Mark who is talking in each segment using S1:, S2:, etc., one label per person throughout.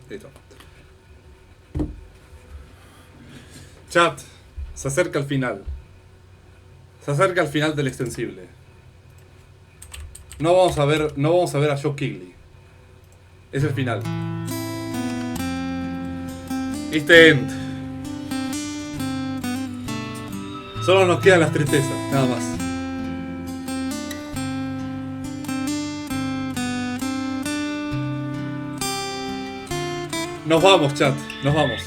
S1: Listo. Chat, se acerca el final. Se acerca el final del extensible. No vamos a ver a Joe Kigley. Es el final. It's the end. Solo nos quedan las tristezas, nada más. Nos vamos, chat, nos vamos.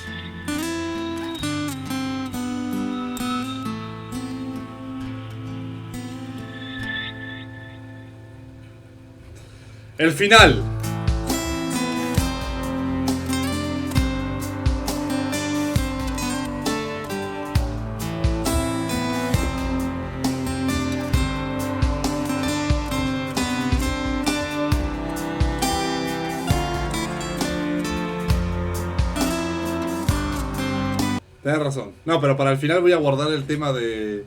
S1: El final. Tienes razón. No, pero para el final voy a guardar el tema de...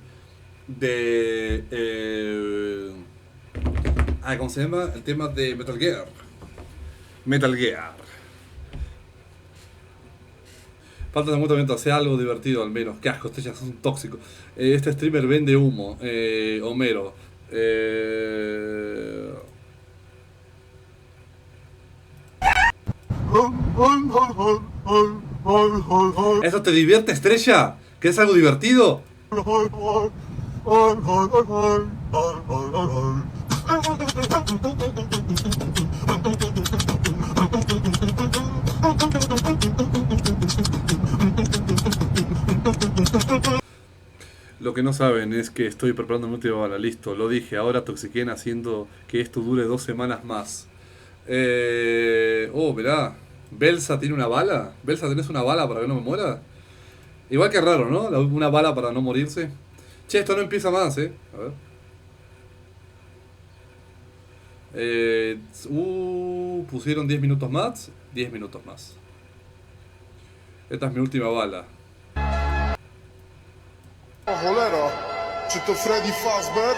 S1: ¿cómo se llama? El tema de Metal Gear. Metal Gear. Falta de momento, sea algo divertido al menos. Qué asco, este ya es un tóxico. Este streamer vende humo. Homero. ¿Eso te divierte, Estrella? ¿Quieres algo divertido? Lo que no saben es que estoy preparando mi última bala. Listo, lo dije. Ahora toxiquen haciendo que esto dure 2 semanas más. Mirá. ¿Belsa tiene una bala? ¿Belsa, tenés una bala para que no me muera? Igual que raro, ¿no? Una bala para no morirse. Che, esto no empieza más, A ver. Pusieron 10 minutos más. 10 minutos más. Esta es mi última bala.
S2: Rolera, Tito Freddy Fazbear.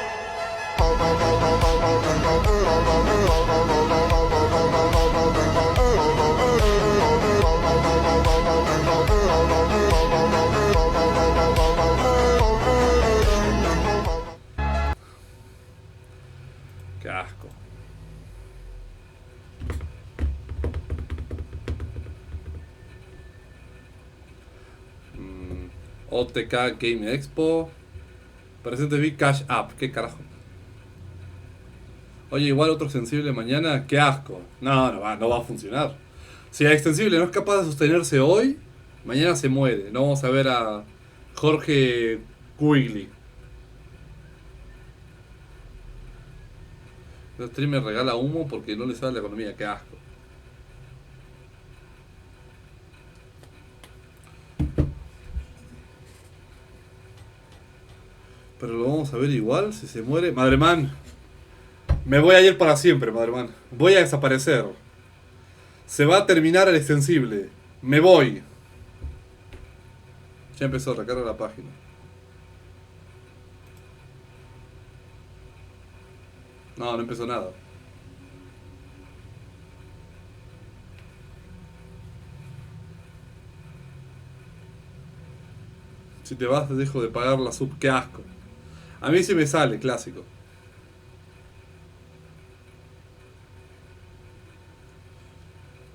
S1: Qué asco. OTK Game Expo. Presente vi Cash App. ¿Qué carajo? Oye, igual otro extensible mañana. ¡Qué asco! No va a funcionar. Si el extensible no es capaz de sostenerse hoy, mañana se muere. No vamos a ver a Jorge Quigley. El streamer regala humo porque no le sale la economía. ¡Qué asco! Pero lo vamos a ver igual si se muere. Madreman. Me voy a ir para siempre, Madreman. Voy a desaparecer. Se va a terminar el extensible. Me voy. Ya empezó a recargar la página. No empezó nada. Si te vas, te dejo de pagar la sub. ¡Qué asco! A mí sí me sale, clásico.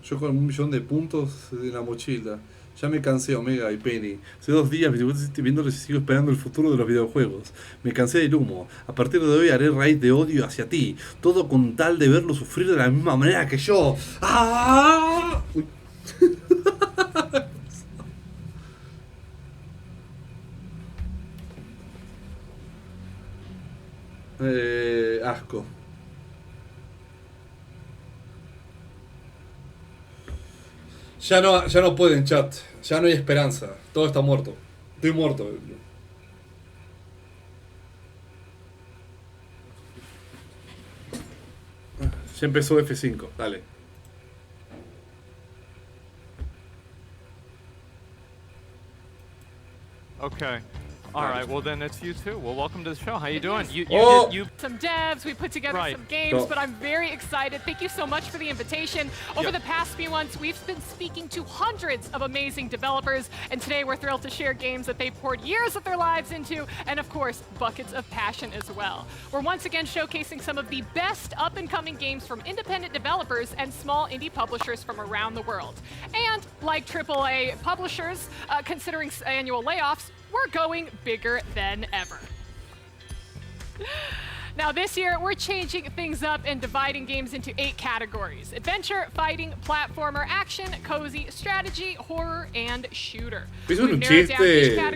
S1: Yo con 1 millón de puntos en la mochila. Ya me cansé, Omega y Penny. Hace 2 días viéndolos y sigo esperando el futuro de los videojuegos. Me cansé del humo. A partir de hoy haré raid de odio hacia ti. Todo con tal de verlo sufrir de la misma manera que yo. ¡Ah! Uy. Asco. Ya no pueden, chat. Ya no hay esperanza. Todo está muerto. Estoy muerto. Ya empezó F5. Dale.
S3: Okay. All right, well then it's you too. Well, welcome to the show. How you doing? You
S4: some devs, we put together some games, but I'm very excited. Thank you so much for the invitation. Over the past few months, we've been speaking to hundreds of amazing developers, and today we're thrilled to share games that they poured years of their lives into, and of course, buckets of passion as well. We're once again showcasing some of the best up-and-coming games from independent developers and small indie publishers from around the world. And like AAA publishers, considering annual layoffs, we're going bigger than ever. Now this year, we're changing things up and dividing games into 8 categories: adventure, fighting, platformer, action, cozy, strategy, horror, and shooter.
S1: Hizo un chiste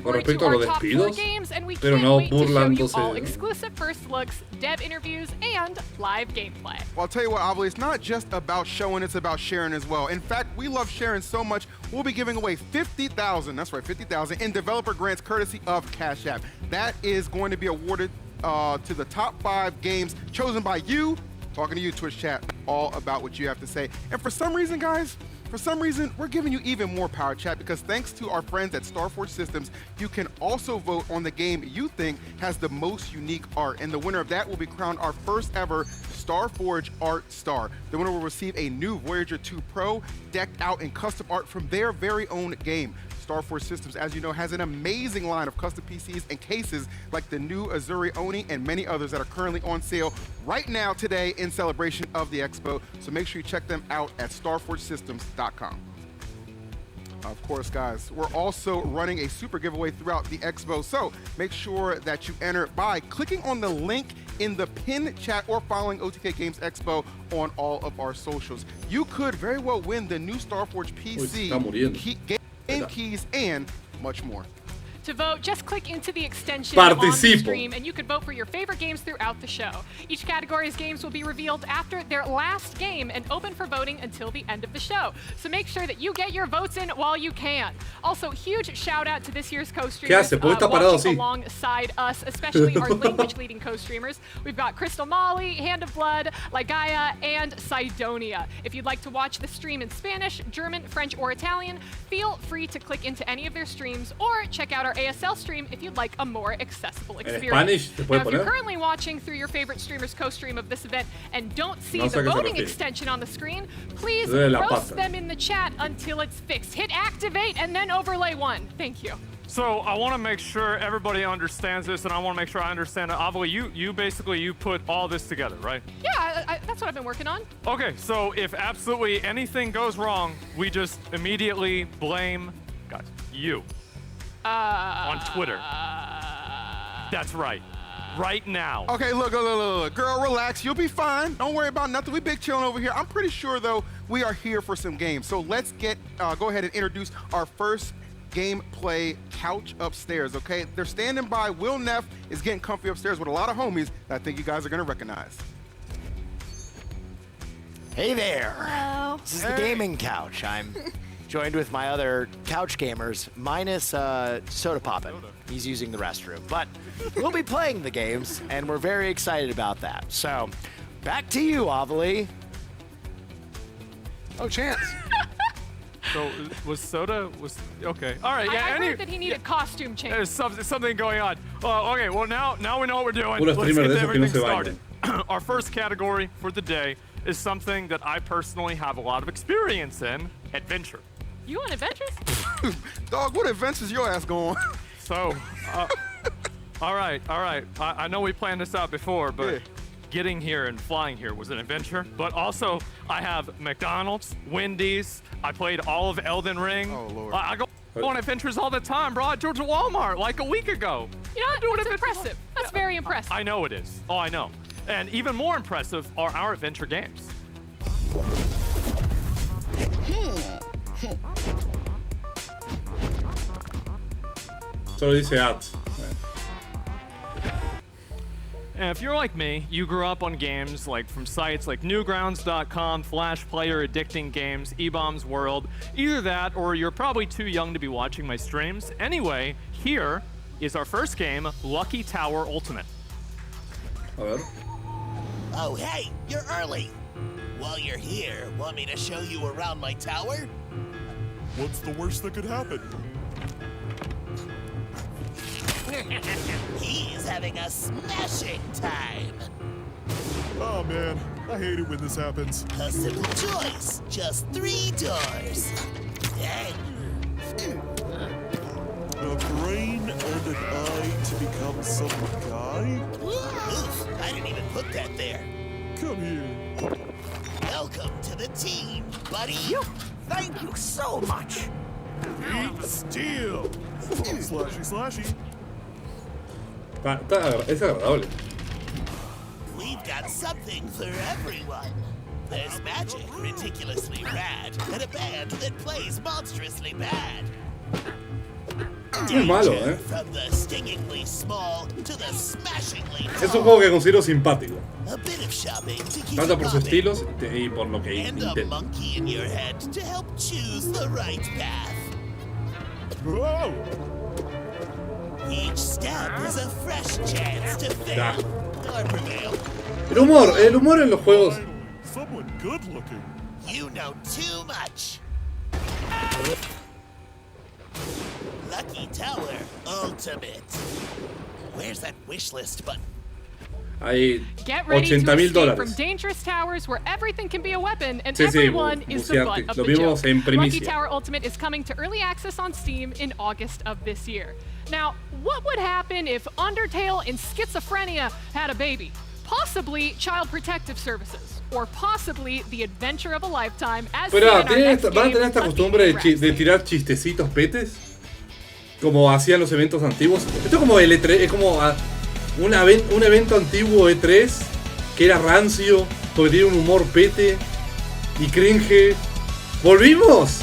S1: con respecto a los despidos, pero no burlándose.
S4: All exclusive first looks, dev interviews, and live gameplay.
S5: Well, I'll tell you what, Avali, it's not just about showing, it's about sharing as well. In fact, we love sharing so much, we'll be giving away 50,000, that's right, 50,000 in developer grants courtesy of Cash App. That is going to be awarded to the top 5 games chosen by you. Talking to you, Twitch chat, all about what you have to say. And for some reason, guys, we're giving you even more power, chat, because thanks to our friends at Starforge Systems, you can also vote on the game you think has the most unique art. And the winner of that will be crowned our first ever Starforge Art Star. The winner will receive a new Voyager 2 Pro decked out in custom art from their very own game. Starforge Systems, as you know, has an amazing line of custom PCs and cases like the new Azuri Oni and many others that are currently on sale right now today in celebration of the Expo. So make sure you check them out at starforgesystems.com. Of course, guys, we're also running a super giveaway throughout the Expo, so make sure that you enter by clicking on the link in the pinned chat or following OTK Games Expo on all of our socials. You could very well win the new Starforge PC, game keys, and much more.
S4: To vote, just click into the extension on the stream, and you can vote for your favorite games throughout the show. Each category's games will be revealed after their last game and open for voting until the end of the show. So make sure that you get your votes in while you can. Also, huge shout out to this year's co-streamers watching alongside us, especially our language-leading co-streamers. We've got Crystal Molly, Hand of Blood, Ligaya, and Sidonia. If you'd like to watch the stream in Spanish, German, French, or Italian, feel free to click into any of their streams or check out our ASL stream if you'd like a more accessible experience. Now, if you're currently watching through your favorite streamer's co-stream of this event and don't see the voting extension on the screen, please roast them in the chat until it's fixed. Hit activate and then overlay 1. Thank you.
S3: So I want to make sure everybody understands this, and I want to make sure I understand it. Avali, you put all this together, right?
S4: Yeah, that's what I've been working on. Okay,
S3: so if absolutely anything goes wrong, we just immediately blame, guys, you. On Twitter. That's right. Right now.
S5: Okay, look. Girl, relax. You'll be fine. Don't worry about nothing. We big chilling over here. I'm pretty sure, though, we are here for some games. So let's go ahead and introduce our first gameplay couch upstairs, okay? They're standing by. Will Neff is getting comfy upstairs with a lot of homies that I think you guys are going to recognize.
S6: Hey there.
S4: Hello.
S6: This is the gaming couch. I'm joined with my other couch gamers, minus Soda Poppin'. He's using the restroom. But we'll be playing the games, and we're very excited about that. So, back to you, Avali.
S5: Oh, Chance.
S3: So, was Soda, okay. All right, yeah.
S4: I heard that he needed costume change.
S3: There's something going on. Okay, well, now we know what we're doing.
S1: Let's
S3: get everything started. Our first category for the day is something that I personally have a lot of experience in, adventure.
S4: You on adventures?
S5: Dog, what adventures your ass going?
S3: So, all right. I know we planned this out before, but getting here and flying here was an adventure. But also, I have McDonald's, Wendy's. I played all of Elden Ring.
S5: Oh, Lord.
S3: I go on adventures all the time, bro. I drove to Walmart like a week ago.
S4: You know, that's impressive. That's very impressive.
S3: I know it is. Oh, I know. And even more impressive are our adventure games.
S1: Solo dice ads.
S3: And if you're like me, you grew up on games like from sites like Newgrounds.com, Flash Player, Addicting Games, eBombs World. Either that, or you're probably too young to be watching my streams. Anyway, here is our first game, Lucky Tower Ultimate.
S7: Oh, hey, you're early. While you're here, want me to show you around my tower?
S8: What's the worst that could happen?
S7: He's having a smashing time.
S2: Oh man, I hate it when this happens.
S7: A simple choice, just 3 doors.
S2: A brain and an eye to become some guy?
S7: Oof, I didn't even put that there.
S2: Come here.
S7: Welcome to the team, buddy.
S8: Thank you so much.
S2: Eat steel. Slashy, slashy.
S1: Es agradable.
S7: We've got something for everyone. There's magic ridiculously rad, and a band that plays monstrously bad.
S1: Muy malo, ¿eh?
S7: From the stingingly small to the smashingly tall.
S1: Es un juego que considero simpático.
S7: A bit of shopping to keep
S1: Tanto
S7: it
S1: por sus
S7: popping.
S1: estilos y por lo que
S7: And a
S1: intenta.
S7: monkey in your head to help choose the right path.
S2: Whoa!
S7: Each step is a fresh chance to
S1: Ya.
S7: fail or prevail.
S1: El humor en los juegos.
S2: Finally, someone good looking.
S7: You know too much. Lucky Tower Ultimate. Where's that wish list button?
S1: Hay
S4: Get ready to
S1: $80,000.
S4: escape from dangerous towers where everything can be a weapon and
S1: Sí, sí,
S4: everyone is the butt
S1: buceante.
S4: of
S1: Lo
S4: the
S1: vimos
S4: joke.
S1: en
S4: Lucky
S1: primicia.
S4: Tower Ultimate is coming to early access on Steam in August of this year. Now, what would happen if Undertale and schizophrenia had a baby? Possibly Child Protective Services, or possibly the adventure of a lifetime as seen in
S1: Pero
S4: our next
S1: van a
S4: game,
S1: tener esta
S4: Lucky
S1: costumbre de
S4: Rhapsody.
S1: tirar chistecitos petes. Como hacían los eventos antiguos. Esto es como el E3, es como un evento antiguo E3 que era rancio, porque tiene un humor pete y cringe. ¡Volvimos!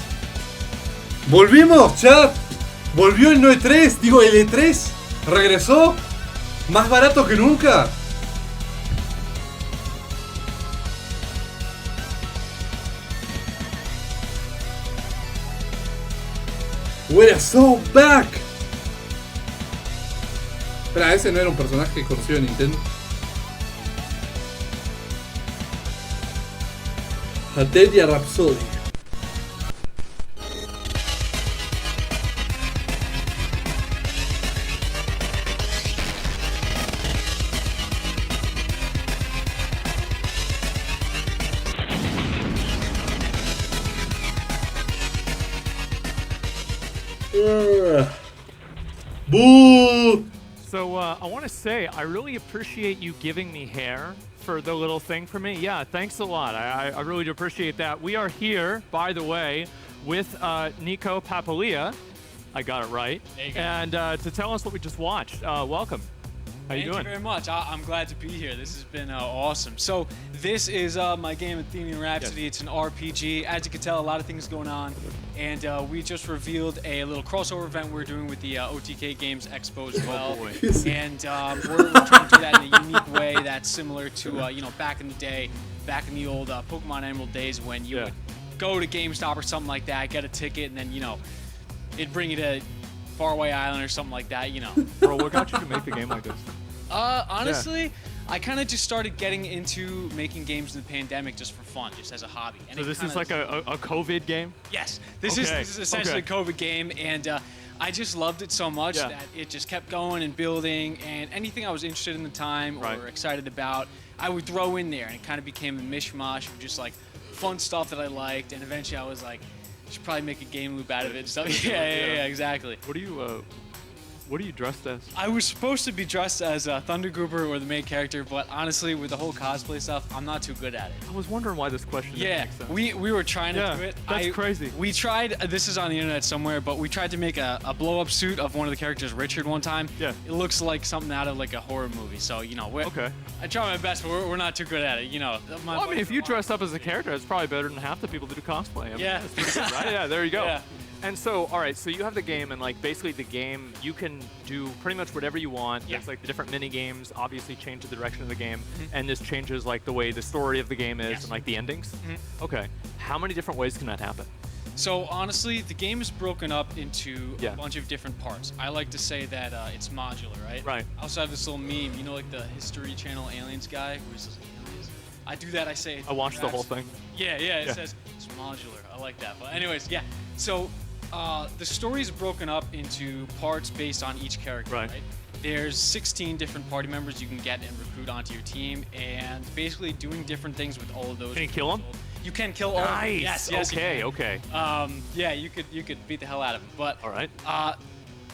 S1: ¡Volvimos, chat! ¡Volvió el NOE3! Digo, el E3 regresó más barato que nunca. We're so back. Espera, ese no era un personaje conocido de Nintendo. Atelia Rhapsody. Boo!
S3: So I want to say I really appreciate you giving me hair for the little thing for me. Yeah, thanks a lot. I really do appreciate that. We are here, by the way, with Nico Papalia. I got it right.
S9: There you go.
S3: And to tell us what we just watched. Welcome. How you
S9: Thank
S3: doing?
S9: you very much. I'm glad to be here. This has been awesome. So this is my game, Athenian Rhapsody.
S3: Yes.
S9: It's an RPG. As you can tell, a lot of things going on. And we just revealed a little crossover event we're doing with the OTK Games Expo as well.
S3: boy.
S9: And we're trying to do that in a unique way that's similar to, back in the day, back in the old Pokemon Emerald days when you would go to GameStop or something like that, get a ticket, and then, it'd bring you to Faraway Island or something like that,
S3: Bro, what got you to make the game like this?
S9: Honestly, I kind of just started getting into making games in the pandemic just for fun, just as a hobby. And
S3: So
S9: it
S3: this is
S9: kinda-
S3: like a COVID game?
S9: Yes, this
S3: Okay,
S9: is essentially
S3: okay.
S9: a COVID game, and I just loved it so much
S3: Yeah.
S9: that it just kept going and building, and anything I was interested in the time
S3: Right.
S9: or excited about, I would throw in there, and it kind of became a mishmash of just like fun stuff that I liked, and eventually I was like, I should probably make a game loop out of it and stuff. Yeah, exactly.
S3: What are you dressed as?
S9: I was supposed to be dressed as Thunder Goober or the main character, but honestly, with the whole cosplay stuff, I'm not too good at it.
S3: I was wondering why this question didn't
S9: Yeah,
S3: make sense.
S9: we were trying to
S3: Yeah,
S9: do it.
S3: that's crazy.
S9: We tried, this is on the internet somewhere, but we tried to make a blow-up suit of one of the characters, Richard, one time.
S3: Yeah.
S9: It looks like something out of like a horror movie, so,
S3: Okay.
S9: I try my best, but we're not too good at it,
S3: Well, I mean, if you dress up as a character, it's probably better than half the people that do cosplay. I mean,
S9: Yeah.
S3: that's pretty good, right? Yeah, there you go.
S9: Yeah.
S3: And so, all right, so you have the game, and like basically the game, you can do pretty much whatever you want.
S9: Yeah.
S3: There's like the different mini games, obviously change the direction of the game, and this changes like the way the story of the game is
S9: Yes.
S3: and like the endings. Okay, how many different ways can that happen?
S9: So honestly, the game is broken up into
S3: Yeah.
S9: a bunch of different parts. I like to say that it's modular, right?
S3: Right.
S9: I also have this little meme, like the History Channel Aliens guy, where he's just like, aliens. I do that, I say.
S3: I watched the whole thing.
S9: Yeah, it says it's modular. I like that. But anyways, yeah. So the story is broken up into parts based on each character,
S3: Right.
S9: there's 16 different party members you can get and recruit onto your team, and basically doing different things with all of those.
S3: Can you kill them?
S9: You can kill all of them.
S3: Nice.
S9: Yes,
S3: Okay. Okay.
S9: yeah, you could beat the hell out of them. But
S3: All right.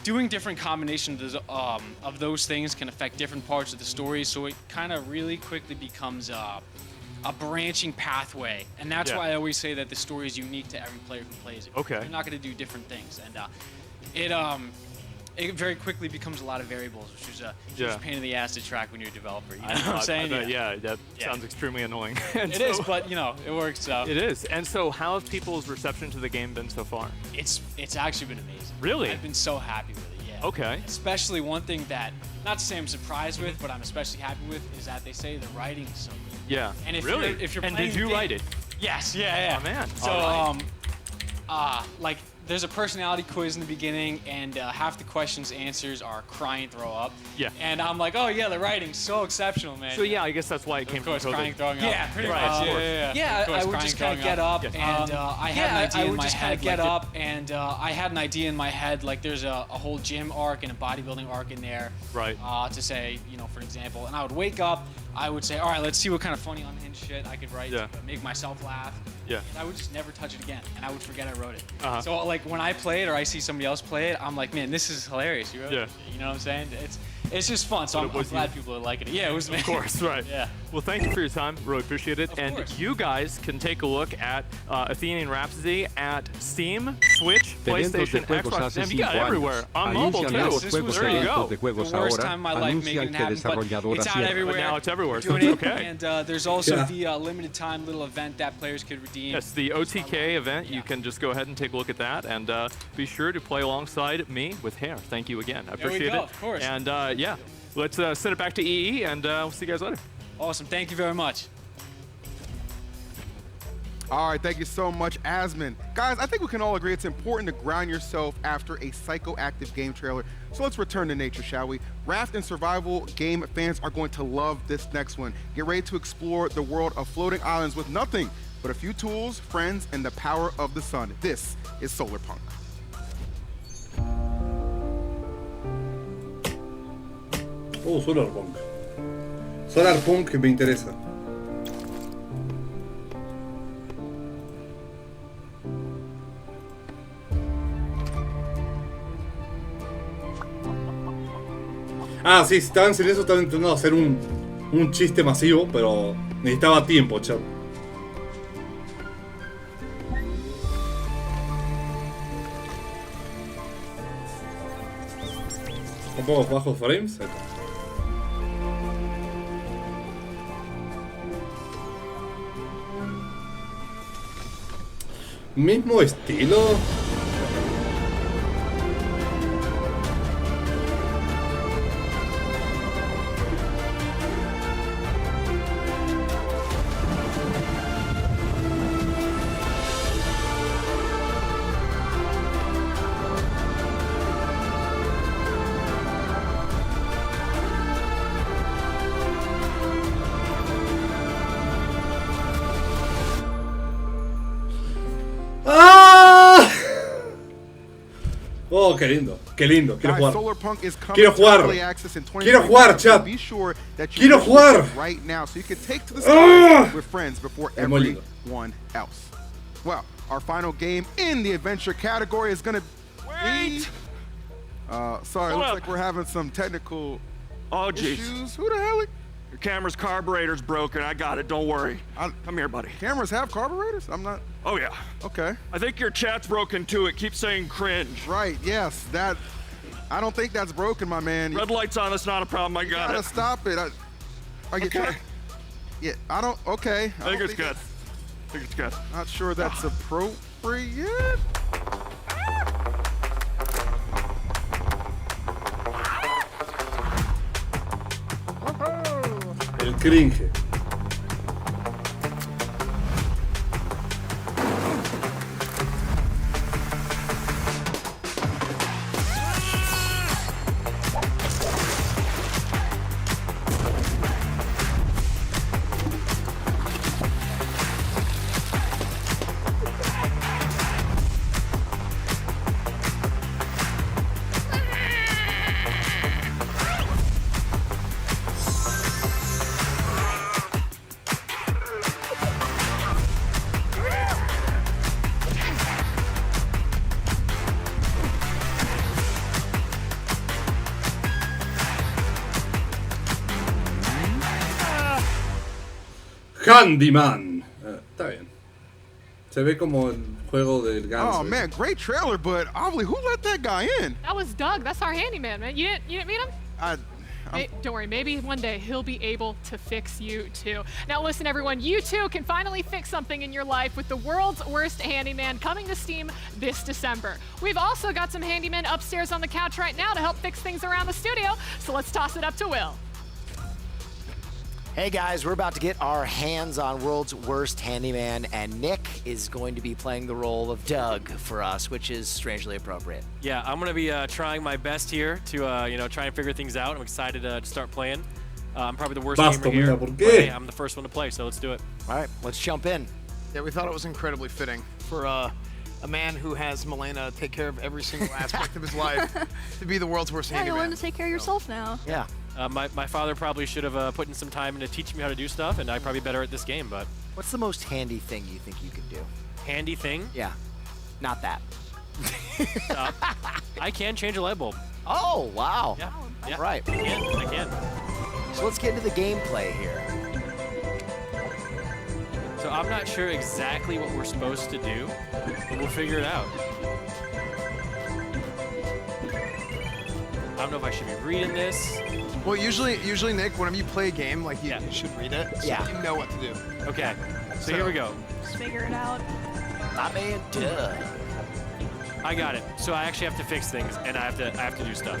S9: doing different combinations of those things can affect different parts of the story, so it kind of really quickly becomes a branching pathway. And that's
S3: Yeah.
S9: why I always say that the story is unique to every player who plays it.
S3: Okay.
S9: You're not going to do different things. And it very quickly becomes a lot of variables, which is a huge pain in the ass to track when you're a developer. You know what I'm saying?
S3: Yeah, that sounds extremely annoying.
S9: It is, but you know, it works. So
S3: It is. And so, how has people's reception to the game been so far?
S9: it's actually been amazing.
S3: Really?
S9: I've been so happy with it. Yeah.
S3: Okay.
S9: Especially one thing that, not to say I'm surprised with, but I'm especially happy with, is that they say the writing is so good.
S3: Yeah.
S9: And if
S3: really?
S9: you're
S3: and
S9: playing
S3: did you
S9: the
S3: write
S9: game-
S3: it?
S9: Yes. Yeah.
S3: Oh, man.
S9: So
S3: All right.
S9: like there's a personality quiz in the beginning, and half the questions answers are cry and throw up.
S3: Yeah.
S9: And I'm like, oh yeah, the writing's so exceptional, man.
S3: So yeah, I guess that's why it came
S9: Of course,
S3: from
S9: crying, throwing up.
S3: Yeah,
S9: pretty
S3: right,
S9: much.
S3: of course.
S9: Yeah,
S3: Of course,
S9: I would
S3: crying,
S9: just kind of
S3: throwing
S9: get
S3: up.
S9: up,
S3: Yeah.
S9: and I had an idea in my head.
S3: get up,
S9: and I had an idea in my head. Like there's a whole gym arc and a bodybuilding arc in there.
S3: Right.
S9: To say, you know, for example, and I would wake up. I would say, all right, let's see what kind of funny unhinged shit I could write to make myself laugh.
S3: Yeah.
S9: And I would just never touch it again, and I would forget I wrote it.
S3: Uh-huh.
S9: So like when I play it or I see somebody else play it, I'm like, man, this is hilarious. You wrote it. You know what I'm saying? It's just fun. So I'm glad people are liking it. Yeah, it was me.
S3: Of course, right.
S9: Yeah.
S3: Well, thank you for your time. Really appreciate it. And
S9: course.
S3: you guys can take a look at Athenian Rhapsody at Steam, Switch, PlayStation, Xbox. Damn, you got it everywhere. On mobile, too. There you go.
S9: The worst time of my life making it happen, but it's out everywhere.
S3: But now it's everywhere, so
S9: Doing
S3: it's
S9: it.
S3: okay.
S9: And there's also the limited time little event that players could redeem.
S3: Yes, the OTK event. You can just go ahead and take a look at that, and be sure to play alongside me with Hair. Thank you again. I appreciate it.
S9: Of course.
S3: And yeah, let's send it back to EE, and we'll see you guys later.
S9: Awesome. Thank you very much.
S5: All right, thank you so much, Asmon. Guys, I think we can all agree it's important to ground yourself after a psychoactive game trailer. So let's return to nature, shall we? Raft and survival game fans are going to love this next one. Get ready to explore the world of floating islands with nothing but a few tools, friends, and the power of the sun. This is Solarpunk.
S1: Oh, Solarpunk. Solarpunk me interesa. Ah, sí, si estaban en silencio, estaban intentando hacer un chiste masivo, pero necesitaba tiempo, chat. Un poco bajos frames. Ahí está. Mismo estilo. ¡Ah! Oh, qué lindo, quiero
S5: Guys,
S1: jugar.
S5: Solarpunk is coming
S1: Quiero jugar.
S5: to early access in
S1: Quiero jugar,
S5: 2025,
S1: chat.
S5: so be sure that you
S1: Quiero jugar.
S5: right now so you can take to the
S1: Ah.
S5: skies with friends before
S1: Es muy lindo.
S5: everyone else. Well, our final game in the adventure category is gonna be. Sorry,
S10: Hold
S5: looks
S10: up.
S5: like we're having some technical
S10: Oh, jeez.
S5: issues. Who the hell?
S10: Your camera's carburetor's broken. I got it. Don't worry. Come here, buddy.
S5: Cameras have carburetors? I'm not.
S10: Oh, yeah.
S5: Okay.
S10: I think your chat's broken, too. It keeps saying cringe.
S5: Right, yes. That. I don't think that's broken, my man.
S10: Red light's on. That's not a problem. I
S5: You
S10: got
S5: gotta
S10: it.
S5: stop it. I get
S10: Okay.
S5: Yeah, I don't. Okay.
S10: I think it's good. I think it's good.
S5: Not sure that's appropriate.
S1: El cringe. Handyman. Está bien. Se ve como el juego del ganso.
S5: Oh man, great trailer, but Ollie, who let that guy in?
S4: That was Doug. That's our handyman, man. You didn't meet him? Hey, don't worry, maybe one day he'll be able to fix you too. Now listen everyone, you too can finally fix something in your life with the world's worst handyman coming to Steam this December. We've also got some handymen upstairs on the couch right now to help fix things around the studio, so let's toss it up to Will.
S6: Hey guys, we're about to get our hands on World's Worst Handyman, and Nick is going to be playing the role of Doug for us, which is strangely appropriate.
S11: Yeah, I'm gonna be trying my best here to try and figure things out. I'm excited to start playing. I'm probably the worst gamer here, but hey, I'm the first one to play, so let's do it.
S6: All right, let's jump in.
S12: Yeah, we thought it was incredibly fitting for a man who has Milena take care of every single aspect of his life to be the world's worst handyman.
S13: Yeah, you learn to take care of yourself now.
S6: Yeah.
S11: My father probably should have put in some time into teaching me how to do stuff, and I'd probably be better at this game, but...
S6: What's the most handy thing you think you can do?
S11: Handy thing?
S6: Yeah. Not that.
S11: I can change a light bulb.
S6: Oh, wow.
S11: Yeah.
S6: Right.
S11: I can.
S6: So let's get into the gameplay here.
S11: So I'm not sure exactly what we're supposed to do, but we'll figure it out. I don't know if I should be reading this.
S12: Well, usually, Nick, whenever you play a game, like you should read it, so you know what to do.
S11: Okay, so here we go.
S13: Just figure it out.
S6: My man, Doug.
S11: I got it. So I actually have to fix things, and I have to do stuff.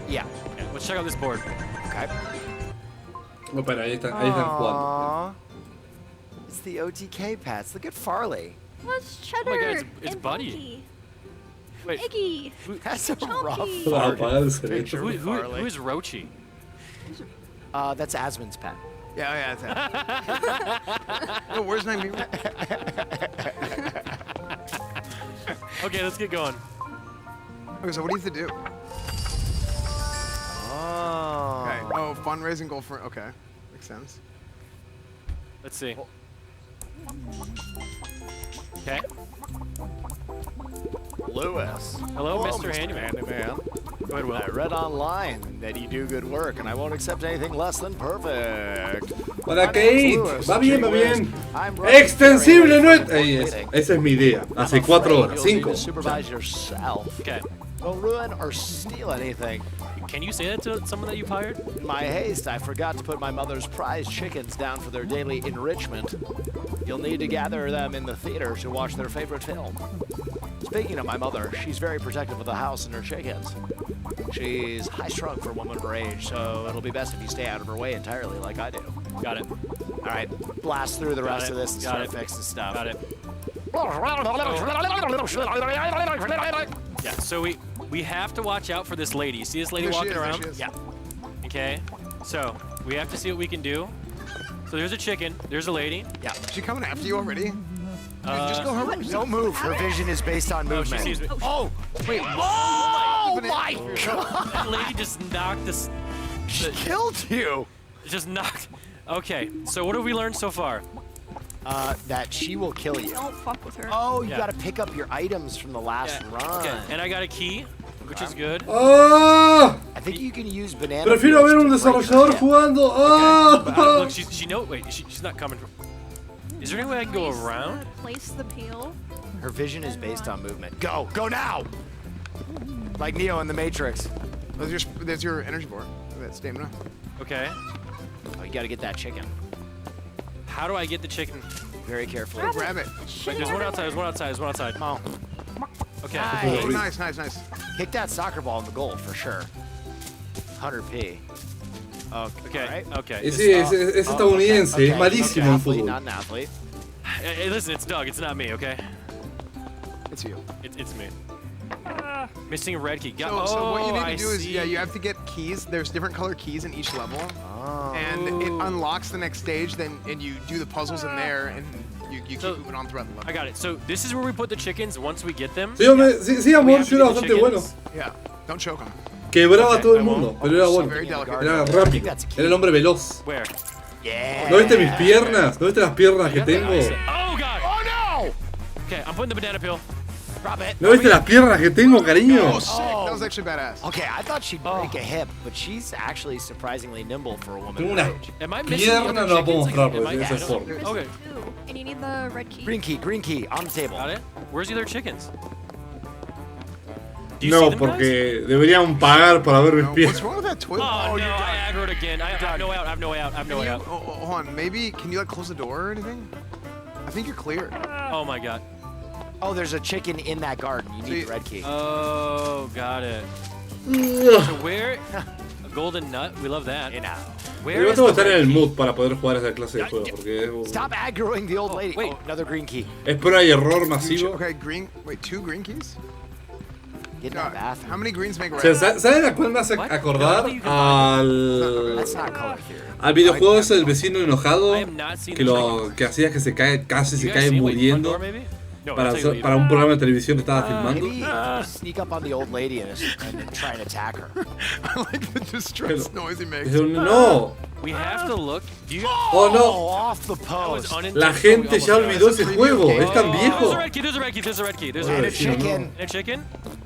S6: Yeah.
S11: Okay, let's check out this board.
S6: Okay.
S1: No, pero ahí están jugando.
S6: It's the OTK pets. Look at Farley.
S13: What's Cheddar?
S11: Oh my God, it's
S13: and
S11: Buddy.
S13: Funky?
S11: Wait,
S13: Iggy.
S6: That's a rough
S13: Chunky.
S6: picture.
S11: who is Rochi?
S6: That's Asmon's pet.
S12: Yeah, that's it. Oh, where's Naomi?
S11: Okay, let's get going.
S12: Okay, so what do you have to do?
S6: Oh.
S12: Okay. Oh, fundraising goal for. Okay, makes sense.
S11: Let's see. Okay.
S6: Lewis.
S11: Hello, Mr. Handyman. Go ahead, Will.
S6: I read online that you do good work, and I won't accept anything less than perfect.
S1: Hola, Kate. Va bien, va bien. Extensible, no es... Esa es mi idea. Hace 4 horas, 5.
S6: Supervise yourself.
S11: Okay.
S6: Don't ruin or steal anything.
S11: Can you say that to someone that you've hired?
S6: In my haste, I forgot to put my mother's prize chickens down for their daily enrichment. You'll need to gather them in the theater to watch their favorite film. Speaking of my mother, she's very protective of the house and her chickens. She's high-strung for a woman of her age, so it'll be best if you stay out of her way entirely like I do.
S11: Got it.
S6: All right, blast through the rest of this and start fixing stuff.
S11: Got it. Yeah, so we have to watch out for this lady. You see this lady walking around?
S12: Yeah.
S11: Okay. So we have to see what we can do. So there's a chicken. There's a lady.
S6: Yeah.
S12: Is she coming after you already? Just go her.
S6: Don't move. Her vision is based on movement.
S11: She sees me.
S12: Oh, wait.
S6: Oh my God!
S11: That lady just knocked this.
S6: She killed you.
S11: Just knocked. Okay. So what have we learned so far?
S6: That she will kill you.
S13: Don't fuck with her.
S6: Oh, you gotta pick up your items from the last run.
S11: Okay. And I got a key, which is good.
S1: ¡Oh!
S6: I think you can use banana.
S1: Prefiero ver un desarrollador jugando. ¡Oh!
S11: But, look, she wait, she's not coming. Is there any way I can go around?
S13: Place the peel.
S6: Her vision is based on movement. Go now! Like Neo in the Matrix.
S12: There's your energy bar. That stamina.
S11: Okay.
S6: Oh, you gotta get that chicken.
S11: How do I get the chicken?
S6: Very carefully.
S12: Grab it.
S11: Wait, there's one outside. There's one outside. There's one outside.
S6: Oh.
S11: Okay.
S12: Oh, nice.
S6: Kick that soccer ball in the goal for sure. 100p.
S11: Okay.
S6: Right.
S11: Okay.
S1: Es estadounidense, es malísimo en fútbol.
S6: Not an athlete.
S11: Hey, listen, it's Doug. It's not me, okay?
S12: It's you.
S11: It's me. Missing a red key.
S12: So what you need to do is, you have to get keys. There's different color keys in each level.
S6: Oh.
S12: And it unlocks the next stage, and you do the puzzles in there, and you keep moving on throughout the level.
S11: I got it. So this is where we put the chickens once we get them.
S1: Sí, amor, yo era bastante bueno.
S12: Yeah, don't choke on.
S1: Quebraba a todo el mundo, pero era bueno.
S12: Very delicate.
S1: Era rápido. Era el hombre veloz.
S11: Where?
S6: Yeah.
S1: ¿No viste mis piernas? ¿No viste las piernas que tengo?
S11: Oh, God.
S6: Oh, no!
S11: Okay, I'm putting the banana peel.
S6: Drop it.
S1: ¿No viste las piernas que tengo, cariño?
S12: Oh, sick. That was actually badass.
S6: Okay, I thought she'd break a hip, but she's actually surprisingly nimble for a woman.
S1: Tengo una
S11: Am I missing the
S1: pierna,
S11: other
S1: no la puedo
S11: chickens?
S1: mostrar
S11: Am
S1: porque
S11: I-
S1: tiene ese
S11: I don't-
S1: forma.
S11: Okay.
S13: And you need the red key.
S6: Green key on the table.
S11: Got it. Where's the other chickens? Do you
S1: No,
S11: see them,
S1: porque deberían pagar para ver mis
S12: What's
S1: pies.
S12: wrong with that toilet?
S11: guys? Oh,
S12: you're
S11: no,
S12: done.
S11: I aggroed again. I have no way out. I have no way out. I have no
S12: Can
S11: way
S12: you,
S11: out.
S12: hold on, maybe, can you like close the door or anything? I think you're clear.
S11: Oh my god.
S6: Oh, there's a chicken in that garden. You need the red key.
S11: Oh, got it. So where? A golden nut. We love that.
S6: You know.
S11: Where
S1: Yo
S11: is
S1: tengo
S11: the
S1: que estar en
S11: red
S1: el
S11: key?
S1: mood para poder jugar esa clase de juego porque
S6: Stop aggroing the old lady.
S11: wait.
S6: Oh, another green key.
S1: es prueba y error masivo.
S12: Okay, green. Wait, 2 green keys?
S6: Get in
S12: God,
S6: that bathroom.
S12: how many greens make
S1: O
S12: red?
S1: sea, ¿saben a cuál me hace
S11: What?
S1: acordar?
S6: That's
S1: Al
S6: not color theory.
S1: videojuego ese del vecino enojado
S11: I have not seen
S1: que
S11: the
S1: lo
S11: chickens.
S1: que hacía que se cae, casi
S11: You
S1: se
S11: guys
S1: cae
S11: see, wait, front
S1: muriendo
S11: door, maybe? No,
S1: para,
S11: I'll tell you
S1: para un programa de televisión que estaba filmando.
S6: Maybe sneak up on the old lady and try and attack her.
S12: I like the distress noise he makes.
S1: Dice, no,
S11: We have to look. Do you?
S1: oh no,
S6: Off the
S11: That was
S6: post.
S11: unintentional.
S1: la gente
S11: We
S1: ya
S11: almost
S1: olvidó
S11: got it.
S1: ese juego, es tan
S11: There's
S1: viejo.
S11: a red key. There's a red key. There's a red key. There's a
S1: And
S11: red
S1: a
S11: key.
S6: chicken.
S11: And a chicken.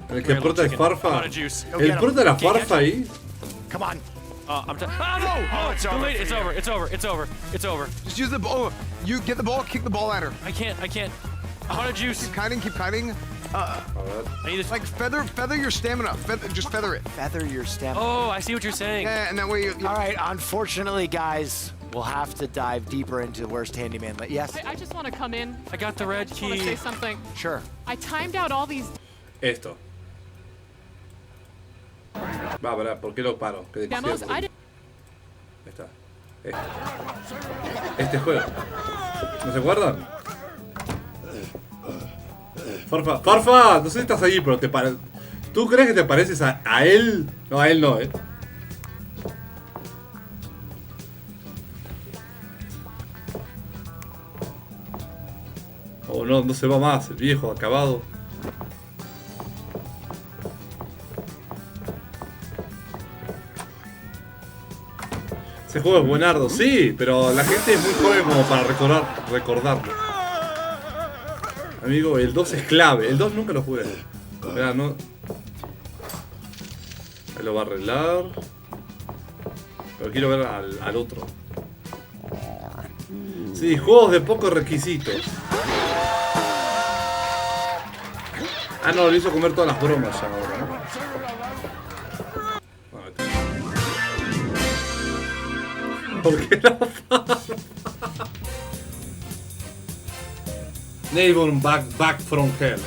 S1: El que porta es Farfa.
S11: Out of juice.
S1: El porta era
S11: Can't
S1: Farfa ahí.
S6: Come on.
S11: I'm. Ah, no! It's over. It's over. It's over. It's over. It's over.
S12: Just use the ball. You get the ball, kick the ball at her.
S11: I can't. I can't. Out of juice.
S12: Keep kiting.
S11: I need this.
S12: Like feather your stamina. Just feather it.
S6: Feather your stamina.
S11: Oh, I see what you're saying.
S12: Yeah, and that way you
S6: All right, unfortunately, guys, we'll have to dive deeper into the worst handyman. Yes,
S4: I just want to come in.
S11: I got the red
S4: I just want to say
S11: key.
S4: something.
S6: sure.
S4: I timed out all these
S1: Esto. Va, verá, ¿por qué lo paro? Que
S4: demos.
S1: decía,
S4: I didn't.
S1: ahí está. Este juego. ¿No se acuerdan? Farfa, Farfa, no sé si estás ahí, pero ¿tú crees que te pareces a él? No, a él no, Oh, no, no se va más, el viejo, acabado. Ese juego es buenardo, sí, pero la gente es muy joven como para recordarlo. Amigo, el 2 es clave, el 2 nunca lo jugué. Mirá, no. Ahí lo va a arreglar. Pero quiero ver al otro. Sí, juegos de pocos requisitos. Ah, no, le hizo comer todas las bromas ya ahora, ¿no? ¿Por qué la Neighbor back from hell.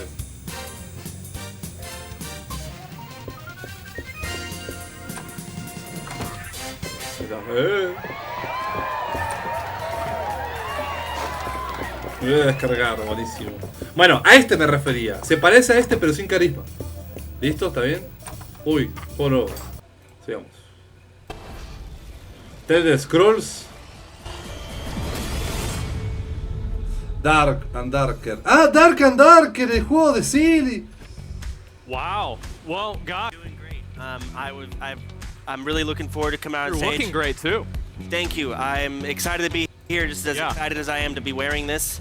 S1: Me voy a descargar, buenísimo. Bueno, a este me refería. Se parece a este pero sin carisma. ¿Listo? ¿Está bien? Uy, juego nuevo. Sigamos. Ted Scrolls. Dark and Darker. Ah, Dark and Darker, el juego de Silly.
S3: Wow. Well, God.
S14: Doing great. I'm really looking forward to come out on
S3: You're
S14: stage.
S3: looking great too.
S14: Thank you. I'm excited to be here, just as excited as I am to be wearing this.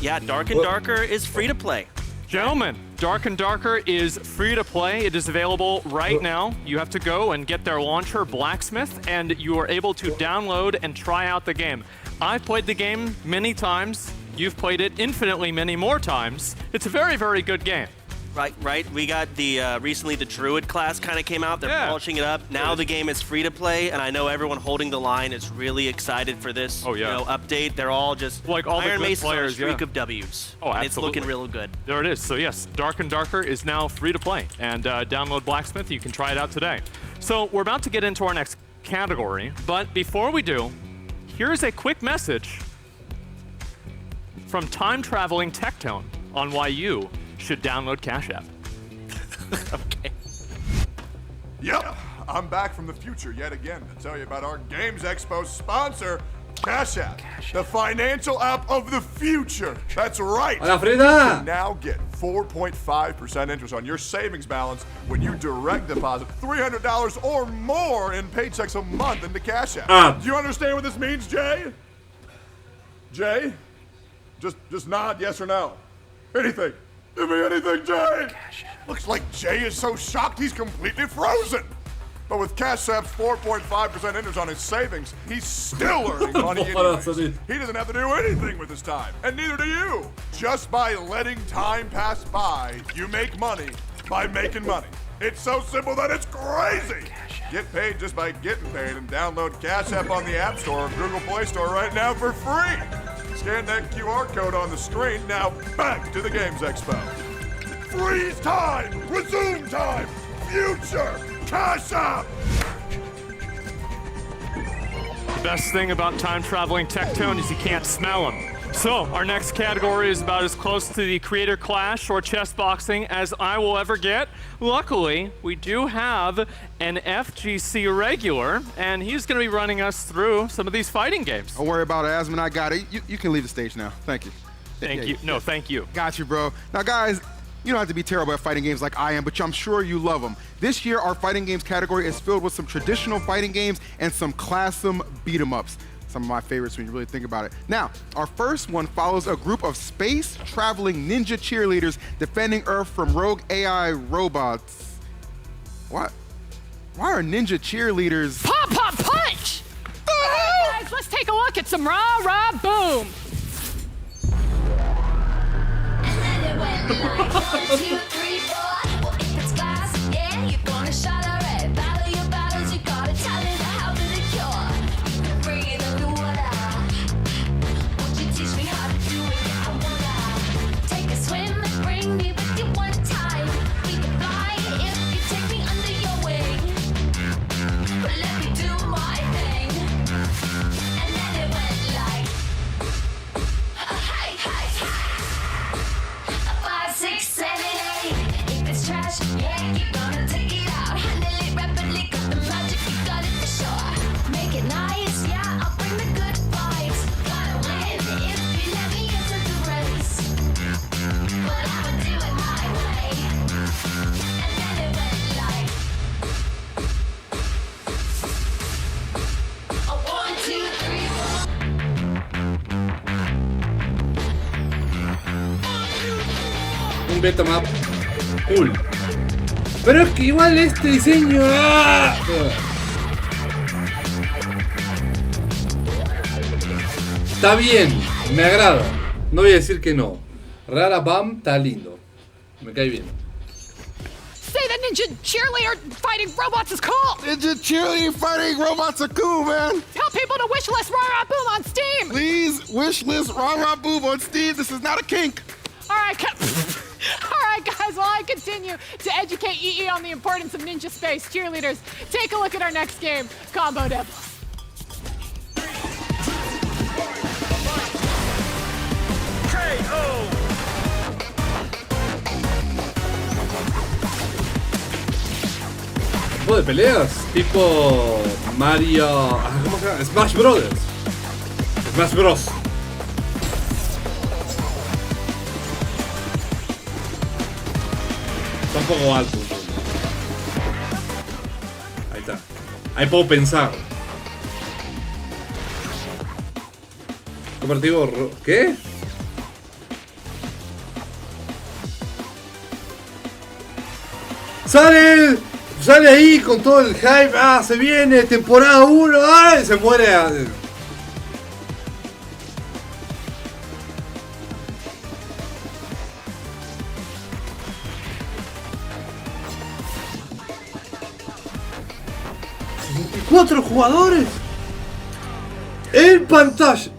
S14: Yeah, Dark and Darker is free to play.
S3: Gentlemen, Dark and Darker is free to play. It is available right now. You have to go and get their launcher, Blacksmith, and you are able to download and try out the game. I've played the game many times. You've played it infinitely many more times. It's a very, very good game.
S14: Right. We got the recently the Druid class kind of came out. They're polishing it up. Now the game is free to play, and I know everyone holding the line is really excited for this. Update. They're all just
S3: like all
S14: Iron
S3: the good
S14: Mason's on a
S3: players,
S14: streak of W's.
S3: Oh,
S14: and
S3: absolutely.
S14: it's looking real good.
S3: There it is. So yes, Dark and Darker is now free to play, and download Blacksmith. You can try it out today. So we're about to get into our next category, but before we do, here's a quick message from time-traveling Tectone on why you should download Cash App.
S14: Okay.
S15: Yep, I'm back from the future yet again to tell you about our Games Expo sponsor, Cash App, the financial app of the future. That's right.
S1: Hola, Frida.
S15: You can now get 4.5% interest on your savings balance when you direct deposit $300 or more in paychecks a month into Cash App. Do you understand what this means, Jay? Jay? Just nod yes or no. Anything. Give me anything, Jay! Looks like Jay is so shocked he's completely frozen. But with Cash App's 4.5% interest on his savings, he's still earning money anyways. He doesn't have to do anything with his time, and neither do you. Just by letting time pass by, you make money by making money. It's so simple that it's crazy. Get paid just by getting paid and download Cash App on the App Store or Google Play Store right now for free. Scan that QR code on the screen. Now back to the Games Expo. Freeze time! Resume time! Future! Cash App!
S3: The best thing about time-traveling Tectone is you can't smell them. So, our next category is about as close to the Creator Clash or chess boxing as I will ever get. Luckily, we do have an FGC regular, and he's going to be running us through some of these fighting games.
S5: Don't worry about it, Asmon. I got it. You can leave the stage now. Thank you.
S3: Thank you. No, thank you.
S5: Got you, bro. Now, guys, you don't have to be terrible at fighting games like I am, but I'm sure you love them. This year, our fighting games category is filled with some traditional fighting games and some classum beat-em-ups. Some of my favorites when you really think about it. Now, our first one follows a group of space-traveling ninja cheerleaders defending Earth from rogue AI robots. What? Why are ninja cheerleaders?
S4: Pop, pop, punch! Hey guys, let's take a look at some rah, rah, boom.
S1: Un beat'em up cool. Pero es que igual este diseño. ¡Ah! Está bien, me agrada. No voy a decir que no. Rara Bam está lindo. Me cae bien.
S4: Say that ninja cheerleader fighting robots is cool!
S5: Ninja cheerleader fighting robots are cool, man!
S4: Tell people to wish list Rah Rah Boom on Steam!
S5: Please wish list Rah Rah Boom on Steam. This is not a kink.
S4: Alright, guys, while I continue to educate EE on the importance of ninja space cheerleaders, take a look at our next game, Combo Devils.
S1: ¿Tipo de peleas? Tipo Mario... ¿Cómo se llama? Smash Brothers. Smash Bros. Está un poco alto. Ahí está. Ahí puedo pensar. Cooperativo... ¿Qué? Sale ahí con todo el hype. Ah, se viene temporada 1. ¡Ay! Se muere. ¡4 jugadores! En pantalla.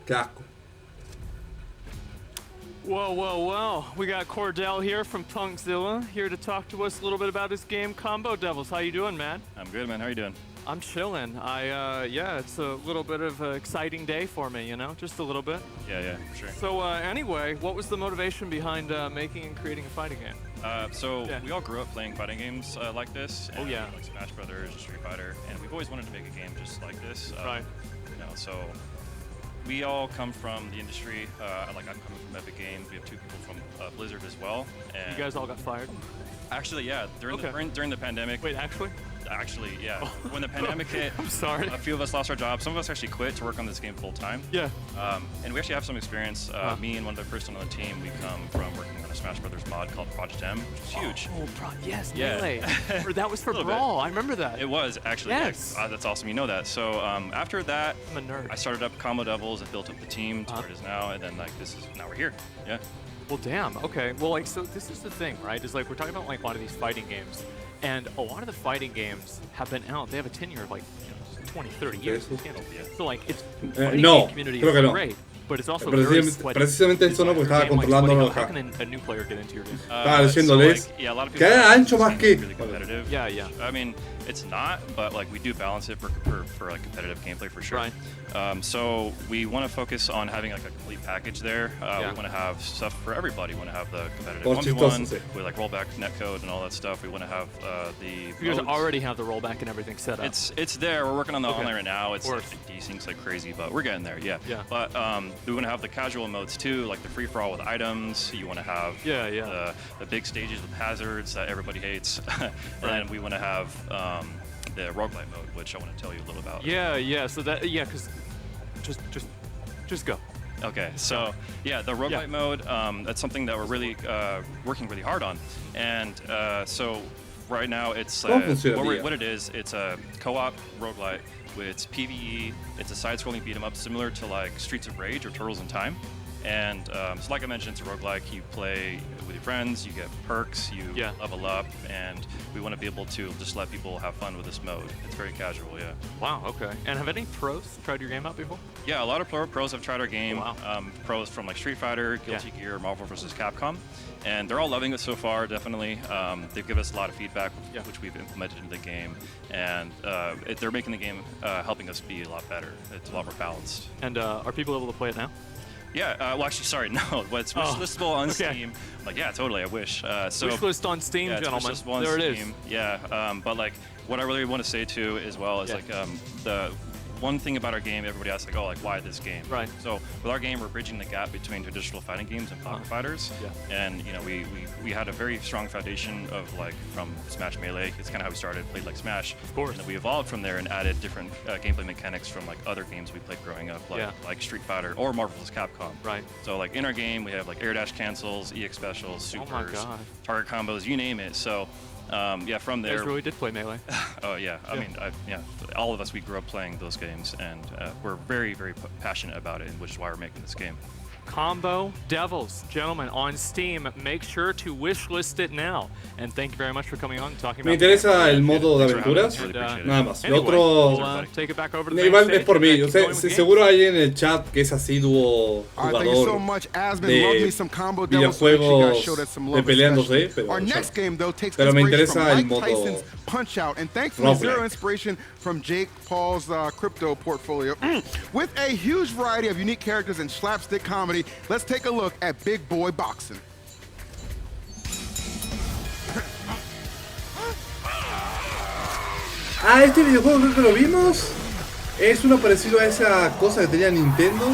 S1: Qué asco.
S3: Well. We got Cordell here from Punkzilla, here to talk to us a little bit about his game Combo Devils. How you doing, man?
S16: I'm good, man. How are you doing?
S3: I'm chilling. Yeah, it's a little bit of an exciting day for me, you know? Just a little bit.
S16: Yeah, for sure.
S3: So, anyway, what was the motivation behind making and creating a fighting game?
S16: We all grew up playing fighting games like this.
S3: Oh, yeah.
S16: Like Smash Brothers, Street Fighter, and we've always wanted to make a game just like this.
S3: Right.
S16: So we all come from the industry. I'm coming from Epic Games. We have 2 people from Blizzard as well. And
S3: you guys all got fired?
S16: Actually, yeah. During the pandemic.
S3: Wait, actually?
S16: Actually, yeah. When the pandemic hit,
S3: I'm sorry.
S16: A few of us lost our jobs. Some of us actually quit to work on this game full time.
S3: Yeah.
S16: And we actually have some experience. Me and one other person on the team, we come from working on a Smash Brothers mod called Project M, which is huge.
S3: Yes,
S16: Yeah.
S3: Melee. Or that was for
S16: Little
S3: Brawl.
S16: bit.
S3: I remember that.
S16: It was actually.
S3: Yes.
S16: That's awesome. You know that. So after that,
S3: I'm a nerd.
S16: I started up Combo Devils and built up the team to where it is now, and then like now we're here. Yeah.
S3: Well, damn. Okay. Well, like, so this is the thing, right? Is like we're talking about like a lot of these fighting games, and a lot of the fighting games have been out. They have a tenure of like 20, 30 years. So like it's fighting
S1: No,
S3: game community
S1: creo que
S3: is
S1: no.
S3: great, but it's also very sweaty.
S1: Precisamente eso no, porque estaba
S3: Game, like,
S1: controlando
S3: sweaty. How
S1: acá.
S3: can a new player get into your game?
S1: Estaba diciéndoles
S16: So, like, yeah, a lot of
S1: que
S16: people
S1: era ancho más que.
S16: really competitive.
S3: Yeah, yeah.
S16: I mean, it's not, but like we do balance it for like competitive gameplay for sure.
S3: Right.
S16: So we want to focus on having like a complete package there. We want to have stuff for everybody. We want to have the competitive 1v1 with like rollback netcode and all that stuff. We want to have the.
S3: You guys
S16: modes.
S3: already have the rollback and everything set up.
S16: It's there. We're working on the
S3: Okay.
S16: online right now. It's like desyncs like crazy, but we're getting there. Yeah.
S3: Yeah.
S16: But we want to have the casual modes too, like the free for all with items. You want to have the big stages with hazards that everybody hates, and then we want to have the roguelite mode, which I want to tell you a little about.
S3: Yeah. So that because just go.
S16: Okay, so yeah, the roguelite mode, that's something that we're really working really hard on. And so right now it's what it is, it's a co-op roguelite with PvE. It's a side-scrolling beat 'em up similar to like Streets of Rage or Turtles in Time. And so like I mentioned, it's a roguelike. You play with your friends, you get perks, you level up, and we want to be able to just let people have fun with this mode. It's very casual, yeah.
S3: Wow, okay. And have any pros tried your game out before?
S16: Yeah, a lot of pros have tried our game.
S3: Oh, wow.
S16: Pros from like Street Fighter, Guilty Gear, Marvel vs. Capcom. And they're all loving it so far, definitely. They've given us a lot of feedback, which we've implemented into the game. And they're making the game, helping us be a lot better. It's a lot more balanced.
S3: And are people able to play it now?
S16: Yeah, well, actually, sorry, no, but it's wishlistable on Steam. Like, yeah, totally, I wish. So
S3: Wishlist on Steam,
S16: it's
S3: gentlemen.
S16: wishlistable on
S3: There it
S16: Steam.
S3: is.
S16: Yeah, but like, what I really want to say too, as well, is like the one thing about our game, everybody asks like, oh, like why this game?
S3: Right.
S16: So with our game, we're bridging the gap between traditional fighting games and pocket fighters. Yeah. And you know, we had a very strong foundation of like from Smash Melee. It's kind of how we started, played like Smash.
S3: Of course.
S16: And then we evolved from there and added different gameplay mechanics from like other games we played growing up, like Street Fighter or Marvel vs. Capcom.
S3: Right.
S16: So like in our game, we have like air dash cancels, EX specials, supers,
S3: Oh my God.
S16: target combos, you name it. So. Yeah, from there.
S3: You guys really did play Melee.
S16: Oh yeah, I mean, all of us, we grew up playing those games, and we're very, very passionate about it, which is why we're making this game.
S3: Combo Devils, gentlemen, on Steam. Make sure to wishlist it now. And thank you very much for coming on and talking about.
S1: Me interesa el modo de aventuras, nada más. Y otro,
S3: take it back over to
S1: igual es por mí. Seguro hay en el chat que es asiduo jugador de videojuegos de peleándose, pero me interesa el modo
S5: Punch Out, and thankfully zero inspiration from Jake Paul's crypto portfolio. With a huge variety of unique characters and slapstick comedy, let's take a look at Big Boy Boxing.
S1: Ah, este videojuego creo que lo vimos. Es uno parecido a esa cosa que tenía Nintendo.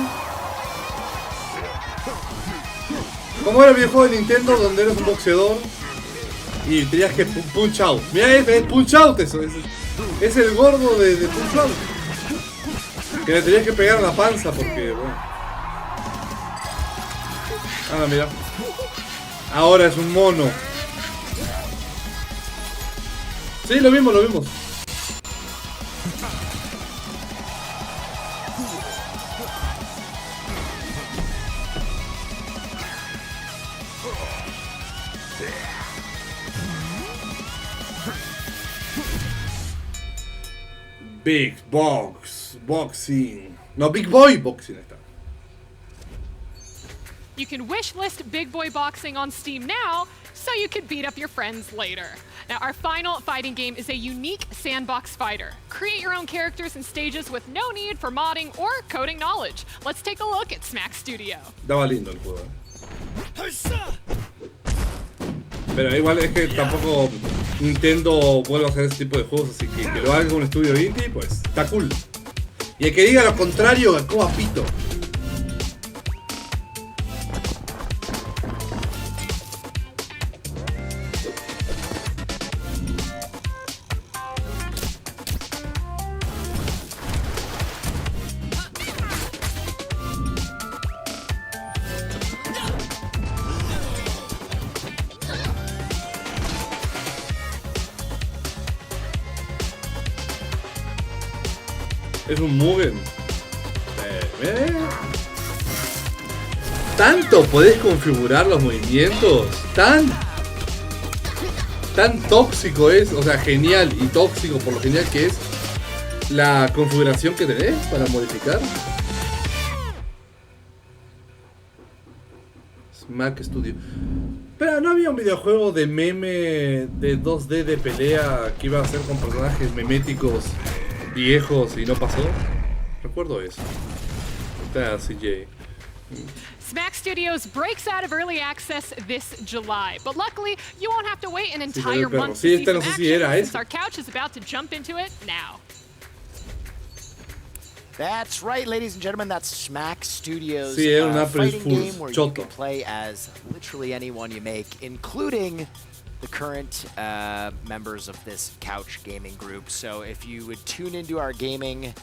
S1: ¿Cómo era el videojuego de Nintendo donde eres un boxeador y tenías que punch out? Mira, es punch out eso. Es el gordo de punch out. Que le tenías que pegar a la panza porque, bueno. Ah, mira. Ahora es un mono. Sí, lo vimos, lo vimos. Big Box Boxing. No, Big Boy Boxing está.
S4: You can wishlist Big Boy Boxing on Steam now, so you can beat up your friends later. Now, our final fighting game is a unique sandbox fighter. Create your own characters and stages with no need for modding or coding knowledge. Let's take a look at Smack Studio.
S1: Estaba lindo el juego. Pero igual es que tampoco Nintendo vuelve a hacer ese tipo de juegos, así que lo haga con un estudio indie, pues está cool. Y el que diga lo contrario, como pito. Es un Mugen. Tanto podés configurar los movimientos. Tan tóxico es. O sea, genial y tóxico por lo genial que es la configuración que tenés para modificar. Mac Studio. Pero no había un videojuego de meme de 2D de pelea que iba a ser con personajes meméticos viejos y no pasó. Recuerdo eso. Está CJ.
S4: Smack Studios breaks out of early access this July, but luckily you won't have to wait an entire month to see some action since our couch is about to jump into it now.
S6: That's right, ladies and gentlemen. That's Smack Studios'
S1: fighting
S6: game where you can play as literally anyone you make, including the current members of this couch gaming group. So if you would tune into our gaming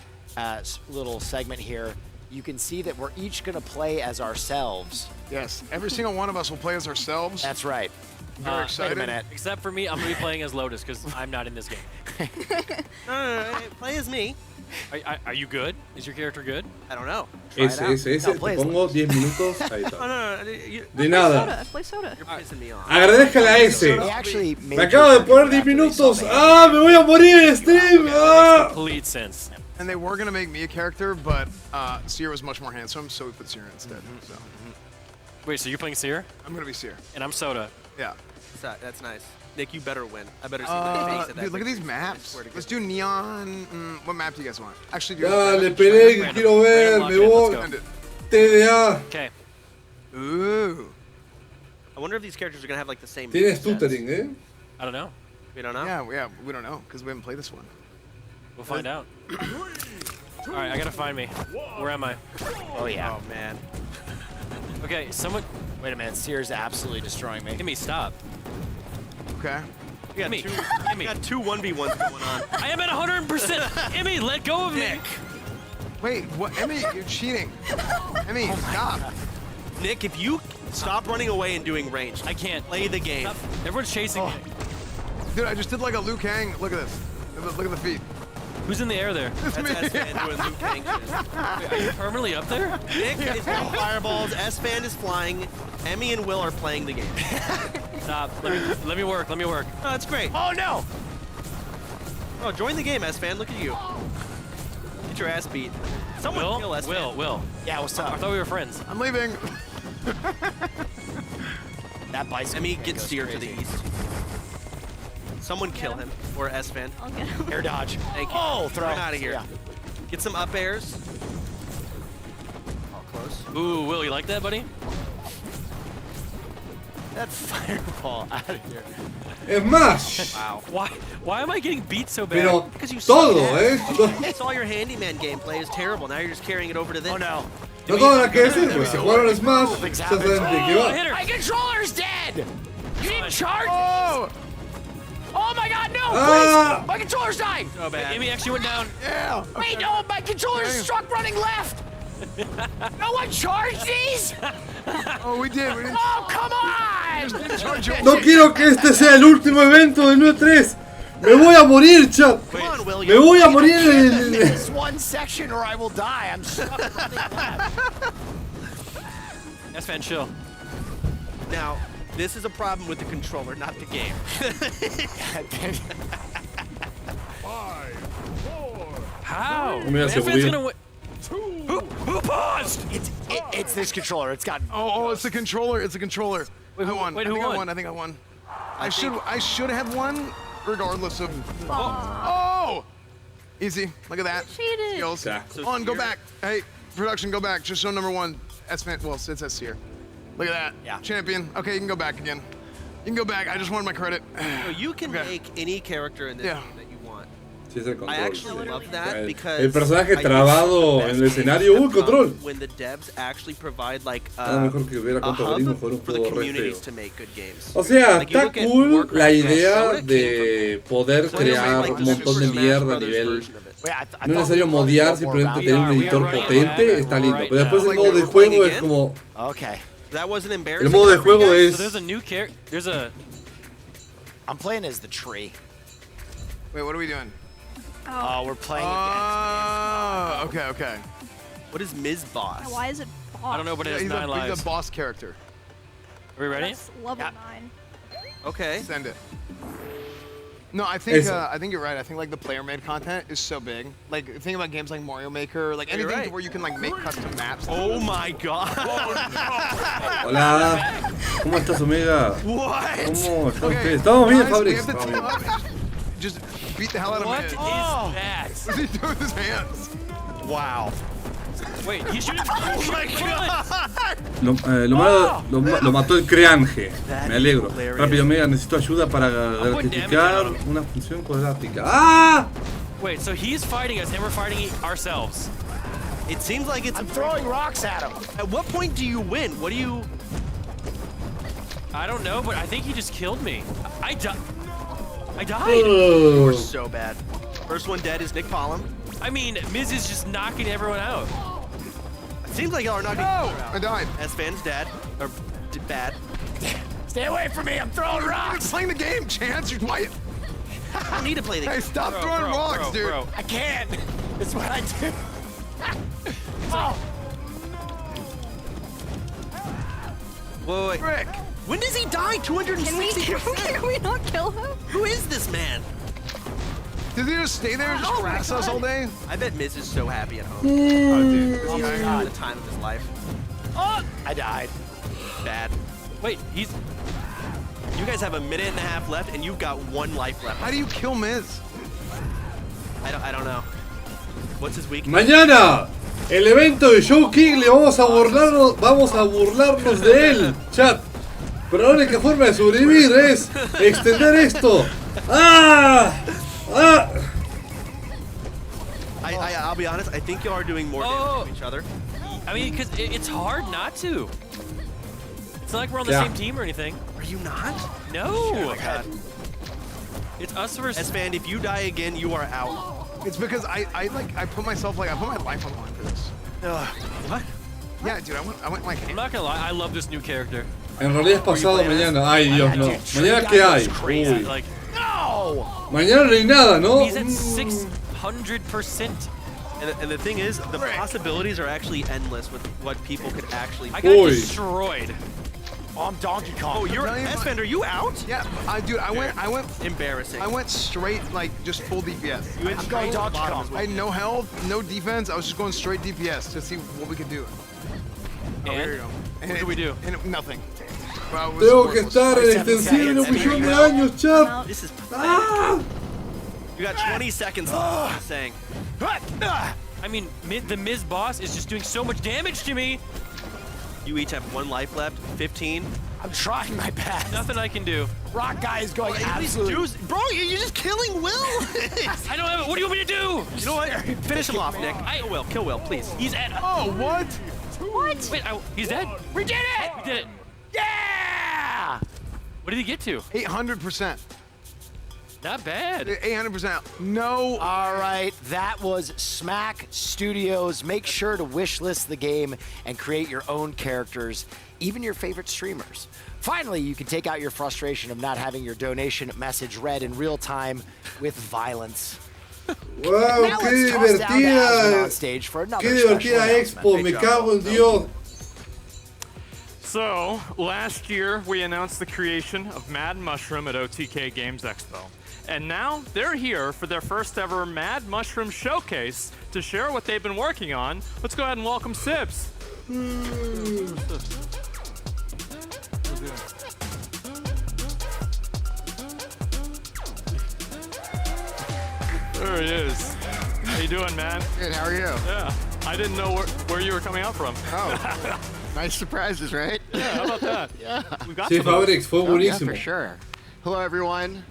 S6: little segment here, you can see that we're each going to play as ourselves.
S12: Yes, every single one of us will play as ourselves.
S6: That's right.
S12: Very excited.
S11: Wait a minute. Except for me, I'm going to be playing as Lotus because I'm not in this game.
S14: No, play as me.
S11: Are you good? Is your character good?
S14: I don't know.
S1: Ese, te pongo 10 minutos. Ahí está.
S14: No.
S1: De nada.
S13: Play soda.
S14: You're pissing me off.
S1: Agradezcale a ese. Me acabo de poner 10 minutos. ¡Ah! ¡Me voy a morir en stream! ¡Ah!
S11: Complete sense.
S12: And they were gonna make me a character, but Seer was much more handsome, so we put Seer instead. So.
S11: Wait, so you're playing Seer?
S12: I'm gonna be Seer.
S11: And I'm Soda.
S12: Yeah.
S14: That's nice. Nick, you better win. I better see my face at that.
S12: Dude, look at these maps. Let's do neon. What map do you guys want? Actually, do
S1: Dale, Pele, que quiero ver. Me voy. TDA.
S11: Okay.
S12: Ooh.
S14: I wonder if these characters are gonna have like the same.
S1: Tiene stuttering, eh?
S11: I don't know.
S14: We don't know.
S12: Yeah, we don't know because we haven't played this one.
S11: We'll find out. All right, I gotta find me. Where am I?
S6: Oh yeah.
S14: Oh man.
S11: Okay, someone.
S6: Wait a minute. Seer's absolutely destroying me.
S11: Give me stop.
S12: Okay.
S14: We got two 1v1s going on.
S11: I am at 100%. Emmy, let go of me.
S12: Wait, what? Emmy, you're cheating. Emmy, stop.
S14: Nick, if you stop running away and doing range,
S11: I can't
S14: play the game.
S11: Stop. Everyone's chasing me.
S12: Dude, I just did like a Liu Kang. Look at this. Look at the feet.
S11: Who's in the air there?
S14: That's S-Fan doing Liu Kang shit.
S11: Are you permanently up there?
S14: Nick is doing fireballs. S-Fan is flying. Emmy and Will are playing the game.
S11: Stop. Let me work. Let me work.
S14: Oh, that's great.
S6: Oh no!
S14: Oh, join the game, S-Fan. Look at you. Get your ass beat. Someone kill S-Fan.
S11: Will.
S6: Yeah, what's up?
S11: I thought we were friends.
S12: I'm leaving.
S6: That bicycle.
S14: Emmy gets Seer to the east. Someone kill him. Or S-Fan.
S13: I'll get him.
S6: Air dodge.
S14: Thank you.
S6: Oh, throw.
S14: Get out of here.
S6: Yeah.
S14: Get some up airs. Oh, close.
S11: Ooh, Will, you like that, buddy?
S6: That fireball out of here.
S1: Es más.
S14: Wow.
S11: Why am I getting beat so bad?
S1: Pero
S14: Because you
S1: todo,
S14: suck. It's all your handyman gameplay is terrible. Now you're just carrying it over to this.
S6: Oh no.
S1: No tengo nada que decir, porque si jugaron Smash, ya saben de qué va.
S6: My controller's dead! You didn't charge?
S12: Oh
S6: my god, no!
S1: Ah!
S6: Please! My controller's dying!
S14: So bad.
S11: Amy actually went down.
S12: Yeah.
S6: Wait, no! My controller's struck running left! No one charged these?
S12: Oh, we did.
S6: Oh, come on!
S1: No quiero que este sea el último evento del NOE3. Me voy a morir, chat. Me voy a morir en
S6: this one section or I will die. I'm stuck running left.
S11: S-Fan, chill.
S14: Now, this is a problem with the controller, not the game.
S15: 5, 4.
S11: How?
S1: Mira, se
S11: S-Fan's
S1: murió.
S11: gonna win. Who paused?
S6: It's this controller. It's got.
S12: Oh, it's the controller. It's the controller.
S11: Wait,
S12: I won.
S11: wait,
S12: I
S11: who
S12: think
S11: won?
S12: I won. I think I won. I should have won, regardless of. Oh! Easy. Look at that.
S13: Cheated.
S12: Skills.
S1: Yeah.
S12: Come on, go back. Hey, production, go back. Just show number 1. S-Fan. Well, it's S here. Look at that.
S6: Yeah.
S12: Champion. Okay, you can go back again. You can go back. I just wanted my credit.
S14: So you can
S12: Okay.
S14: make any character in this
S12: Yeah.
S14: game that you want.
S1: Sí, es el control.
S14: I actually love that because
S1: El personaje
S14: I
S1: trabado
S14: think
S1: en el
S14: best
S1: escenario.
S14: games
S1: Uy, control.
S14: come when the devs actually provide like
S1: Nada mejor que ver a
S14: a
S1: cuántos
S14: hub
S1: gringos jugar un
S14: for the
S1: juego re
S14: communities
S1: feo.
S14: to make good games.
S1: O sea,
S14: Like, you
S1: está
S14: look at
S1: cool
S14: Warcraft,
S1: la idea
S14: Soda came
S1: de poder
S14: from it.
S1: crear
S14: Like
S1: un
S14: the
S1: montón
S14: Super
S1: de
S14: Smash
S1: mierda a
S14: Brothers
S1: nivel.
S14: version of it.
S1: No es necesario modear, simplemente tener un editor potente, está lindo. Pero después el modo de
S14: We're
S1: juego
S14: playing
S1: es como.
S6: Okay.
S14: That wasn't embarrassing.
S1: El modo de juego
S11: So
S1: es.
S11: there's a new character. There's a.
S6: I'm playing as the tree.
S12: Wait, what are we doing?
S6: Oh, we're playing against
S12: Okay, okay.
S14: What is Ms. Boss?
S13: Why is it boss?
S11: I don't know, but it has
S12: He's
S11: 9
S12: a
S11: lives.
S12: boss character.
S11: Are we ready?
S13: That's level 9.
S14: Okay.
S12: Send it. No, I think you're right. I think like the player-made content is so big. Like think about games like Mario Maker, like anything where you can like make custom maps.
S14: Oh my god.
S1: Hola. ¿Cómo estás, Omega?
S14: What?
S1: ¿Cómo están ustedes? Estamos bien, Fabrics.
S12: Just beat the hell out of him.
S11: What is that?
S12: What's he doing with his hands?
S14: Wow.
S11: Wait, he's shooting. Oh my god!
S1: Lo mató el creanje. Me alegro. Rápido, Omega, necesito ayuda para gratificar una función cuadrática. ¡Ah!
S11: Wait, so he's fighting us and we're fighting ourselves.
S14: It seems like it's.
S6: I'm throwing rocks at him.
S14: At what point do you win? What do you?
S11: I don't know, but I think he just killed me. I died.
S14: You're so bad. First one dead is Nick Pollum.
S11: I mean, Miz is just knocking everyone out.
S14: Seems like y'all are knocking everyone out.
S12: I died.
S14: S-Fan's dad. Or bad.
S6: Stay away from me, I'm throwing rocks.
S12: You're playing the game, Chance. You're quiet.
S14: I don't need to play the game.
S12: Hey, stop throwing rocks, dude.
S11: Bro.
S6: I can't. It's what I do. Oh.
S14: Whoa, wait.
S12: Rick.
S14: When does he die? 260%.
S13: Can we not kill him?
S14: Who is this man?
S12: Does he just stay there and just harass us all day?
S14: I bet Miz is so happy at home.
S12: Oh, dude.
S14: He's having the time of his life.
S6: Oh, I died.
S14: Bad.
S11: Wait, he's.
S14: You guys have a minute and a half left, and you've got 1 life left.
S12: How do you kill Miz?
S14: I don't know. What's his weakness?
S1: Mañana, el evento de Show King, le vamos a burlarnos de él, chat. Pero la única forma de sobrevivir es extender esto. ¡Ah! ¡Ah!
S14: I'll be honest, I think y'all are doing more damage to each other.
S11: I mean, because it's hard not to. It's not like we're on the same team or anything.
S14: Are you not?
S11: No.
S14: Oh my god.
S11: It's us versus.
S14: S-Fan, if you die again, you are out.
S12: It's because I put myself I put my life on the line for this.
S14: What?
S12: Yeah, dude, I went like.
S11: I'm not gonna lie, I love this new character.
S1: En realidad es pasado mañana. Ay, Dios, no. Mañana qué hay. Uy.
S11: Like,
S6: no.
S1: Mañana no hay nada, ¿no?
S11: He's at 600%.
S14: And the thing is, the possibilities are actually endless with what people could actually do.
S11: I got destroyed.
S6: Oh, I'm Donkey Kong.
S14: Oh, you're S-Fan, are you out?
S12: Yeah, dude, I went.
S14: Embarrassing.
S12: I went straight, like, just full DPS.
S14: You went straight
S6: Donkey Kong.
S12: I had no health, no defense. I was just going straight DPS to see what we could do.
S11: And
S12: here you go.
S11: what do we do?
S12: And nothing.
S1: Tengo que estar en extensible un millón de años, chat.
S14: This is pathetic.
S1: Ah!
S14: You got 20 seconds left. I'm saying.
S11: I mean, the Miz boss is just doing so much damage to me.
S14: You each have 1 life left. 15.
S6: I'm trying my best.
S11: Nothing I can do.
S6: Rock guy is going absolutely.
S14: Bro, you're just killing Will.
S11: I don't have it. What do you want me to do?
S14: You know what? Finish him off, Nick. Kill Will, please.
S11: He's at.
S12: Oh, what?
S13: What?
S11: Wait, he's dead.
S6: We did it!
S11: We did it.
S6: Yeah!
S11: What did he get to?
S12: 800%.
S11: Not bad.
S12: 800%. No.
S6: All right, that was Smack Studios. Make sure to wishlist the game and create your own characters, even your favorite streamers. Finally, you can take out your frustration of not having your donation message read in real time with violence.
S1: Wow, qué divertida. Qué divertida expo, me cago en Dios.
S3: So, last year we announced the creation of Mad Mushroom at OTK Games Expo. And now they're here for their first ever Mad Mushroom Showcase to share what they've been working on. Let's go ahead and welcome Sibs. There he is. How you doing, man?
S17: Good, how are you?
S3: Yeah. I didn't know where you were coming out from.
S17: Oh, nice surprises, right?
S3: Yeah, how about that?
S17: Yeah.
S3: We got
S1: Sí, Fabrics, fue
S17: Yeah,
S1: buenísimo.
S17: for sure. Hello, everyone.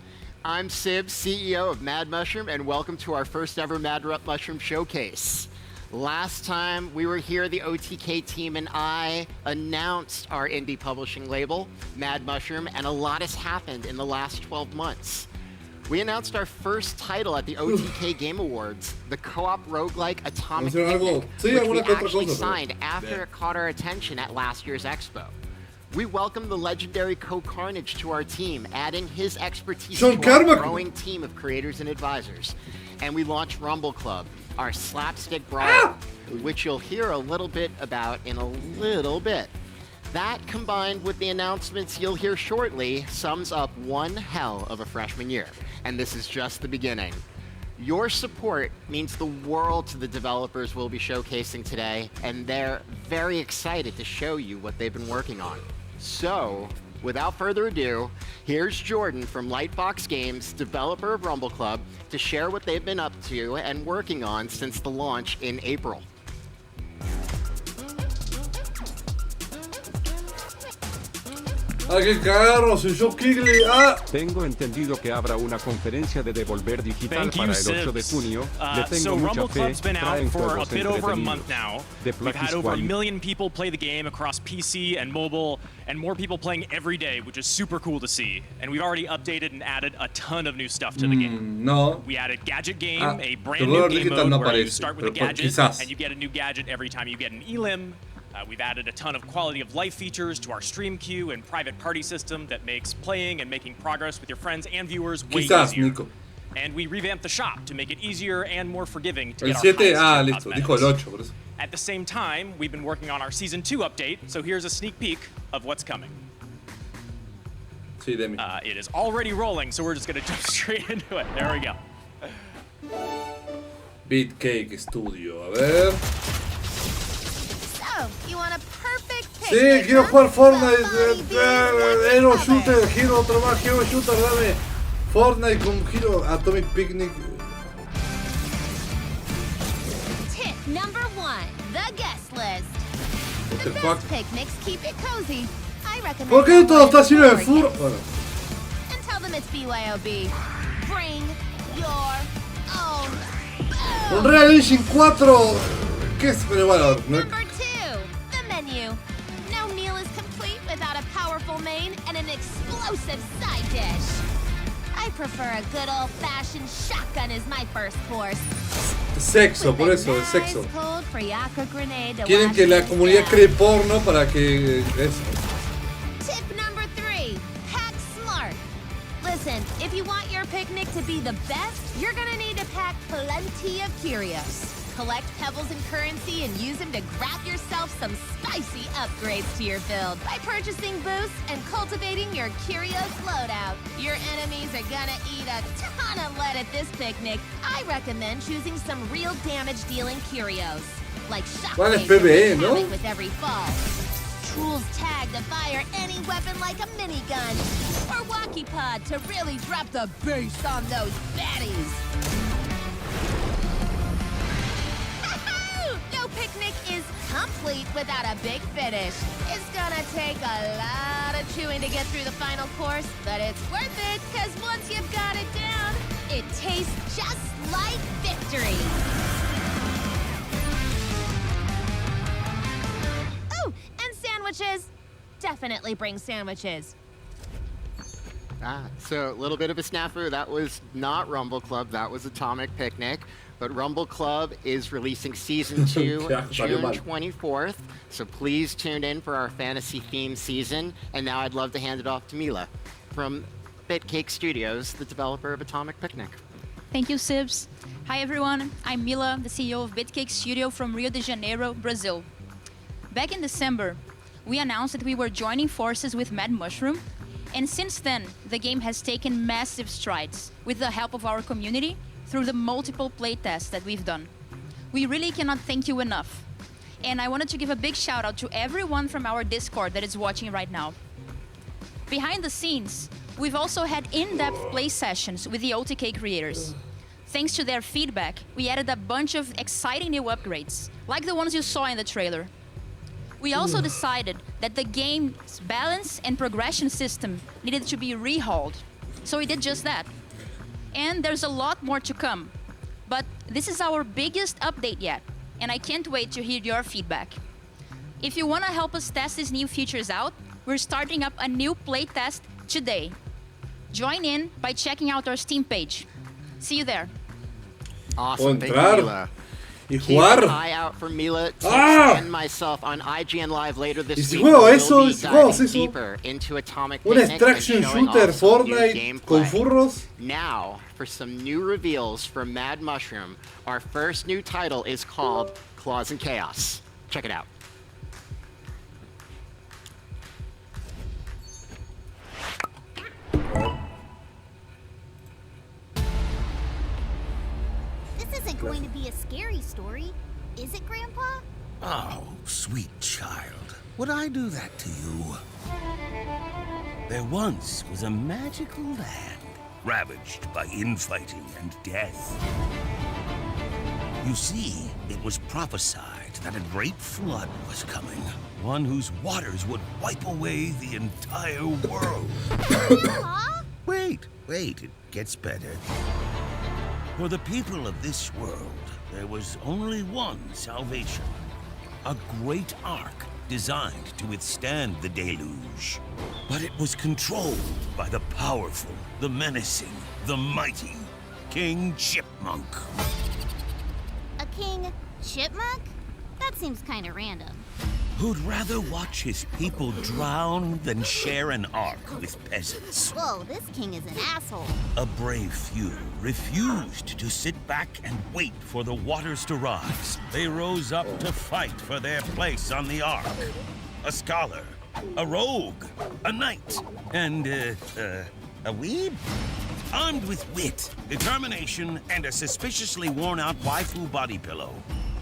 S17: I'm Sib, CEO of Mad Mushroom, and welcome to our first ever Mad Mushroom Showcase. Last time we were here, the OTK team and I announced our indie publishing label, Mad Mushroom, and a lot has happened in the last 12 months. We announced our first title at the OTK Game Awards, the co-op roguelike Atomic Picnic, which we actually signed after it caught our attention at last year's Expo. We welcomed the legendary Co-Carnage to our team, adding his expertise to our growing team of creators and advisors. and we launched Rumble Club, our slapstick brawl, which you'll hear a little bit about in a little bit. That, combined with the announcements you'll hear shortly, sums up one hell of a freshman year. And this is just the beginning. Your support means the world to the developers we'll be showcasing today, and they're very excited to show you what they've been working on. So, without further ado, here's Jordan from Lightbox Games, developer of Rumble Club, to share what they've been up to and working on since the launch in April.
S1: ¡Qué cagarro! ¡Soy yo, Kigley! ¡Ah!
S18: Tengo entendido que habrá una conferencia de Devolver Digital para el 8 de junio. Le tengo
S19: so
S18: mucha
S19: Rumble
S18: fe.
S19: Club's been out
S18: Traen
S19: for a
S18: juegos
S19: bit over a month
S18: entretenidos.
S19: now.
S18: The
S19: We've had over 1
S18: Squad.
S19: million people play the game across PC and mobile, and more people playing every day, which is super cool to see. And we've already updated and added a ton of new stuff to the game.
S1: No.
S19: We added Gadget Game, a brand
S1: Devolver
S19: new game
S1: Digital
S19: mode
S1: no
S19: where you
S1: aparece,
S19: start with a
S1: pero
S19: gadget,
S1: quizás.
S19: and you get a new gadget every time you get an elim. We've added a ton of quality of life features to our stream queue and private party system that makes playing and making progress with your friends and viewers way
S1: Quizás,
S19: easier.
S1: Nico.
S19: And we revamped the shop to make it easier and more forgiving to
S1: El
S19: get
S1: 7,
S19: our
S1: listo, dijo el 8, por eso.
S19: At the same time, we've been working on our Season 2 update, so here's a sneak peek of what's coming.
S1: Sí, Demi.
S19: It is already rolling, so we're just gonna jump straight into it. There we go.
S1: Beatcake Studio, a ver.
S20: So, you want a perfect
S1: Sí,
S20: picnic,
S1: quiero
S20: huh?
S1: jugar Fortnite. Hero Shooter, quiero otro más. Hero Shooter, dame. Fortnite con Hero Atomic Picnic.
S20: Tip number 1, the guest list.
S1: What
S20: The
S1: the fuck?
S20: best picnics keep it cozy. I recommend
S1: ¿Por qué todo está lleno de
S20: avoiding
S1: fur?
S20: forward
S1: Bueno.
S20: guests and tell them it's BYOB. Bring your own
S1: Unreal Engine 4. ¿Qué es? Pero bueno, no.
S20: Number 2, the menu. No meal is complete without a powerful main and an explosive side dish. I prefer a good old-fashioned shotgun as my first course.
S1: Sexo, por eso, es sexo.
S20: Cold Friaca grenade to
S1: Quieren
S20: wash
S1: que la
S20: things
S1: comunidad
S20: down.
S1: cree porno para que eso.
S20: Tip number 3, pack smart. Listen, if you want your picnic to be the best, you're gonna need to pack plenty of curios. Collect pebbles and currency and use them to grab yourself some spicy upgrades to your build by purchasing boosts and cultivating your curios loadout. Your enemies are gonna eat a ton of lead at this picnic. I recommend choosing some real damage-dealing curios, like
S1: ¿Cuál es
S20: shockwaves that
S1: PvE,
S20: wreak
S1: no?
S20: havoc with every fall. Tool's tag to fire any weapon like a minigun, or Walkie Pod to really drop the bass on those baddies. No picnic is complete without a big finish. It's gonna take a lot of chewing to get through the final course, but it's worth it, because once you've got it down, it tastes just like victory. Oh, and sandwiches. Definitely bring sandwiches.
S17: So a little bit of a snafu. That was not Rumble Club, that was Atomic Picnic. But Rumble Club is releasing Season 2 June 24th, so please tune in for our fantasy-themed season. And now I'd love to hand it off to Mila from Bitcake Studios, the developer of Atomic Picnic.
S21: Thank you, Sibs. Hi, everyone. I'm Mila, the CEO of Bitcake Studio from Rio de Janeiro, Brazil. Back in December, we announced that we were joining forces with Mad Mushroom, and since then, the game has taken massive strides with the help of our community through the multiple playtests that we've done. We really cannot thank you enough. And I wanted to give a big shout out to everyone from our Discord that is watching right now. Behind the scenes, we've also had in-depth play sessions with the OTK creators. Thanks to their feedback, we added a bunch of exciting new upgrades, like the ones you saw in the trailer. We also decided that the game's balance and progression system needed to be rehauled, so we did just that. And there's a lot more to come. But this is our biggest update yet, and I can't wait to hear your feedback. If you want to help us test these new features out, we're starting up a new playtest today. Join in by checking out our Steam page. See you there.
S17: Awesome, thank you, Mila.
S1: ¿Y jugar?
S17: Keep an eye out for Mila Tips and myself on IGN Live later this week.
S1: Juego eso,
S17: we'll be
S1: eso.
S17: diving deeper into Atomic
S1: Un
S17: Picnic
S1: extraction
S17: and showing
S1: shooter
S17: off some new
S1: Fortnite
S17: gameplay.
S1: con furros.
S17: Now, for some new reveals from Mad Mushroom, our first new title is called Claws and Chaos. Check it out.
S8: This isn't going to be a scary story, is it, Grandpa?
S22: Oh, sweet child. Would I do that to you? There once was a magical land, ravaged by infighting and death. You see, it was prophesied that a great flood was coming, one whose waters would wipe away the entire world. Wait, it gets better. For the people of this world, there was only one salvation. A great ark designed to withstand the deluge. But it was controlled by the powerful, the menacing, the mighty King Chipmunk.
S8: A king chipmunk? That seems kind of random.
S22: Who'd rather watch his people drown than share an ark with peasants.
S8: Whoa, this king is an asshole.
S22: A brave few refused to sit back and wait for the waters to rise. They rose up to fight for their place on the ark. A scholar, a rogue, a knight, and a weeb? Armed with wit, determination, and a suspiciously worn-out waifu body pillow.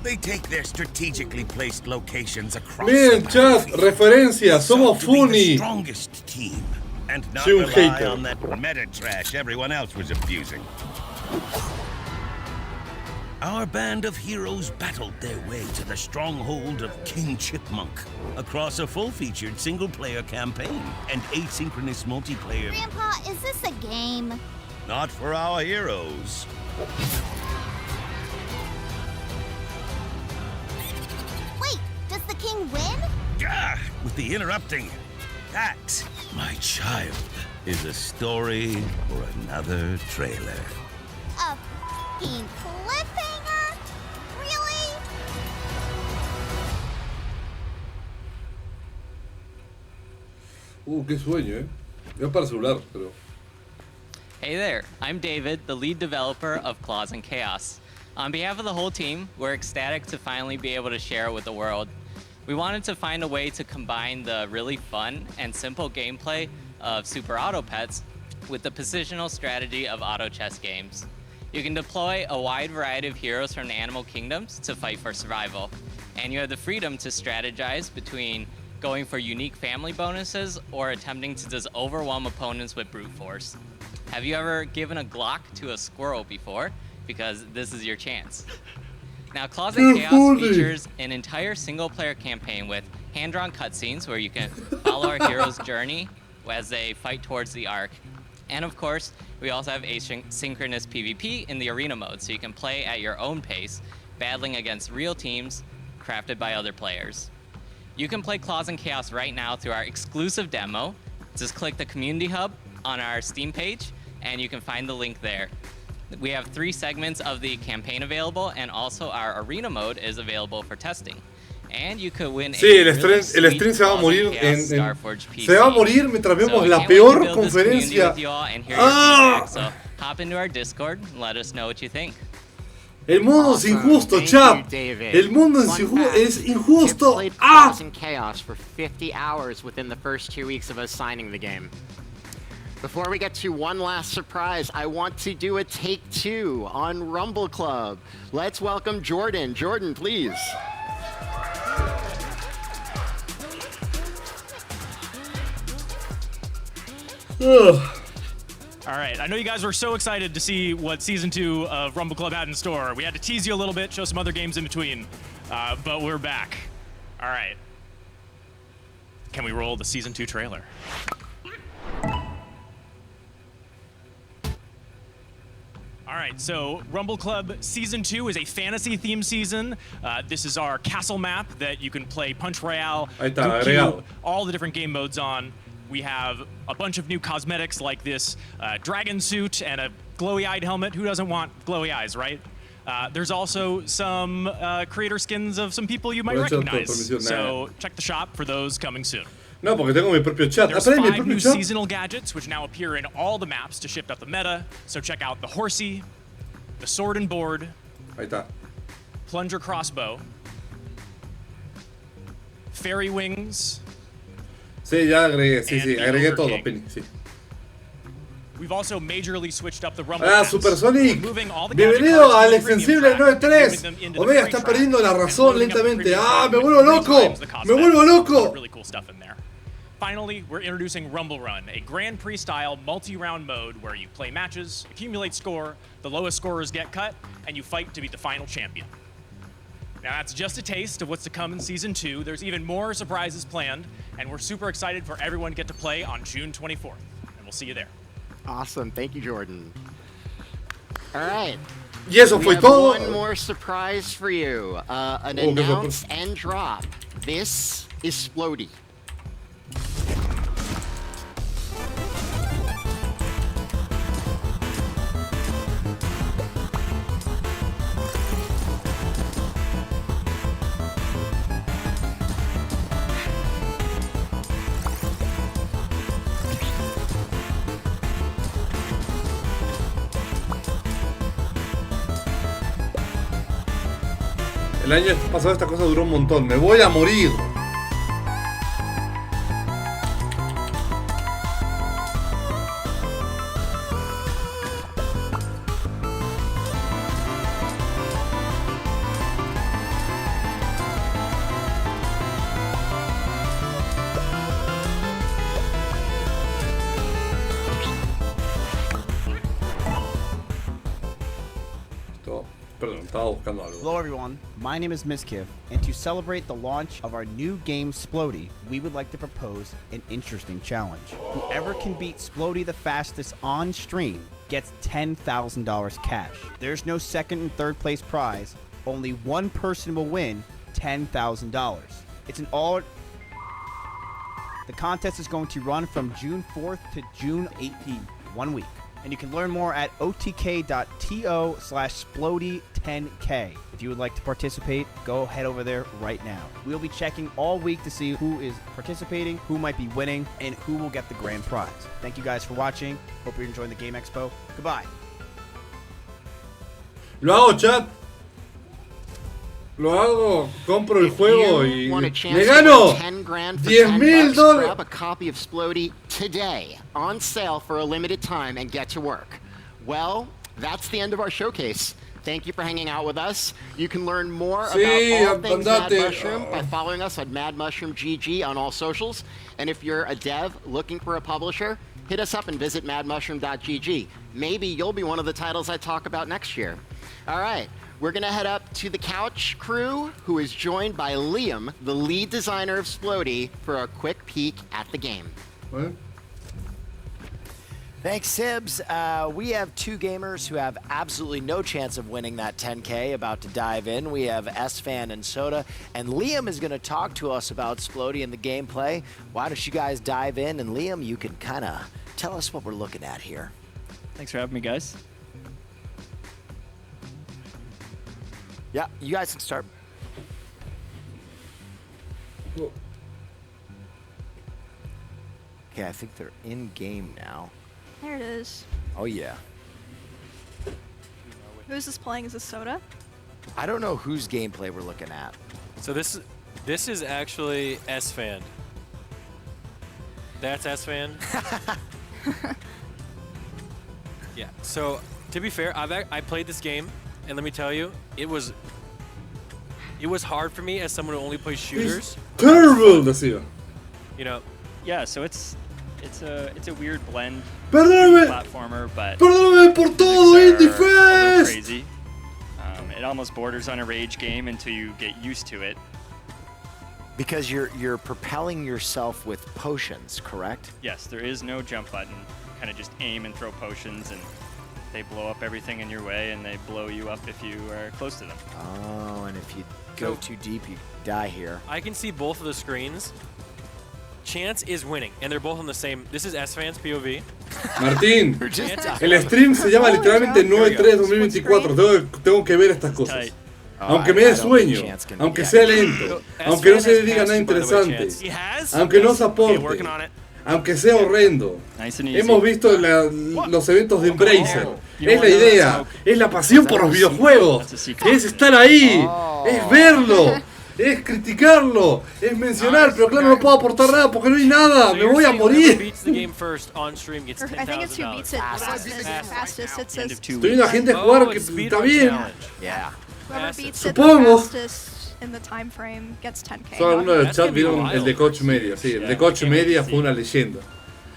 S22: They take their strategically placed locations across
S1: Miren, chat, referencia, somos funny.
S22: Strongest team, and not
S1: Soy un
S22: rely
S1: hater.
S22: on that meta trash everyone else was abusing. Our band of heroes battled their way to the stronghold of King Chipmunk across a full-featured single-player campaign and asynchronous multiplayer.
S8: Grandpa, is this a game?
S22: Not for our heroes.
S8: Wait, does the king win?
S22: With the interrupting. That, my child, is a story for another trailer.
S8: A f***ing cliffhanger? Really?
S1: Qué sueño, Es para celular, pero...
S23: Hey there, I'm David, the lead developer of Claws and Chaos. On behalf of the whole team, we're ecstatic to finally be able to share it with the world. We wanted to find a way to combine the really fun and simple gameplay of Super Auto Pets with the positional strategy of auto chess games. You can deploy a wide variety of heroes from the animal kingdoms to fight for survival, and you have the freedom to strategize between going for unique family bonuses or attempting to just overwhelm opponents with brute force. Have you ever given a Glock to a squirrel before? Because this is your chance. Now, Claws and Chaos features an entire single-player campaign with hand-drawn cutscenes where you can follow our hero's journey as they fight towards the Ark. And of course, we also have asynchronous PvP in the arena mode, so you can play at your own pace, battling against real teams crafted by other players. You can play Claws and Chaos right now through our exclusive demo. Just click the Community Hub on our Steam page, and you can find the link there. We have 3 segments of the campaign available, and also our arena mode is available for testing. And you could win
S1: Sí, el stream se va a morir se va a morir mientras vemos la peor conferencia.
S23: So hop into our Discord and let us know what you think.
S1: El mundo es injusto, chat. El mundo es injusto.
S17: Claws and Chaos for 50 hours within the first 2 weeks of us signing the game. Before we get to one last surprise, I want to do a take 2 on Rumble Club. Let's welcome Jordan. Jordan, please.
S19: All right, I know you guys were so excited to see what Season 2 of Rumble Club had in store. We had to tease you a little bit, show some other games in between, but we're back. All right. Can we roll the Season 2 trailer? All right, so Rumble Club Season 2 is a fantasy-themed season. This is our castle map that you can play Punch Royale, all the different game modes on. We have a bunch of new cosmetics like this dragon suit and a glowy-eyed helmet. Who doesn't want glowy eyes, right? There's also some creator skins of some people you might recognize. So check the shop for those coming soon.
S1: No, porque tengo mi propio chat.
S19: There's 5 new seasonal gadgets which now appear in all the maps to shift up the meta. So check out the horsey, the sword and board,
S1: Ahí está.
S19: plunger crossbow, fairy wings.
S1: Sí, ya agregué, agregué todo, Penny, sí.
S19: We've also majorly switched up the rumble.
S1: Super Sonic. Bienvenido al extensible NOE3. Omega está perdiendo la razón lentamente. Me vuelvo loco. Me vuelvo loco.
S19: Really cool stuff in there. Finally, we're introducing Rumble Run, a Grand Prix style multi-round mode where you play matches, accumulate score, the lowest scorers get cut, and you fight to be the final champion. Now that's just a taste of what's to come in Season 2. There's even more surprises planned, and we're super excited for everyone to get to play on June 24th. And we'll see you there.
S17: Awesome. Thank you, Jordan. All right.
S1: Y eso fue todo.
S17: One more surprise for you. An announce and drop. This is Splody.
S1: El año pasado esta cosa duró un montón. Me voy a morir.
S2: Hello everyone, my name is Miskiv, and to celebrate the launch of our new game Splody, we would like to propose an interesting challenge. Whoever can beat Splody the fastest on stream gets $10,000 cash. There's no second and third place prize, only one person will win $10,000. It's an all... The contest is going to run from June 4th to June 18th, 1 week. And you can learn more at otk.to/splody10k. If you would like to participate, go head over there right now. We'll be checking all week to see who is participating, who might be winning, and who will get the grand prize. Thank you guys for watching. Hope you're enjoying the Game Expo. Goodbye.
S1: Lo hago, chat. Lo hago, compro el juego y me gano $10,000.
S17: Grab a copy of Splody today on sale for a limited time and get to work. Well, that's the end of our showcase. Thank you for hanging out with us. You can learn more about all things Mad Mushroom by following us on Mad Mushroom GG on all socials. And if you're a dev looking for a publisher, hit us up and visit madmushroom.gg. Maybe you'll be one of the titles I talk about next year. All right. We're going to head up to the Couch crew, who is joined by Liam, the lead designer of Splody, for a quick peek at the game.
S1: What?
S6: Thanks, Sibs. We have two gamers who have absolutely no chance of winning that 10K about to dive in. We have S-Fan and Soda, and Liam is going to talk to us about Splody and the gameplay. Why don't you guys dive in, and Liam, you can kind of tell us what we're looking at here.
S7: Thanks for having me, guys.
S6: Yeah, you guys can start.
S1: Whoa.
S6: Okay, I think they're in game now.
S13: There it is.
S6: Oh yeah.
S13: Who is this playing? Is this Soda?
S6: I don't know whose gameplay we're looking at.
S11: So this is actually S-Fan. That's S-Fan. Yeah. So to be fair, I played this game. And let me tell you, it was hard for me as someone who only plays shooters.
S1: It's terrible, decía.
S7: You know. Yeah, so it's a weird blend.
S1: Perdóname.
S7: Platformer, but
S1: perdóname por todo, Indie Fest.
S7: Crazy. It almost borders on a rage game until you get used to it.
S6: Because you're propelling yourself with potions, correct?
S7: Yes, there is no jump button. You kind of just aim and throw potions and they blow up everything in your way, and they blow you up if you are close to them.
S6: Oh, and if you go too deep, you die here.
S11: I can see both of the screens. Chance is winning, and they're both on the same. This is S-Fan's POV.
S1: Martín, el stream se llama literalmente NOE3 2024. Tengo que ver estas cosas. Aunque me dé sueño, aunque sea lento, aunque no se le diga nada interesante, aunque no se aporte, aunque sea horrendo. Hemos visto los eventos de Embracer. Es la idea, es la pasión por los videojuegos, es estar ahí, es verlo, es criticarlo, es mencionar, pero claro, no puedo aportar nada porque no hay nada, me voy a morir. Estoy viendo a gente jugar que está bien. Supongo. Solo algunos del chat vieron el de Coach Media. Sí, el de Coach Media fue una leyenda.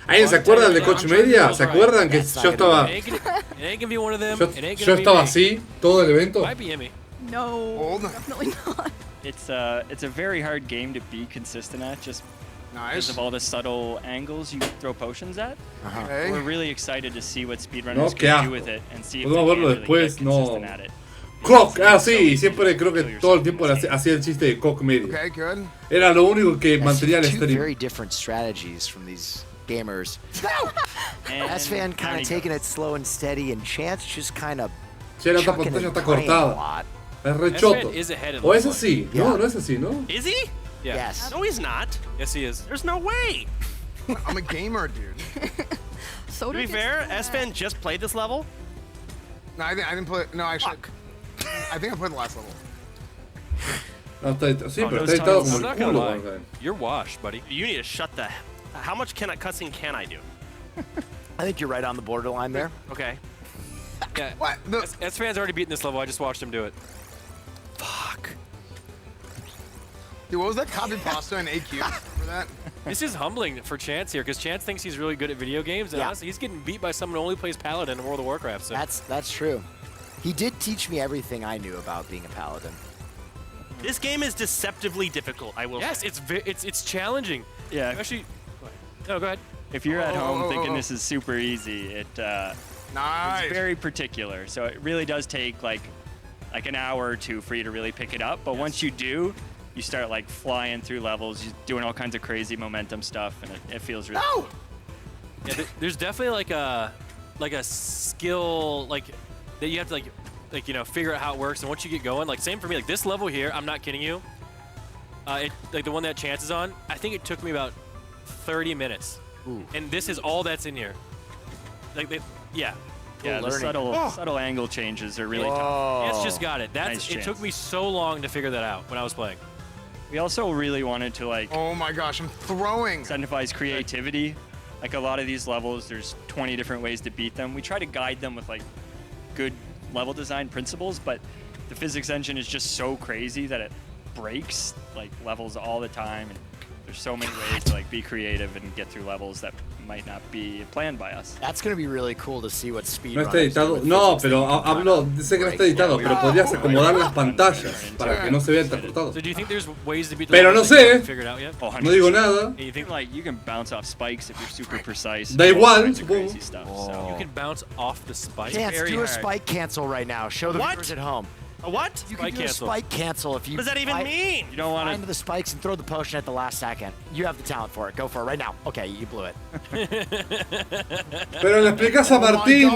S1: ¿Alguien se acuerda del de Coach Media? ¿Se acuerdan que yo estaba... Yo estaba así, todo el evento?
S13: No, definitely not.
S7: It's a very hard game to be consistent at, just because of all the subtle angles you throw potions at. We're really excited to see what speedrunners can do with it and see if they can really get consistent at it.
S1: Cock, sí, siempre creo que todo el tiempo hacía el chiste de Cock Media. Era lo único que mantenía el stream.
S6: Very different strategies from these gamers. S-Fan kind of taking it slow and steady, and Chance just kind of.
S1: Che, la otra pantalla está cortada. Es rechoto. O es así. No, no es así, ¿no?
S14: Is he?
S6: Yes.
S14: No, he's not.
S11: Yes, he is.
S14: There's no way.
S12: I'm a gamer, dude.
S14: To be fair, S-Fan just played this level.
S12: No, I didn't play. No, actually. I think I played the last level.
S1: No, sí, pero está editado como el culo.
S11: You're washed, buddy.
S14: You need to shut the... How much cussing can I do?
S6: I think you're right on the borderline there.
S14: Okay.
S11: Yeah. What? S-Fan's already beaten this level. I just watched him do it.
S14: Fuck.
S12: Dude, what was that copy pasta in AQ for that?
S11: This is humbling for Chance here, because Chance thinks he's really good at video games, and honestly, he's getting beat by someone who only plays Paladin in World of Warcraft. So.
S6: That's true. He did teach me everything I knew about being a Paladin.
S14: This game is deceptively difficult, I will say.
S11: Yes, it's challenging.
S7: Yeah.
S11: Actually, no, go ahead.
S7: If you're at home thinking this is super easy, it's very particular. So it really does take like an hour or two for you to really pick it up. But once you do, you start like flying through levels, you're doing all kinds of crazy momentum stuff, and it feels really cool.
S11: Yeah, there's definitely like a skill that you have to like you know, figure out how it works. And once you get going, like same for me, like this level here, I'm not kidding you. Like the one that Chance is on, I think it took me about 30 minutes.
S6: Ooh.
S11: And this is all that's in here. Yeah,
S7: the subtle angle changes are really tough.
S11: Chance just got it. It took me so long to figure that out when I was playing.
S7: We also really wanted to like...
S12: Oh my gosh, I'm throwing!
S7: ...incentivize creativity. Like a lot of these levels, there's 20 different ways to beat them. We try to guide them with like good level design principles, but the physics engine is just so crazy that it breaks like levels all the time, and there's so many ways to like be creative and get through levels that might not be planned by us.
S6: That's gonna be really cool to see what speed.
S1: No está editado. No, pero hablo, sé que no está editado, pero podrías acomodar las pantallas para que no se vean tan cortados.
S11: So do you think there's ways to beat the
S1: Pero no sé.
S11: Figured out yet?
S1: No digo nada.
S7: You think like you can bounce off spikes if you're super precise.
S1: Da igual, supongo.
S7: So.
S11: You can bounce off the spike.
S6: Chance, do a spike cancel right now. Show the viewers at home.
S14: A what?
S6: You can do a spike cancel if you.
S14: What does that even mean?
S7: You don't want
S6: to find the spikes and throw the potion at the last second. You have the talent for it. Go for it right now. Okay, you blew it.
S1: Pero le explicas a Martín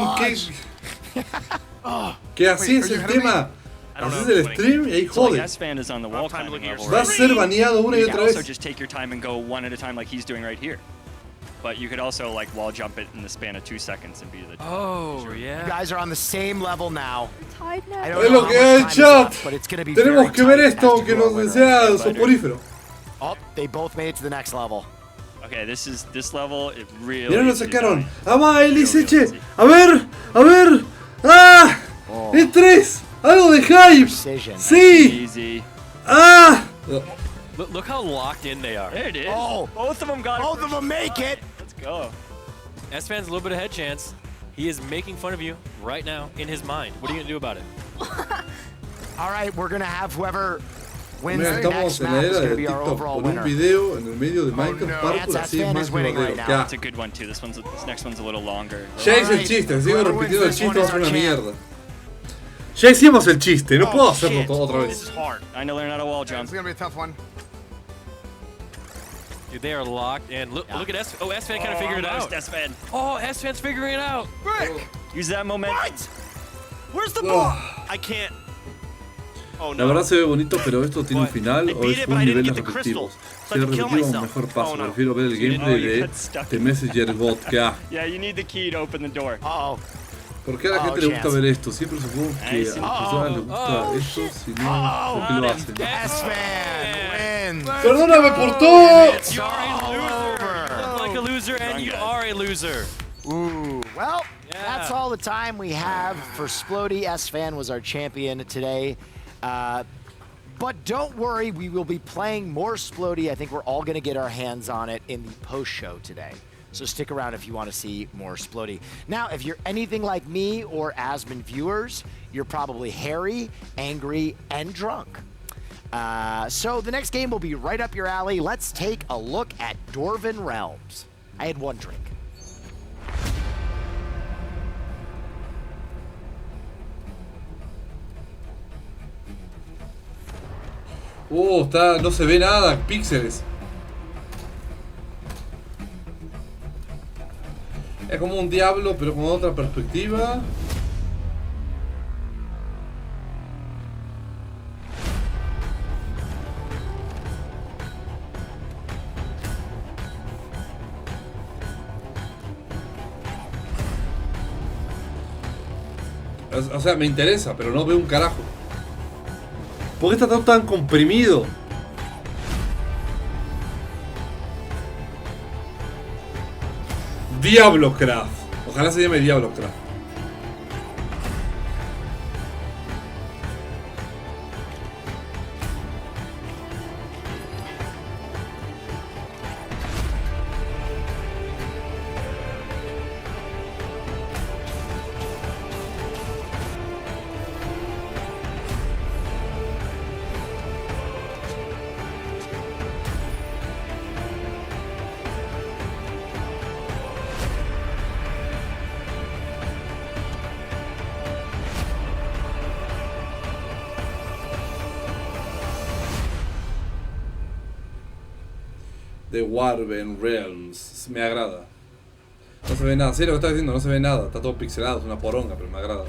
S1: que así es el tema. Así es el stream y ahí jode. Va a ser baneado una y otra vez.
S7: Also just take your time and go one at a time like he's doing right here. But you could also like wall jump it in the span of 2 seconds and be the.
S11: Oh yeah.
S6: You guys are on the same level now.
S1: Es lo que hay en chat. Tenemos que ver esto aunque no sea soporífero.
S6: Oh, they both made it to the next level.
S7: Okay, this level, it really.
S1: Mira, lo sacaron. ¡Ah, Eliseche! A ver. ¡Ah! ¡E3! ¡Algo de hype! ¡Sí!
S7: Easy.
S1: ¡Ah!
S11: Look how locked in they are.
S7: There it is.
S6: Oh,
S7: both of them got it.
S6: Both of them make it.
S7: Let's go.
S11: S-Fan's a little bit ahead, Chance. He is making fun of you right now in his mind. What are you gonna do about it?
S6: All right, we're gonna have whoever wins the next map is gonna be our overall winner.
S1: Un video en el medio de Minecraft Parkour, así es más
S6: right now.
S7: It's a good one too. This next one's a little longer.
S1: Ya hice el chiste, sigo repitiendo el chiste, va a ser una mierda. Ya hicimos el chiste, no puedo hacerlo todo otra vez.
S7: I know learn how to wall jump.
S12: It's gonna be a tough one.
S11: Dude, they are locked in. Look at S-Fan kind of figured it out.
S7: S-Fan.
S11: Oh, S-Fan's figuring it out.
S7: Frick! Use that momentum.
S14: What? Where's the ball? I can't. Oh, no.
S1: La verdad se ve bonito, pero esto tiene un final o es un nivel repetitivo. Si es repetitivo, mejor paso. Prefiero ver el gameplay de Messenger Bot.
S7: Yeah, you need the key to open the door.
S1: ¿Por qué a la gente le gusta ver esto? Siempre supongo que a las personas les gusta esto, si no, ¿por qué lo hacen? ¡Perdóname por todo!
S11: You look like a loser and you are a loser.
S6: Ooh, well, that's all the time we have for Splody. S-Fan was our champion today. But don't worry, we will be playing more Splody. I think we're all going to get our hands on it in the post-show today. So stick around if you want to see more Splody. Now, if you're anything like me or Asmon viewers, you're probably hairy, angry, and drunk. So the next game will be right up your alley. Let's take a look at Dwarven Realms. I had one drink.
S1: No se ve nada, píxeles. Es como un Diablo, pero con otra perspectiva. O sea, me interesa, pero no veo un carajo. ¿Por qué está todo tan comprimido? Diablocraft. Ojalá se llame Diablocraft. The Dwarven Realms. Me agrada. No se ve nada. Sí, lo que estás diciendo, no se ve nada. Está todo pixelado, es una poronga, pero me agrada.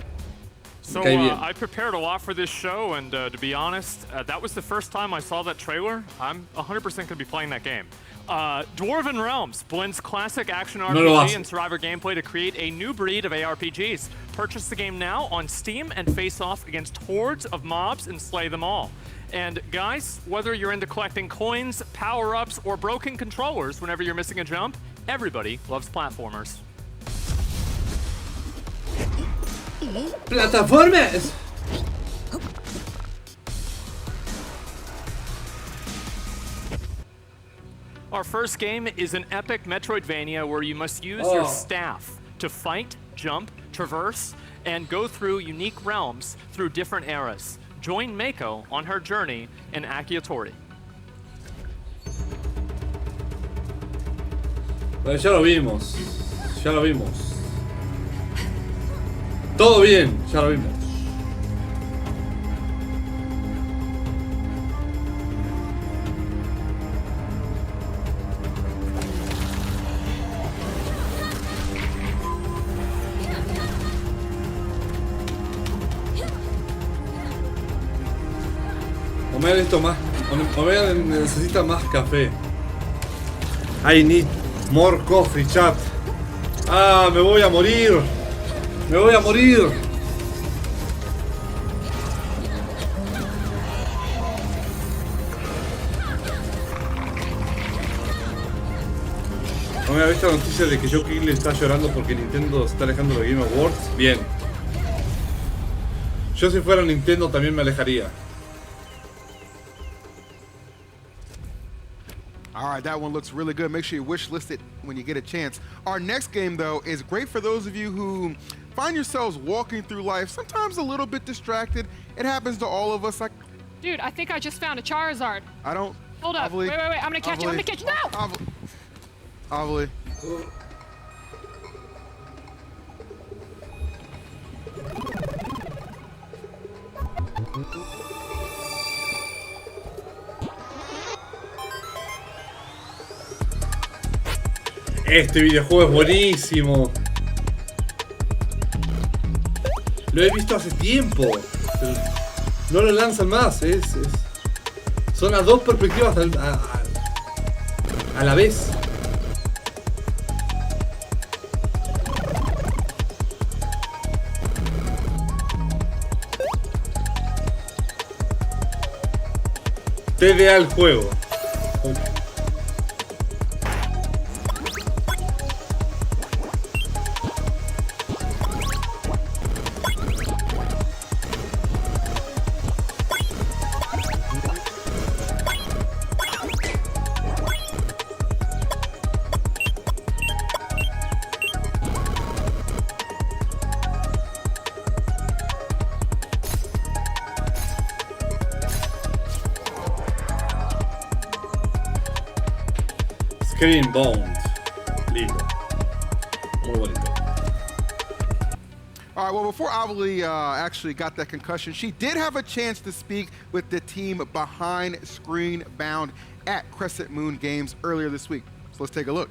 S3: So I prepared a lot for this show, and to be honest, that was the first time I saw that trailer. I'm 100% going to be playing that game. Dwarven Realms blends classic action RPG and survivor gameplay to create a new breed of ARPGs. Purchase the game now on Steam and face off against hordes of mobs and slay them all. And guys, whether you're into collecting coins, power-ups, or broken controllers whenever you're missing a jump, everybody loves platformers.
S1: ¡Plataformas!
S3: Our first game is an epic Metroidvania where you must use your staff to fight, jump, traverse, and go through unique realms through different eras. Join Mako on her journey in Akiatori.
S1: Pues ya lo vimos. Ya lo vimos. Todo bien, ya lo vimos. Omega necesita más café. I need more coffee, chat. Ah, me voy a morir. Me voy a morir. Omega, ¿viste la noticia de que Joe le está llorando porque Nintendo se está alejando de Game Awards? Bien. Yo si fuera Nintendo también me alejaría.
S5: All right, that one looks really good. Make sure you wish list it when you get a chance. Our next game, though, is great for those of you who find yourselves walking through life, sometimes a little bit distracted. It happens to all of us.
S4: Dude, I think I just found a Charizard.
S5: I don't...
S4: Hold up. Wait. I'm gonna catch you. I'm gonna catch you. No!
S5: Ovely.
S1: Este videojuego es buenísimo. Lo he visto hace tiempo. Pero no lo lanzan más. Son las dos perspectivas a la vez. TDA el juego. Screenbound. Lindo. Muy bonito.
S5: All right, well, before Avali actually got that concussion, she did have a chance to speak with the team behind Screenbound at Crescent Moon Games earlier this week. So let's take a look.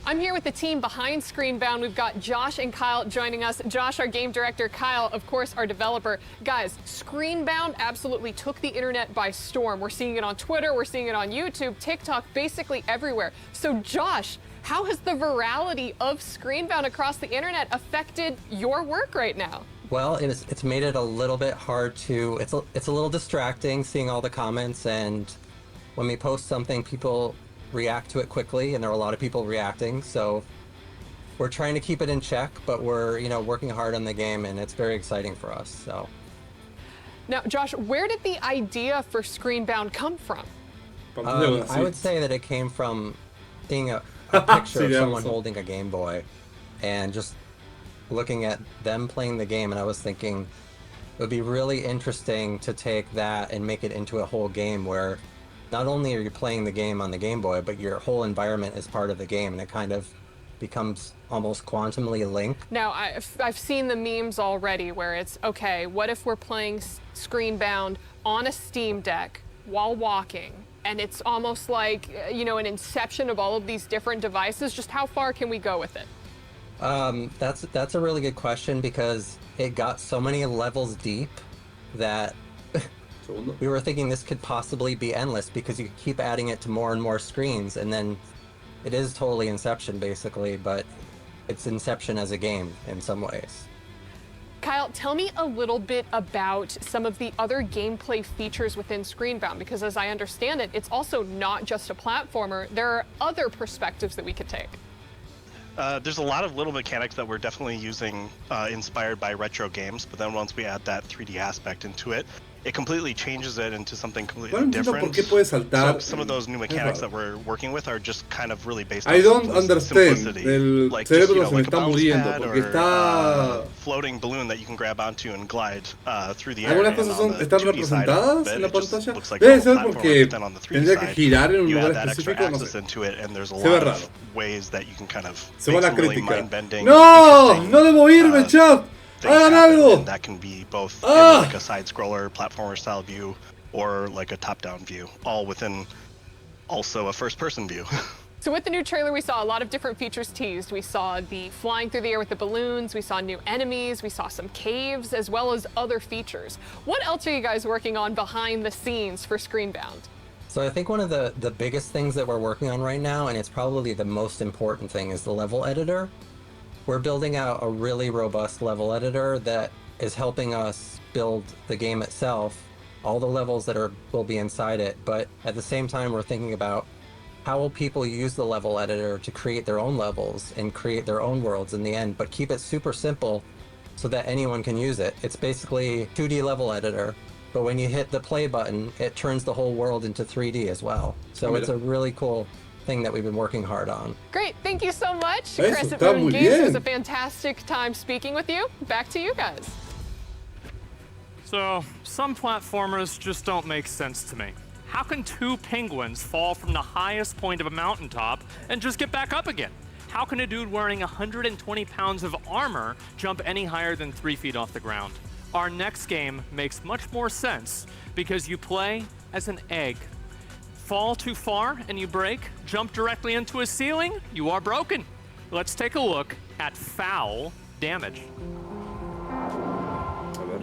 S4: I'm here with the team behind Screenbound. We've got Josh and Kyle joining us. Josh, our game director, Kyle, of course, our developer. Guys, Screenbound absolutely took the internet by storm. We're seeing it on Twitter, we're seeing it on YouTube, TikTok, basically everywhere. So Josh, how has the virality of Screenbound across the internet affected your work right now?
S9: Well, it's made it a little bit hard to, it's a little distracting seeing all the comments, and when we post something, people react to it quickly, and there are a lot of people reacting, so we're trying to keep it in check, but we're working hard on the game, and it's very exciting for us. So
S4: now, Josh, where did the idea for Screenbound come from?
S9: I would say that it came from seeing a picture of someone holding a Game Boy and just looking at them playing the game, and I was thinking it would be really interesting to take that and make it into a whole game where not only are you playing the game on the Game Boy, but your whole environment is part of the game, and it kind of becomes almost quantumly linked.
S4: Now, I've seen the memes already where it's, okay, what if we're playing Screenbound on a Steam Deck while walking, and it's almost like, an inception of all of these different devices? Just how far can we go with it?
S9: That's a really good question, because it got so many levels deep that we were thinking this could possibly be endless, because you keep adding it to more and more screens, and then it is totally Inception basically, but it's Inception as a game in some ways.
S4: Kyle, tell me a little bit about some of the other gameplay features within Screenbound, because as I understand it, it's also not just a platformer. There are other perspectives that we could take.
S10: There's a lot of little mechanics that we're definitely using inspired by retro games, but then once we add that 3D aspect into it, it completely changes it into something completely different. So some of those new mechanics that we're working with are just kind of really based on simplicity. Like just,
S1: se me está muriendo porque está
S10: floating balloon that you can grab onto and glide through the air.
S1: Algunas cosas están representadas en la pantalla. Debe ser porque tendría que girar en un lugar específico, no sé. Se ve raro. Se va la crítica. No, no debo irme, chat.
S10: And that can be both like a side scroller platformer style view or like a top down view, all within also a first person view.
S4: So with the new trailer, we saw a lot of different features teased. We saw the flying through the air with the balloons, we saw new enemies, we saw some caves, as well as other features. What else are you guys working on behind the scenes for Screenbound?
S9: So I think one of the biggest things that we're working on right now, and it's probably the most important thing, is the level editor. We're building out a really robust level editor that is helping us build the game itself, all the levels that will be inside it, but at the same time we're thinking about how will people use the level editor to create their own levels and create their own worlds in the end, but keep it super simple so that anyone can use it. It's basically a 2D level editor, but when you hit the play button, it turns the whole world into 3D as well. So it's a really cool thing that we've been working hard on.
S4: Great, thank you so much. Crescent Moon Games, it was a fantastic time speaking with you. Back to you guys.
S3: So, some platformers just don't make sense to me. How can two penguins fall from the highest point of a mountaintop and just get back up again? How can a dude wearing 120 pounds of armor jump any higher than 3 feet off the ground? Our next game makes much more sense because you play as an egg. fall too far and you break, jump directly into a ceiling, you are broken. Let's take a look at foul damage.
S1: A ver.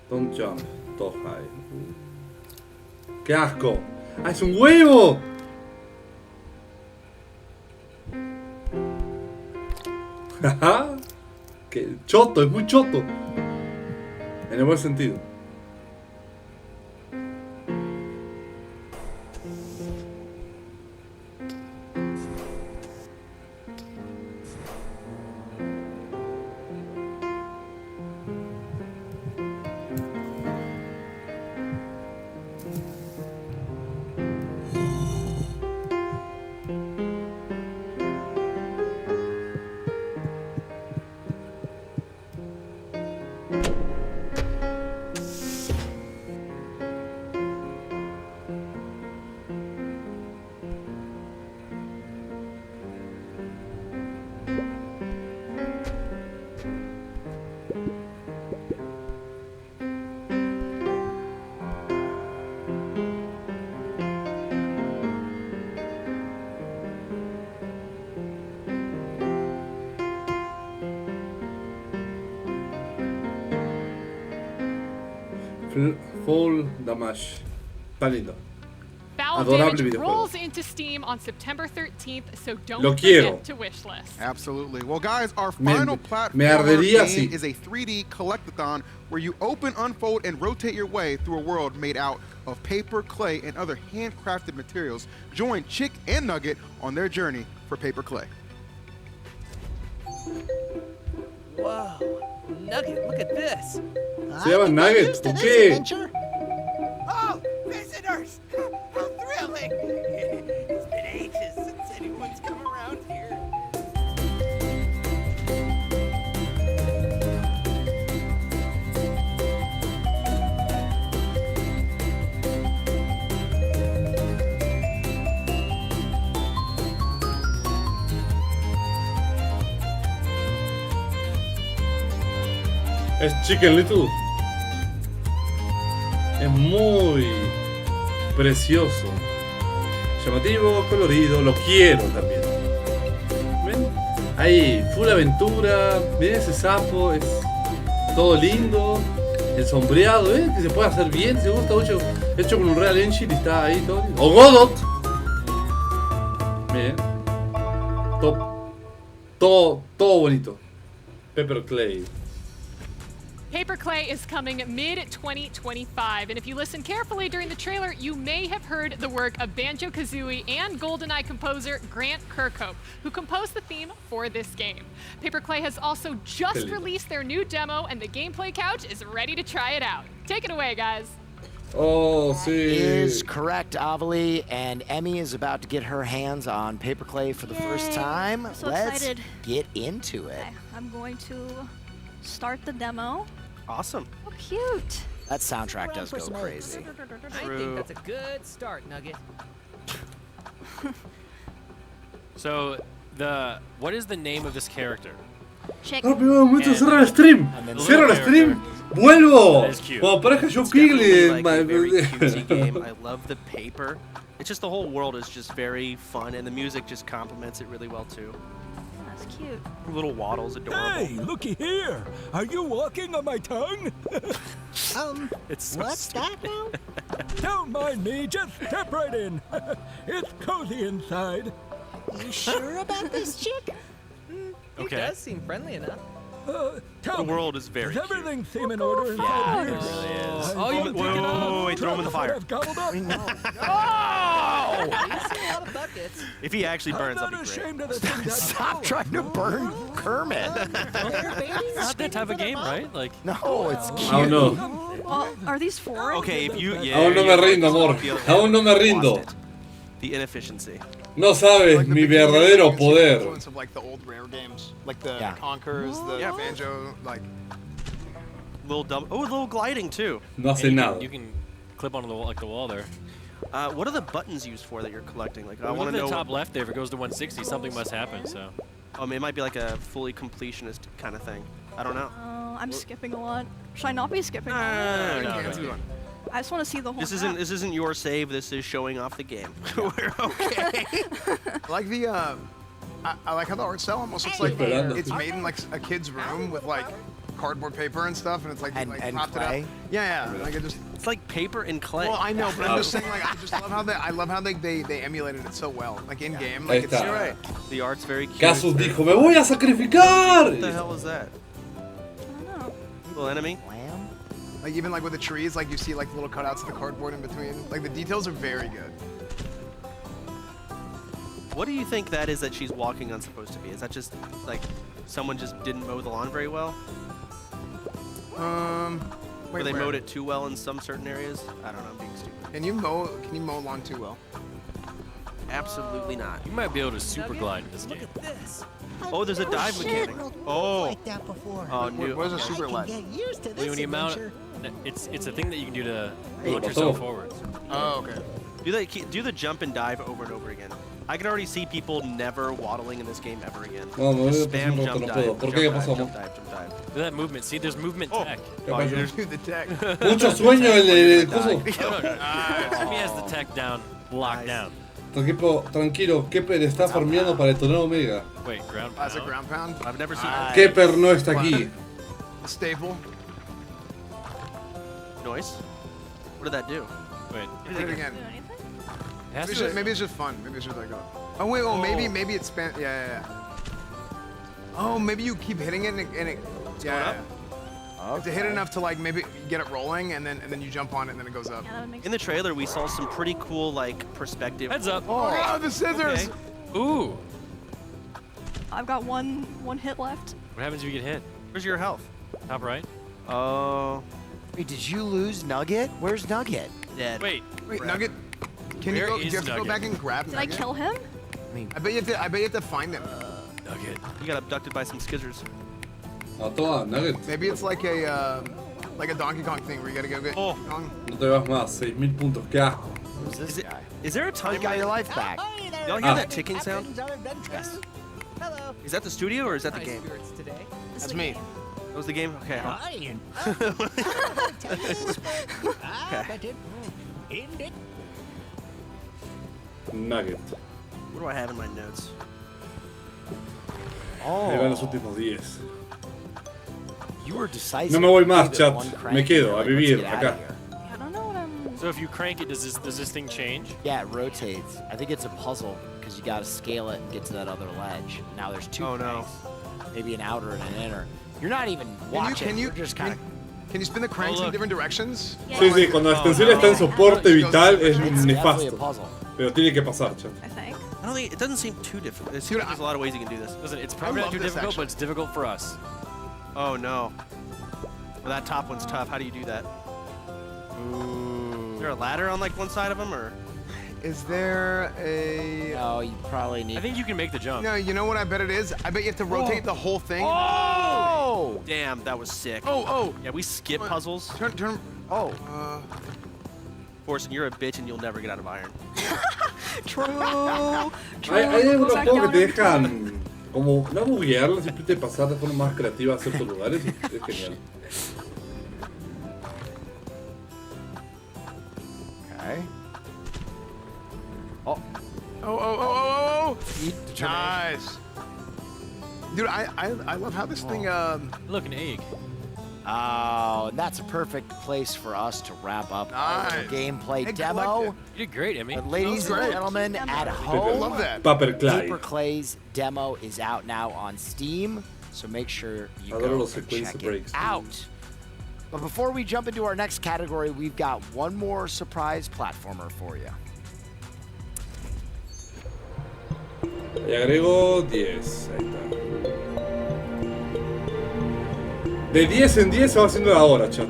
S1: Don't jump, too high. ¡Qué asco! ¡Ah, es un huevo! Jaja. ¡Qué choto! Es muy choto. En el buen sentido. Full damage. Está lindo.
S4: Foul
S1: Adorable
S4: Damage
S1: videojuego.
S4: rolls into Steam on September 13th, so don't
S1: Lo quiero.
S4: forget to wishlist.
S5: Absolutely. Well, guys, our
S1: Me
S5: final
S1: ardería
S5: platformer game
S1: así.
S5: is a 3D collectathon where you open, unfold, and rotate your way through a world made out of paper, clay, and other handcrafted materials. Join Chick and Nugget on their journey for paper clay.
S15: Whoa, Nugget, look at this.
S1: Se llama Nugget, ¿por qué?
S15: Oh, visitors! How thrilling! It's been ages since anyone's come around here.
S1: Es Chicken Little. Es muy precioso, llamativo, colorido, lo quiero también. ¿Ven? Ahí, full aventura, miren ese sapo, es todo lindo, el sombreado, que se puede hacer bien, se gusta mucho, hecho con un Real Engine y está ahí todo lindo. ¡O Godot! Miren, todo bonito. Pepper Clay.
S4: Paper Clay is coming mid-2025, and if you listen carefully during the trailer, you may have heard the work of Banjo-Kazooie and GoldenEye composer Grant Kirkhope, who composed the theme for this game. Paper Clay has also just released their new demo, and the Gameplay Couch is ready to try it out. Take it away, guys.
S1: Oh, sí.
S6: Is correct, Avali, and Emmy is about to get her hands on Paper Clay for the first time.
S13: I'm so
S6: Let's
S13: excited.
S6: get into it.
S13: Okay, I'm going to start the demo.
S14: Awesome.
S13: Oh, cute.
S6: That soundtrack does go crazy.
S15: I think that's a good start, Nugget.
S11: So, what is the name of this character?
S13: Check.
S1: Rápido, momento, cierra el stream. Cierra el stream. Vuelvo. Cuando aparezca Joe Kigley.
S14: Like a very cutesy game. I love the paper. It's just the whole world is just very fun, and the music just complements it really well too.
S13: That's cute.
S14: Little waddles, adorable.
S16: Hey, looky here. Are you walking on my tongue?
S14: It's so
S16: what's
S14: stupid.
S16: that now? Don't mind me, just step right in. It's cozy inside.
S15: You sure about this, Chick? He
S11: Okay.
S15: does seem friendly enough.
S16: Tell
S14: The
S16: me,
S14: world is very
S16: does
S14: cute.
S16: everything seem in order inside here?
S11: Oh, you
S14: Wait, throw him in the fire.
S16: I've gobbled up.
S15: I've seen a lot of buckets.
S14: If he actually burns,
S16: I'm
S14: that'd
S16: not
S14: be great.
S16: ashamed of the things I've
S6: Stop trying to burn Kermit.
S11: It's not that type of game, right? Like,
S6: No, it's cute.
S1: Aún no.
S13: Well, are these four?
S14: Okay, if you, yeah.
S1: Aún no me rindo, amor. Aún no me rindo.
S14: The inefficiency.
S1: No sabes
S12: Like the
S1: mi
S12: big video
S1: verdadero
S12: games, the
S1: poder.
S12: influence of like the old Rare games, like the
S6: Yeah.
S12: Conkers, the
S14: Yeah.
S12: Banjo, like.
S14: Little dumb. Oh, a little gliding too.
S1: No hace
S11: and
S1: nada.
S11: you can clip onto the wall, like the wall there.
S14: What are the buttons used for that you're collecting? Like, I
S11: Look
S14: want
S11: at
S14: to
S11: the
S14: know.
S11: top left there. If it goes to 160, something must happen. So.
S14: It might be like a fully completionist kind of thing. I don't know.
S13: I'm skipping a lot. Should I not be skipping?
S14: No,
S12: Let's do one.
S13: I just want to see the whole
S14: This
S13: map.
S14: isn't your save. This is showing off the game. We're okay.
S12: I like the I like how the art style almost looks like it's made in like a kid's room with like cardboard paper and stuff, and it's like
S6: And
S12: propped it
S6: clay?
S12: up. Yeah, like it just.
S14: It's like paper and clay.
S12: Well, I know, but I'm just saying, like, I just love how they emulated it so well, like in game. Like,
S1: Ahí
S12: it's
S1: está.
S12: right.
S14: The art's very cute.
S1: Casus dijo, me voy a sacrificar.
S14: What the hell is that? Little enemy?
S12: Like even like with the trees, like you see like little cutouts of the cardboard in between. Like the details are very good.
S14: What do you think that is that she's walking on supposed to be? Is that just like someone just didn't mow the lawn very well? Or they mowed it too well in some certain areas? I don't know, I'm being stupid.
S12: Can you mow lawn too well?
S14: Absolutely not.
S11: You might be able to super glide in this game.
S14: Oh, there's a dive mechanic. Oh. Oh, new.
S12: Where's a super
S11: When you mount, it's a thing that you can do to launch
S14: Oh.
S11: yourself forwards.
S12: Oh, okay.
S14: Do the jump and dive over and over again. I can already see people never waddling in this game ever again.
S1: No, me
S14: Just
S1: voy a
S14: spam
S1: pasar un
S14: jump
S1: rato, no
S14: dive,
S1: puedo. ¿Por
S14: jump
S1: qué? ¿Qué
S14: dive,
S1: pasó?
S14: jump dive, jump dive.
S11: Look at that movement. See, there's movement tech.
S12: The tech.
S1: Mucho sueño el coso.
S11: No. He has the tech down, locked down.
S1: Tranquilo, Kepper está farmeando para el torneo Omega.
S11: Wait, ground
S12: As a ground pound.
S14: I've never seen
S1: Kepper no está aquí.
S12: The staple.
S14: Noise? What did that do?
S11: Wait.
S12: Hit it again.
S11: Has
S12: Maybe it's just fun. Maybe it's just like oh wait, maybe it's span. Yeah. Oh, maybe you keep hitting it and it yeah. To hit enough to like maybe get it rolling and then you jump on it and then it goes up.
S14: In the trailer, we saw some pretty cool like perspective.
S11: Heads up.
S12: Oh, the scissors!
S14: Okay.
S11: Ooh.
S13: I've got one hit left.
S11: What happens if you get hit?
S14: Where's your health?
S11: Top right.
S14: Oh.
S6: Wait, did you lose Nugget? Where's Nugget?
S14: Dead.
S11: Wait.
S12: Nugget. Can you
S11: Where
S12: go? Do
S11: is
S12: you have to go
S11: Nugget?
S12: back and grab
S13: Did I
S12: Nugget?
S13: kill him?
S12: I bet you have to find him.
S11: Nugget.
S14: You got abducted by some skizzers.
S1: Mató a Nugget.
S12: Maybe it's like a Donkey Kong thing where you gotta go get Kong.
S1: No te vas más, 6.000 puntos, qué asco.
S14: Is there a time
S6: You got your life back.
S14: Y'all hear that ticking sound?
S6: Yes.
S15: Hello.
S14: Is that the studio or is that the
S15: High
S14: game?
S15: spirits today.
S12: That's me.
S14: That was the game? Okay.
S1: Nugget.
S14: What do I have in my notes?
S1: Ahí van los últimos 10.
S6: You were decisive.
S1: No me voy más,
S6: You did
S1: chat.
S6: one crank
S1: Me quedo a
S6: and you're like,
S1: vivir
S6: let's get
S1: acá.
S6: outta here.
S13: I don't know what I'm...
S11: So if you crank it, does this thing change?
S6: Yeah, it rotates. I think it's a puzzle because you got to scale it and get to that other ledge. Now there's two cranks. Maybe an outer and an inner. You're not even watching. You're just kind of.
S12: Can you spin the cranks in different directions?
S1: Sí, sí, cuando la extensión está en soporte vital es
S6: definitely a
S1: nefasto.
S6: puzzle.
S1: Pero tiene que pasar, chat.
S14: I don't think it doesn't seem too difficult. It seems like there's a lot of ways you can do this.
S11: Listen, it's probably not too difficult, but it's difficult for us.
S14: Oh no. Well, that top one's tough. How do you do that?
S11: Ooh.
S14: Is there a ladder on like one side of them, or?
S12: Is there a?
S6: No, you probably need.
S11: I think you can make the jump.
S12: No, you know what I bet it is? I bet you have to rotate the whole thing.
S14: Oh! Damn, that was sick.
S12: Oh!
S14: Yeah, we skip puzzles.
S12: Turn. Oh.
S14: Forsen, you're a bitch and you'll never get out of iron.
S13: True.
S1: Hay algunos juegos que te dejan como no buguearlo, simplemente pasar de forma más creativa a ciertos lugares. Es genial.
S12: Okay. Oh! Nice. Dude, I love how this thing
S11: Look, an egg.
S6: Oh, and that's a perfect place for us to wrap up our gameplay demo.
S11: You did great, Emmy.
S6: But ladies and gentlemen at home,
S12: love that.
S6: Paper Clay's demo is out now on Steam, so make sure you go and check it out. But before we jump into our next category, we've got one more surprise platformer for you.
S1: Y agrego 10. Ahí está. De 10 en 10 se va haciendo la hora, chat.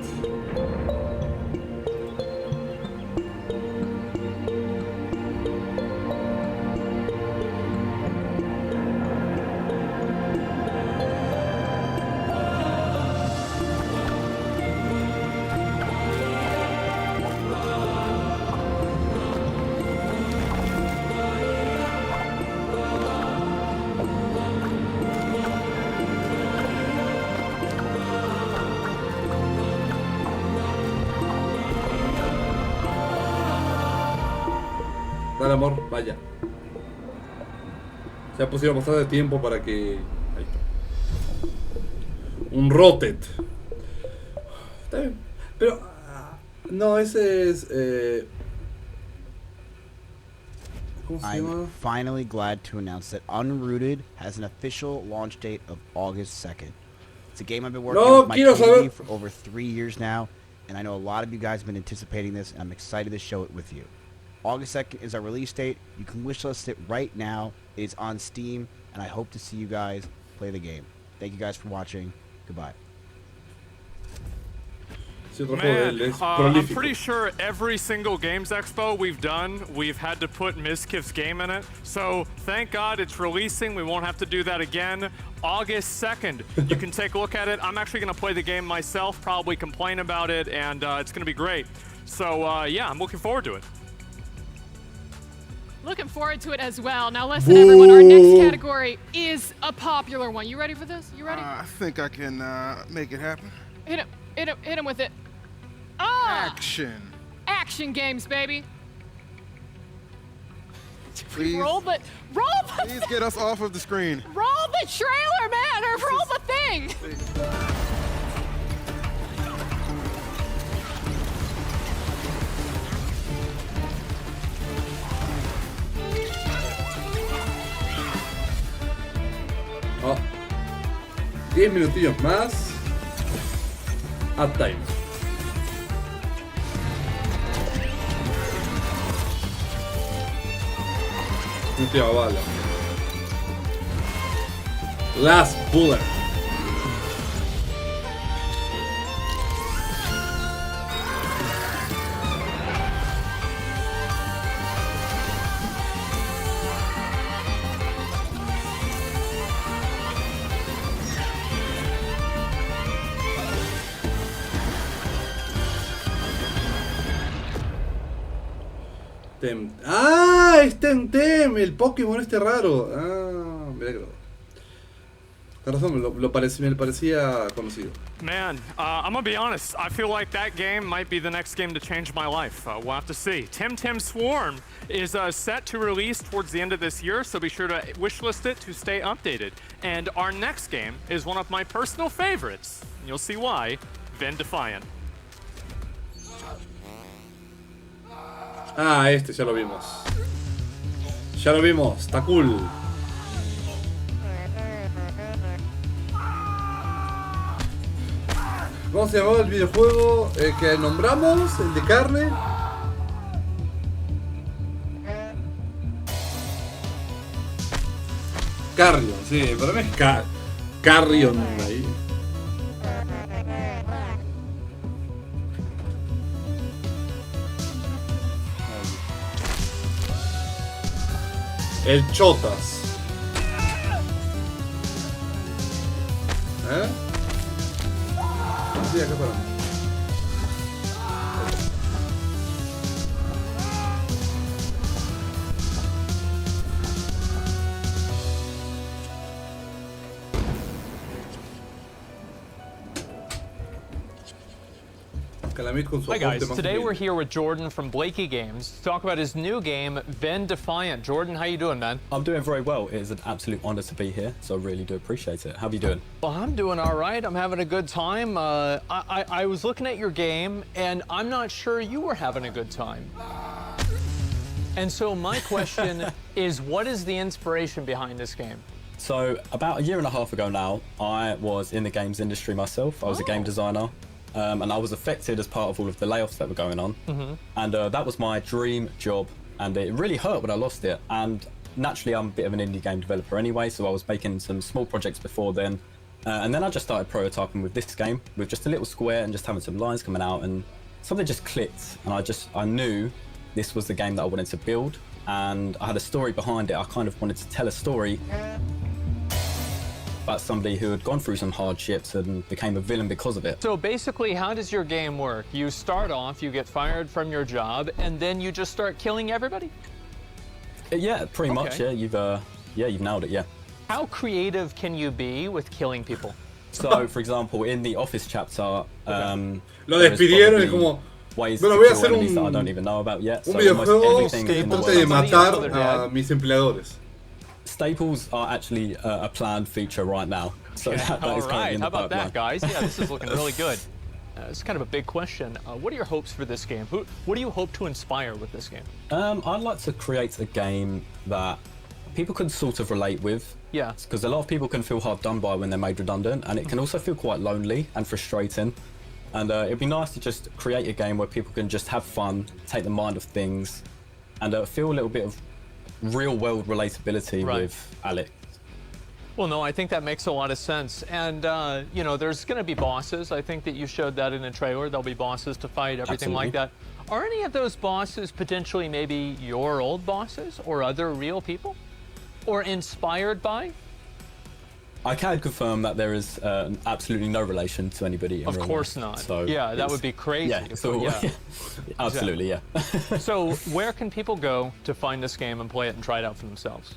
S1: Dale, amor, vaya. Ya pusieron bastante tiempo para que... Ahí está. Un rotet. Está bien. Pero... no, ese es... ¿cómo se llama?
S2: I'm finally glad to announce that Unrooted has an official launch date of August 2nd. It's a game I've been working on with my community for over 3 years now, and I know a lot of you guys have been anticipating this, and I'm excited to show it with you. August 2nd is our release date. You can wishlist it right now. It is on Steam, and I hope to see you guys play the game. Thank you guys for watching. Goodbye.
S3: Man, I'm pretty sure every single Games Expo we've done, we've had to put Mizkif's game in it. So thank God it's releasing. We won't have to do that again. August 2nd, you can take a look at it. I'm actually going to play the game myself, probably complain about it, and it's going to be great. So yeah, I'm looking forward to it.
S4: Looking forward to it as well. Now listen, everyone, our next category is a popular one. You ready for this? You ready?
S5: I think I can make it happen.
S4: Hit him with it. Ah!
S5: Action.
S4: Action games, baby.
S5: Please.
S4: Roll the
S5: Please get us off of the screen.
S4: Roll the trailer, man, or roll the thing.
S1: Oh. 10 minutillos más. At time. Última bala. Last bullet. Ah, es Temtem, el Pokémon este raro. Ah, mira que con razón, me parecía conocido.
S3: Man, I'm gonna be honest. I feel like that game might be the next game to change my life. We'll have to see. Temtem Swarm is set to release towards the end of this year, so be sure to wishlist it to stay updated. And our next game is one of my personal favorites. You'll see why. Ven Defiant.
S1: Ah, este ya lo vimos. Ya lo vimos, está cool. ¿Cómo se llamaba el videojuego que nombramos? El de carne. Carrion, sí, para mí es Carrion ahí. El Chotas. ¿Eh? Sí, acá para.
S3: Hi guys, today we're here with Jordan from Blakey Games to talk about his new game, Ven Defiant. Jordan, how you doing, man?
S18: I'm doing very well. It is an absolute honor to be here, so I really do appreciate it. How are you doing?
S3: Well, I'm doing all right. I'm having a good time. I was looking at your game, and I'm not sure you were having a good time. And so my question is, what is the inspiration behind this game?
S18: So about a year and a half ago now, I was in the games industry myself. I was a game designer. And I was affected as part of all of the layoffs that were going on. And that was my dream job, and it really hurt when I lost it. And naturally, I'm a bit of an indie game developer anyway, so I was making some small projects before then. And then I just started prototyping with this game, with just a little square and just having some lines coming out, and something just clicked. And I knew this was the game that I wanted to build, and I had a story behind it. I kind of wanted to tell a story about somebody who had gone through some hardships and became a villain because of it.
S3: So basically, how does your game work? You start off, you get fired from your job, and then you just start killing everybody?
S18: Yeah, pretty much. Yeah, you've nailed it. Yeah.
S3: How creative can you be with killing people?
S18: So, for example, in the Office chapter,
S1: lo despidieron y como
S18: ways
S1: Bueno,
S18: to
S1: voy a
S18: kill
S1: hacer
S18: enemies that I don't even know about yet.
S1: un
S18: So almost
S1: videojuego
S18: everything
S1: que
S18: in the
S1: trate de
S18: world.
S1: matar a mis empleadores.
S18: Staples are actually a planned feature right now. So
S3: Okay.
S18: that
S3: All
S18: is currently
S3: right,
S18: in
S3: how
S18: the
S3: about
S18: pipeline.
S3: that, guys? Yeah, this is looking really good. It's kind of a big question. What are your hopes for this game? What do you hope to inspire with this game?
S18: I'd like to create a game that people can sort of relate with.
S3: Yeah.
S18: Because a lot of people can feel hard done by when they're made redundant, and it can also feel quite lonely and frustrating. And it'd be nice to just create a game where people can just have fun, take the mind of things, and feel a little bit of real-world relatability with Alex.
S3: Well, no, I think that makes a lot of sense. And, you know, there's going to be bosses. I think that you showed that in the trailer. There'll be bosses to fight, everything like that. Are any of those bosses potentially maybe your old bosses or other real people? Or inspired by?
S18: I can confirm that there is absolutely no relation to anybody in
S3: Of
S18: real
S3: course
S18: life.
S3: not.
S18: So
S3: Yeah, that would be crazy.
S18: Yeah, so,
S3: Yeah.
S18: absolutely, yeah.
S3: So where can people go to find this game and play it and try it out for themselves?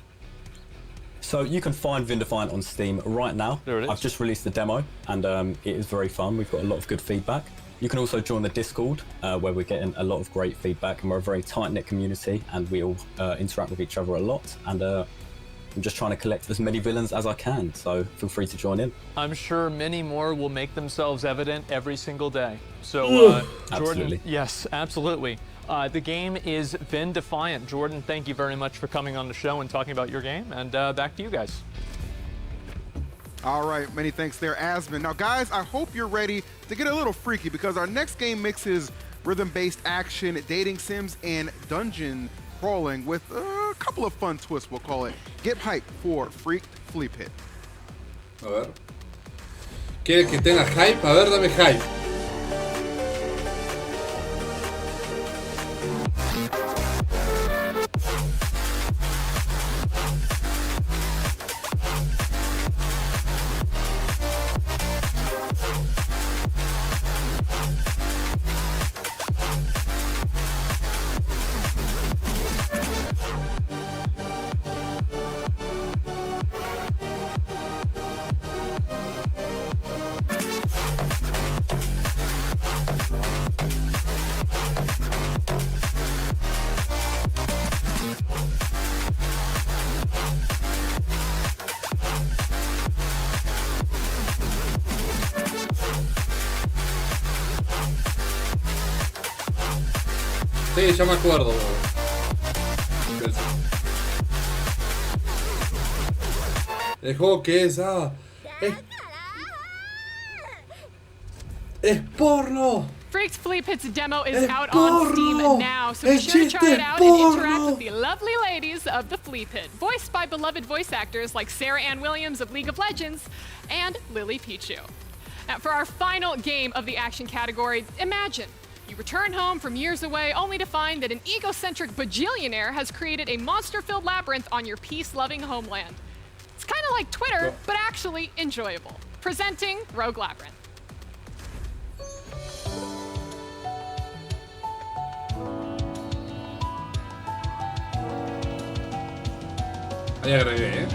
S18: So you can find Vindefiant on Steam right now.
S3: There it is.
S18: I've just released the demo, and it is very fun. We've got a lot of good feedback. You can also join the Discord, where we're getting a lot of great feedback, and we're a very tight-knit community, and we all interact with each other a lot. And I'm just trying to collect as many villains as I can, so feel free to join in.
S3: I'm sure many more will make themselves evident every single day. So, Jordan,
S18: Absolutely.
S3: yes, absolutely. The game is Vindefiant. Jordan, thank you very much for coming on the show and talking about your game, and back to you guys.
S5: All right, many thanks there, Asmund. Now, guys, I hope you're ready to get a little freaky because our next game mixes rhythm-based action, dating sims, and dungeon crawling with a couple of fun twists, we'll call it. Get hyped for Freaked Flea Pit.
S1: A ver. ¿Quieres que tenga hype? A ver, dame hype. Sí, ya me acuerdo. El juego que es, es porno.
S4: Freaked Flea Pit's demo is
S1: Es
S4: out
S1: porno.
S4: on Steam now, so be
S1: El
S4: sure to try
S1: chiste
S4: it out
S1: es
S4: and interact
S1: porno.
S4: with the lovely ladies of the Flea Pit, voiced by beloved voice actors like Sarah Ann Williams of League of Legends and Lily Pichu. Now, for our final game of the action category, imagine you return home from years away only to find that an egocentric bajillionaire has created a monster-filled labyrinth on your peace-loving homeland. It's kind of like Twitter, but actually enjoyable. Presenting Rogue Labyrinth.
S1: Ahí agregué,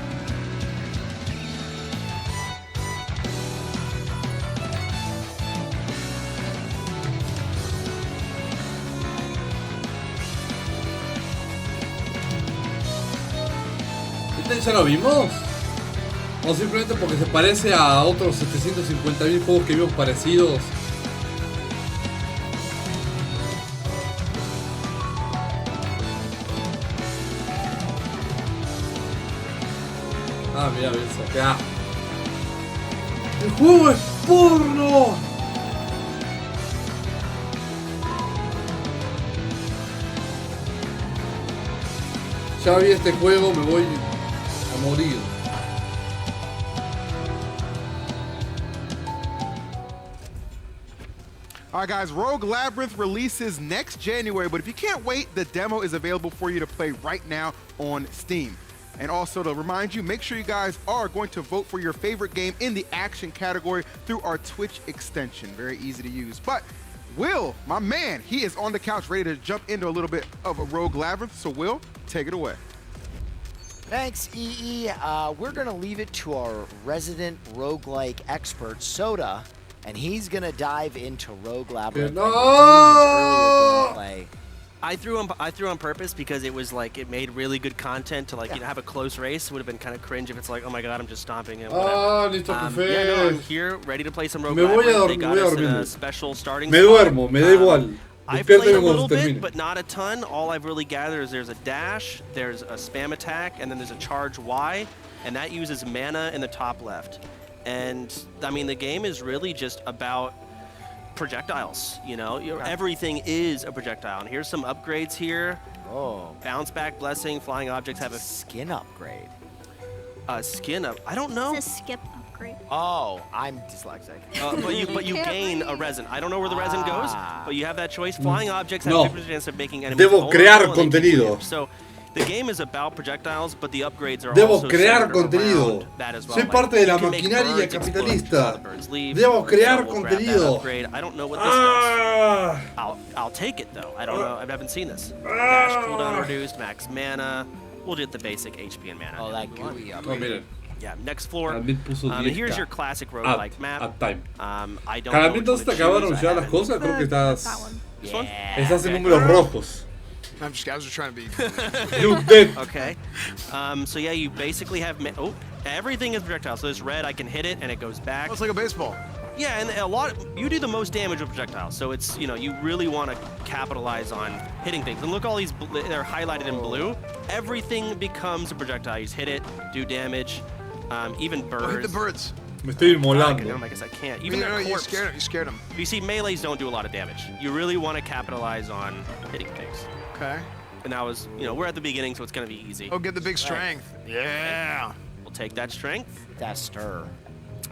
S1: ¿Este ya lo vimos? O simplemente porque se parece a otros 750.000 juegos que vimos parecidos. Ah, mira, eso, acá. ¡El juego es porno! Ya vi este juego, me voy a morir.
S5: All right, guys, Rogue Labyrinth releases next January, but if you can't wait, the demo is available for you to play right now on Steam. And also to remind you, make sure you guys are going to vote for your favorite game in the action category through our Twitch extension. Very easy to use. But Will, my man, he is on the couch ready to jump into a little bit of a Rogue Labyrinth. So Will, take it away.
S6: Thanks, EE. We're going to leave it to our resident roguelike expert, Soda, and he's gonna dive into Rogue Labyrinth.
S14: No!
S6: Play.
S14: I threw on purpose because it was like it made really good content to like have a close race. It would have been kind of cringe if it's like, oh my god, I'm just stomping it.
S1: Listo,
S14: Yeah, no, I'm here, ready to play some Rogue
S1: Me voy a
S14: Labyrinth.
S1: dormir,
S14: They got us in a special starting
S1: Me
S14: spot.
S1: duermo, me da igual.
S14: I've played a
S1: Despiérteme
S14: little
S1: cuando
S14: bit,
S1: termine.
S14: but not a ton. All I've really gathered is there's a dash, there's a spam attack, and then there's a charge Y, and that uses mana in the top left. And I mean, the game is really just about projectiles. You know, everything is a projectile. And here's some upgrades here.
S6: Oh.
S14: Bounce back, blessing, flying objects have a
S6: skin upgrade.
S14: Skin up. I don't know.
S8: It's a skip upgrade.
S6: Oh, I'm dyslexic.
S14: But you gain a resin. I don't know where the resin goes, but you have that choice. Flying objects have
S1: No.
S14: a 50% chance of making enemies
S1: Debo crear
S14: vulnerable, and they take
S1: contenido.
S14: damage. So the game is about projectiles, but the upgrades are
S1: Debo
S14: also
S1: crear
S14: centered
S1: contenido.
S14: around that as well.
S1: Soy
S14: Like,
S1: parte de la
S14: you can make
S1: maquinaria
S14: birds explode
S1: capitalista.
S14: while the birds leave,
S1: Debo crear
S14: so we'll grab that
S1: contenido.
S14: upgrade. I don't know what this does. I'll take it though. I don't know. I haven't seen this. Dash cooldown reduced, max mana. We'll get the basic HP and mana.
S6: Oh, that gooey
S1: Oh, miren.
S14: Yeah, next floor.
S1: También puso
S14: And
S1: 10K.
S14: here's your classic roguelike map.
S1: At time.
S14: I don't
S1: Cada
S14: know
S1: vez
S14: which one
S1: entonces
S14: to
S1: te acaban de
S14: choose. I
S1: anunciar las
S14: haven't-
S1: cosas, creo que estás.
S14: This one?
S1: Estás en números rojos.
S12: I was just trying to be.
S1: You dead.
S14: Okay. So yeah, you basically have everything is projectile. So this red, I can hit it and it goes back.
S12: Oh, it's like a baseball.
S14: Yeah, and you do the most damage with projectiles. So it's, you know, you really want to capitalize on hitting things. And look, all these they're highlighted in blue. Everything becomes a projectile. You just hit it, do damage. Even birds.
S12: Oh, hit the birds.
S1: Me estoy inmolando.
S14: I guess I can't. Even
S12: No,
S14: their
S12: you
S14: corpse.
S12: scared him. You scared him.
S14: You see, melees don't do a lot of damage. You really want to capitalize on hitting things.
S12: Okay.
S14: And that was, you know, we're at the beginning, so it's going to be easy.
S12: Oh, get the big strength. Yeah.
S14: We'll take that strength.
S6: That stir.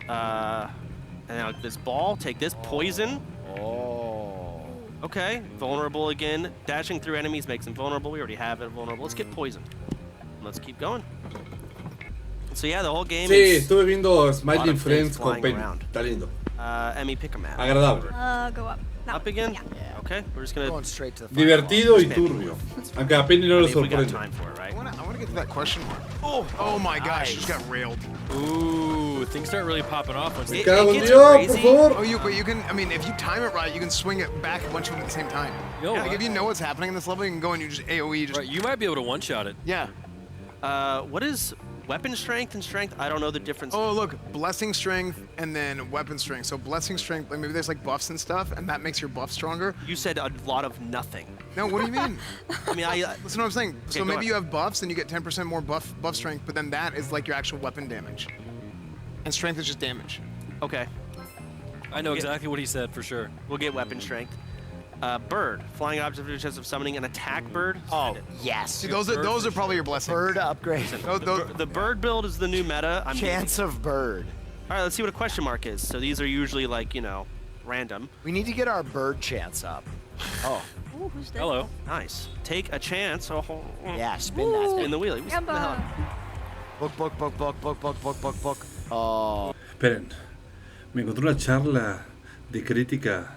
S14: And now this ball, take this poison.
S6: Oh.
S14: Okay, vulnerable again. Dashing through enemies makes them vulnerable. We already have it vulnerable. Let's get poison. Let's keep going. So yeah, the whole game
S1: Sí,
S14: is
S1: estuve viendo
S14: a lot
S1: Smiling
S14: of
S1: Friends
S14: things
S1: con
S14: flying
S1: Penny.
S14: around.
S1: Está lindo.
S14: Emmy, pick a map.
S1: Agradable.
S13: Go up. That
S14: Up
S13: one.
S14: again?
S13: Yeah.
S14: Okay, we're just gonna
S6: Going straight to the
S1: Divertido y turbio. Aunque a Penny no le
S14: we got
S1: sorprende.
S14: time for it, right?
S12: I want to get to that question mark. Oh my gosh, just got railed.
S11: Ooh, things start really popping off once
S1: Me
S11: they
S1: cago en Dios, por favor.
S12: Oh, but you can, I mean, if you time it right, you can swing it back a bunch of them at the same time.
S11: Yo,
S12: Like, if you know what's happening in this level, you can go and you just AoE. Just...
S11: Right, you might be able to one-shot it.
S12: Yeah.
S14: What is weapon strength and strength? I don't know the difference.
S12: Oh, look, blessing strength and then weapon strength. So blessing strength, like maybe there's like buffs and stuff, and that makes your buff stronger.
S14: You said a lot of nothing.
S12: No, what do you mean?
S14: I mean,
S12: Listen to what I'm saying.
S14: Okay,
S12: So
S14: go
S12: maybe
S14: on.
S12: you have buffs and you get 10% more buff strength, but then that is like your actual weapon damage. And strength is just damage.
S14: Okay.
S11: I know exactly what he said for sure.
S14: We'll get weapon strength. Bird, flying object with a chance of summoning an attack bird.
S6: Oh, yes.
S12: See, those are probably your blessings.
S6: Bird upgrade.
S14: The bird build is the new meta.
S6: Chance of bird.
S14: All right, let's see what a question mark is. So these are usually like, you know, random.
S6: We need to get our bird chance up. Oh.
S13: Ooh, who's that?
S14: Hello. Nice. Take a chance. Oh,
S6: Yeah, spin that.
S14: spin the wheel. Spin the hell
S6: Book. Oh.
S1: Esperen, me encontré una charla de crítica.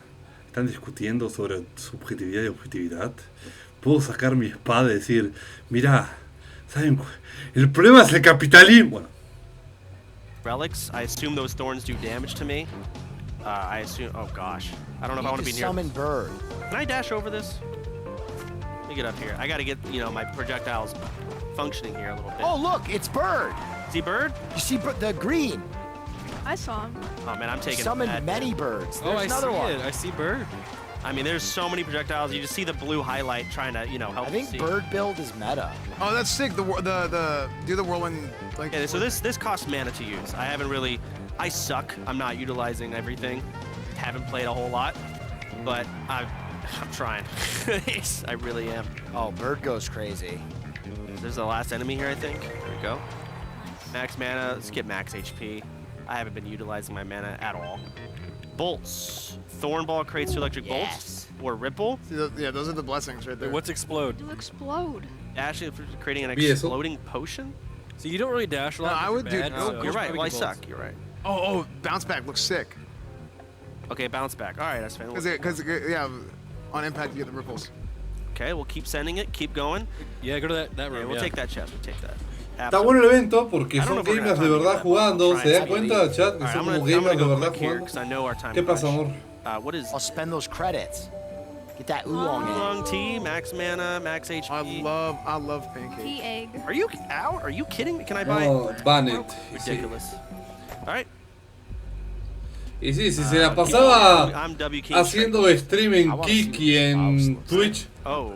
S1: Están discutiendo sobre subjetividad y objetividad. Puedo sacar mi espada y decir, mirá, ¿saben? El problema es el capitalismo. Bueno,
S14: Relics. I assume those thorns do damage to me. I assume. Oh gosh. I don't know if I want to be near.
S6: Summon bird.
S14: Can I dash over this? Let me get up here. I gotta get, you know, my projectiles functioning here a little bit.
S6: Oh, look, it's bird.
S14: See bird?
S6: You see the green.
S13: I saw him.
S14: Oh man, I'm taking
S6: Summon
S14: that.
S6: many birds.
S11: Oh,
S6: There's
S11: I
S6: another
S11: see
S6: one.
S11: it. I see bird.
S14: I mean, there's so many projectiles. You just see the blue highlight trying to, you know, help
S6: I think
S14: you see.
S6: bird build is meta.
S12: Oh, that's sick. Do the whirlwind like.
S14: Yeah, so this costs mana to use. I haven't really. I suck. I'm not utilizing everything. Haven't played a whole lot, but I'm trying. I really am.
S6: Oh, bird goes crazy.
S14: There's the last enemy here, I think. There we go. Max mana. Let's get max HP. I haven't been utilizing my mana at all. Bolts. Thornball creates two electric bolts. Or ripple.
S12: See, yeah, those are the blessings right there.
S11: What's explode?
S13: You explode.
S14: Dashing for creating an
S1: Vi eso.
S14: exploding potion.
S11: So you don't really dash a lot.
S12: No,
S11: when
S12: I
S11: you're
S12: would do-
S11: bad,
S12: no,
S11: so
S14: You're right.
S11: maybe
S14: Well, I
S11: bolts.
S14: suck. You're right.
S12: Oh, bounce back looks sick.
S14: Okay, bounce back. All right, that's fine.
S12: Because yeah, on impact you get the ripples.
S14: Okay, we'll keep sending it. Keep going.
S11: Yeah, go to that room.
S14: Yeah, we'll
S11: yeah.
S14: take that chest. We'll take that.
S1: Está bueno el evento porque son gamers de verdad jugando. ¿Se dan cuenta, chat? Que son como gamers de verdad jugando. ¿Qué pasa, amor?
S6: What is? I'll spend those credits. Get that oolong.
S14: Oolong tea, max mana, max HP.
S12: I love pancakes.
S13: Tea egg.
S14: Are you out? Are you kidding me? Can I buy?
S1: No, ban it.
S14: Ridiculous. All right.
S1: Y sí, si se la pasaba haciendo stream en Kick y en Twitch,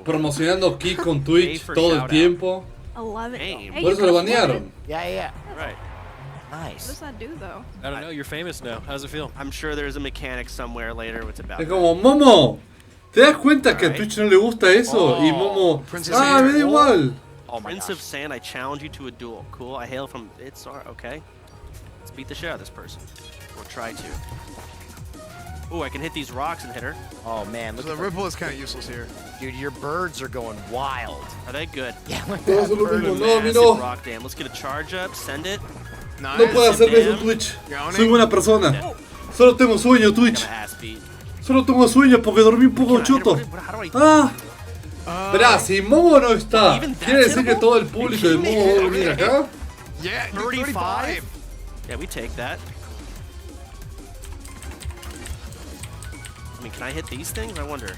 S1: promocionando Kick con Twitch todo el tiempo.
S13: I love it. Hey,
S1: Por eso lo banearon.
S6: Yeah.
S14: Right.
S6: Nice.
S13: What does that do, though?
S11: I don't know. You're famous now. How does it feel?
S14: I'm sure there's a mechanic somewhere later. What's about?
S1: Es como, Momo, ¿te das cuenta que a Twitch no le gusta eso? Y Momo, me da igual.
S14: Prince of Sand, I challenge you to a duel. Cool. I hail from Itzar. Okay. Let's beat the shit out of this person. Or try to. Ooh, I can hit these rocks and hit her.
S6: Oh man, look
S12: so the ripple is kind of useless here.
S6: Dude, your birds are going wild.
S14: Are they good?
S6: Yeah, look at
S1: Todos
S6: that
S1: son lo
S6: bird.
S1: mismo. No, mi
S14: Massive
S1: no.
S14: rock dam. Let's get a charge up. Send it.
S12: Nice.
S1: No puedo hacerme eso, Twitch. Soy buena persona. Solo tengo sueño, Twitch. Solo tengo sueño porque dormí un poco choto. Ah. Verá, si Momo no está, ¿quiere decir que todo el público de Momo va a venir acá?
S12: Yeah,
S14: 35. Yeah, we take that. I mean, can I hit these things? I wonder.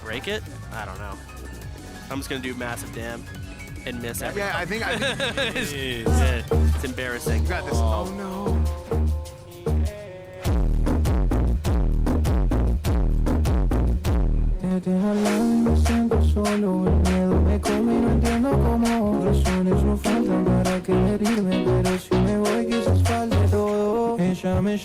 S14: Break it? I don't know. I'm just gonna do massive dam and miss everything.
S12: Yeah, I think
S14: it's embarrassing.
S12: You got this. Oh no.
S20: Desde al lado me siento solo, el miedo me come y no entiendo cómo. Razones no faltan para quererme, pero si me voy quizás falte todo. Ella me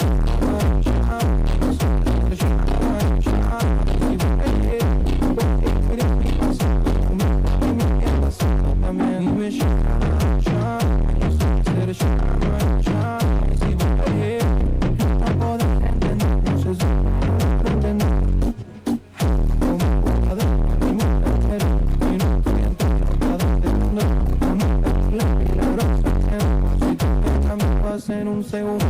S20: en un segundo.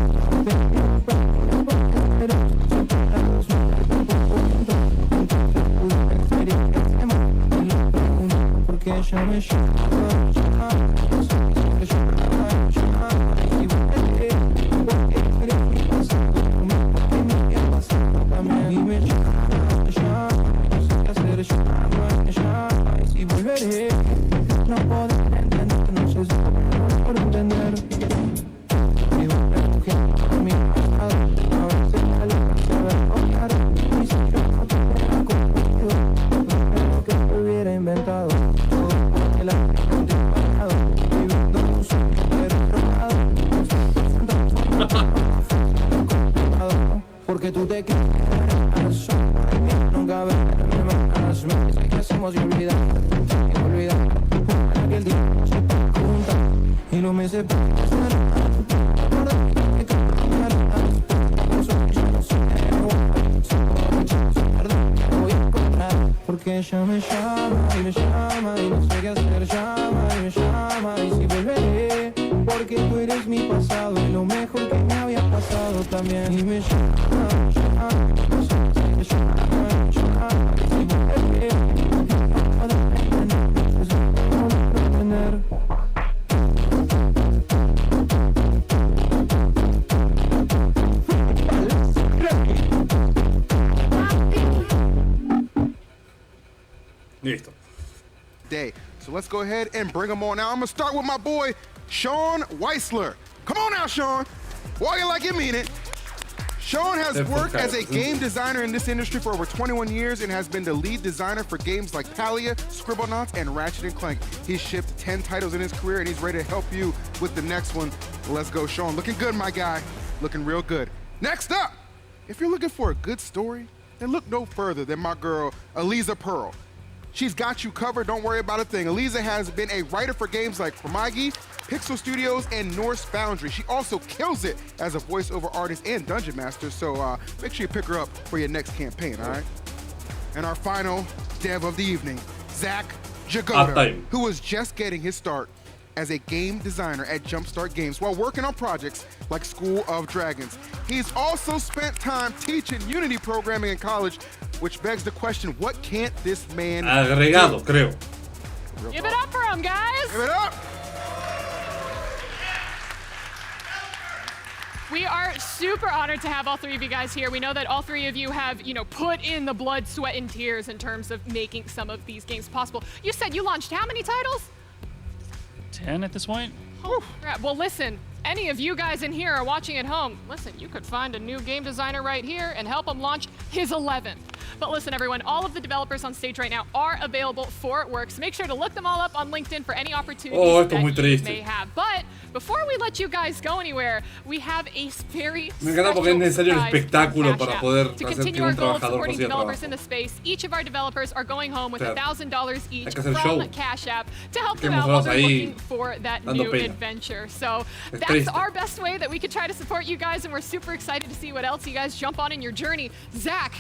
S20: Porque ella me y volveré. No puedo entender, no sé si por entender. Porque tú te quedas, nunca verme más. Me dice que hacemos y olvidar, aquel día se junta y no me separan. Porque ella me llama y no sé qué hacer, llama y si volveré. Porque tú eres mi pasado y lo mejor que me había pasado también. Y me
S1: Listo.
S5: Day. So let's go ahead and bring them on now. I'm gonna start with my boy Sean Weisler. Come on now, Sean. Why you like you mean it? Sean has worked as a game designer in this industry for over 21 years and has been the lead designer for games like Palia, Scribblenauts, and Ratchet & Clank. He's shipped 10 titles in his career and he's ready to help you with the next one. Let's go, Sean. Looking good, my guy. Looking real good. Next up, if you're looking for a good story, then look no further than my girl, Eliza Pearl. She's got you covered, don't worry about a thing. Eliza has been a writer for games like Promagi, Pixel Studios, and Norse Foundry. She also kills it as a voiceover artist and dungeon master, so make sure you pick her up for your next campaign, all right? And our final dev of the evening, Zach Jagoda, who was just getting his start as a game designer at Jumpstart Games while working on projects like School of Dragons. He's also spent time teaching Unity programming in college, which begs the question, what can't this man
S1: Agregado,
S5: do?
S1: creo.
S4: Give it up for him, guys!
S5: Give it up!
S4: We are super honored to have all three of you guys here. We know that all three of you have, put in the blood, sweat, and tears in terms of making some of these games possible. You said you launched how many titles?
S21: 10 at this point.
S4: Oh, crap. Well, listen, any of you guys in here are watching at home. Listen, you could find a new game designer right here and help him launch his 11th. But listen, everyone, all of the developers on stage right now are available for work, so make sure to look them all up on LinkedIn for any opportunities that you may have. But before we let you guys go anywhere, we have a very
S1: Me encanta porque es necesario el espectáculo para poder
S4: to
S1: hacer
S4: continue
S1: que
S4: our
S1: un
S4: goal of
S1: trabajador
S4: supporting
S1: consiga
S4: developers
S1: trabajo.
S4: in the space. Each of our developers are going home with $1,000 each
S1: que hacer
S4: from
S1: show.
S4: Cash App to help
S1: Que
S4: them out while they're
S1: ahí
S4: looking for that
S1: dando
S4: new
S1: pena.
S4: adventure. So
S1: Es
S4: that's
S1: triste.
S4: our best way that we could try to support you guys, and we're super excited to see what else you guys jump on in your journey. Zach,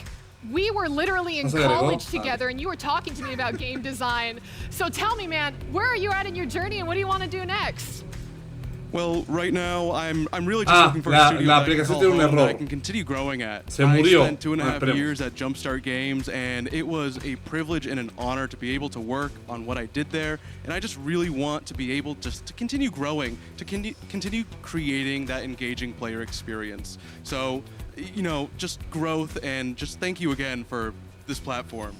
S4: we were literally in
S1: ¿No se agregó?
S4: college together, and you were talking to me about game design. So tell me, man, where are you at in your journey, and what do you want to do next?
S22: Well, right now I'm really just looking for a studio
S1: la
S22: that I can
S1: aplicación
S22: call
S1: tiene un
S22: home that I
S1: error.
S22: can continue growing at.
S1: Se murió.
S22: I spent 2.5
S1: esperemos.
S22: years at Jumpstart Games, and it was a privilege and an honor to be able to work on what I did there. And I just really want to be able just to continue growing, to continue creating that engaging player experience. So, just growth, and just thank you again for this platform.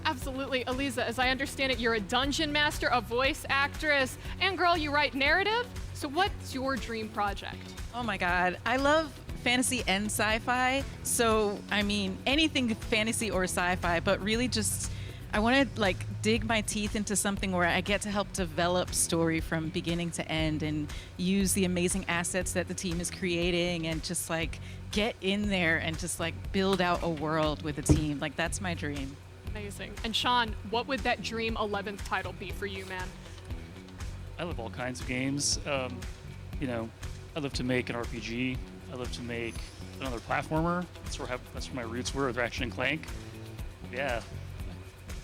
S4: Absolutely. Eliza, as I understand it, you're a dungeon master, a voice actress, and girl, you write narrative. So what's your dream project?
S23: Oh my God. I love fantasy and sci-fi. So, I mean, anything fantasy or sci-fi, but really just, I want to dig my teeth into something where I get to help develop story from beginning to end and use the amazing assets that the team is creating and just get in there and just build out a world with a team. That's my dream.
S4: Amazing. And Sean, what would that dream 11th title be for you, man?
S21: I love all kinds of games. I love to make an RPG. I love to make another platformer. That's where my roots were with Ratchet and Clank. Yeah.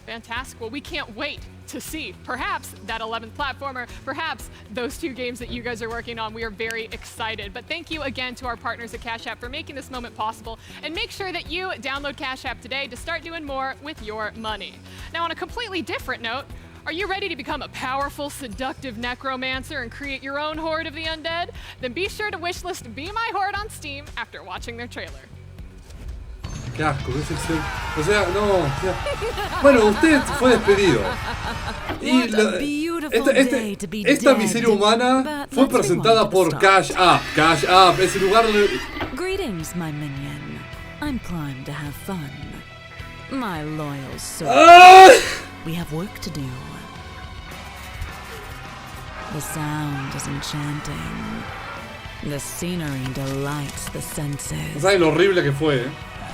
S4: Fantastic. Well, we can't wait to see perhaps that 11th platformer, perhaps those two games that you guys are working on. We are very excited. But thank you again to our partners at Cash App for making this moment possible. And make sure that you download Cash App today to start doing more with your money. Now, on a completely different note, are you ready to become a powerful, seductive necromancer and create your own horde of the undead? Then be sure to wishlist Be My Horde on Steam after watching their trailer.
S1: Qué asco, qué sexy. O sea, no. Bueno, usted fue despedido. Y esta miseria humana fue presentada por Cash App. Cash App, ese lugar.
S24: Greetings, my minion. I'm primed to have fun. My loyal soul. We have work to do. The sound is enchanting. The scenery delights the senses.
S1: No saben lo horrible que fue, eh.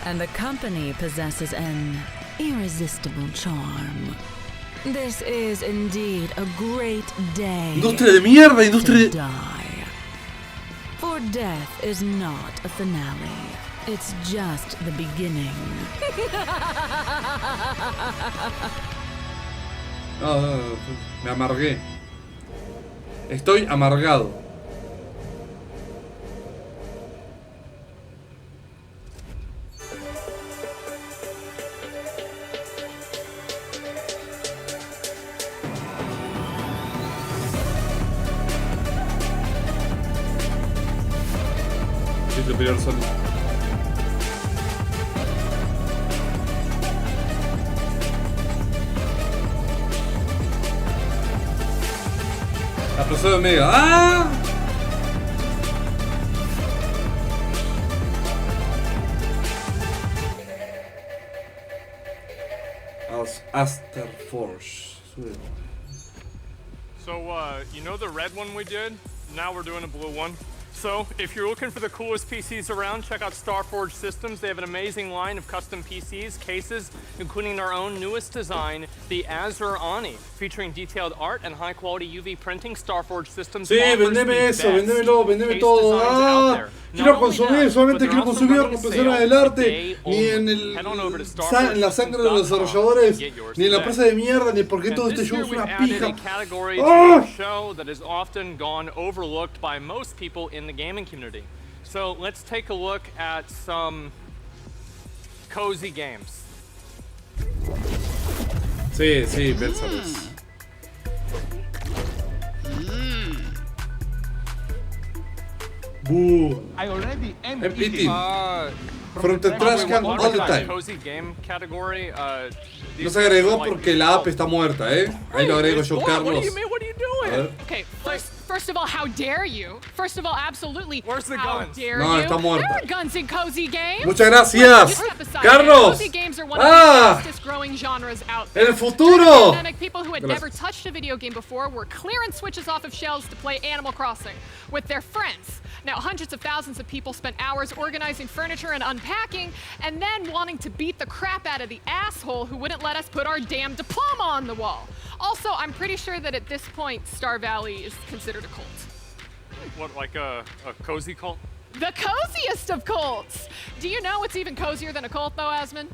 S24: And the company possesses an irresistible charm. This is indeed a great day.
S1: Industria de mierda, industria
S24: to die. For death is not a finale. It's just the beginning.
S1: No, me amargué. Estoy amargado. Superior solo. La profesora de Omega. ¡Ah! Aster Force.
S3: So, you know the red one we did? Now we're doing a blue one. So, if you're looking for the coolest PCs around, check out Starforge Systems. They have an amazing line of custom PCs, cases, including our own newest design, the Azure Ani, featuring detailed art and high-quality UV printing. Starforge Systems
S1: Sí, vendeme eso, vendeme todo. Ah, quiero consumir, solamente quiero consumir profesionales del arte, ni en la sangre de los desarrolladores, ni en la empresa de mierda, ni porque todo este show es una pija.
S3: Show that is often gone overlooked by most people in the gaming community. So let's take a look at some cozy games.
S1: Sí, sí, pensales. Boo.
S7: I already am
S1: I'm eating.
S3: Uh,
S1: From the trash can all the time.
S3: Cozy game category.
S1: No se agregó porque la app está muerta, Ahí lo agrego yo, Carlos.
S4: What do you mean? What are you doing? Okay, first of all, how dare you? First of all, absolutely. Where's the guns? Dare
S1: No,
S4: you?
S1: está muerta.
S4: There are guns in cozy games.
S1: Muchas gracias, Carlos.
S4: Cozy games are one of the fastest growing genres out there.
S1: El futuro.
S4: During the pandemic, people who had never touched a video game before were clearing switches off of shelves to play Animal Crossing with their friends. Now, hundreds of thousands of people spent hours organizing furniture and unpacking, and then wanting to beat the crap out of the asshole who wouldn't let us put our damn diploma on the wall. Also, I'm pretty sure that at this point, Star Valley is considered a cult.
S3: What, like a cozy cult?
S4: The coziest of cults! Do you know what's even cozier than a cult, though, Asmon?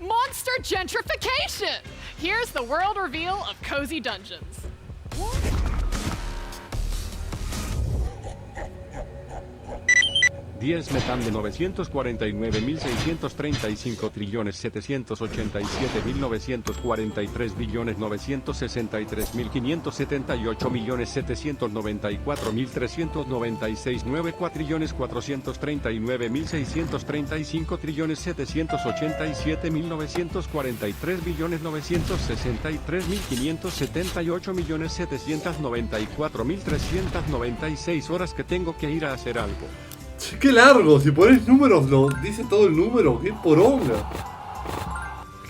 S4: Monster gentrification! Here's the world reveal of Cozy Dungeons.
S10: 10 metan de 949.635 trillones 787.943 billones 963.578.794.396 9 cuatrillones 439.635 trillones 787.943 billones 963.578.794.396 horas que tengo que ir a hacer algo.
S1: Qué largo, si pones números lo dice todo el número, qué poronga.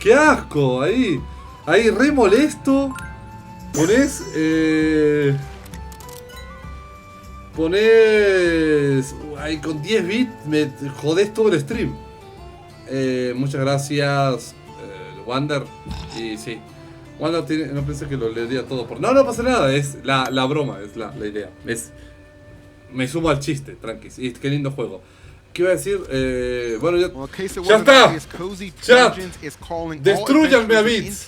S1: Qué asco, ahí re molesto. Pones ahí con 10 bits me jodés todo el stream. Muchas gracias, Wander. Y sí, Wander no pensé que lo leería todo por... No pasa nada, es la broma, es la idea. Me sumo al chiste, tranquis. Y qué lindo juego. ¿Qué iba a decir? Bueno, ya está. Chat. Destruyanme a bits.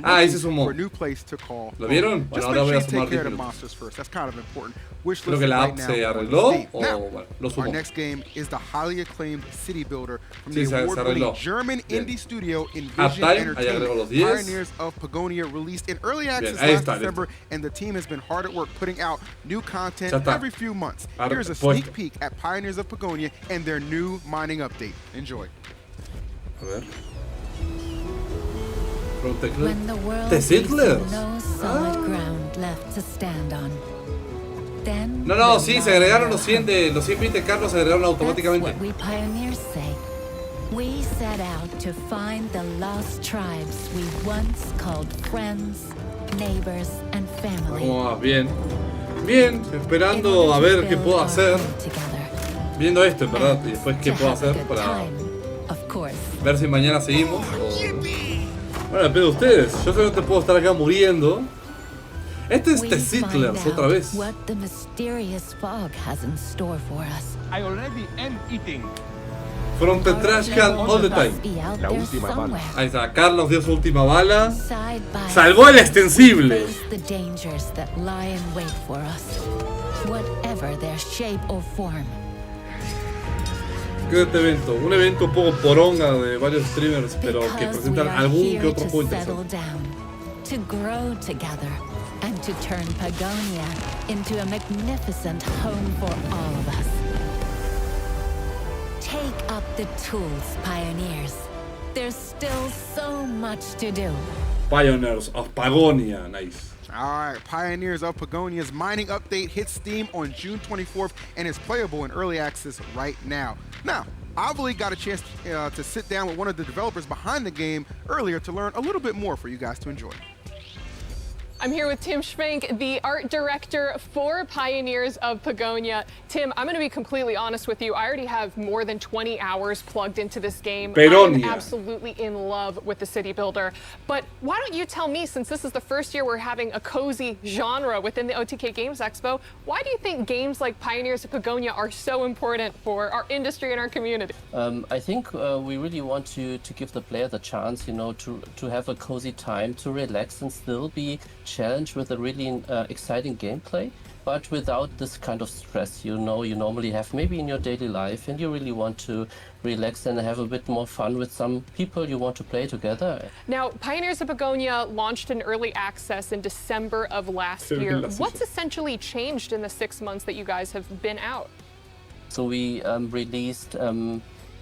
S1: Ahí se sumó. ¿Lo vieron? Bueno, ahora voy a sumar 10 minutos. Creo que la app se arregló o bueno, lo sumo.
S5: Our next game is the highly acclaimed city builder from
S1: Sí,
S5: the
S1: se
S5: award-winning
S1: arregló.
S5: German
S1: Bien.
S5: indie studio
S1: Half
S5: Envision
S1: time, ahí agrego los 10.
S5: Pioneers of Pagonia released in early access
S1: ahí
S5: last
S1: está,
S5: December, and the team has been hard at work putting out new content
S1: Ya está.
S5: every few months.
S1: Ahora,
S5: Here's a
S1: puesto.
S5: sneak peek at Pioneers of Pagonia and their new mining update. Enjoy.
S1: A ver.
S24: When the world
S1: The
S24: leaves
S1: Settlers.
S24: no solid ground left to stand on. Then
S1: No,
S24: the
S1: sí, se agregaron los 100
S24: light
S1: bits de Carlos, se agregaron automáticamente.
S24: That's what we pioneers say. We set out to find the lost tribes we once called friends, neighbors, and family.
S1: ¿Cómo vas? Bien. Bien, esperando a ver qué puedo hacer. Viendo esto, en verdad, y después qué puedo hacer para ver si mañana seguimos o... Bueno, depende de ustedes. Yo solamente puedo estar acá muriendo. Este es The Settlers otra vez.
S24: What the mysterious fog has in store for us.
S7: I already am eating.
S1: From the trash can all the time.
S24: La última bala.
S1: Ahí está, Carlos dio su última bala.
S24: Side by
S1: Salvó el extensible.
S24: face the dangers that lie in wait for us, whatever their shape or form.
S1: ¿Qué es este evento? Un evento un poco poronga de varios streamers, pero que
S24: Because
S1: presentan
S24: we are
S1: algún
S24: here
S1: que otro
S24: to
S1: juego
S24: settle
S1: interesante.
S24: down, to grow together, and to turn Pagonia into a magnificent home for all of us. Take up the tools, pioneers. There's still so much to do.
S1: Pioneers of Pagonia, nice.
S5: All right, Pioneers of Pagonia's mining update hits Steam on June 24th and is playable in early access right now. Now, Avali got a chance to sit down with one of the developers behind the game earlier to learn a little bit more for you guys to enjoy.
S4: I'm here with Tim Schwenk, the art director for Pioneers of Pagonia. Tim, I'm going to be completely honest with you. I already have more than 20 hours plugged into this game.
S1: Peronia.
S4: I'm absolutely in love with the city builder. But why don't you tell me, since this is the first year we're having a cozy genre within the OTK Games Expo, why do you think games like Pioneers of Pagonia are so important for our industry and our community?
S17: I think we really want to give the player the chance, you know, to have a cozy time, to relax and still be challenged with a really exciting gameplay. but without this kind of stress, you know, you normally have maybe in your daily life, and you really want to relax and have a bit more fun with some people you want to play together.
S4: Now, Pioneers of Begonia launched in early access in December of last year. What's essentially changed in the 6 months that you guys have been out?
S17: So we released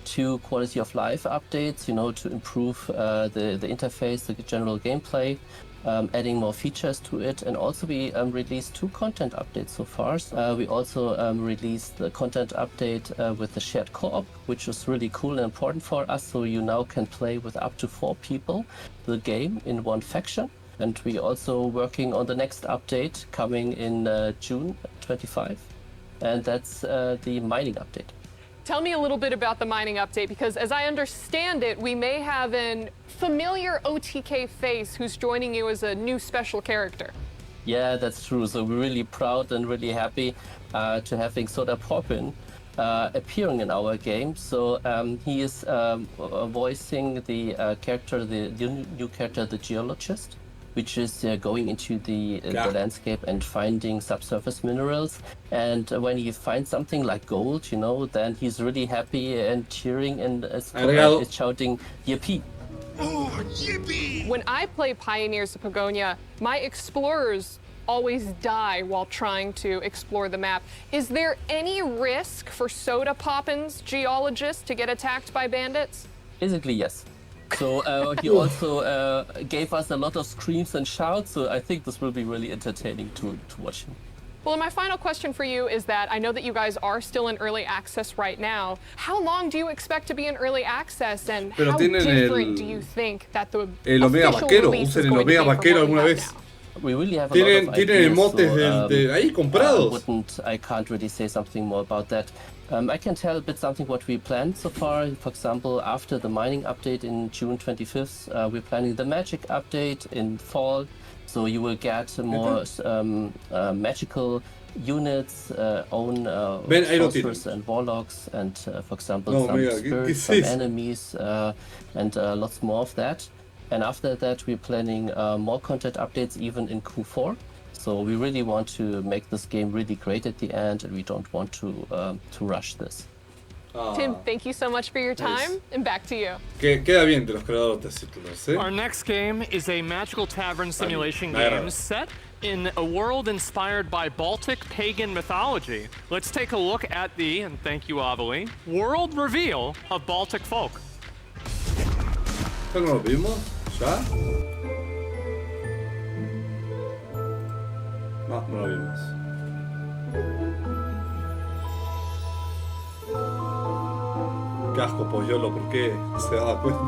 S17: 2 quality of life updates, you know, to improve the interface, the general gameplay. Adding more features to it, and also we released 2 content updates so far. We also released the content update with the shared co-op, which was really cool and important for us. So you now can play with up to 4 people the game in one faction. And we also working on the next update coming in June 25, and that's the mining update.
S4: Tell me a little bit about the mining update, because as I understand it, we may have an familiar OTK face who's joining you as a new special character.
S17: Yeah, that's true. So we're really proud and really happy to having Sodapoppin appearing in our game. So he is voicing the character, the new character, the geologist, which is going into the landscape and finding subsurface minerals. And when he finds something like gold, you know, then he's really happy and cheering and is shouting, "Yippee!"
S4: Oh, yippee! When I play Pioneers of Begonia, my explorers always die while trying to explore the map. Is there any risk for Sodapoppin's geologist to get attacked by bandits?
S17: Basically, yes. So he also gave us a lot of screams and shouts, so I think this will be really entertaining to watch him.
S4: Well, my final question for you is that I know that you guys are still in early access right now. How long do you expect to be in early access, and how different do you think that the official release is going to be from what we have now?
S17: We really have a lot of ideas, so, I can't really say something more about that. I can tell a bit something what we planned so far. For example, after the mining update in June 25th, we're planning the magic update in fall. So you will get more magical units, own sorcerers and warlocks, and for example some spirits, some enemies, and lots more of that. And after that, we're planning more content updates even in Q4. So we really want to make this game really great at the end, and we don't want to rush this.
S4: Tim, thank you so much for your time, and back to you.
S1: Queda bien de los creadores de títulos, ¿eh?
S3: Our next game is a magical tavern simulation game set in a world inspired by Baltic pagan mythology. Let's take a look at the, and thank you, Avali, world reveal of Baltic folk.
S1: ¿Ya no lo vimos? ¿Ya? No, no lo vimos. Qué asco, Polluelo, ¿por qué se daba cuenta?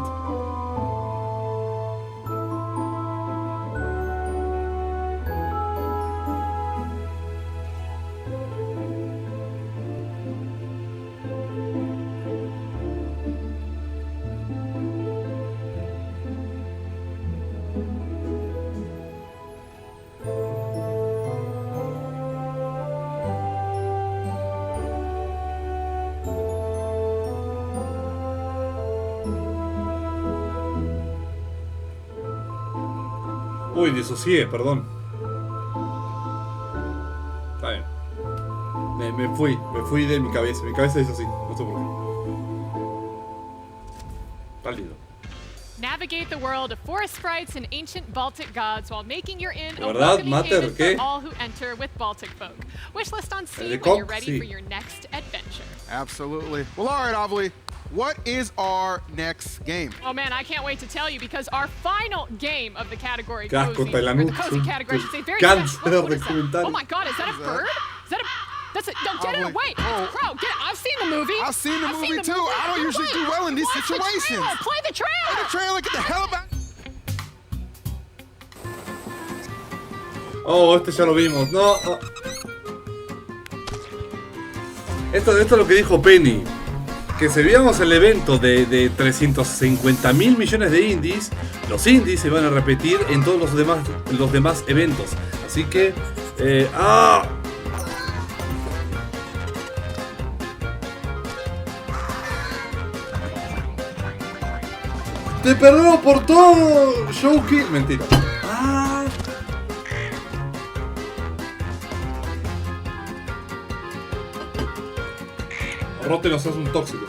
S1: Uy, disocié, perdón. Está bien. Me fui de mi cabeza. Mi cabeza es así, no sé por qué. Pálido.
S4: Navigate the world of forest sprites and ancient Baltic gods while making your inn a
S1: welcoming
S4: haven
S1: ¿qué?
S4: for all who enter with Baltic folk. Wishlist on Steam when you're ready for your next adventure.
S5: Absolutely. Well, all right, Avali. What is our next game?
S4: Oh man, I can't wait to tell you, because our final game of the category
S1: Casco,
S4: cozy, or the cozy category, I should say, very Oh my god, is that a bird? Is that a... That's it. No, get it away. Crow, get it. I've seen the movie.
S5: I've seen the movie too. I don't usually do well in these situations.
S4: Play the trailer.
S5: Play the trailer. Get the hell about.
S1: Oh, este ya lo vimos. No. Esto es lo que dijo Penny. Que si veíamos el evento de 350.000 millones de indies, los indies se van a repetir en todos los demás eventos. Así que... ¡Te perdemos por todo! Showkill. Mentira. Rote no sos un tóxico.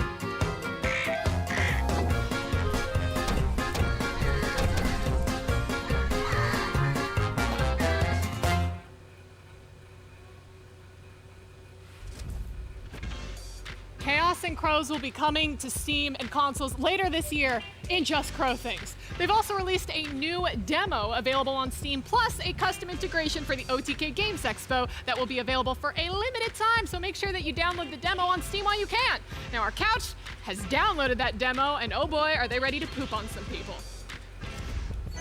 S4: Chaos and Crows will be coming to Steam and consoles later this year in Just Crow Things. They've also released a new demo available on Steam, plus a custom integration for the OTK Games Expo that will be available for a limited time, so make sure that you download the demo on Steam while you can. Now, our couch has downloaded that demo, and oh boy, are they ready to poop on some people.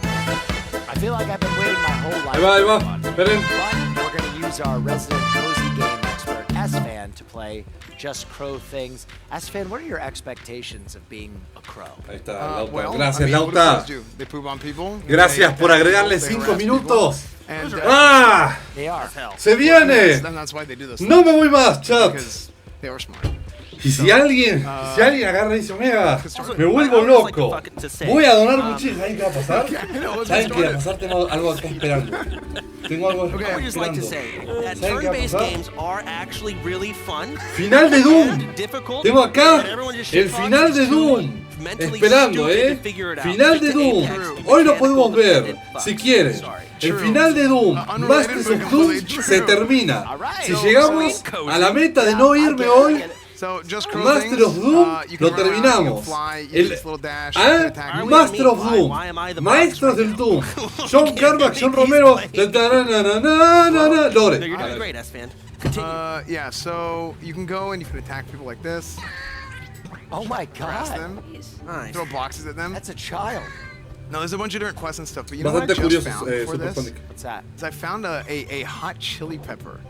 S6: I feel like I've been waiting my whole life.
S1: Ahí va. Esperen.
S6: But we're going to use our resident cozy game expert, S-Fan, to play Just Crow Things. S-Fan, what are your expectations of being a crow?
S1: Ahí está, Lauta.
S12: Well,
S1: Gracias,
S12: I mean, what do
S1: Lauta.
S12: crows do? They poop on people.
S1: Gracias por agregarle
S12: They
S1: 5
S12: harass
S1: minutos.
S12: people. And,
S1: ¡Ah!
S6: They are.
S1: ¡Se viene!
S12: And that's why they do this.
S1: No me voy más, chat.
S12: Because they are smart.
S1: Y si alguien agarra y dice, Omega, me vuelvo loco, voy a donar muchísimo. ¿Saben qué va a pasar? ¿Saben qué va a pasar? Tengo algo acá esperando. Tengo algo
S14: I would just like to
S1: esperando.
S14: say that
S1: ¿Saben qué va a
S14: turn-based
S1: pasar?
S14: games are actually really fun.
S1: Final de Doom.
S14: Difficult,
S1: Tengo acá
S14: and everyone just
S1: el
S14: shit-talks
S1: final
S14: is
S1: de
S14: too
S1: Doom.
S14: mentally
S1: Esperando,
S14: stupid to figure it out.
S1: Final
S14: Just
S1: de
S14: to
S1: Doom.
S14: apex the
S1: Hoy lo
S14: mechanical
S1: podemos ver,
S14: it
S1: si
S14: fucks.
S1: quieren.
S14: Sorry.
S1: El final de Doom, Masters of Doom, se termina. Si llegamos a la meta de no irme hoy,
S12: So, Just Crow
S1: Master
S12: Things,
S1: of Doom,
S12: you can
S1: lo
S12: run around, you can
S1: terminamos.
S12: fly, you
S1: El,
S12: get this little dash, you can attack.
S1: Master of Doom, Maestros del Doom, John Carmack, John Romero, Lore.
S14: You're doing great, S-Fan.
S12: Yeah, so you can go and you can attack people like this.
S6: Oh my
S12: Harass
S6: god.
S12: them.
S14: Nice.
S12: Throw boxes at them.
S6: That's a child.
S12: No, there's a bunch of different quests and stuff, but you know what I
S1: Bastante
S12: just
S1: curioso,
S12: found for this?
S1: Supersonic.
S6: What's that?
S12: Is I found a hot chili pepper.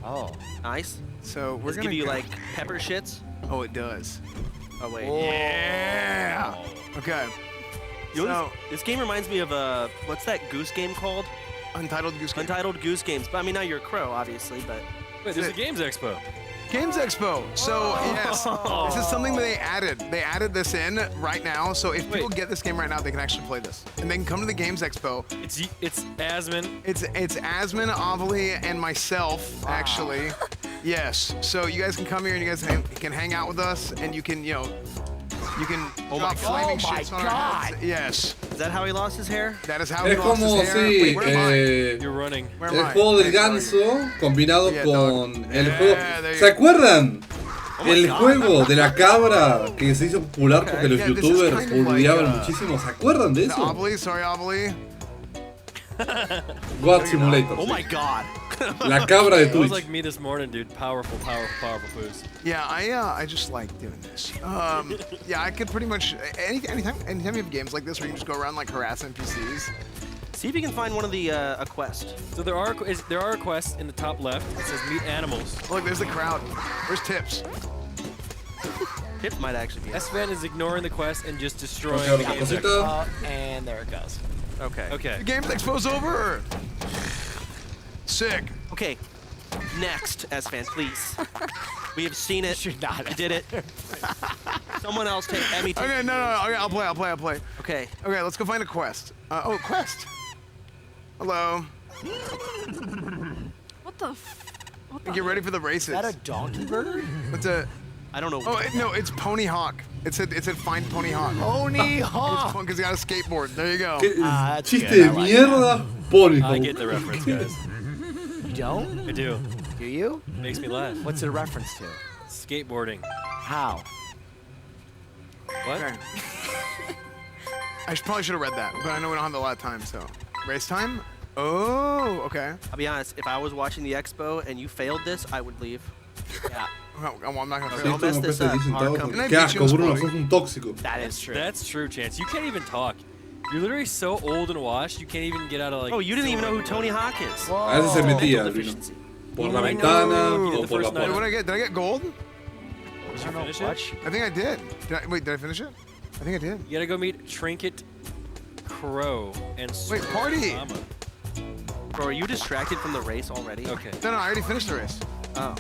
S6: Oh.
S14: Nice.
S12: So we're
S14: Does it
S12: gonna
S14: give you
S12: go-
S14: like pepper shits?
S12: Oh, it does.
S14: Oh wait.
S12: Yeah. Okay.
S14: You know,
S12: So
S14: this game reminds me of what's that goose game called?
S12: Untitled Goose Game.
S14: Untitled Goose Games. But I mean, now you're a crow, obviously, but.
S11: Wait, there's a Games Expo.
S12: Games Expo. So yes, this is something that they added. They added this in right now. So if people get this game right now, they can actually play this, and they can come to the Games Expo.
S11: It's Asmin.
S12: It's Asmin, Avali, and myself actually. Yes. So you guys can come here and you guys can hang out with us, and you can drop flaming shits on our heads. Yes.
S14: Is that how he lost his hair?
S12: That is how he
S1: Es
S12: lost his
S1: como
S12: hair.
S1: si
S12: Wait, where am I?
S11: You're running.
S12: Where am
S1: el
S12: I?
S1: juego del
S12: Hey, sorry.
S1: ganso combinado
S12: Yeah,
S1: con el
S12: Yeah,
S1: juego.
S12: there you
S1: ¿Se
S12: go.
S1: acuerdan?
S14: Oh my
S1: El
S14: God.
S1: juego de la cabra que se hizo popular porque los
S12: Yeah, this is
S1: youtubers
S12: kind of like,
S1: boludeaban muchísimo. ¿Se acuerdan de
S12: The
S1: eso?
S12: Avali, sorry Avali.
S1: God Simulator.
S14: Oh my god.
S1: La cabra de
S11: It was
S1: Twitch.
S11: like me this morning, dude. Powerful poos.
S12: Yeah, I just like doing this. Yeah, I could pretty much anytime you have games like this where you can just go around like harass NPCs.
S14: See if you can find one of the a quest.
S11: So there are quests in the top left. It says meet animals.
S12: Look, there's the crowd. Where's Tips?
S14: Tip might actually be.
S11: S-Van is ignoring the quest and just destroying
S1: Okay,
S11: the
S1: otra
S11: Games
S1: cosita.
S11: Expo.
S6: And there it goes.
S14: Okay.
S11: Okay.
S12: The Games Expo's over. Sick.
S14: Okay. Next, S-Fan, please. We have seen it.
S6: Should not.
S14: You did it. Someone else take Emmy. Take
S12: Okay, no. Okay, I'll play.
S14: Okay.
S12: Okay, let's go find a quest. Quest. Hello.
S13: What the?
S12: Get ready for the races.
S6: Is that a donkey bird?
S12: What's a?
S14: I don't know.
S12: Oh no, it's Pony Hawk. It said find Pony Hawk.
S6: Pony Hawk.
S12: Because he got a skateboard. There you go.
S6: That's
S1: Chiste
S6: good.
S1: de
S6: I like
S1: mierda. Pony.
S11: I get the reference, guys.
S6: You don't?
S11: I do.
S6: Do you?
S11: Makes me laugh.
S6: What's it a reference to?
S11: Skateboarding.
S6: How?
S11: What?
S12: Okay. I probably should have read that, but I know we don't have a lot of time, so. Race time? Oh, okay.
S14: I'll be honest. If I was watching the expo and you failed this, I would leave.
S6: Yeah.
S12: Well, I'm not gonna
S1: Si
S12: fail.
S1: esto no
S14: mess this
S1: cuesta
S14: up.
S1: 10
S14: Our
S1: centavos,
S14: company-
S1: qué asco, Bruno, sos un tóxico.
S6: That is true.
S11: That's true, Chance. You can't even talk. You're literally so old and washed, you can't even get out of like.
S14: Oh, you didn't even know who Tony Hawk is.
S1: A veces se metía, Bruno. Por la ventana o por la
S12: Wait, what
S1: puerta.
S12: did I get? Did I get gold?
S11: Did you finish it?
S12: I think I did. Did I finish it? I think I did.
S11: You gotta go meet Trinket, Crow, and
S12: Wait, Party!
S11: Mama.
S14: Bro, are you distracted from the race already?
S11: Okay.
S12: No, I already finished the race.
S14: Oh.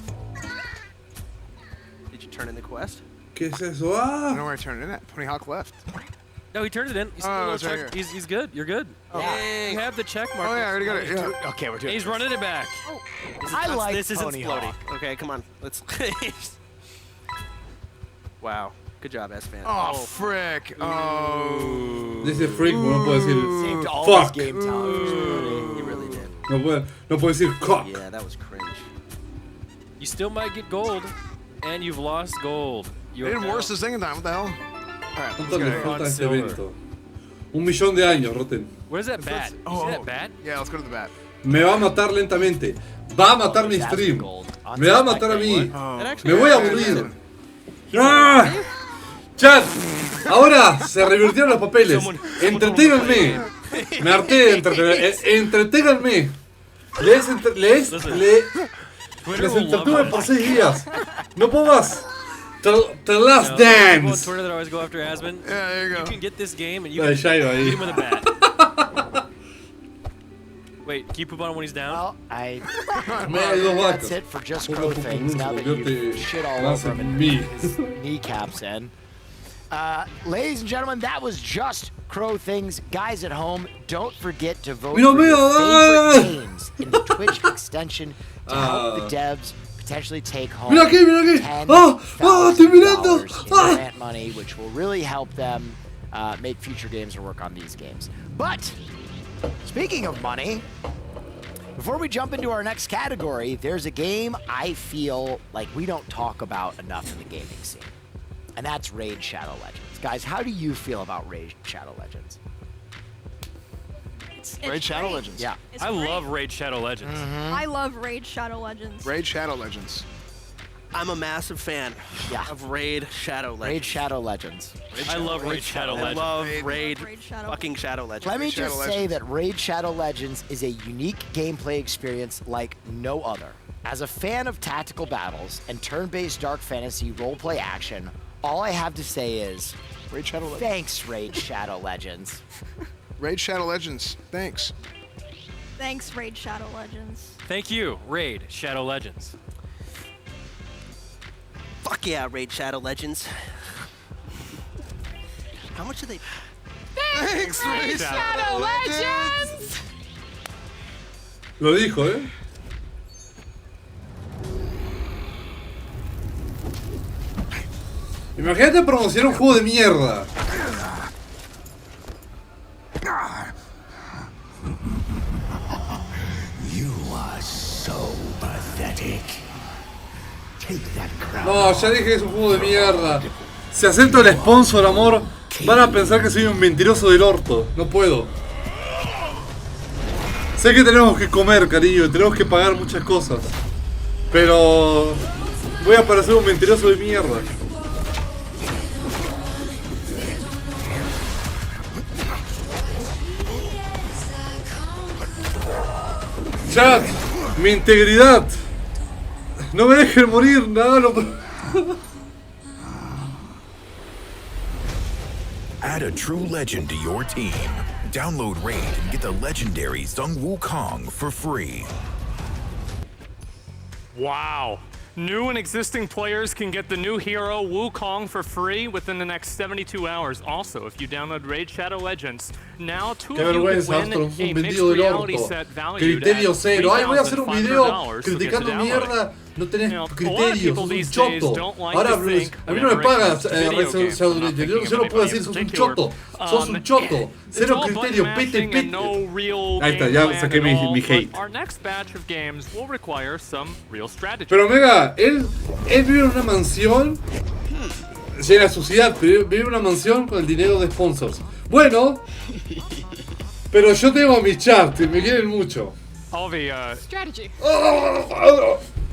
S14: Did you turn in the quest?
S1: ¿Qué es eso?
S12: I
S1: Ah.
S12: don't know where I turned it in at. Tony Hawk left.
S11: No, he turned it in. He's,
S12: Oh,
S11: still
S12: it's right
S11: check.
S12: here.
S11: He's good. You're good.
S6: Yeah.
S11: You have the check mark.
S12: Oh yeah, I already got it. Yeah.
S6: Okay, we're doing
S11: He's
S6: this.
S11: running it back.
S6: I like
S14: This isn't
S6: Tony
S14: floaty.
S6: Hawk.
S14: Okay, come on. Let's. Wow. Good job, S-Fan.
S12: Oh, frick. Oh.
S1: Dice freak, no puedo decir
S6: Saved all his
S1: fuck.
S6: game time.
S14: He really did.
S1: No puedo decir cock.
S14: Yeah, that was cringe.
S11: You still might get gold, and you've lost gold. You're
S12: Even
S11: now-
S12: worse is singing time. What the hell? Alright,
S1: ¿Cuánto le
S12: let's go.
S1: falta a este
S11: Silver.
S1: evento? 1.000.000 de años, Roten.
S11: Where's that bat? You see that bat?
S12: Yeah, let's go to the bat.
S1: Me va a matar lentamente. Va a matar mi stream. Me va a matar a mí. Me voy a aburrir. ¡Ah! Chat, ahora se revirtieron los papeles. Entreténganme. Me harté de entretener. Entreténganme. Les entretuve por 6 días. No puedo más. The Last
S11: People on
S1: Dance.
S11: Twitter that always go after Asmon.
S12: Yeah, there you go.
S11: You can get this game and you
S1: La de
S11: can
S1: Jairo ahí.
S11: beat him with a bat. Wait, can you poop on him when he's down?
S6: Well,
S1: Me hay dos
S6: that's
S1: vacas.
S6: it for just crow things. Now that you shit all over him and his kneecaps in. Ladies and gentlemen, that was just crow things. Guys at home, don't forget to vote
S1: Mira,
S6: for
S1: mira,
S6: your favorite
S1: ah!
S6: games in the Twitch extension to help the devs potentially take home
S1: Mira aquí, mira aquí. Estoy mirando.
S6: in grant money, which will really help them make future games or work on these games. But speaking of money, before we jump into our next category, there's a game I feel like we don't talk about enough in the gaming scene, and that's Raid Shadow Legends. Guys, how do you feel about Raid Shadow Legends?
S12: Raid Shadow Legends.
S6: Yeah.
S11: I love Raid Shadow Legends.
S13: I love Raid Shadow Legends.
S12: Raid Shadow Legends.
S14: I'm a massive fan of Raid Shadow Legends.
S6: Raid Shadow Legends.
S11: I love Raid Shadow
S14: I
S11: Legends.
S14: love Raid fucking Shadow Legends.
S6: Let me
S14: Raid
S6: just
S14: Shadow
S6: say
S14: Legends.
S6: that Raid Shadow Legends is a unique gameplay experience like no other. As a fan of tactical battles and turn-based dark fantasy roleplay action, all I have to say is,
S12: Raid Shadow Legends.
S6: thanks, Raid Shadow Legends.
S12: Raid Shadow Legends. Thanks.
S13: Thanks, Raid Shadow Legends.
S11: Thank you, Raid Shadow Legends.
S14: Fuck yeah, Raid Shadow Legends. How much do they...
S12: Thanks, Raid
S4: Shadow Legends!
S1: Lo dijo, ¿eh? Imagínate promocionar un juego de mierda.
S9: You are so pathetic. Take that crown.
S1: No, ya dije que es un juego de mierda. Si acepto el sponsor, amor, van a pensar que soy un mentiroso del orto. No puedo. Sé que tenemos que comer, cariño, y tenemos que pagar muchas cosas. Pero voy a parecer un mentiroso de mierda. Chat, mi integridad. No me dejen morir, nada, no.
S9: Add a true legend to your team. Download Raid and get the legendary Sung Wukong for free.
S3: Wow. New and existing players can get the new hero Wukong for free within the next 72 hours. Also, if you download Raid Shadow Legends, now two
S1: Qué
S3: of you
S1: vergüenza,
S3: can win
S1: Astro, sos
S3: a
S1: un
S3: mixed
S1: vendido del
S3: reality
S1: orto.
S3: set valued
S1: Criterio
S3: at
S1: cero. Ay, voy a hacer un video
S3: $3,500 to get
S1: criticando
S3: to download it.
S1: mierda. No tenés
S3: Now, a lot of
S1: criterios,
S3: people
S1: sos un
S3: these days
S1: choto.
S3: don't like
S1: Ahora,
S3: to think
S1: a mí no me
S3: whenever it
S1: pagas
S3: comes to video games, I'm not
S1: yo
S3: thinking
S1: solo
S3: of
S1: puedo
S3: anybody
S1: decir,
S3: in
S1: sos un
S3: particular.
S1: choto. Sos un choto.
S3: It's
S1: Cero
S3: all button
S1: criterio, pete,
S3: mashing and
S1: pete.
S3: no real
S1: Ahí está,
S3: game
S1: ya
S3: plan
S1: saqué
S3: at
S1: mi
S3: all,
S1: hate.
S3: but our next batch of games will require some real strategy.
S1: Pero Omega, él vive en una mansión llena de suciedad, pero vive en una mansión con el dinero de sponsors. Bueno, pero yo tengo mi chat y me quieren mucho.
S3: Alvi,
S4: strategy.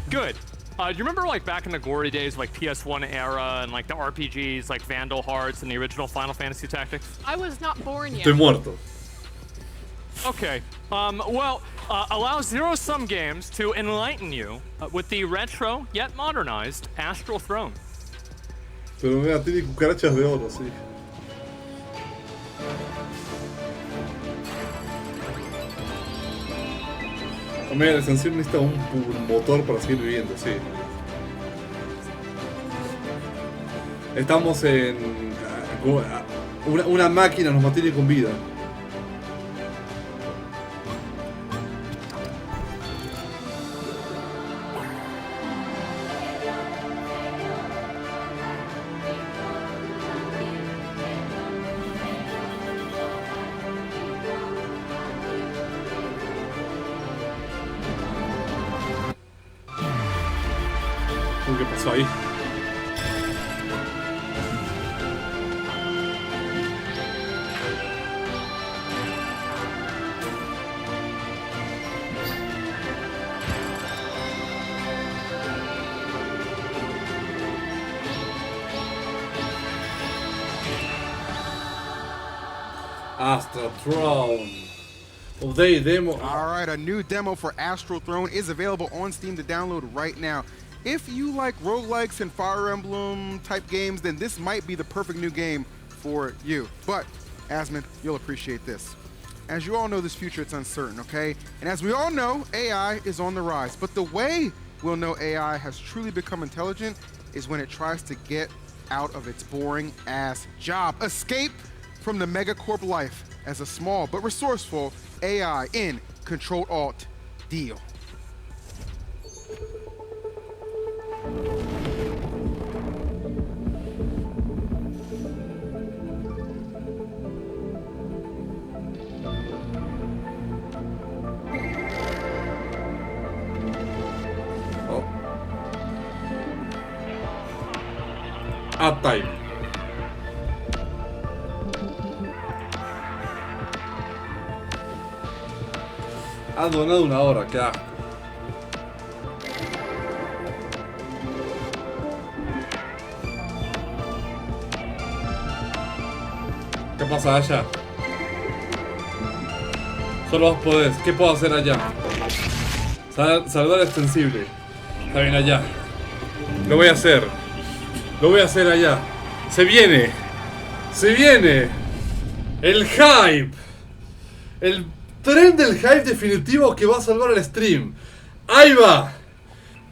S3: Good. Do you remember like back in the glory days, like PS1 era, and like the RPGs, like Vandal Hearts and the original Final Fantasy Tactics?
S4: I was not born yet.
S1: Estoy muerto.
S3: Okay. Allow zero-sum games to enlighten you with the retro yet modernized Astral Throne.
S1: Pero Omega tiene cucarachas de oro, sí. Omega, la extensión necesita un motor para seguir viviendo, sí. Estamos en... Una máquina nos mantiene con vida. pasó ahí? Astral Throne. Update demo.
S5: All right, a new demo for Astral Throne is available on Steam to download right now. If you like roguelikes and Fire Emblem type games, then this might be the perfect new game for you. But, Asmund, you'll appreciate this. As you all know, this future, it's uncertain, okay? And as we all know, AI is on the rise. But the way we'll know AI has truly become intelligent is when it tries to get out of its boring ass job. Escape from the megacorp life as a small but resourceful AI in Control-Alt-Deal.
S1: Uptime. Ha donado una hora, qué asco. ¿Qué pasa allá? Solo vos podés. ¿Qué puedo hacer allá? Saludar extensible. Está bien allá. Lo voy a hacer. Lo voy a hacer allá. Se viene. Se viene. El hype. El tren del hype definitivo que va a salvar el stream. Ahí va.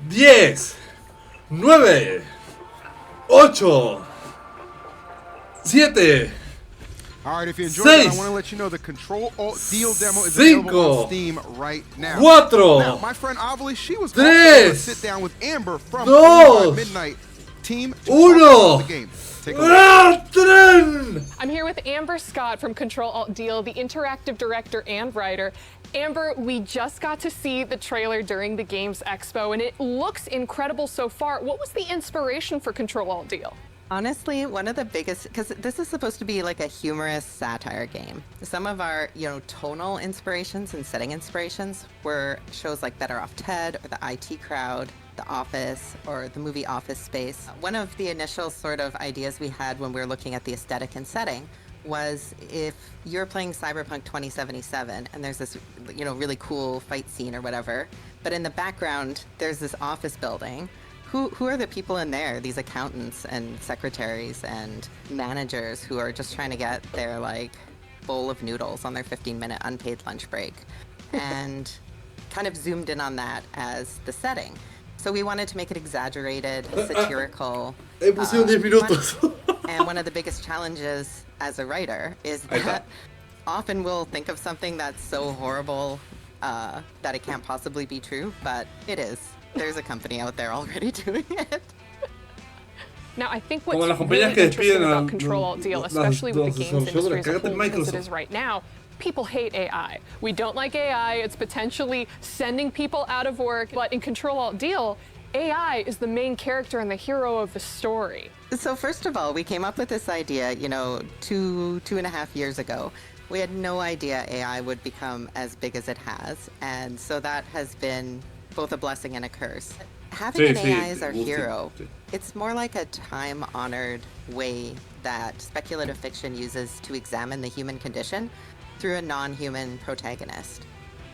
S1: 10, 9, 8, 7.
S5: All right, if you enjoyed that, I want to let you know the Control-Alt-Deal demo is available on Steam right now.
S1: 4.
S5: Now, my friend Avali, she was able to sit down with Amber from Midnight Team to talk about the game. Take a look.
S4: I'm here with Amber Scott from Control-Alt-Deal, the interactive director and writer. Amber, we just got to see the trailer during the Games Expo, and it looks incredible so far. What was the inspiration for Control-Alt-Deal?
S2: Honestly, one of the biggest, because this is supposed to be like a humorous satire game. Some of our, tonal inspirations and setting inspirations were shows like Better Off Ted or the IT Crowd, The Office, or the movie Office Space. One of the initial sort of ideas we had when we were looking at the aesthetic and setting was if you're playing Cyberpunk 2077 and there's this, really cool fight scene or whatever, but in the background there's this office building. Who are the people in there? These accountants and secretaries and managers who are just trying to get their bowl of noodles on their 15-minute unpaid lunch break, and kind of zoomed in on that as the setting. So we wanted to make it exaggerated, satirical. And one of the biggest challenges as a writer is that often we'll think of something that's so horrible that it can't possibly be true, but it is. There's a company out there already doing it.
S4: Now, I think what's really interesting about Control-Alt-Deal, especially with the games industry as a whole, because it is right now, people hate AI. We don't like AI. It's potentially sending people out of work. But in Control-Alt-Deal, AI is the main character and the hero of the story.
S2: So first of all, we came up with this idea, 2.5 years ago. We had no idea AI would become as big as it has. And so that has been both a blessing and a curse. Having an AI as our hero, it's more like a time-honored way that speculative fiction uses to examine the human condition through a non-human protagonist.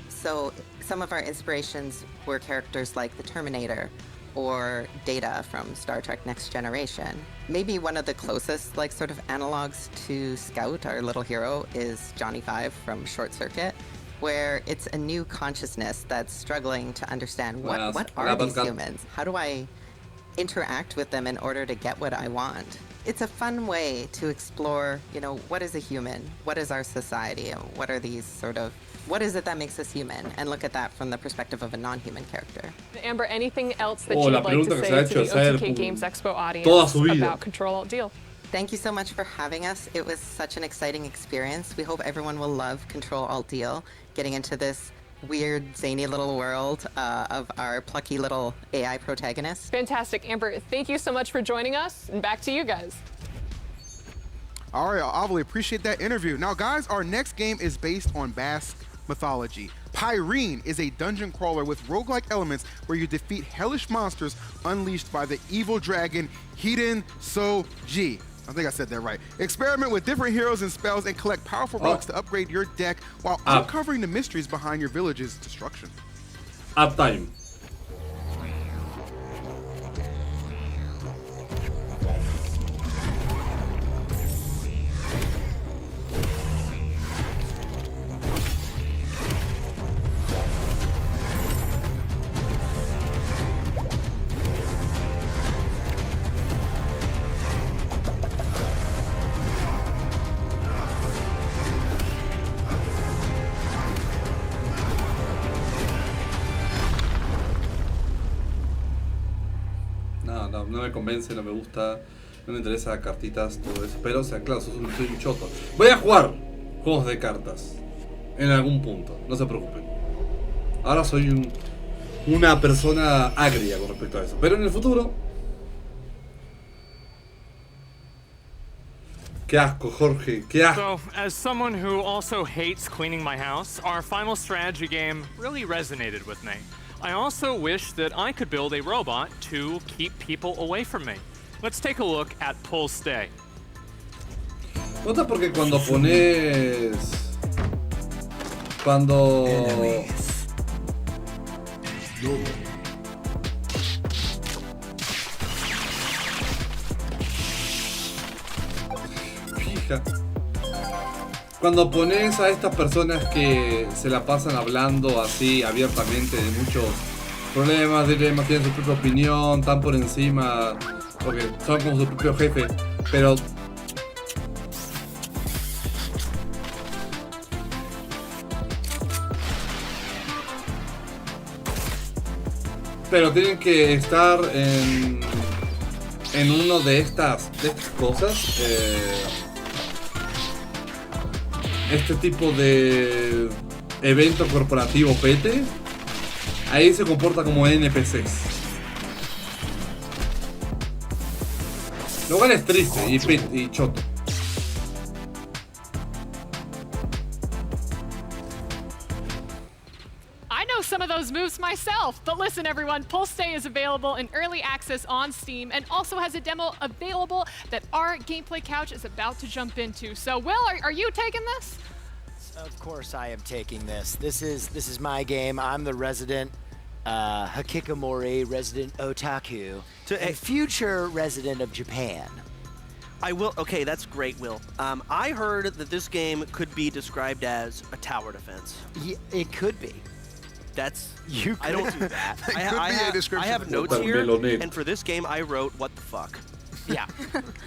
S2: So some of our inspirations were characters like the Terminator or Data from Star Trek Next Generation. Maybe one of the closest sort of analogs to Scout, our little hero, is Johnny Five from Short Circuit, where it's a new consciousness that's struggling to understand what are these humans? How do I interact with them in order to get what I want? It's a fun way to explore, what is a human? What is our society? And what are these what is it that makes us human? And look at that from the perspective of a non-human character.
S4: Amber, anything else that you'd like to say to the OTK Games Expo audience about Control-Alt-Deal?
S2: Thank you so much for having us. It was such an exciting experience. We hope everyone will love Control-Alt-Deal, getting into this weird, zany little world of our plucky little AI protagonist.
S4: Fantastic. Amber, thank you so much for joining us, and back to you guys.
S5: All right, I really appreciate that interview. Now, guys, our next game is based on Basque mythology. Pyrene is a dungeon crawler with roguelike elements where you defeat hellish monsters unleashed by the evil dragon Hiden So-ji. I think I said that right. Experiment with different heroes and spells and collect powerful relics to upgrade your deck while uncovering the mysteries behind your village's destruction.
S1: Up time. No me convence, no me gusta, no me interesa cartitas, todo eso. Pero, o sea, claro, soy un choto. Voy a jugar juegos de cartas en algún punto, no se preocupen. Ahora soy una persona agria con respecto a eso. Pero en el futuro... Qué asco, Jorge, qué asco.
S3: So, as someone who also hates cleaning my house, our final strategy game really resonated with me. I also wish that I could build a robot to keep people away from me. Let's take a look at Pull Stay.
S1: Nota porque cuando pones... Cuando... Fija. Cuando pones a estas personas que se la pasan hablando así abiertamente de muchos problemas, dilemas, tienen su propia opinión, están por encima, porque son como su propio jefe, pero tienen que estar en uno de estas cosas. Este tipo de evento corporativo pete, ahí se comporta como NPCs. Lo cual es triste y choto.
S4: I know some of those moves myself, but listen everyone, Pull Stay is available in early access on Steam and also has a demo available that our Gameplay Couch is about to jump into. So Will, are you taking this?
S6: Of course I am taking this. This is my game. I'm the resident Hikikomori, resident otaku, and future resident of Japan.
S14: I will. Okay, that's great, Will. I heard that this game could be described as a tower defense.
S6: Yeah, it could be.
S14: That's
S6: you.
S14: I don't do that. I have notes
S1: Super
S14: here,
S1: Melonero.
S14: and for this game, I wrote "What the fuck."
S6: Yeah.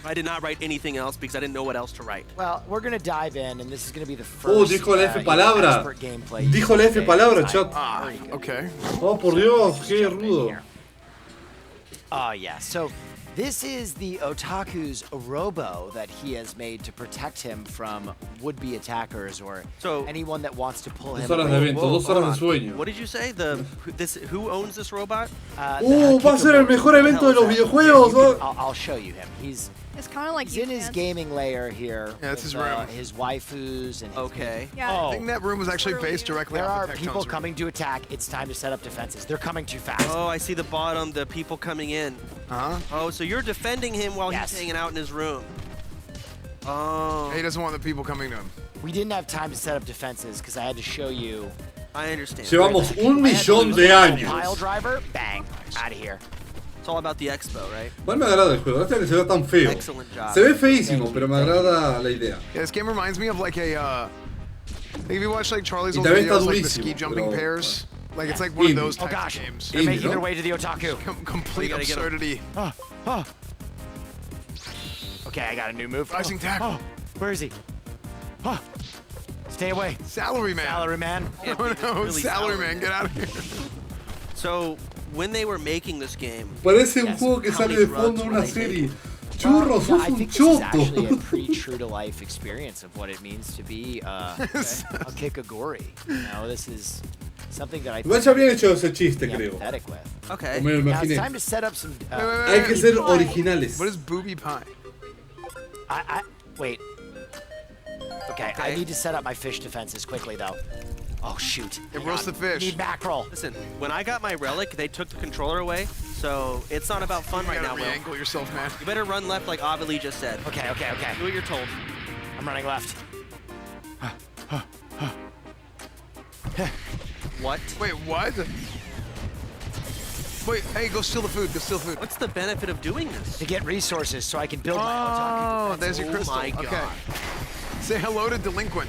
S14: I did not write anything else because I didn't know what else to write.
S6: Well, we're gonna dive in, and this is gonna be the first.
S1: Dijo la F palabra. Dijo la F palabra, chat.
S12: Okay.
S1: Oh, por Dios, qué rudo.
S6: Oh yeah. So this is the otaku's robo that he has made to protect him from would-be attackers or anyone that wants to pull him.
S1: 2 horas de evento, 2 horas de sueño.
S14: What did you say? Who owns this robot?
S1: Va a ser el mejor evento de los videojuegos.
S6: I'll show you him. He's
S13: kind of like
S6: in his gaming lair here.
S12: Yeah, that's his
S6: with,
S12: room.
S6: His waifus and
S14: okay.
S13: Yeah.
S12: I think that room was actually based directly
S6: There
S12: off
S6: are
S12: the
S6: people coming to attack. It's time to set up defenses. They're coming too fast.
S14: Oh, I see the bottom. The people coming in. Oh, so you're defending him while he's hanging out in his room. Oh.
S12: He doesn't want the people coming to him.
S6: We didn't have time to set up defenses because I had to show you.
S14: I understand.
S1: Llevamos 1 millón de años.
S6: Pile driver, bang, out of here.
S14: It's all about the expo, right?
S1: Igual me agrada el juego, gracias que se ve tan feo.
S14: Excellent job.
S1: Se ve feísimo, pero me agrada la idea.
S12: Yeah, this game reminds me of like a. If you watch like Charlie's
S1: Y
S12: old
S1: también está
S12: videos, like the
S1: durísimo,
S12: ski jumping
S1: pero-
S12: pairs. Like it's like one of those
S6: Oh
S12: types
S6: gosh,
S12: of games.
S6: they're making their way to the otaku.
S12: Complete
S14: gotta get 'em.
S12: absurdity.
S6: Okay, I got a new move.
S12: Rising tackle.
S6: Oh, where is he? Oh, stay away.
S12: Salary man.
S6: Salary man.
S12: Oh no,
S14: really
S12: salary
S14: salary
S12: man, get out of here.
S14: So when they were making this game,
S1: Parece un juego que
S14: how
S1: sale
S14: many
S1: de fondo
S14: drugs
S1: de
S14: were
S1: una
S14: they
S1: serie. Churro, sos
S6: I
S1: un
S6: think this is actually a
S1: choto.
S6: pretty true-to-life experience of what it means to be a Kikagori. You know, this is something that I
S1: Igual ya habían hecho ese chiste,
S6: think
S1: creo.
S6: empathetic with.
S14: Okay.
S1: O me lo
S6: Now it's
S1: imaginé.
S6: time to set up some.
S1: Hay que ser originales.
S12: What is booby pie?
S6: Wait. Okay, I need to set up my fish defenses quickly, though. Oh, shoot.
S12: Hey, roast the fish.
S6: Need mackerel.
S14: Listen, when I got my relic, they took the controller away, so it's not about fun right now,
S12: You
S14: Will.
S12: gotta re-angle yourself, man.
S14: You better run left like Avali just said.
S6: Okay.
S14: Do what you're told.
S6: I'm running left.
S14: What?
S12: Wait, what? Wait, hey, go steal the food. Go steal the food.
S14: What's the benefit of doing this?
S6: To get resources so I can build my
S12: Oh,
S6: own
S12: there's your crystal.
S14: my God.
S12: Okay. Say hello to delinquent.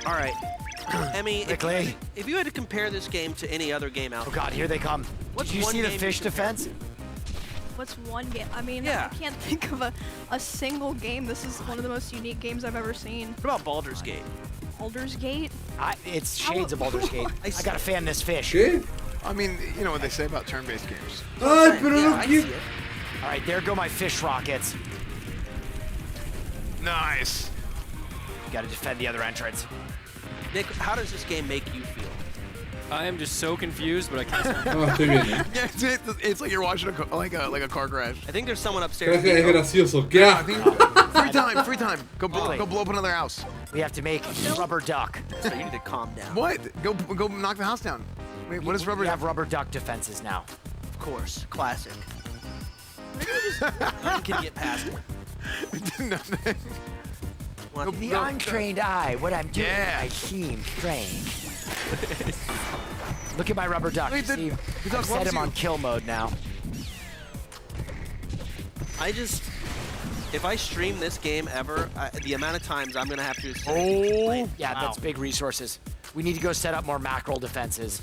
S14: All right. Emmy,
S6: Quickly.
S14: if you had to compare this game to any other game out
S6: Oh
S14: there,
S6: God, here they come.
S14: What's
S6: Did you
S14: one
S6: see the
S14: game
S6: fish
S14: you compare
S6: defense?
S13: What's one game? I mean,
S14: Yeah.
S13: I can't think of a single game. This is one of the most unique games I've ever seen.
S14: What about Baldur's Gate?
S13: Baldur's Gate?
S6: It's shades of Baldur's Gate. I gotta fan this fish.
S1: ¿Qué?
S12: I mean, you know what they say about turn-based games.
S1: Ay, pero
S14: Yeah,
S1: no
S14: I
S1: quiero.
S14: see it.
S6: All right, there go my fish rockets.
S12: Nice.
S6: Gotta defend the other entrance.
S14: Nick, how does this game make you feel?
S11: I am just so confused, but I can't.
S1: No, estoy bien. ¿Eh?
S12: Yeah, it's like you're watching like a car crash.
S14: I think there's someone upstairs.
S1: Es gracioso. ¿Qué
S12: I
S1: asco?
S12: think free time. Go blow up another house.
S6: We have to make rubber duck.
S14: So you need to calm down.
S12: What? Go knock the house down. Wait, what is rubber?
S6: We have rubber duck defenses now.
S14: Of course, classic. You can get past it.
S12: Nothing.
S6: The untrained eye, what I'm doing,
S12: Yeah.
S6: I seem trained. Look at my rubber duck.
S12: Wait,
S6: See,
S12: the duck
S6: I've set
S12: loves
S6: him on
S12: you.
S6: kill mode now.
S14: If I stream this game ever, the amount of times I'm gonna have to.
S12: Oh.
S6: Yeah, that's big resources. We need to go set up more mackerel defenses.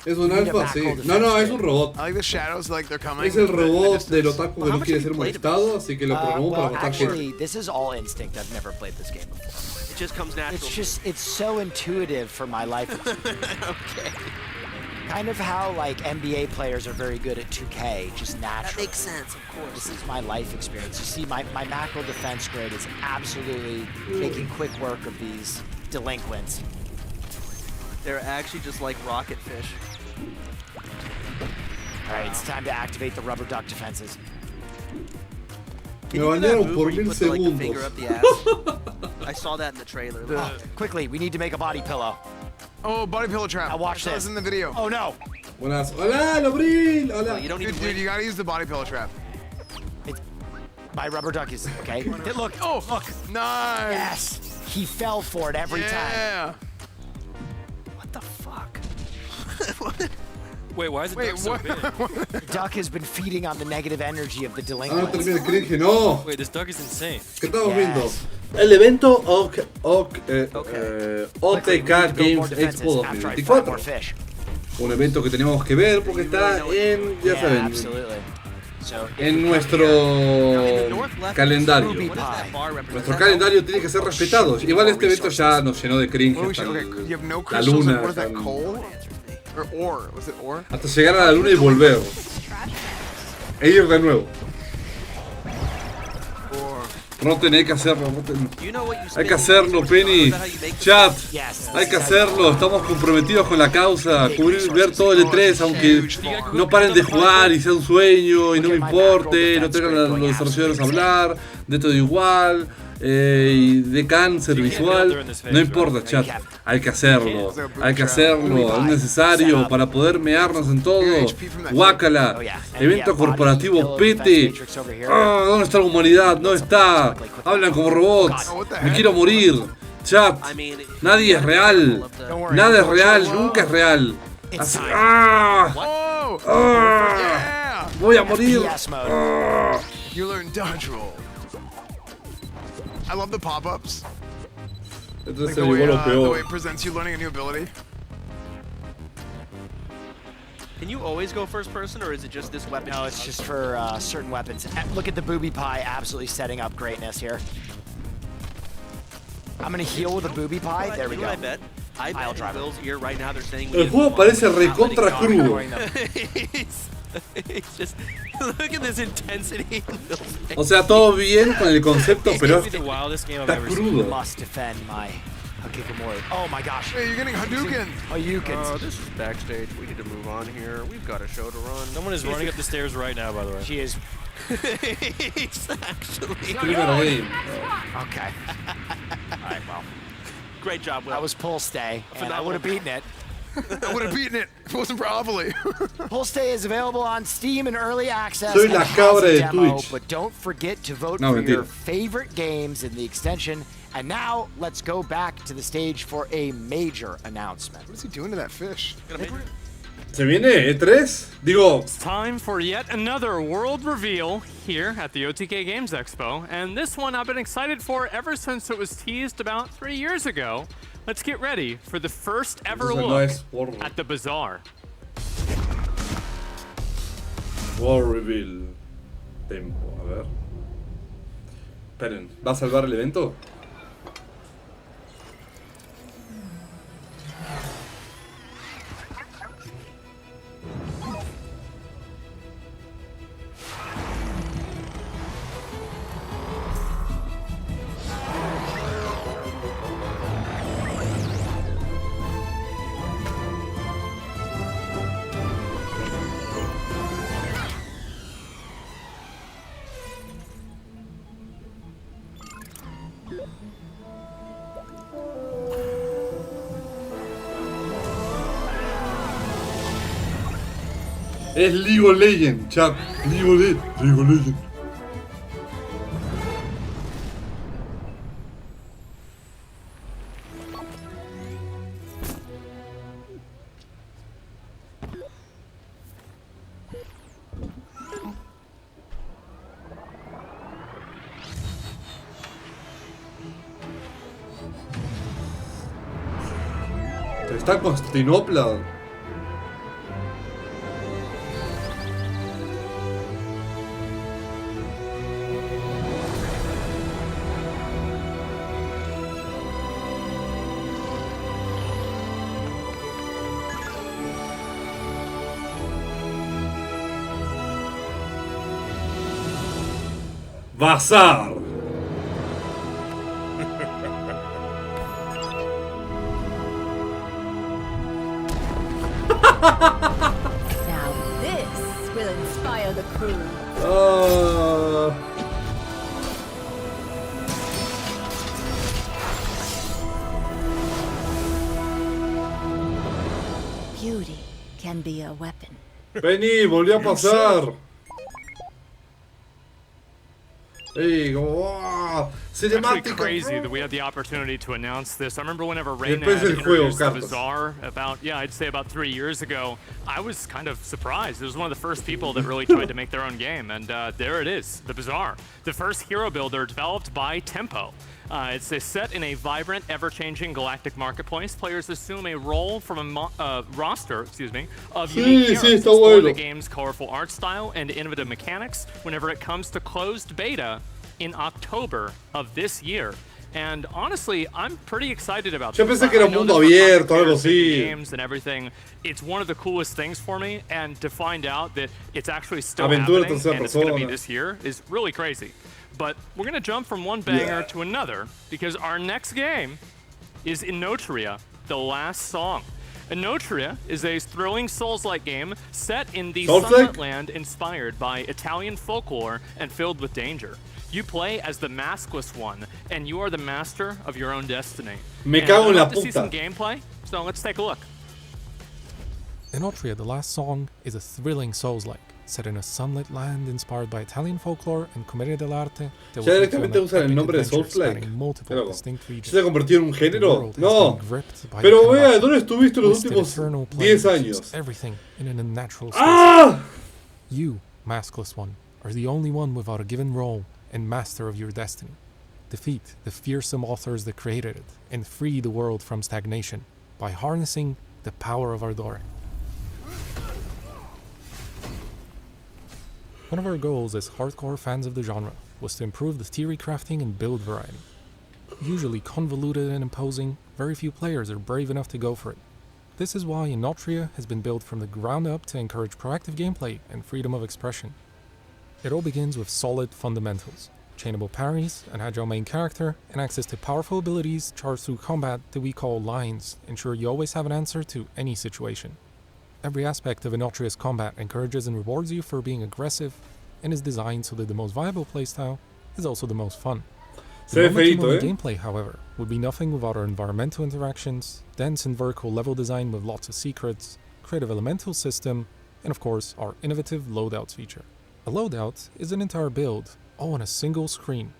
S1: Es un alfa, sí. No, no, es un robot.
S12: I like the shadows, like they're coming.
S1: Es el robot del otaku que no quiere ser molestado, así que lo programó para matar
S6: actually,
S1: gente.
S6: this is all instinct. I've never played this game before.
S14: It just comes natural.
S6: It's so intuitive for my life.
S14: Okay.
S6: Kind of how like NBA players are very good at 2K, just naturally.
S14: That makes sense, of course.
S6: This is my life experience. You see, my macro defense grid is absolutely making quick work of these delinquents.
S14: They're actually just like rocket fish.
S6: All right, it's time to activate the rubber duck defenses.
S1: Me bañaron por
S14: Where you
S1: 1000
S14: put the, like, the finger
S1: segundos.
S14: up the ass. I saw that in the trailer.
S6: Quickly, we need to make a body pillow.
S12: Oh, body pillow trap.
S6: I watched
S12: That
S6: this.
S12: was in the video.
S6: Oh no!
S1: Buenas. Hola, Lobril. Hola.
S14: Well, you don't need to
S12: Dude, you gotta use the body pillow trap.
S6: My rubber duck is okay. Look!
S12: Oh, look! Nice.
S6: Yes, he fell for it every time.
S12: Yeah.
S14: What the fuck?
S11: Wait, why is the duck so big?
S6: The duck has been feeding on the negative energy of the
S1: Ah, no
S6: delinquents.
S1: termina el cringe, no.
S11: Wait, this duck is insane.
S1: ¿Qué estamos viendo?
S6: Yes.
S1: El evento OTK
S6: Quickly, we need to build more
S1: Games
S6: defenses
S1: Expo
S6: after I find more
S1: 2024.
S6: fish.
S1: Un evento que tenemos que ver porque está en, ya
S6: Yeah,
S1: saben,
S6: absolutely. So, if
S1: en
S6: we come
S1: nuestro calendario.
S6: Ruby pie.
S1: Nuestro calendario tiene que ser respetado. Igual este evento ya nos llenó de cringe
S12: What
S1: hasta
S12: okay, you have no
S1: la
S12: crystals.
S1: luna.
S12: What is that,
S1: hasta-
S12: coal? Or ore? Was it ore?
S1: Hasta llegar a la luna y volver. E ir de nuevo. Roten, hay que hacerlo. Roten. Hay que hacerlo, Penny. Chat. Hay que hacerlo. Estamos comprometidos con la causa. Cubrir, ver todo el E3, aunque no paren de jugar y sea un sueño y no me importe. No tengan a los desarrolladores a hablar. De todo igual. Y de cáncer visual. No importa, chat. Hay que hacerlo. Hay que hacerlo. Es necesario para poder mearnos en todo. Guácala. Evento corporativo pete. Ah, ¿dónde está la humanidad? No está. Hablan como robots. Me quiero morir. Chat. Nadie es real. Nada es real. Nunca es real. Así. ¡Ah! ¡Ah! Voy a morir. ¡Ah!
S12: You learn dodge roll. I love the pop-ups.
S1: Entonces
S12: the
S1: se
S12: way,
S1: llevó lo
S12: the way
S1: peor.
S12: it presents you learning a new ability.
S14: Can you always go first person, or is it just this weapon?
S6: No, it's just for certain weapons. Look at the booby pie absolutely setting up greatness here. I'm gonna heal with a booby pie. There we
S14: You
S6: go.
S14: know what I bet? I bet in Bill's ear right now they're saying we
S1: El
S14: need
S1: juego
S14: to
S1: parece
S14: not letting
S1: recontra
S14: go.
S1: crudo.
S14: It's just, look at this intensity.
S1: O sea, todo bien con el concepto, pero
S11: It's the wildest game I've
S1: está
S11: ever seen.
S1: crudo.
S6: Must defend my Hakikomori. Oh my gosh.
S12: Hey, you're getting Hadouken.
S6: Hadoukens.
S14: This is backstage. We need to move on here. We've got a show to run.
S11: Someone is running up the stairs right now, by the way.
S6: She is.
S14: It's actually.
S6: Okay. Alright, well.
S14: Great job, Will.
S6: That was pull stay, and I would have beaten it.
S12: I would have beaten it if it wasn't for Ovally.
S6: Pull stay is available on Steam in early access.
S1: Soy
S6: and
S1: la
S6: has
S1: cabra
S6: a
S1: de
S6: demo,
S1: Twitch.
S6: But don't forget to vote
S1: No,
S6: for
S1: mentira.
S6: your favorite games in the extension. And now let's go back to the stage for a major announcement.
S12: What is he doing to that fish?
S1: ¿Se viene E3? Digo,
S3: It's time for yet another world reveal here at the OTK Games Expo, and this one I've been excited for ever since it was teased about 3 years ago. Let's get ready for the first ever
S1: This is a
S3: look
S1: nice world.
S3: at the Bazaar.
S1: War Reveal. Tempo, a ver. Esperen, ¿va a salvar el evento? Es League of Legends, chat. League of Legends. Está Constantinopla. Bazar.
S24: Now this will inspire the crew. Beauty can be a weapon.
S1: Vení, volvió a pasar. Ey, como, ¡oh!
S3: It's actually
S1: Cinemática.
S3: crazy that we had the opportunity to announce this. I remember whenever Reina
S1: Después del juego,
S3: introduced the
S1: cartas.
S3: Bazaar about, I'd say about 3 years ago, I was kind of surprised. It was one of the first people that really tried to make their own game, and there it is, the Bazaar. The first hero builder developed by Tempo. It's set in a vibrant, ever-changing galactic marketplace. Players assume a role from a roster, of unique heroes. Explore the game's colorful art style and innovative mechanics whenever it comes to closed beta in October of this year. And honestly, I'm pretty excited about
S1: Yo
S3: this.
S1: pensé que era
S3: I know
S1: mundo
S3: that for
S1: abierto, algo
S3: players making
S1: así.
S3: games and everything, it's one of the coolest things for me, and to find out that it's actually still
S1: Aventura
S3: happening
S1: tercera
S3: and it's going to be
S1: persona.
S3: this year is really crazy. But we're going to jump from one banger to another, because our next game is Inotria, The Last Song. Inotria is a thrilling Souls-like game set in the
S1: Souls-like?
S3: Sunlit Land inspired by Italian folklore and filled with danger. You play as the maskless one, and you are the master of your own destiny.
S1: Me
S3: And
S1: cago en
S3: I'd
S1: la
S3: love to see
S1: puta.
S3: some gameplay, so let's take a look.
S15: Inotria, The Last Song is a thrilling Souls-like, set in a sunlit land inspired by Italian folklore and commedia dell'arte. that
S1: Ya
S15: will take you on
S1: directamente
S15: an
S1: usan el
S15: epic
S1: nombre de
S15: adventure
S1: Souls-like.
S15: spanning multiple
S1: Loco.
S15: distinct regions.
S1: ¿Se ha convertido en un
S15: The
S1: género?
S15: world has
S1: No.
S15: been gripped by
S1: Pero
S15: the
S1: vea,
S15: chaos.
S1: ¿dónde estuviste los
S15: Twisted
S1: últimos
S15: eternal
S1: 10
S15: planes
S1: años?
S15: keeps everything in an unnatural space.
S1: ¡Ah!
S15: You, maskless one, are the only one without a given role and master of your destiny. Defeat the fearsome authors that created it and free the world from stagnation by harnessing the power of Ardore. One of our goals as hardcore fans of the genre was to improve the theory crafting and build variety. Usually convoluted and imposing, very few players are brave enough to go for it. This is why Inotria has been built from the ground up to encourage proactive gameplay and freedom of expression. It all begins with solid fundamentals, chainable parries, an agile main character, and access to powerful abilities charged through combat that we call lines ensure you always have an answer to any situation. Every aspect of Inotria's combat encourages and rewards you for being aggressive, and is designed so that the most viable playstyle is also the most fun. The moment gameplay, however, would be nothing without our environmental interactions, dense and vertical level design with lots of secrets, creative elemental system, and of course our innovative loadouts feature. A loadout is an entire build, all on a single screen.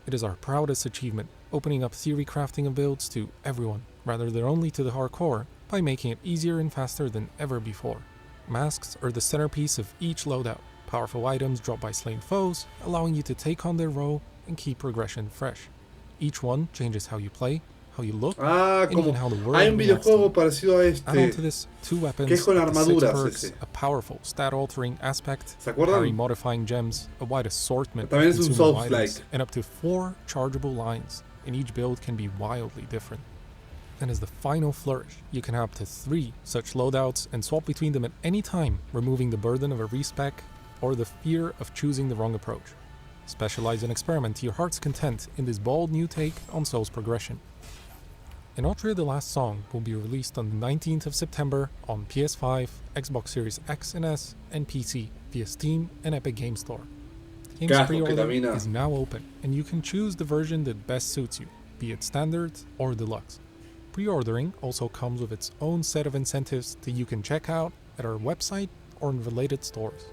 S15: It is our proudest achievement, opening up theory crafting of builds to everyone, rather than only to the hardcore, by making it easier and faster than ever before. Masks are the centerpiece of each loadout, powerful items dropped by slain foes, allowing you to take on their role and keep progression fresh. Each one changes how you play, how you look, and even how the world
S1: hay un videojuego parecido a
S15: Add on to this, two weapons,
S1: que es con armaduras
S15: perks,
S1: ese.
S15: a powerful stat-altering aspect,
S1: ¿Se acuerdan?
S15: parry-modifying gems, a wide assortment
S1: También
S15: of
S1: es un
S15: consumable
S1: Souls-like.
S15: items, and up to 4 chargeable lines, and each build can be wildly different. And as the final flourish, you can have up to 3 such loadouts and swap between them at any time, removing the burden of a respec or the fear of choosing the wrong approach. Specialize and experiment to your heart's content in this bold new take on Souls progression. Inotria The Last Song will be released on the 19th of September on PS5, Xbox Series X and S, and PC via Steam and Epic Game Store. The game's pre-order is now open, and you can choose the version that best suits you, be it standard or deluxe. Pre-ordering also comes with its own set of incentives that you can check out at our website or in related stores.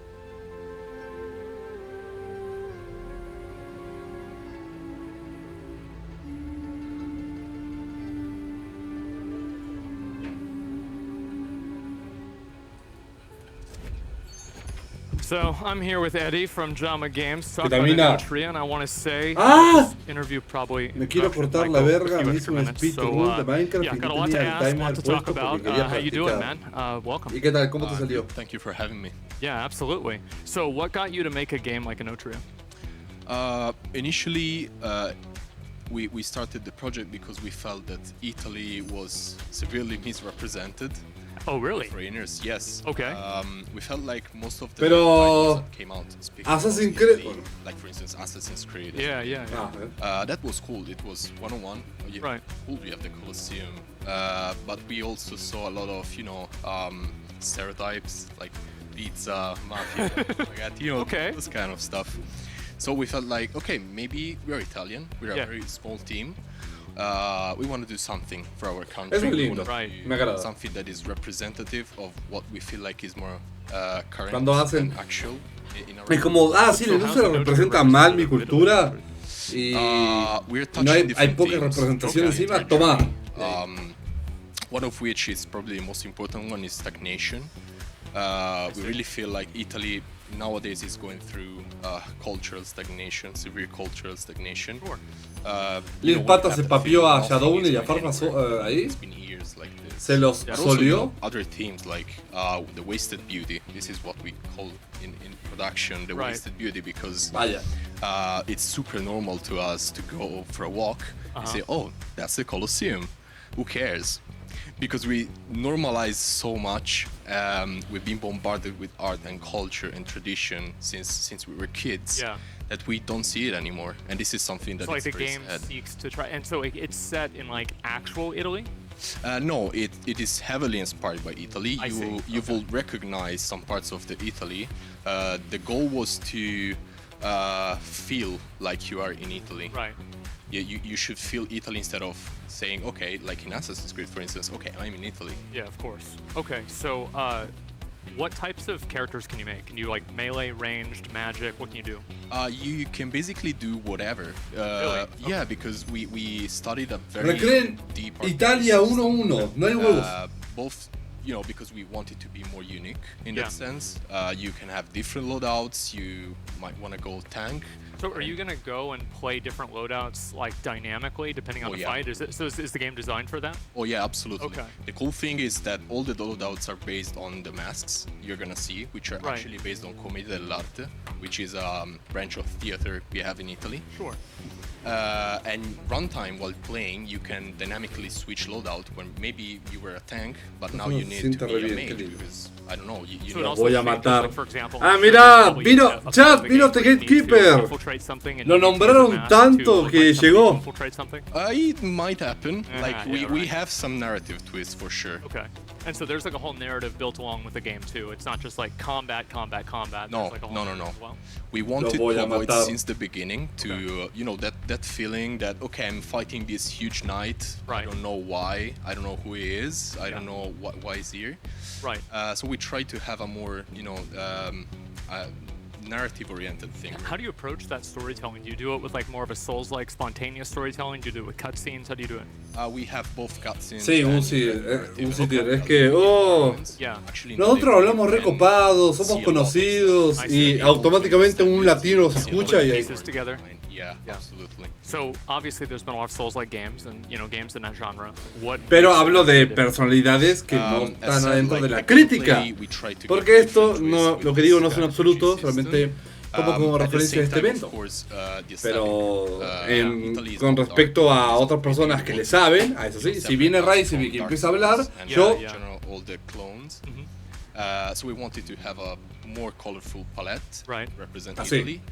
S3: So I'm here with Eddie from Jama Games, talking about Inotria, and I want to say this interview probably
S1: Me quiero cortar la verga, me hice un speedrun de Minecraft
S3: yeah,
S1: y
S3: got a
S1: no
S3: lot to
S1: tenía el
S3: ask,
S1: timer
S3: lot to
S1: puesto
S3: talk about.
S1: porque quería
S3: How you doing,
S1: practicar.
S3: man? Welcome.
S1: ¿Y qué tal? ¿Cómo te salió?
S8: Thank you for having me.
S3: Yeah, absolutely. So what got you to make a game like Inotria?
S8: Initially, we started the project because we felt that Italy was severely misrepresented.
S3: Oh, really?
S8: Foreigners, yes.
S3: Okay.
S8: We felt like most of the
S1: Pero
S8: titles that came out speak
S1: Assassin's Creed,
S8: like for instance Assassin's Creed.
S3: Yeah.
S8: That was cool. It was one-on-one.
S3: Right.
S8: Cool. We have the Colosseum, but we also saw a lot of stereotypes like pizza, mafia, like that,
S3: okay.
S8: This kind of stuff. So we felt like, okay, maybe we're Italian. We're a very small team. We want to do something for our country. We want to do something that is representative of what we feel like is more current and actual in our
S1: Es como, sí, la industria representa mal mi cultura y no hay poca representación encima, toma.
S8: One of which is probably the most important one is stagnation. We really feel like Italy nowadays is going through cultural stagnation, severe cultural stagnation.
S1: Lil Pata se papió a Shadowne y a Farfa ahí. Se los solió.
S8: Other themes like the wasted beauty. This is what we call in production the wasted beauty because it's super normal to us to go for a walk and say, oh, that's the Colosseum. Who cares? Because we normalize so much, we've been bombarded with art and culture and tradition since we were kids that we don't see it anymore. And this is something that
S3: so like the game seeks to try, and so it's set in like actual Italy?
S8: No, it is heavily inspired by Italy. You will recognize some parts of the Italy. The goal was to feel like you are in Italy.
S3: Right.
S8: You should feel Italy instead of saying, okay, like in Assassin's Creed, for instance, okay, I'm in Italy.
S3: Yeah, of course. Okay, so what types of characters can you make? Can you like melee, ranged, magic? What can you do?
S8: You can basically do whatever.
S3: Really?
S8: Yeah, because we studied a very deep
S1: Italia 1-1, no hay huevos.
S8: Both, because we wanted to be more unique in that sense. You can have different loadouts. You might want to go tank.
S3: So are you going to go and play different loadouts like dynamically depending on the fight? Is the game designed for that?
S8: Oh yeah, absolutely.
S3: Okay.
S8: The cool thing is that all the loadouts are based on the masks you're going to see, which are actually based on Commedia dell'arte, which is a branch of theater we have in Italy.
S3: Sure.
S8: And runtime while playing, you can dynamically switch loadout when maybe you were a tank, but now you need to be a mage because I don't know. You
S1: Lo
S8: know.
S1: voy a matar. Ah, mira, vino, chat, vino The Gatekeeper. Lo nombraron tanto que llegó.
S8: It might happen. Like we have some narrative twists for sure.
S3: Okay. And so there's like a whole narrative built along with the game too. It's not just like combat.
S8: No,
S3: Like a whole
S8: no.
S3: well.
S8: We wanted to avoid since the beginning to you know that feeling that okay, I'm fighting this huge knight. I don't know why. I don't know who he is. I don't know why he's here.
S3: Right.
S8: So we try to have a more narrative-oriented thing.
S3: How do you approach that storytelling? Do you do it with like more of a Souls-like spontaneous storytelling? Do you do it with cutscenes? How do you do it?
S8: We have both cutscenes.
S1: Sí, es que, nosotros hablamos recopados, somos conocidos y automáticamente un latino se escucha y ahí.
S8: Yeah, absolutely.
S3: So obviously there's been a lot of Souls-like games and games in that genre.
S1: Pero hablo de personalidades que no están adentro de la crítica, porque esto no, lo que digo no es un absoluto, solamente como referencia a este evento. Pero con respecto a otras personas que le saben, a eso sí, si viene Ryzen y empieza a hablar, yo
S8: so we wanted to have a more colorful palette represented
S1: Así.
S8: Italy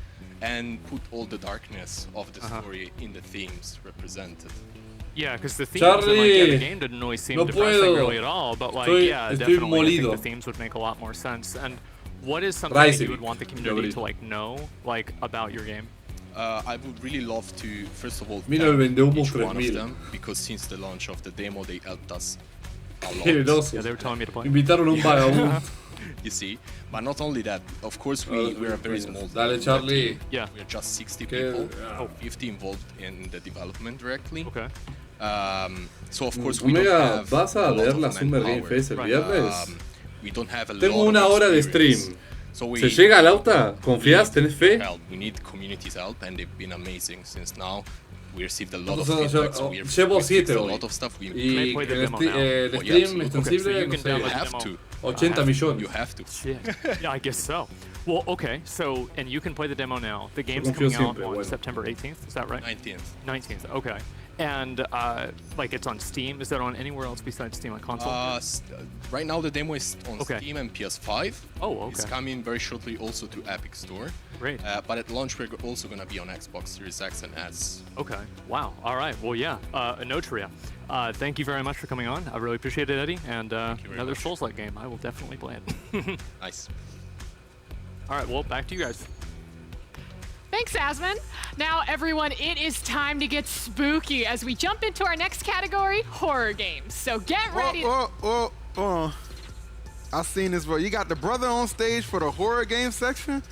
S8: and put all the darkness of the story in the themes represented.
S3: Yeah, because the themes in the game didn't always seem depressing really at all, but like definitely I think the themes would make a lot more sense. And what is something that you would want the community to like know like about your game?
S8: I would really love to first of all
S1: thank
S8: each one of them because since the launch of the demo they helped us a lot.
S3: Yeah, they were telling me to play.
S1: Invitaron un vagabundo.
S8: You see, but not only that, of course we're a very small
S1: Dale, Charlie.
S3: Yeah.
S8: We're just 60 people, 50 involved in the development directly.
S3: Okay.
S8: So of course we
S1: Omega,
S8: don't have
S1: ¿vas a ver la Summer Game Fest el viernes?
S8: We don't have a
S1: Tengo
S8: lot
S1: una
S8: of
S1: hora de
S8: experience.
S1: stream.
S8: So
S1: ¿Se llega al auta? ¿Confías? ¿Tenés fe?
S8: We need community's help and they've been amazing since now. We received a lot of
S1: Entonces,
S8: feedback, so we
S1: llevo 7
S8: a
S1: hoy.
S8: lot of stuff. We
S1: Y el
S8: Oh,
S1: stream
S8: yeah,
S1: extensible, no sé,
S8: you have to.
S1: 80 millones.
S8: You have to.
S3: Yeah, I guess so. Well, okay, so, and you can play the demo now. The game's coming out on September 18th, is that right?
S8: 19th.
S3: 19th, okay. And, like, it's on Steam. Is that on anywhere else besides Steam, on console?
S8: Right now the demo is on Steam and PS5.
S3: Oh, okay.
S8: It's coming very shortly also to Epic Store.
S3: Great.
S8: But at launch we're also going to be on Xbox Series X and S.
S3: Okay. Wow. All right. Well, yeah. NOE3. Thank you very much for coming on. I really appreciate it, Eddie. And another Souls-like game. I will definitely play it.
S8: Nice.
S3: All right. Well, back to you guys.
S4: Thanks, Asmon. Now, everyone, it is time to get spooky as we jump into our next category, horror games. So get ready.
S5: I seen this, bro. You got the brother on stage for the horror game section?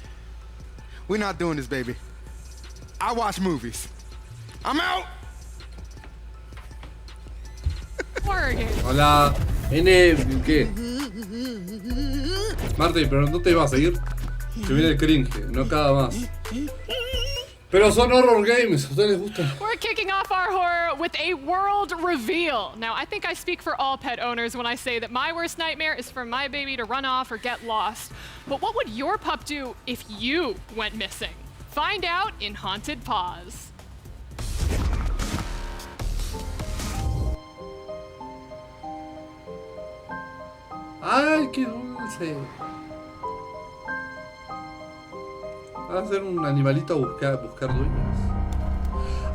S5: We're not doing this, baby. I watch movies. I'm out.
S4: Horror games.
S1: Hola, ¿qué? Martín, pero no te va a seguir. Que viene el cringe, no cada más. Pero son horror games, ¿a ustedes les gustan?
S4: We're kicking off our horror with a world reveal. Now, I think I speak for all pet owners when I say that my worst nightmare is for my baby to run off or get lost. But what would your pup do if you went missing? Find out in Haunted Paws.
S1: ¡Ay, qué dulce! Va a ser un animalito a buscar dueños.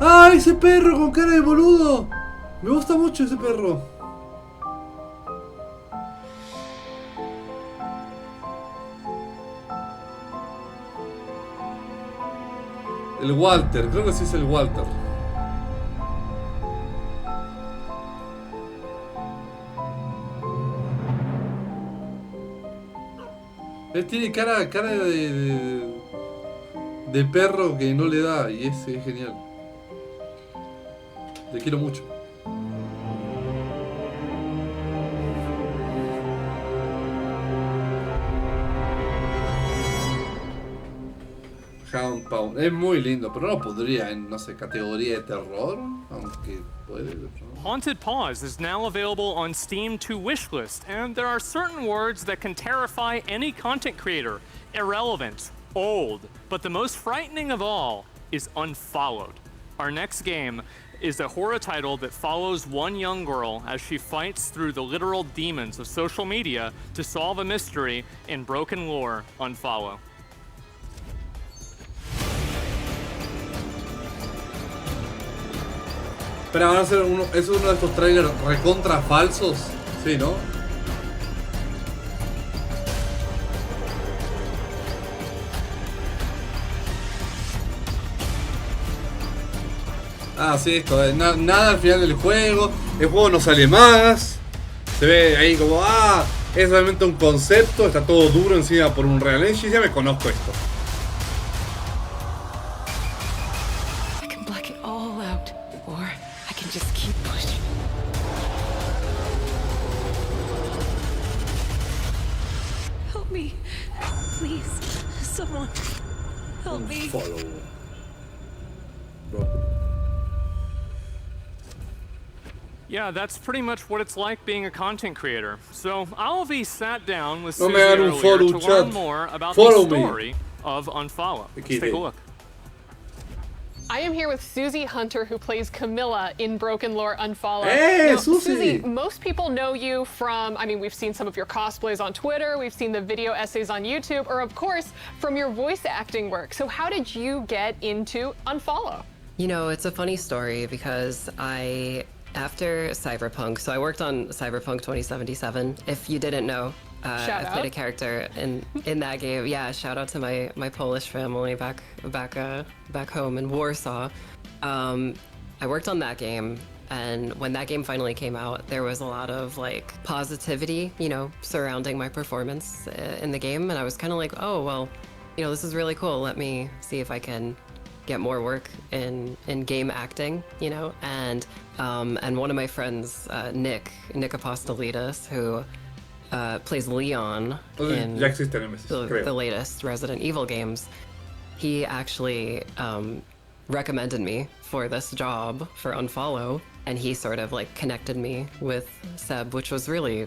S1: ¡Ay, ese perro con cara de boludo! Me gusta mucho ese perro. El Walter, creo que sí es el Walter. Él tiene cara de perro que no le da y es genial. Le quiero mucho. Houndpound es muy lindo, pero no lo pondría en, no sé, categoría de terror, aunque puede. ¿No?
S3: Haunted Paws is now available on Steam to Wishlist, and there are certain words that can terrify any content creator. Irrelevant, old, but the most frightening of all is unfollowed. Our next game is a horror title that follows one young girl as she fights through the literal demons of social media to solve a mystery in broken lore. Unfollow.
S1: Pero van a ser es uno de estos trailers recontra falsos, sí, ¿no? Ah, sí, esto, nada al final del juego, el juego no sale más, se ve ahí como, es realmente un concepto, está todo duro encima por un Real Engine, ya me conozco esto.
S16: I can black it all out, or I can just keep pushing. Help me, please, someone, help me.
S1: Follow. Bro.
S3: Yeah, that's pretty much what it's like being a content creator. So Alvi sat down with
S1: No
S3: Susie
S1: me hagan un
S3: earlier
S1: follow,
S3: to
S1: chat.
S3: learn more about
S1: Follow
S3: the
S1: me.
S3: story of Unfollow. Let's take a look.
S4: I am here with Susie Hunter, who plays Camilla in Broken Lore Unfollow.
S1: Hey,
S4: Now,
S1: Susie!
S4: Most people know you from, I mean, we've seen some of your cosplays on Twitter, we've seen the video essays on YouTube, or of course, from your voice acting work. So how did you get into Unfollow?
S18: You know, it's a funny story because after Cyberpunk, so I worked on Cyberpunk 2077. If you didn't know, I played a character in that game. Yeah, shout out to my Polish family back home in Warsaw. I worked on that game, and when that game finally came out, there was a lot of like positivity, you know, surrounding my performance in the game, and I was kind of like, oh well, you know, this is really cool. Let me see if I can get more work in game acting, you know, and one of my friends, Nick Apostolides, who plays Leon in the latest Resident Evil games, he actually recommended me for this job for Unfollow, and he sort of like connected me with Seb, which was really,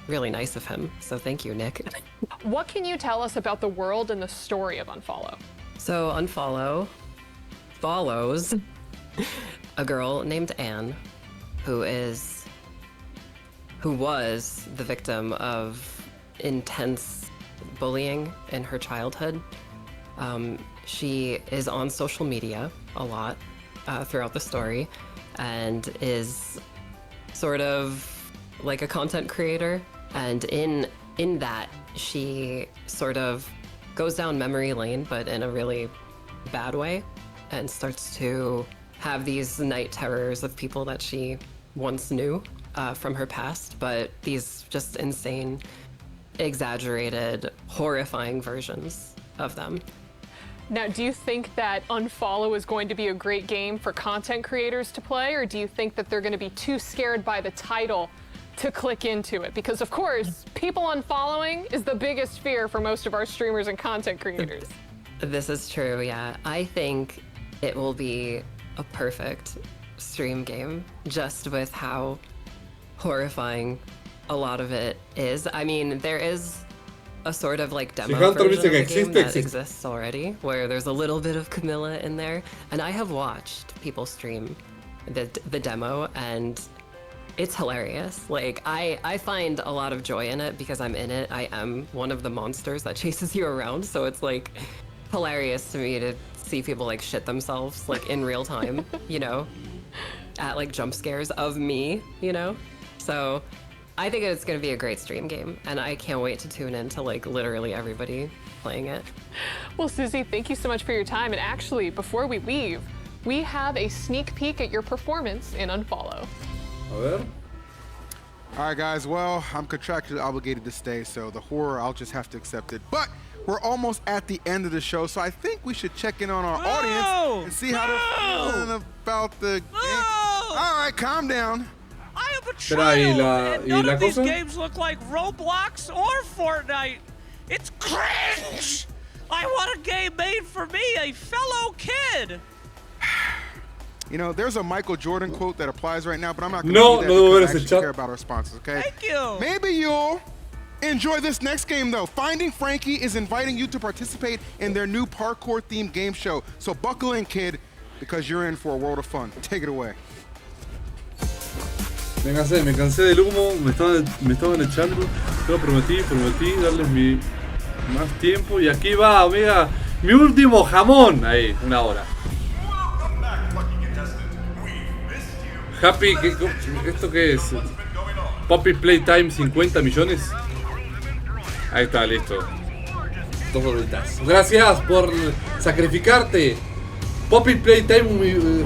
S18: really nice of him. So thank you, Nick.
S4: What can you tell us about the world and the story of Unfollow?
S18: So Unfollow follows a girl named Anne, who was the victim of intense bullying in her childhood. She is on social media a lot throughout the story, and is sort of like a content creator. And in that, she sort of goes down memory lane, but in a really bad way, and starts to have these night terrors of people that she once knew from her past, but these just insane, exaggerated, horrifying versions of them.
S4: Now, do you think that Unfollow is going to be a great game for content creators to play, or do you think that they're going to be too scared by the title to click into it? Because of course, people unfollowing is the biggest fear for most of our streamers and content creators.
S18: This is true, yeah. I think it will be a perfect stream game, just with how horrifying a lot it is. I mean, there is a sort of like demo version of the game that exists already, where there's a little bit of Camilla in there, and I have watched people stream the demo, and it's hilarious. Like, I find a lot of joy in it because I'm in it. I am one of the monsters that chases you around, so it's like hilarious to me to see people like shit themselves like in real time, you know, at like jump scares of me, you know. So I think it's going to be a great stream game, and I can't wait to tune in to like literally everybody playing it.
S4: Well, Susie, thank you so much for your time. And actually, before we leave, we have a sneak peek at your performance in Unfollow.
S5: All right, guys. Well, I'm contractually obligated to stay, so the horror, I'll just have to accept it. But we're almost at the end of the show, so I think we should check in on our audience and see how they're feeling about the game. All right, calm down.
S19: I am a child, and none of these games look like Roblox or Fortnite. It's cringe! I want a game made for me, a fellow kid!
S5: You know, there's a Michael Jordan quote that applies right now, but I'm not going to do that because I actually care about our sponsors, okay?
S19: Thank you!
S5: Maybe you'll enjoy this next game, though. Finding Frankie is inviting you to participate in their new parkour-themed game show. So buckle in, kid. because you're in for a world of fun. Take it away.
S1: Me cansé del humo, me estaban echando. Yo prometí darles más tiempo. Y aquí va, Omega, mi último jamón. Ahí, 1 hora. Happy, ¿esto qué es? Poppy Playtime 50 millones. Ahí está, listo. 2 horitas. Gracias por sacrificarte. Poppy Playtime.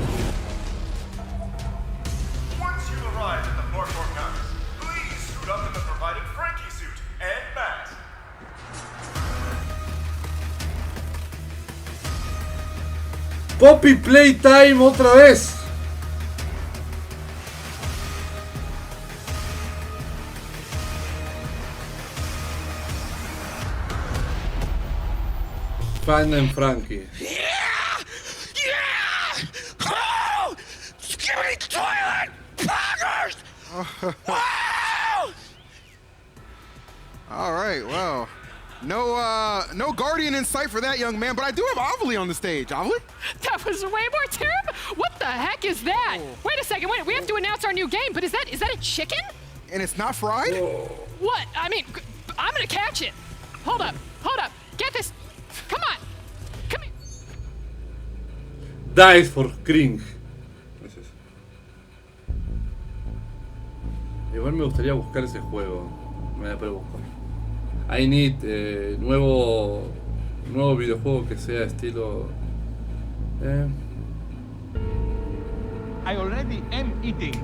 S1: Poppy Playtime otra vez. Fan and Frankie.
S19: Oh! Skibbity toilet! Poggers! Wow!
S5: All right, well, no guardian in sight for that young man, but I do have Avali on the stage. Avali?
S4: That was way more terrible. What the heck is that?
S5: Oh.
S4: Wait a second, wait. We have to announce our new game, but is that a chicken?
S5: And it's not fried?
S4: What? I mean, I'm gonna catch it. Hold up. Get this. Come on. Come here.
S1: Dice for cringe. Igual me gustaría buscar ese juego. Me voy a poder buscar. I need nuevo videojuego que sea estilo.
S7: I already am eating.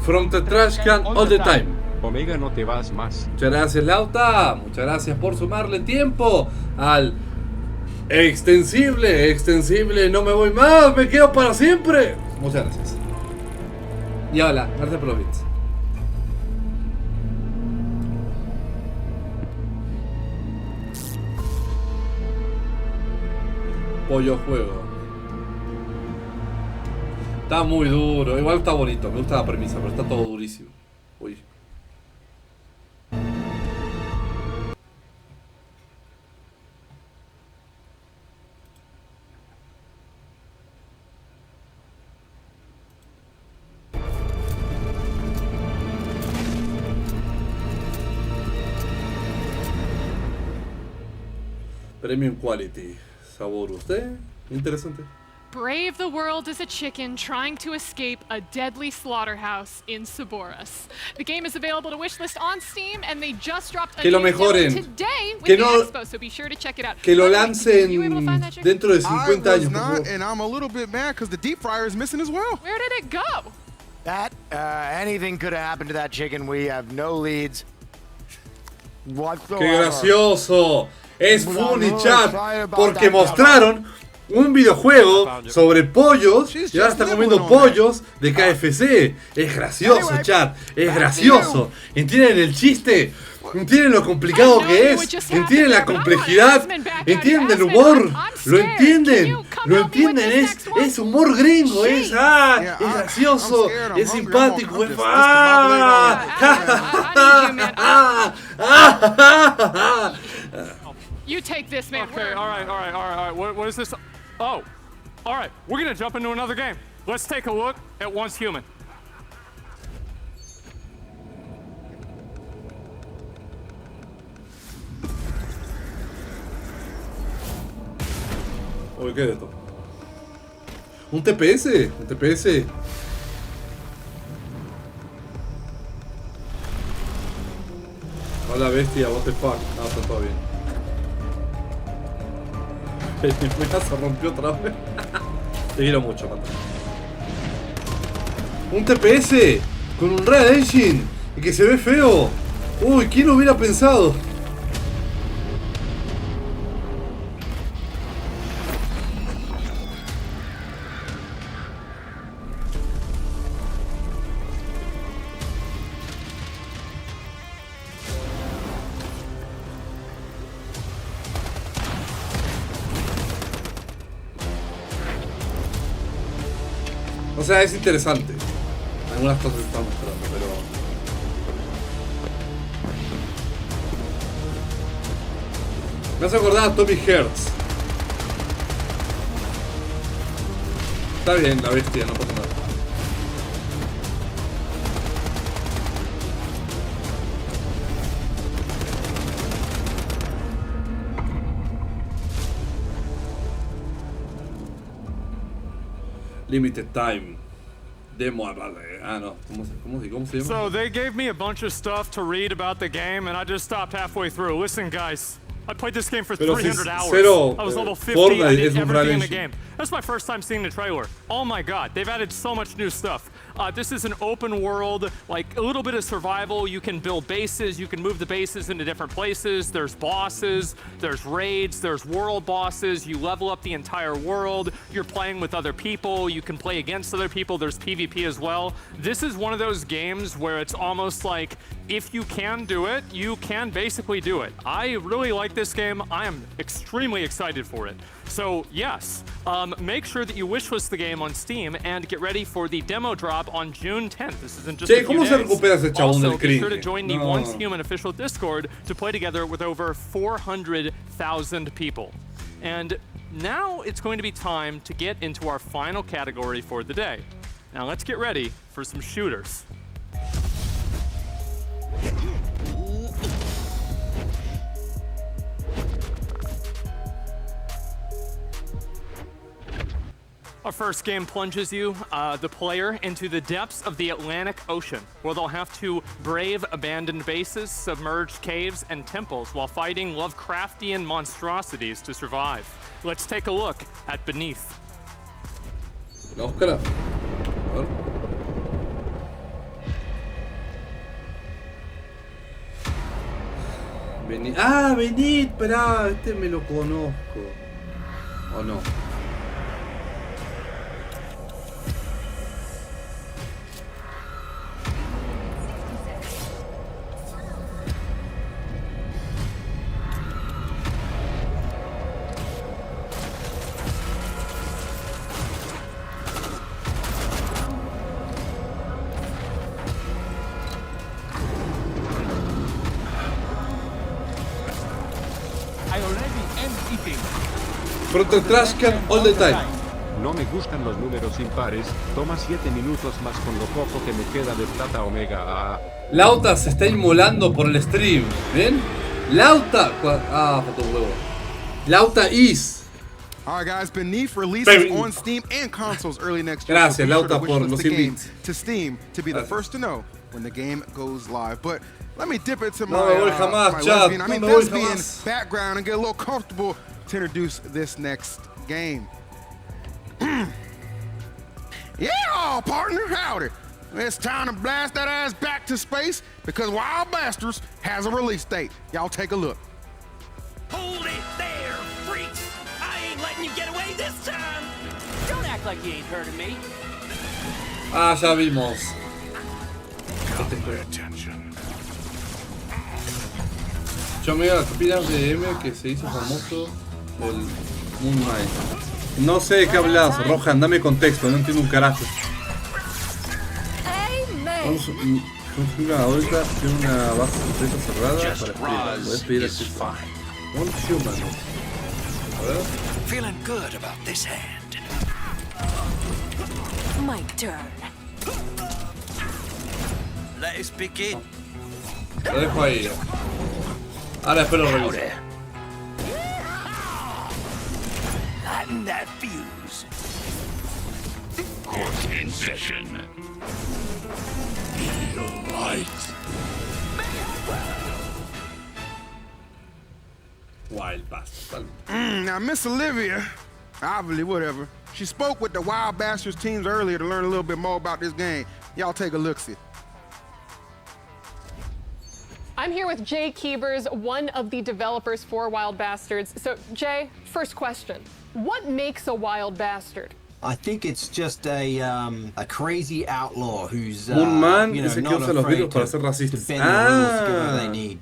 S1: From the trash can all the time.
S10: Omega, no te vas más.
S1: Muchas gracias, Lauta. Muchas gracias por sumarle tiempo al extensible. No me voy más, me quedo para siempre. Muchas gracias. Y hola, gracias por los bits. Pollo juego. Está muy duro, igual está bonito, me gusta la premisa, pero está todo durísimo. Uy. Premium Quality. Sabor usted. Interesante.
S4: Brave the world as a chicken trying to escape a deadly slaughterhouse in Saboras. The game is available to wishlist on Steam, and they just dropped a
S1: que lo
S4: new
S1: mejoren.
S4: demo today with
S1: Que
S4: the
S1: no,
S4: Expo, so be sure to check it out.
S1: que lo lancen dentro de 50 años.
S5: Not, and I'm a little bit mad because the deep fryer is missing as well.
S4: Where did it go?
S6: That, anything could have happened to that chicken. We have no leads whatsoever.
S1: ¡Qué gracioso! Es funny, chat, porque mostraron un videojuego sobre pollos y ahora están comiendo pollos de KFC. Es gracioso, chat, es gracioso. ¿Entienden el chiste? ¿Entienden lo complicado que es? ¿Entienden la complejidad? ¿Entienden el humor? ¿Lo entienden? ¿Lo entienden? Es humor gringo, es gracioso, es simpático, es
S4: You take this, man.
S3: Okay, all right. What is this? Oh, all right. We're gonna jump into another game. Let's take a look at Once Human.
S1: Oye, ¿qué es esto? Un TPS. Hola bestia, what the fuck. No, está todo bien. Se rompió otra vez. Te quiero mucho, Pato. Un TPS con un Red Engine y que se ve feo. Uy, ¿quién lo hubiera pensado? O sea, es interesante. Algunas cosas están mostrando, pero... Me hace acordar a Tommy Hertz. Está bien la bestia, no pasa nada. Limited time. Demo. Ah, no. ¿Cómo se llama?
S3: So they gave me a bunch of stuff to read about the game, and I just stopped halfway through. Listen, guys. I played this game for 300 hours. I was level 50. I did everything in the game. That's my first time seeing the trailer. Oh my god, they've added so much new stuff. This is an open world, like a little bit of survival. You can build bases, you can move the bases into different places. There's bosses, there's raids, there's world bosses. You level up the entire world. You're playing with other people. You can play against other people. There's PvP as well. This is one of those games where it's almost like if you can do it, you can basically do it. I really like this game. I am extremely excited for it. So yes, make sure that you wishlist the game on Steam and get ready for the demo drop on June 10th. This isn't just a few days. Also, be sure to join the Once Human official Discord to play together with over 400,000 people. And now it's going to be time to get into our final category for the day. Now let's get ready for some shooters. Our first game plunges you, the player, into the depths of the Atlantic Ocean, where they'll have to brave abandoned bases, submerged caves, and temples while fighting Lovecraftian monstrosities to survive. Let's take a look at Beneath.
S1: Oscar. Venid, pará, este me lo conozco. ¿O no? Proto trash can all the time.
S10: No me gustan los números impares. Toma 7 minutos más con lo poco que me queda de plata Omega.
S1: Lauta se está inmolando por el stream. ¿Ven? Lauta. Foto huevo. Lauta is.
S5: Alright guys, Beneath releases on Steam and consoles early next year.
S1: Gracias, Lauta, por los invites.
S5: To Steam to be the first to know when the game goes live. But let me dip into my, lesbian background and get a little comfortable to introduce this next game. Yeah, partner, howdy. It's time to blast that ass back to space because Wild Blasters has a release date. Y'all take a look.
S19: Hold it there, freaks! I ain't letting you get away this time! Don't act like you ain't heard of me.
S1: Ya vimos. Yo me voy a copiar de M que se hizo famoso del Moon Knight. No sé de qué hablas, Rohan, dame contexto, no entiendo un carajo. Vamos a una ahorita tiene una base secreta cerrada para explorar. Puedes pedir acceso. One human. A ver.
S19: Feeling good about this hand. My turn. Let's begin.
S1: Lo dejo ahí. Ahora después lo reviso.
S19: Lighten that fuse. Course in session. Feel light.
S1: Wild Bastard.
S5: Now, Miss Olivia, obviously, whatever, she spoke with the Wild Bastards teams earlier to learn a little bit more about this game. Y'all take a look-see.
S4: I'm here with Jay Keebers, one of the developers for Wild Bastards. So, Jay, first question. What makes a Wild Bastard?
S20: I think it's just a crazy outlaw who's
S1: Man
S20: you know,
S1: es el que
S20: not
S1: usa los
S20: afraid
S1: virus para
S20: to
S1: ser racista.
S20: bend the rules to get what they need.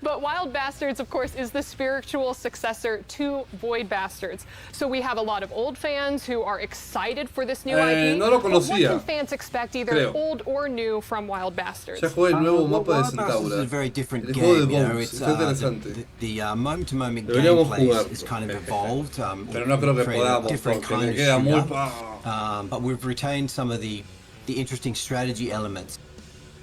S4: But Wild Bastards, of course, is the spiritual successor to Void Bastards. So we have a lot of old fans who are excited for this new IP.
S1: No lo
S4: but what
S1: conocía.
S4: can fans expect, either
S1: Creo.
S4: old or new, from Wild Bastards?
S1: Ya jugué el nuevo mapa de
S20: Wild Bastards
S1: Centaura.
S20: is a very different
S1: El
S20: game.
S1: juego de
S20: You know,
S1: Bones.
S20: it's,
S1: Está interesante.
S20: the moment-to-moment
S1: Deberíamos
S20: gameplay
S1: jugar.
S20: is kind of evolved.
S1: Pero no creo que
S20: create a
S1: podamos
S20: different
S1: porque
S20: kind
S1: me
S20: of
S1: queda muy...
S20: shooter. but we've retained some of the interesting strategy elements.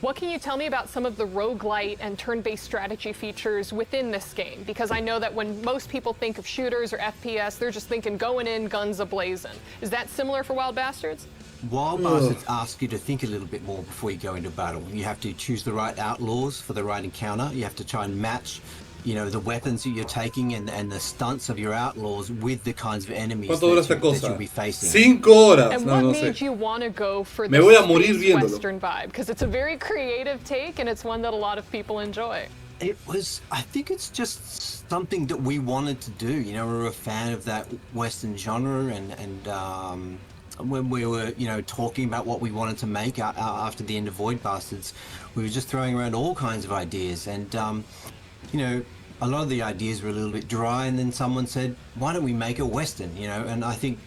S4: What can you tell me about some of the roguelite and turn-based strategy features within this game? Because I know that when most people think of shooters or FPS, they're just thinking going in, guns a-blazing. Is that similar for Wild Bastards?
S20: Wild Bastards asks you to think a little bit more before you go into battle. You have to choose the right outlaws for the right encounter. You have to try and match, you know, the weapons that you're taking and the stunts of your outlaws with the kinds of enemies that you'll be facing.
S1: 5 horas.
S4: And
S1: No,
S4: what
S1: no
S4: made
S1: sé.
S4: you want to go for
S1: Me
S4: the
S1: voy a morir
S4: space
S1: viéndolo.
S4: Western vibe? Because it's a very creative take, and it's one that a lot of people enjoy.
S20: It was, I think it's just something that we wanted to do. You know, we were a fan of that Western genre, and when we were, you know, talking about what we wanted to make after the end of Void Bastards, we were just throwing around all kinds of ideas. And, you know, a lot of the ideas were a little bit dry, and then someone said, why don't we make a Western, you know? And I think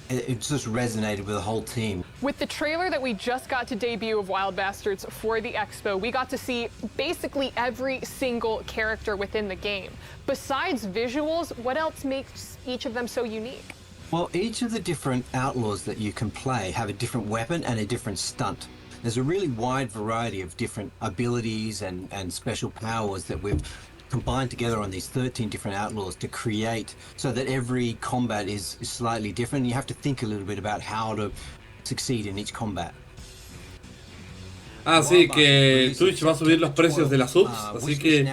S20: it just resonated with the whole team.
S4: With the trailer that we just got to debut of Wild Bastards for the Expo, we got to see basically every single character within the game. Besides visuals, what else makes each of them so unique?
S20: Well, each of the different outlaws that you can play have a different weapon and a different stunt. There's a really wide variety of different abilities and special powers that we've combined together on these 13 different outlaws to create so that every combat is slightly different. You have to think a little bit about how to succeed in each combat.
S1: Así que Twitch va a subir los precios de las subs, así que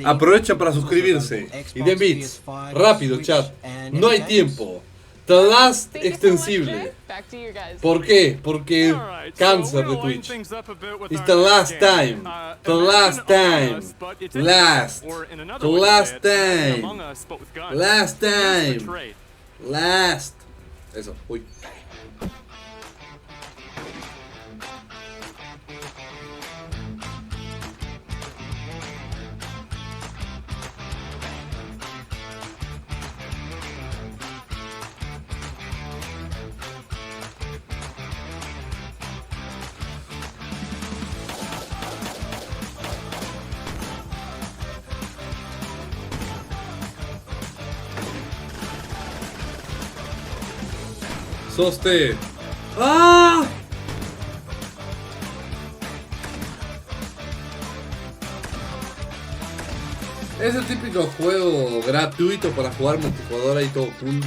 S1: aprovechen para suscribirse y den bits. Rápido, chat. No hay tiempo. The Last Extensible. ¿Por qué? Porque cáncer de Twitch. It's the last time. The last time. Last. The last time. Last time. Last. Eso. Uy. Soste. ¡Ah! Es el típico juego gratuito para jugar multijugador ahí todo cool.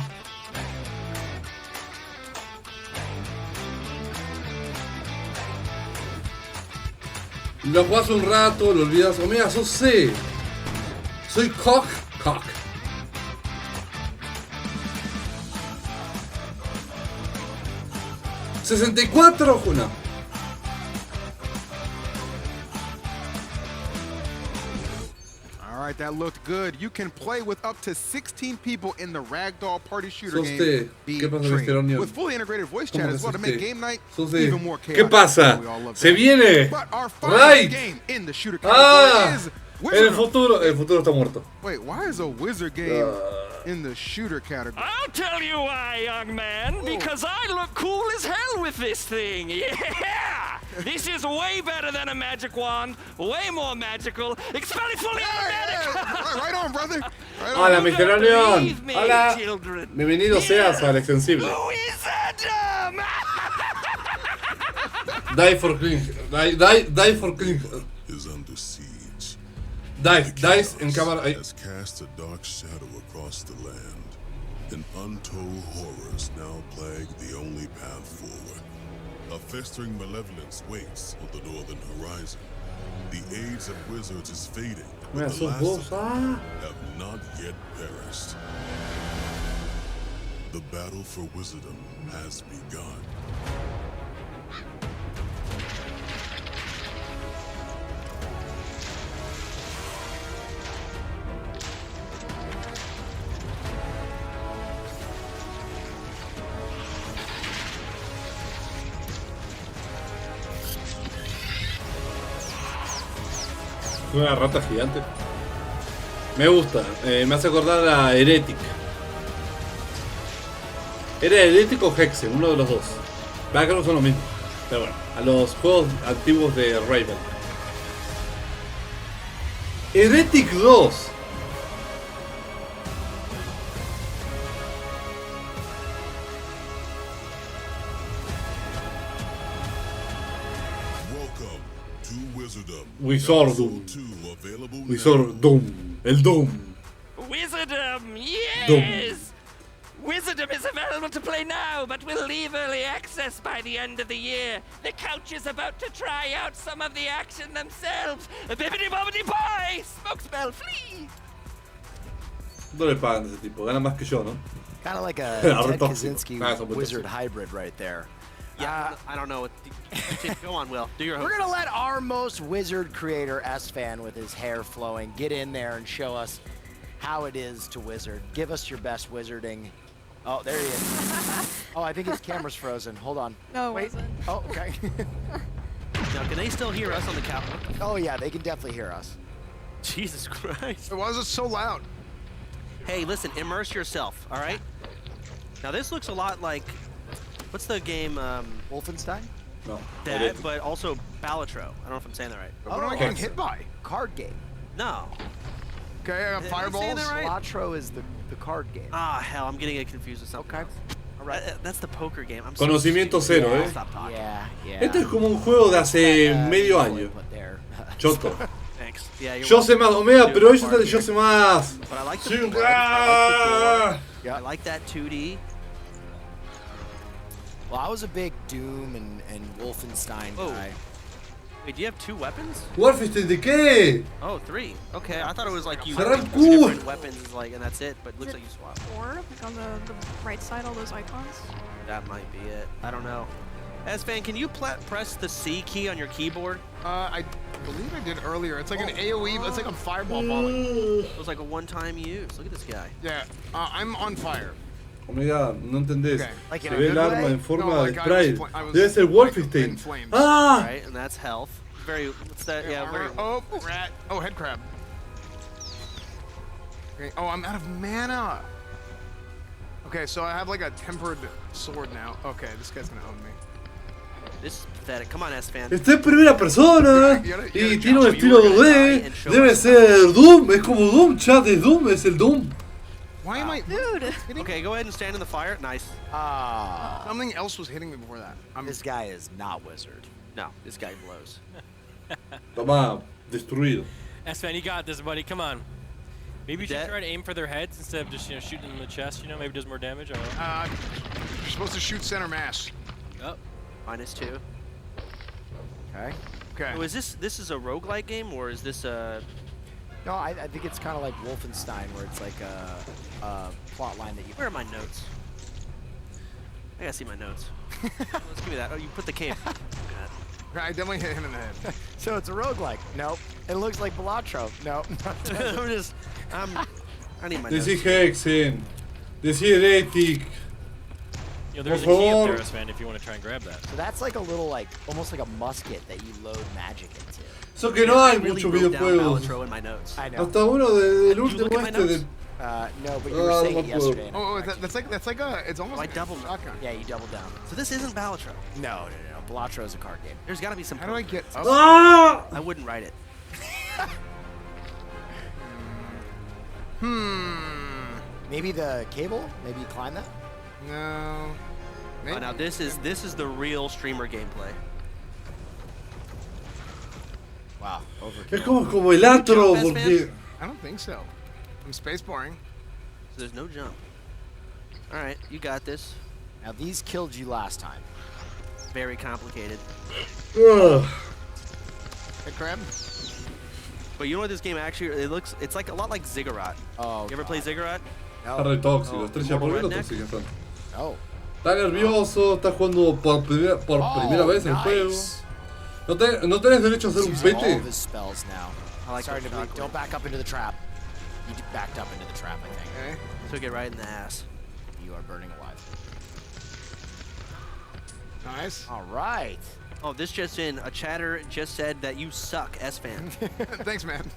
S1: Lo jugás un rato, lo olvidas. Omega, sos C. Soy cock. 64, no.
S5: All right, that looked good. You can play with up to 16 people in the Ragdoll Party Shooter game. With fully integrated voice chat as well to make game night even more chaotic.
S1: ¿Qué pasa? Se viene. Right.
S5: Game in the shooter category is
S1: el futuro está muerto.
S5: Wait, why is a wizard game in the shooter category?
S19: I'll tell you why, young man. Because I look cool as hell with this thing. Yeah! This is way better than a magic wand. Way more magical. Especially fully automatic.
S5: Right on, brother. Right
S1: Hola, Mr. León. Hola. Bienvenido seas al Extensible. Die for clean. Die for clean.
S17: Is under siege.
S1: Dice in cámara.
S17: Has cast a dark shadow across the land, and untold horrors now plague the only path forward. A festering malevolence waits on the northern horizon. The age of wizards is fading, but the last of them have not yet perished. The battle for wizardom has begun.
S1: Una rata gigante. Me gusta. Me hace acordar a Heretic. Era Heretic o Hexen, uno de los dos. Acá no son lo mismo. Pero bueno, a los juegos antiguos de Raven. Heretic 2. Wizardum. Wizardum. El Doom.
S19: Wizardum, yes! Wizardum is available to play now, but will leave early access by the end of the year. The couch is about to try out some of the action themselves. Bippity bobbity pie! Smoke spell, flee!
S1: No le pagan a ese tipo, gana más que yo, ¿no?
S6: Kind of like a Ted Kaczynski wizard hybrid right there.
S14: Yeah, I don't know what. Go on, Will. Do your host.
S6: We're gonna let our most wizard creator, S-Fan, with his hair flowing, get in there and show us how it is to wizard. Give us your best wizarding. Oh, there he is. Oh, I think his camera's frozen. Hold on.
S13: No,
S6: wait.
S13: It wasn't.
S6: Oh, okay.
S14: Now, can they still hear us on the couch?
S6: Oh yeah, they can definitely hear us.
S14: Jesus Christ.
S12: Why is it so loud?
S14: Hey, listen, immerse yourself, all right? Now, this looks a lot like, what's the game?
S6: Wolfenstein?
S1: No.
S14: That, but also Balatro. I don't know if I'm saying that right.
S12: What am I getting hit by?
S6: Card game.
S14: No.
S12: Okay, I got
S14: Am I
S12: fireballs.
S14: saying that right?
S6: Balatro is the card game.
S14: Ah, hell, I'm getting it confused with something. Okay. All right, that's the poker game. I'm
S1: Conocimiento cero,
S14: yeah,
S1: ¿eh?
S14: Stop talking.
S6: Yeah.
S1: Este es como un juego de hace medio año. Choto.
S14: Thanks. Yeah, you're
S1: Yo sé más, Omega, pero ellos están de yo sé más.
S14: But I like the
S1: Sí,
S14: board. I like the
S6: Yeah.
S14: I like that 2D.
S6: Well, I was a big Doom and Wolfenstein guy.
S14: Wait, do you have 2 weapons?
S1: Wolfenstein de qué?
S14: Oh, 3. Okay, I thought it was like you
S1: Cerrar
S14: have
S1: el
S14: 2
S1: culo.
S14: different weapons, like, and that's it. But it looks like you swap.
S13: Or like on the right side, all those icons.
S14: That might be it. I don't know. S-Fan, can you press the C key on your keyboard?
S12: I believe I did earlier. It's like an AoE. It's like a fireball falling.
S14: It was like a one-time use. Look at this guy.
S12: Yeah, I'm on fire.
S1: Omega, no entendés.
S12: Okay.
S14: Like
S1: Se
S14: in a
S1: ve el
S14: good
S1: arma
S14: way?
S1: en forma
S12: No,
S1: de
S12: like
S1: sprite.
S12: I was
S1: Debe ser Wolfenstein.
S12: flames.
S1: ¡Ah!
S14: Right, and that's health. Very, what's that? Yeah, very.
S12: Oh, rat. Oh, head crab. Okay. Oh, I'm out of mana. Okay, so I have like a tempered sword now. Okay, this guy's gonna own me.
S14: This is pathetic. Come on, S-Fan.
S1: Está en primera persona y tiene un estilo 2D. Debe ser Doom, es como Doom, chat, es Doom, es el Doom.
S12: Why am I?
S13: Dude.
S14: Okay, go ahead and stand in the fire. Nice.
S12: Something else was hitting me before that.
S6: This guy is not wizard.
S14: No, this guy blows.
S1: Toma, destruido.
S11: S-Fan, you got this, buddy. Come on. Maybe you should try to aim for their heads instead of just shooting them in the chest. You know, maybe it does more damage. I don't know.
S12: You're supposed to shoot center mass.
S11: Oh.
S14: -2.
S6: Okay.
S12: Okay.
S14: So is this is a roguelike game or is this a?
S6: No, I think it's kind of like Wolfenstein, where it's like a plot line that you.
S14: Where are my notes? I gotta see my notes. Let's give me that. Oh, you put the cape.
S12: I definitely hit him in the head.
S6: So it's a roguelike. Nope. It looks like Balatro. Nope.
S14: I need my
S1: Decí
S14: notes.
S1: Hexen. Decí Heretic.
S11: You know, there's a
S1: Por
S11: key up
S1: favor.
S11: there, S-Fan, if you want to try and grab that.
S6: So that's like a little, like, almost like a musket that you load magic into.
S1: Eso que no hay
S14: I really
S1: muchos
S14: wrote down
S1: videojuegos.
S14: Balatro in my notes.
S6: I know.
S1: Hasta uno del
S14: you
S1: último
S14: look at my
S1: este de.
S14: notes?
S6: No, but you were saying it yesterday. and I
S12: Oh,
S6: corrected
S12: that's like a. It's almost
S14: I
S12: like
S14: doubled.
S12: a shotgun.
S6: you. Yeah, you doubled down.
S14: So this isn't Balatro.
S6: No. Balatro is a card game.
S14: There's got to be some.
S12: How do I get up?
S1: ¡Ah!
S14: I wouldn't write it.
S6: Maybe the cable? Maybe you climb that?
S12: No.
S14: Oh, now this is the real streamer gameplay.
S6: Wow.
S1: Es como el atro,
S14: Jump,
S1: porque.
S12: I don't think so. I'm spacebarring.
S14: So there's no jump. All right, you got this.
S6: Now these killed you last time.
S14: Very complicated.
S1: Ugh.
S12: Hey, crab.
S14: But you know what this game actually it's like a lot like Ziggurat.
S6: Oh.
S14: You ever play Ziggurat?
S1: Está re tóxico. Estrella, ¿por qué lo
S14: Redneck?
S1: tóxico están?
S6: Oh.
S1: Está nervioso, está jugando por primera vez el juego. ¿No tenés derecho a hacer un
S6: Using all
S1: pete?
S6: of his spells now.
S14: I like
S6: Sorry
S14: the
S6: to bleed.
S14: shotgun.
S6: Don't back up into the trap. You backed up into the trap, I think.
S12: Okay.
S14: Took it right in the ass.
S6: You are burning alive.
S12: Nice.
S6: All right.
S14: Oh, this just in. A chatter just said that you suck, S-Fan.
S12: Thanks, man.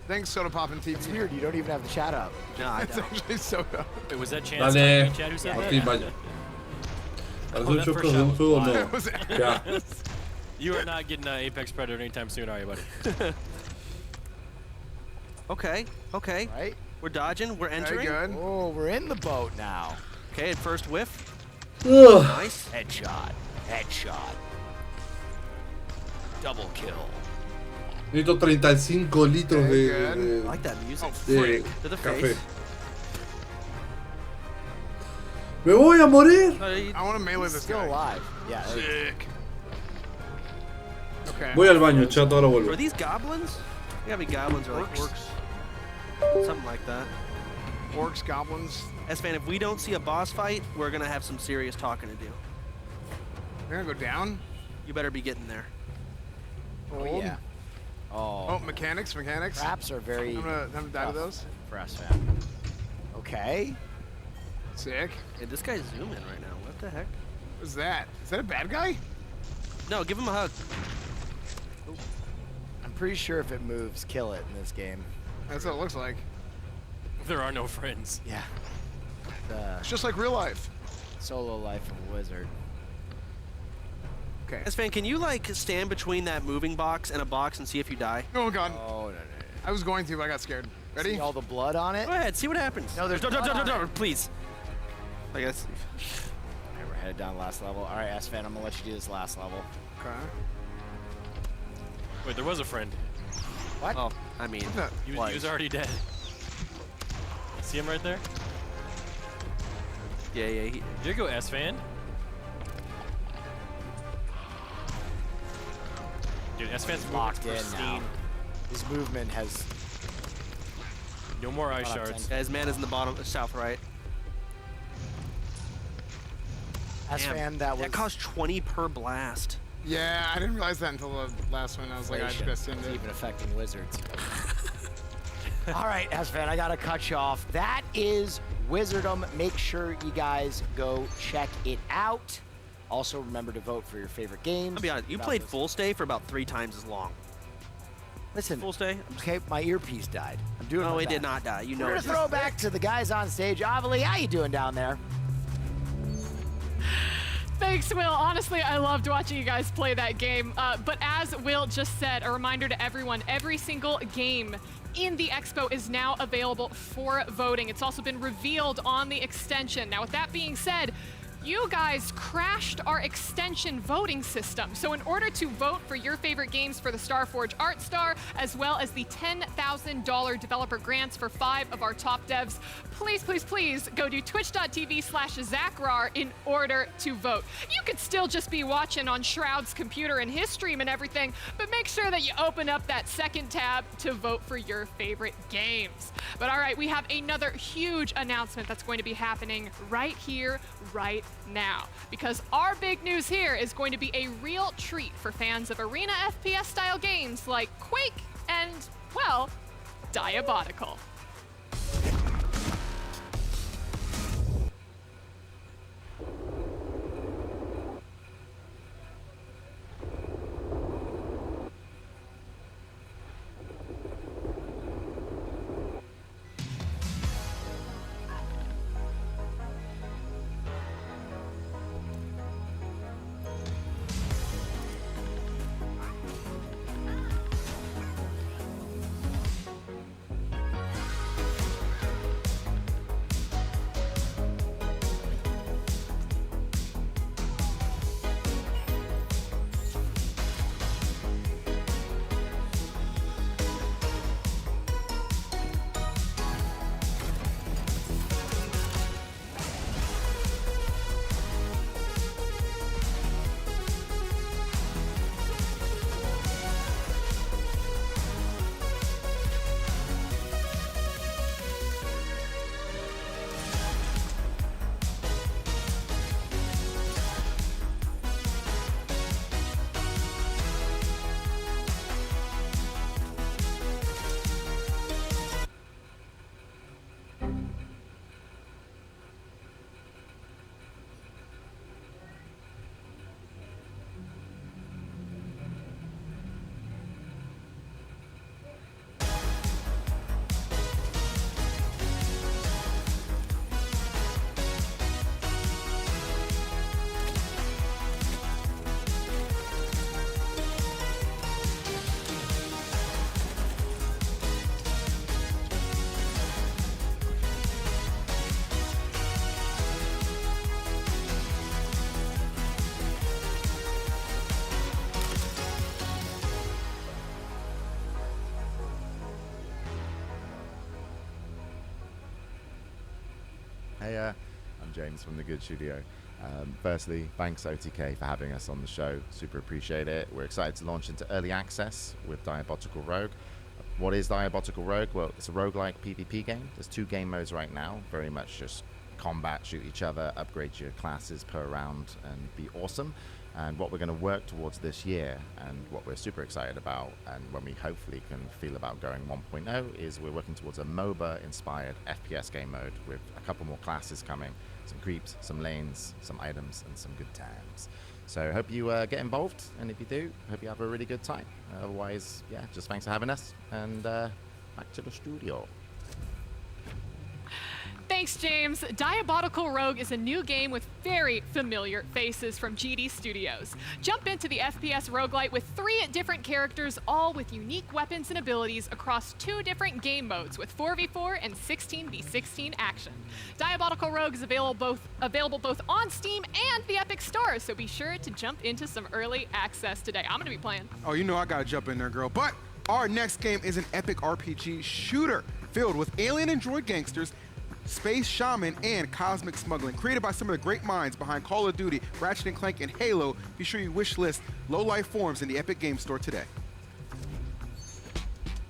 S12: Thanks, Soda Pop and TV.
S6: It's weird. You don't even have the chat up.
S14: No, I
S12: It's
S14: don't.
S12: actually Soda.
S11: Wait, was that Chance
S1: Dale.
S11: in chat who said
S1: Martín,
S11: that?
S1: vaya. Parece
S11: Oh,
S1: un
S11: that
S1: choco
S11: first
S1: de un
S11: shot
S1: juego,
S11: was
S1: no.
S11: wild.
S12: Was it?
S1: Ya.
S11: You are not getting Apex Predator anytime soon, are you, buddy?
S14: Okay, okay.
S6: Right?
S14: We're dodging. We're entering.
S12: Very good.
S6: Oh, we're in the boat now.
S14: Okay, first whiff.
S1: Ugh.
S14: Nice.
S6: Headshot. Headshot. Double kill.
S1: Necesito 35 litros de
S14: I like that music.
S1: de
S14: To the
S1: café.
S14: face.
S1: ¡Me voy a morir!
S12: I want to melee this
S6: Still
S12: guy.
S6: alive. Yeah.
S12: Sick. Okay.
S1: Voy al baño, chat, ahora vuelvo.
S14: Are these goblins? You gotta be goblins or like orcs. Something like that.
S12: Orcs, goblins.
S14: S-Fan, if we don't see a boss fight, we're gonna have some serious talking to do.
S12: They're gonna go down?
S14: You better be getting there.
S6: Oh, yeah.
S12: Oh, mechanics.
S6: Traps are very.
S12: I'm gonna die to those.
S6: For S-Fan. Okay.
S12: Sick.
S14: Hey, this guy's zooming right now. What the heck?
S12: What's that? Is that a bad guy?
S14: No, give him a hug.
S6: I'm pretty sure if it moves, kill it in this game.
S12: That's what it looks like.
S11: There are no friends.
S6: Yeah.
S12: It's just like real life.
S6: Solo life of a wizard.
S12: Okay.
S14: S-Fan, can you like stand between that moving box and a box and see if you die?
S12: Oh god.
S6: Oh, no.
S12: I was going to, but I got scared. Ready?
S6: See all the blood on it?
S14: Go ahead, see what happens.
S6: No, there's
S14: no, please. I guess.
S6: Alright, we're headed down last level. Alright, S-Fan, I'm gonna let you do this last level.
S12: Okay.
S11: Wait, there was a friend.
S6: What?
S14: Oh, I mean,
S11: He was already dead. See him right there?
S14: Yeah.
S11: Here you go, S-Fan. Dude, S-Fan's
S6: Locked in
S11: pristine.
S6: now. His movement has.
S11: No more eye shards.
S14: Yeah, his man is in the bottom, south right.
S6: S-Fan, that
S14: cost 20 per blast.
S12: Yeah, I didn't realize that until the last one. I was like, I just assumed
S6: It's
S12: it.
S6: even affecting wizards. Alright, S-Fan, I gotta cut you off. That is Wizardom. Make sure you guys go check it out. Also, remember to vote for your favorite games.
S14: I'll be honest, you played Full Stay for about 3 times as long.
S6: Listen,
S14: Full Stay?
S6: Okay, my earpiece died. I'm doing
S14: No,
S6: my
S14: it did
S6: best.
S14: not die. You know
S6: We're
S14: it.
S6: gonna throw back to the guys on stage. Avali, how you doing down there?
S4: Thanks, Will. Honestly, I loved watching you guys play that game. But as Will just said, a reminder to everyone, every single game in the Expo is now available for voting. It's also been revealed on the extension. Now, with that being said, you guys crashed our extension voting system. So in order to vote for your favorite games for the Starforge Art Star, as well as the $10,000 developer grants for 5 of our top devs, please go to twitch.tv/Zachrar in order to vote. You could still just be watching on Shroud's computer and his stream and everything, but make sure that you open up that second tab to vote for your favorite games. But all right, we have another huge announcement that's going to be happening right here, right now, because our big news here is going to be a real treat for fans of arena FPS style games like Quake and, well, Diabolical.
S9: Hey, I'm James from The Good Studio. Firstly, thanks OTK for having us on the show. Super appreciate it. We're excited to launch into early access with Diabotical Rogue. What is Diabotical Rogue? Well, it's a roguelike PvP game. There's 2 game modes right now. Very much just combat, shoot each other, upgrade your classes per round, and be awesome. And what we're going to work towards this year, and what we're super excited about, and when we hopefully can feel about going 1.0, is we're working towards a MOBA-inspired FPS game mode with a couple more classes coming, some creeps, some lanes, some items, and some good times. So hope you get involved, and if you do, hope you have a really good time. Otherwise, yeah, just thanks for having us, and back to the studio.
S4: Thanks, James. Diabotical Rogue is a new game with very familiar faces from GD Studios. Jump into the FPS roguelite with 3 different characters, all with unique weapons and abilities across 2 different game modes with 4v4 and 16v16 action. Diabotical Rogue is available both on Steam and the Epic Store, so be sure to jump into some early access today. I'm going to be playing.
S5: Oh, you know I gotta jump in there, girl. But our next game is an epic RPG shooter filled with alien and droid gangsters, space shaman, and cosmic smuggling. Created by some of the great minds behind Call of Duty, Ratchet & Clank, and Halo. Be sure you wishlist Low Life Forms in the Epic Game Store today.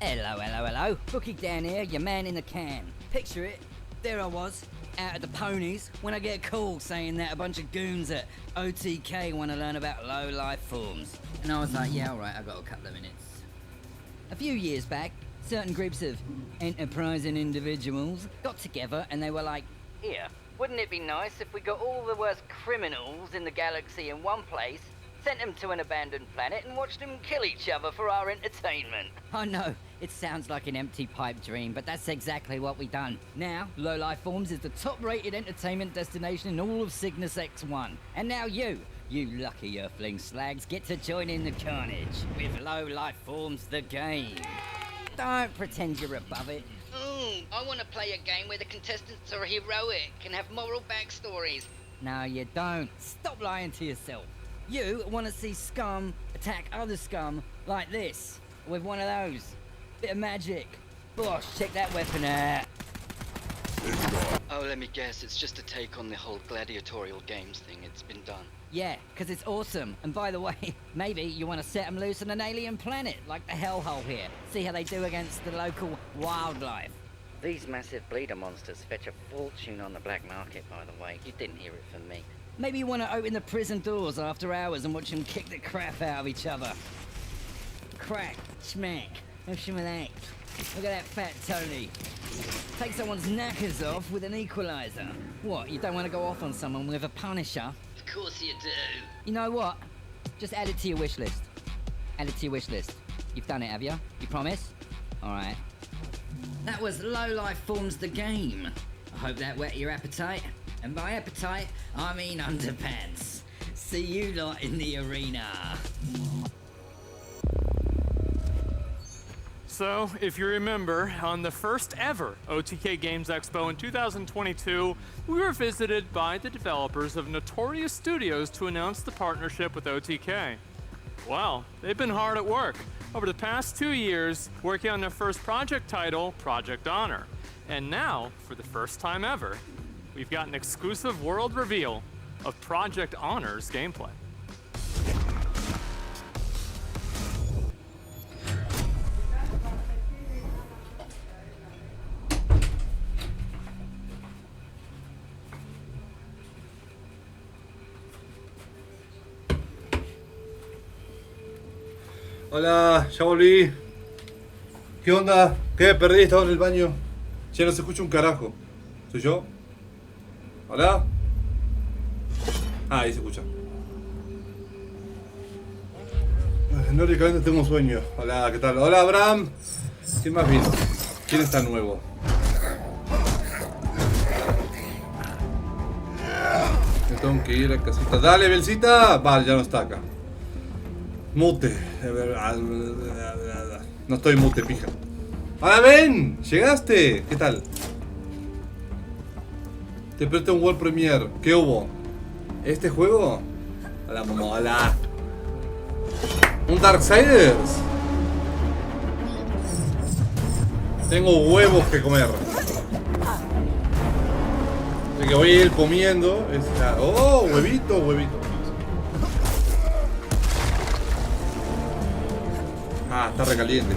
S21: Hello, hello, hello. Bookie down here, your man in the can. Picture it. There I was, out at the ponies, when I get a call saying that a bunch of goons at OTK want to learn about low life forms. And I was like, yeah, all right, I've got a couple of minutes. A few years back, certain groups of enterprising individuals got together and they were like, here, wouldn't it be nice if we got all the worst criminals in the galaxy in one place, sent them to an abandoned planet and watched them kill each other for our entertainment? I know, it sounds like an empty pipe dream, but that's exactly what we done. Now, Low Life Forms is the top-rated entertainment destination in all of Cygnus X1. And now you lucky Earthling slags, get to join in the carnage with Low Life Forms the game. Don't pretend you're above it.
S22: I want to play a game where the contestants are heroic and have moral backstories.
S21: No, you don't. Stop lying to yourself. You want to see scum attack other scum like this, with one of those. Bit of magic. Boss, check that weapon out.
S22: Oh, let me guess, it's just a take on the whole gladiatorial games thing. It's been done.
S21: Yeah, because it's awesome. And by the way, maybe you want to set them loose on an alien planet, like the hellhole here. See how they do against the local wildlife.
S22: These massive bleeder monsters fetch a fortune on the black market, by the way. You didn't hear it from me.
S21: Maybe you want to open the prison doors after hours and watch them kick the crap out of each other. Crack, smack, have some of that. Look at that fat Tony. Take someone's knackers off with an equalizer. What, you don't want to go off on someone with a Punisher?
S22: Of course you do.
S21: You know what? Just add it to your wish list. Add it to your wish list. You've done it, have you? You promise? Alright. That was Low Life Forms the game. I hope that whet your appetite. And by appetite, I mean underpants. See you lot in the arena.
S3: So, if you remember, on the first ever OTK Games Expo in 2022, we were visited by the developers of Notorious Studios to announce the partnership with OTK. Well, they've been hard at work over the past 2 years working on their first project title, Project Honor. And now, for the first time ever, we've got an exclusive world reveal of Project Honor's gameplay.
S1: Hola, ya volví. ¿Qué onda? ¿Qué me perdí? Estaba en el baño. Ya no se escucha un carajo. ¿Soy yo? ¿Hola? Ah, ahí se escucha. No únicamente tengo un sueño. Hola, ¿qué tal? Hola, Abraham. ¿Quién más vino? ¿Quién está nuevo? Me tengo que ir a casita. ¡Dale, Belcita! Vale, ya no está acá. Mute. No estoy mute, pija. ¡Hola, ven! ¡Llegaste! ¿Qué tal? Te presté un World Premiere. ¿Qué hubo? ¿Este juego? Hola, mola. ¿Un Darksiders? Tengo huevos que comer. Así que voy a ir comiendo. ¡Oh! Huevito, huevito. Ah, está recaliente.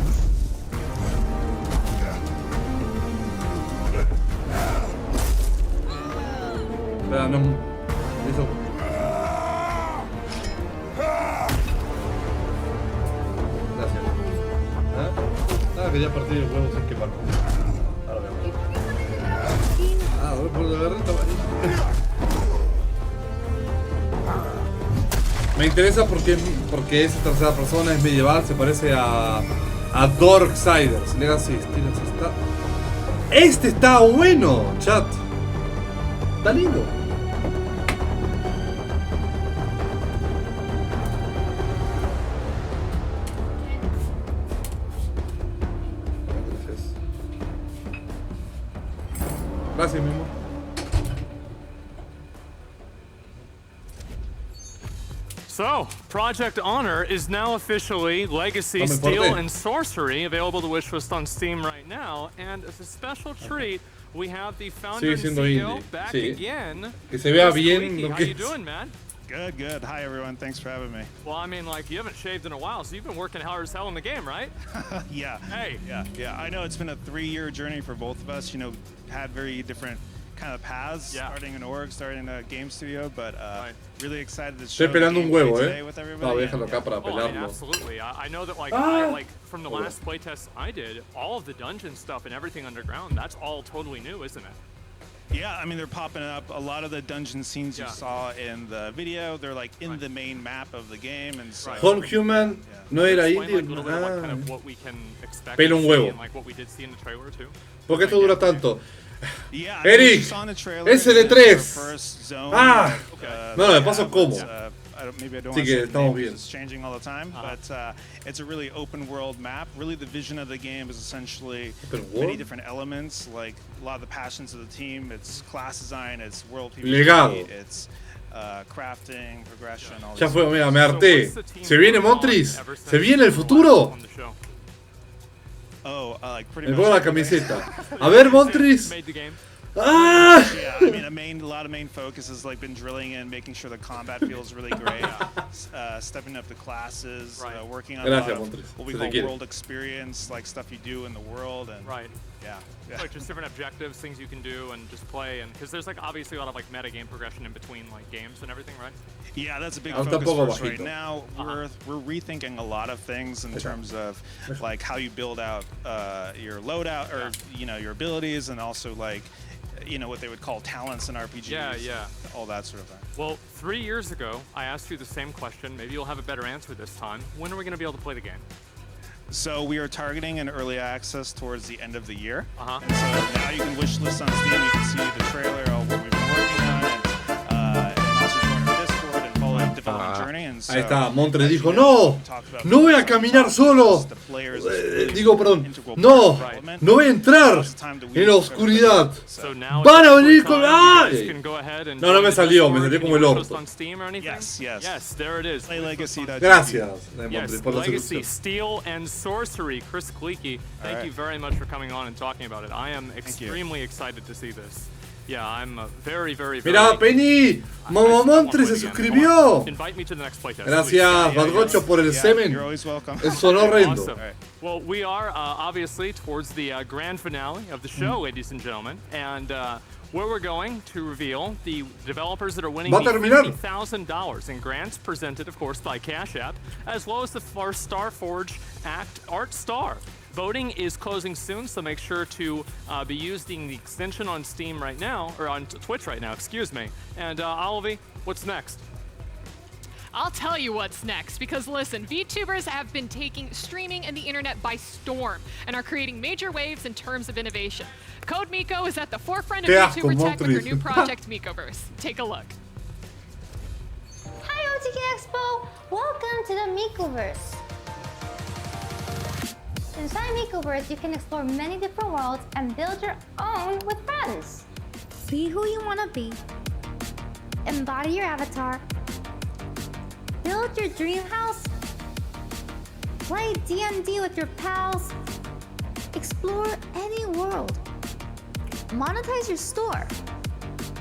S1: Espera, no. Eso. Gracias. Ah, quería partir el huevo sin quemar. Ahora vemos. Ah, por la garrita. Me interesa porque esa tercera persona es medieval, se parece a Darksiders Legacy. Este está bueno, chat. Está lindo. Gracias, mi amor.
S3: So, Project Honor is now officially Legacy, Steel, and Sorcery, available to wishlist on Steam right now. And as a special treat, we have the founder and CEO back again.
S1: Que se vea bien lo
S3: How
S1: que
S3: you doing, man?
S2: Good, good. Hi, everyone. Thanks for having me.
S3: Well, I mean, like, you haven't shaved in a while, so you've been working hard as hell in the game, right?
S2: Yeah.
S3: Hey.
S2: Yeah. I know it's been a 3-year journey for both of us. You know, had very different kind of paths, starting an org, starting a game studio, but really excited to show
S1: Estoy pelando un huevo,
S2: today with everybody.
S1: No, déjalo acá para pelarlo.
S3: I mean, absolutely. I know that, like, from the last playtest I did, all of the dungeon stuff and everything underground, that's all totally new, isn't it?
S2: Yeah, I mean, they're popping up. A lot of the dungeon scenes you saw in the video, they're like in the main map of the game, and so.
S1: Home Human no era indio. Pelo un huevo. ¿Por qué esto dura tanto? Eric, SL3. Ah, no, de paso como. Sí que estamos bien.
S2: It's changing all the time, but it's a really open world map. Really, the vision of the game is essentially many different elements, like a lot of the passions of the team. It's class design, it's world PvP, it's crafting, progression. All
S1: ya fue, mira, me harté. ¿Se viene Montris? ¿Se viene el futuro? Me pongo la camiseta. A ver, Montris. Ah!
S2: Yeah, I mean, a lot of main focus has like been drilling in, making sure the combat feels really great, stepping up the classes, working on a lot of what we call world experience, like stuff you do in the world, and yeah.
S3: Like just different objectives, things you can do, and just play, and because there's like obviously a lot of like meta game progression in between like games and everything, right?
S2: Yeah, that's a big focus for us right now. We're rethinking a lot of things in terms of like how you build out your loadout or your abilities, and also like what they would call talents in RPGs.
S3: Yeah.
S2: All that sort of thing.
S3: Well, 3 years ago, I asked you the same question. Maybe you'll have a better answer this time. When are we going to be able to play the game?
S2: So we are targeting an early access towards the end of the year. And so now you can wish list on Steam. You can see the trailer of what we've been working on, and also join our Discord and follow the development journey. And so,
S1: ahí está, Montres dijo, no voy a caminar solo. Perdón, no voy a entrar en la oscuridad. Van a venir con... ¡Ay! No me salió como el orto.
S3: Yes, there it is.
S1: Gracias, por la
S3: Legacy, Steel, and Sorcery. Chris Kleeke, thank you very much for coming on and talking about it. I am extremely excited to see this. Yeah, I'm very, very, very...
S1: Mira, Penny, Momomontre se suscribió.
S3: Invite me to the next playtest.
S1: Gracias, Badgocho, por el semen.
S2: You're always welcome.
S1: Eso no horrendo.
S3: Awesome. Well, we are obviously towards the grand finale of the show, ladies and gentlemen, and where we're going to reveal the developers that are winning the $50,000 in grants presented, of course, by Cash App, as well as the Starforge Art Star. Voting is closing soon, so make sure to be using the extension on Steam right now, or on Twitch right now, excuse me. And Olive, what's next?
S4: I'll tell you what's next, because listen, VTubers have been taking streaming and the internet by storm and are creating major waves in terms of innovation. Code Miko is at the forefront of VTuber tech with their new project, Mikoverse. Take a look.
S15: Hi, OTK Expo! Welcome to the Mikoverse. Inside Mikoverse, you can explore many different worlds and build your own with friends. Be who you want to be. Embody your avatar. Build your dream house. Play D&D with your pals. Explore any world. Monetize your store.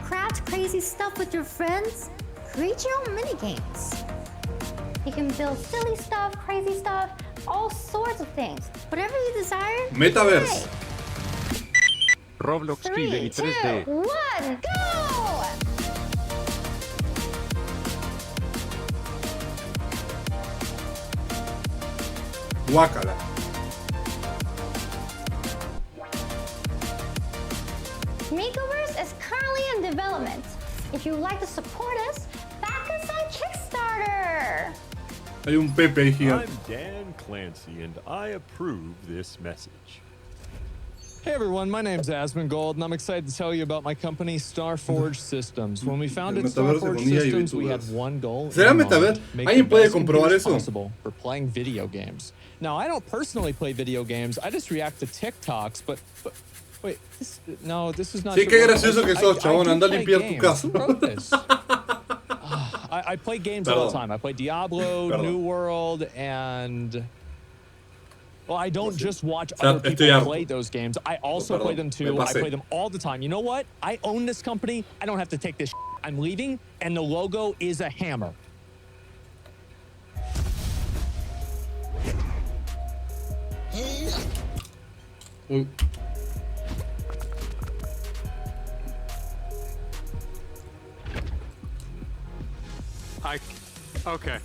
S15: Craft crazy stuff with your friends, create your own minigames. You can build silly stuff, crazy stuff, all sorts of things. Whatever you desire.
S1: Metaverse.
S10: Roblox pide i 3D.
S15: 3, 2, 1, go!
S1: Guácala.
S15: Makeovers is currently in development. If you would like to support us, back us on Kickstarter.
S1: Hay un Pepe ahí gigante.
S8: I'm Dan Clancy, and I approve this message.
S3: Hey everyone, my name's Asmongold, and I'm excited to tell you about my company, Starforge Systems. When we founded Starforge Systems, we had one goal:
S1: ¿Será Metaverse? ¿Alguien puede comprobar eso?
S3: Possible for playing video games. Now, I don't personally play video games. I just react to TikToks, but wait, this is not.
S1: Sí, qué gracioso que sos, chabón. Anda a limpiar tu casa.
S3: Who wrote this? I play games all the time. I play Diablo, New World, and... Well, I don't just watch other people play those games. I also play them too. I play them all the time. You know what? I own this company. I don't have to take this shit. I'm leaving, and the logo is a hammer. Okay.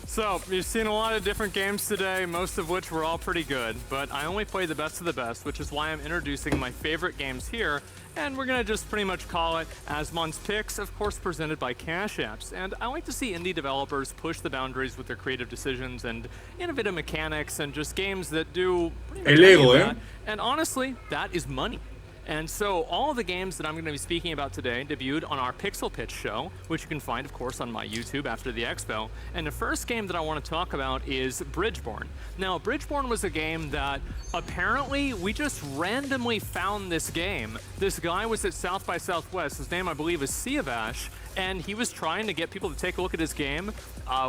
S3: So, you've seen a lot of different games today, most of which were all pretty good, but I only play the best of the best, which is why I'm introducing my favorite games here, and we're gonna just pretty much call it Asmon's Picks, of course presented by Cash Apps. And I like to see indie developers push the boundaries with their creative decisions and innovative mechanics and just games that do pretty much any of that. And honestly, that is money. And so all of the games that I'm going to be speaking about today debuted on our Pixel Pitch show, which you can find, of course, on my YouTube after the expo. And the first game that I want to talk about is Bridgeborn. Now, Bridgeborn was a game that apparently we just randomly found this game. This guy was at South by Southwest. His name, I believe, is Siavash, and he was trying to get people to take a look at his game.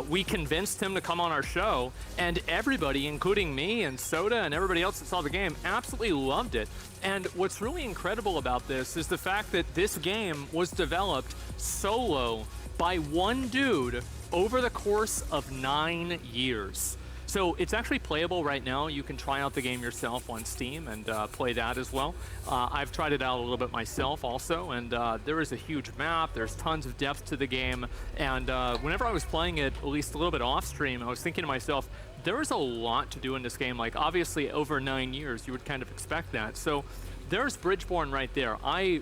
S3: We convinced him to come on our show, and everybody, including me and Soda and everybody else that saw the game, absolutely loved it. And what's really incredible about this is the fact that this game was developed solo by one dude over the course of 9 years. So it's actually playable right now. You can try out the game yourself on Steam and play that as well. I've tried it out a little bit myself also, and there is a huge map. There's tons of depth to the game. And whenever I was playing it, at least a little bit off stream, I was thinking to myself, there is a lot to do in this game. Like, obviously, over 9 years, you would kind of expect that. So there's Bridgeborn right there. I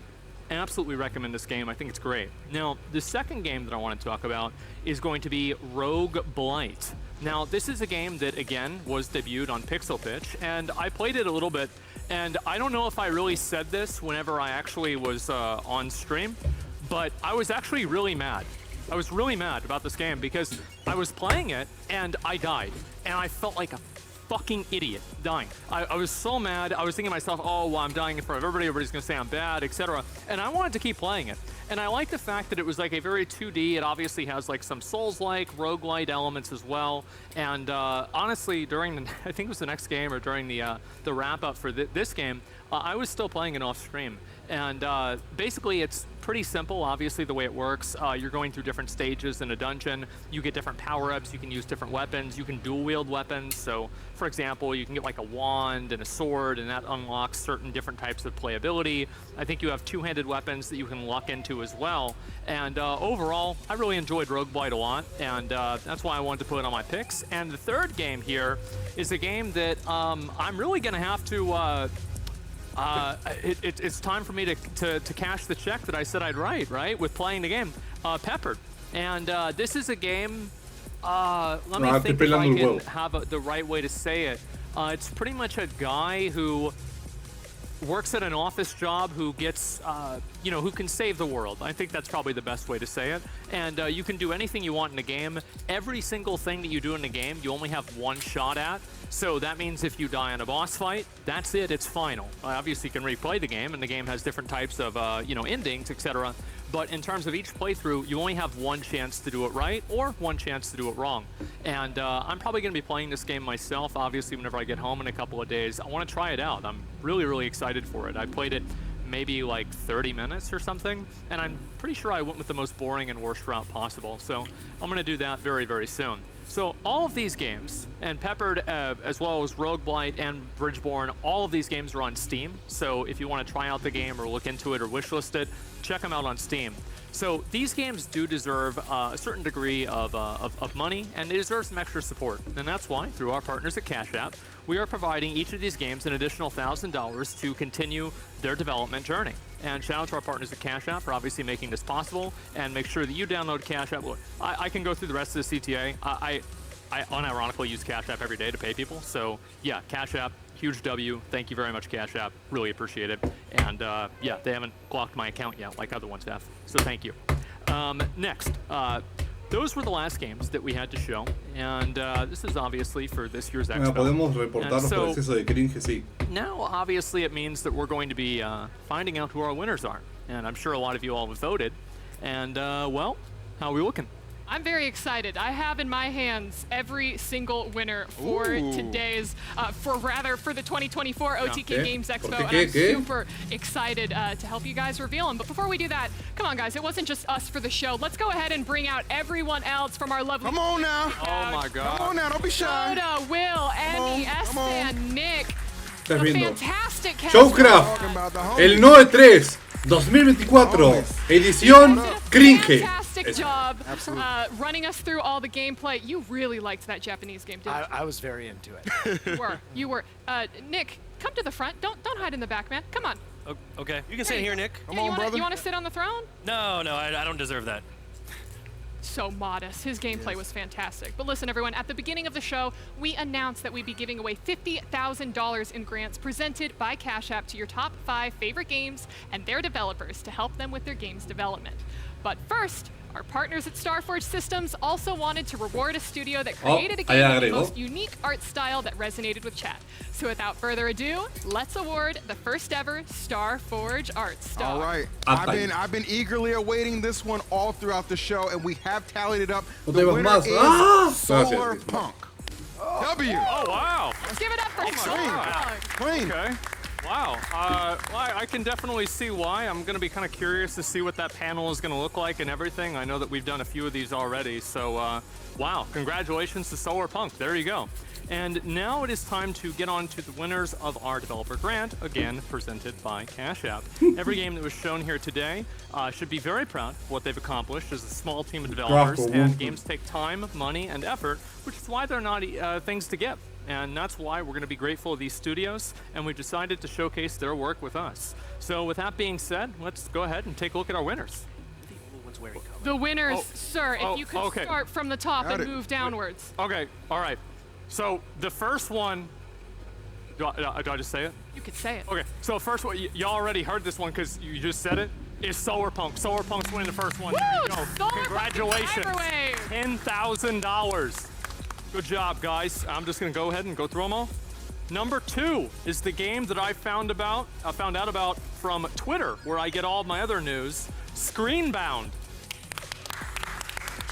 S3: absolutely recommend this game. I think it's great. Now, the second game that I want to talk about is going to be Rogue Blight. Now, this is a game that, again, was debuted on Pixel Pitch, and I played it a little bit, and I don't know if I really said this whenever I actually was on stream, but I was actually really mad. I was really mad about this game because I was playing it, and I died, and I felt like a fucking idiot dying. I was so mad. I was thinking to myself, oh, well, I'm dying in front of everybody. Everybody's going to say I'm bad, etc. And I wanted to keep playing it. And I like the fact that it was like a very 2D. It obviously has like some Souls-like, roguelite elements as well. And honestly, during the, I think it was the next game or during the wrap-up for this game, I was still playing it off stream. And basically, it's pretty simple, obviously, the way it works. You're going through different stages in a dungeon. You get different power-ups. You can use different weapons. You can dual-wield weapons. So, for example, you can get like a wand and a sword, and that unlocks certain different types of playability. I think you have two-handed weapons that you can luck into as well. And overall, I really enjoyed Rogue Blight a lot, and that's why I wanted to put it on my picks. And the third game here is a game that I'm really going to have to... it's time for me to cash the check that I said I'd write, right? With playing the game, Peppered. And this is a game, let me think if I can have the right way to say it. It's pretty much a guy who works at an office job who gets, you know, who can save the world. I think that's probably the best way to say it. And you can do anything you want in the game. Every single thing that you do in the game, you only have one shot at. So that means if you die in a boss fight, that's it, it's final. Obviously, you can replay the game, and the game has different types of, you know, endings, etc. But in terms of each playthrough, you only have one chance to do it right or one chance to do it wrong. And I'm probably going to be playing this game myself, obviously, whenever I get home in a couple of days. I want to try it out. I'm really, really excited for it. I played it maybe like 30 minutes or something, and I'm pretty sure I went with the most boring and worst route possible, so I'm going to do that very, very soon. So all of these games, and Peppered as well as Roguelite and Bridgeborne, all of these games are on Steam, so if you want to try out the game or look into it or wishlist it, check them out on Steam. So these games do deserve a certain degree of money, and they deserve some extra support. And that's why, through our partners at Cash App, we are providing each of these games an additional $1,000 to continue their development journey. And shout out to our partners at Cash App for obviously making this possible, and make sure that you download Cash App. I can go through the rest of the CTA. I unironically use Cash App every day to pay people, so yeah, Cash App, huge W. Thank you very much, Cash App. Really appreciate it. And yeah, they haven't blocked my account yet like other ones have, so thank you. Next, those were the last games that we had to show, and this is obviously for this year's Expo.
S1: Podemos reportarnos por exceso de cringe, sí.
S3: Now, obviously, it means that we're going to be finding out who our winners are, and I'm sure a lot of you all have voted. And well, how are we looking?
S4: I'm very excited. I have in my hands every single winner for today's, for the 2024 OTK Games Expo, and I'm super excited to help you guys reveal them. But before we do that, come on guys, it wasn't just us for the show. Let's go ahead and bring out everyone else from our lovely.
S5: Come on now.
S3: Oh my God.
S5: Come on now, don't be shy.
S4: Soda, Will, Emmy, Espen, Nick. The fantastic cast.
S1: Showcraft, el NOE3 2024, edición cringe.
S4: Fantastic job running us through all the gameplay. You really liked that Japanese game, didn't you?
S6: I was very into it.
S4: You were. Nick, come to the front. Don't hide in the back, man. Come on.
S11: Okay. You can sit here, Nick.
S4: Come on, brother. You want to sit on the throne?
S11: No, I don't deserve that.
S4: So modest. His gameplay was fantastic. But listen, everyone, at the beginning of the show, we announced that we'd be giving away $50,000 in grants presented by Cash App to your top 5 favorite games and their developers to help them with their games development. But first, our partners at Starforge Systems also wanted to reward a studio that created a game with the most unique art style that resonated with chat. So without further ado, let's award the first ever Starforge Art Star.
S5: All right, I've been eagerly awaiting this one all throughout the show, and we have tallied it up. The winner is Solar Punk. W.
S3: Oh wow!
S4: Let's give it up for
S5: Clean.
S3: Okay. Wow. Well, I can definitely see why. I'm going to be kind of curious to see what that panel is going to look like and everything. I know that we've done a few of these already, so wow. Congratulations to Solar Punk. There you go. And now it is time to get on to the winners of our developer grant, again presented by Cash App. Every game that was shown here today should be very proud of what they've accomplished as a small team of developers, and games take time, money, and effort, which is why they're not things to give. And that's why we're going to be grateful of these studios, and we've decided to showcase their work with us. So with that being said, let's go ahead and take a look at our winners.
S4: The winners, sir, if you could start from the top and move downwards.
S3: Okay, all right. So the first one, do I just say it?
S4: You could say it.
S3: Okay, so the first one, y'all already heard this one because you just said it, is Solar Punk. Solar Punk's winning the first one.
S4: Woo!
S3: There you go.
S4: Solar
S3: Congratulations. $10,000. Good job, guys. I'm just gonna go ahead and go through them all. Number 2 is the game that I found out about from Twitter, where I get all of my other news, Screenbound.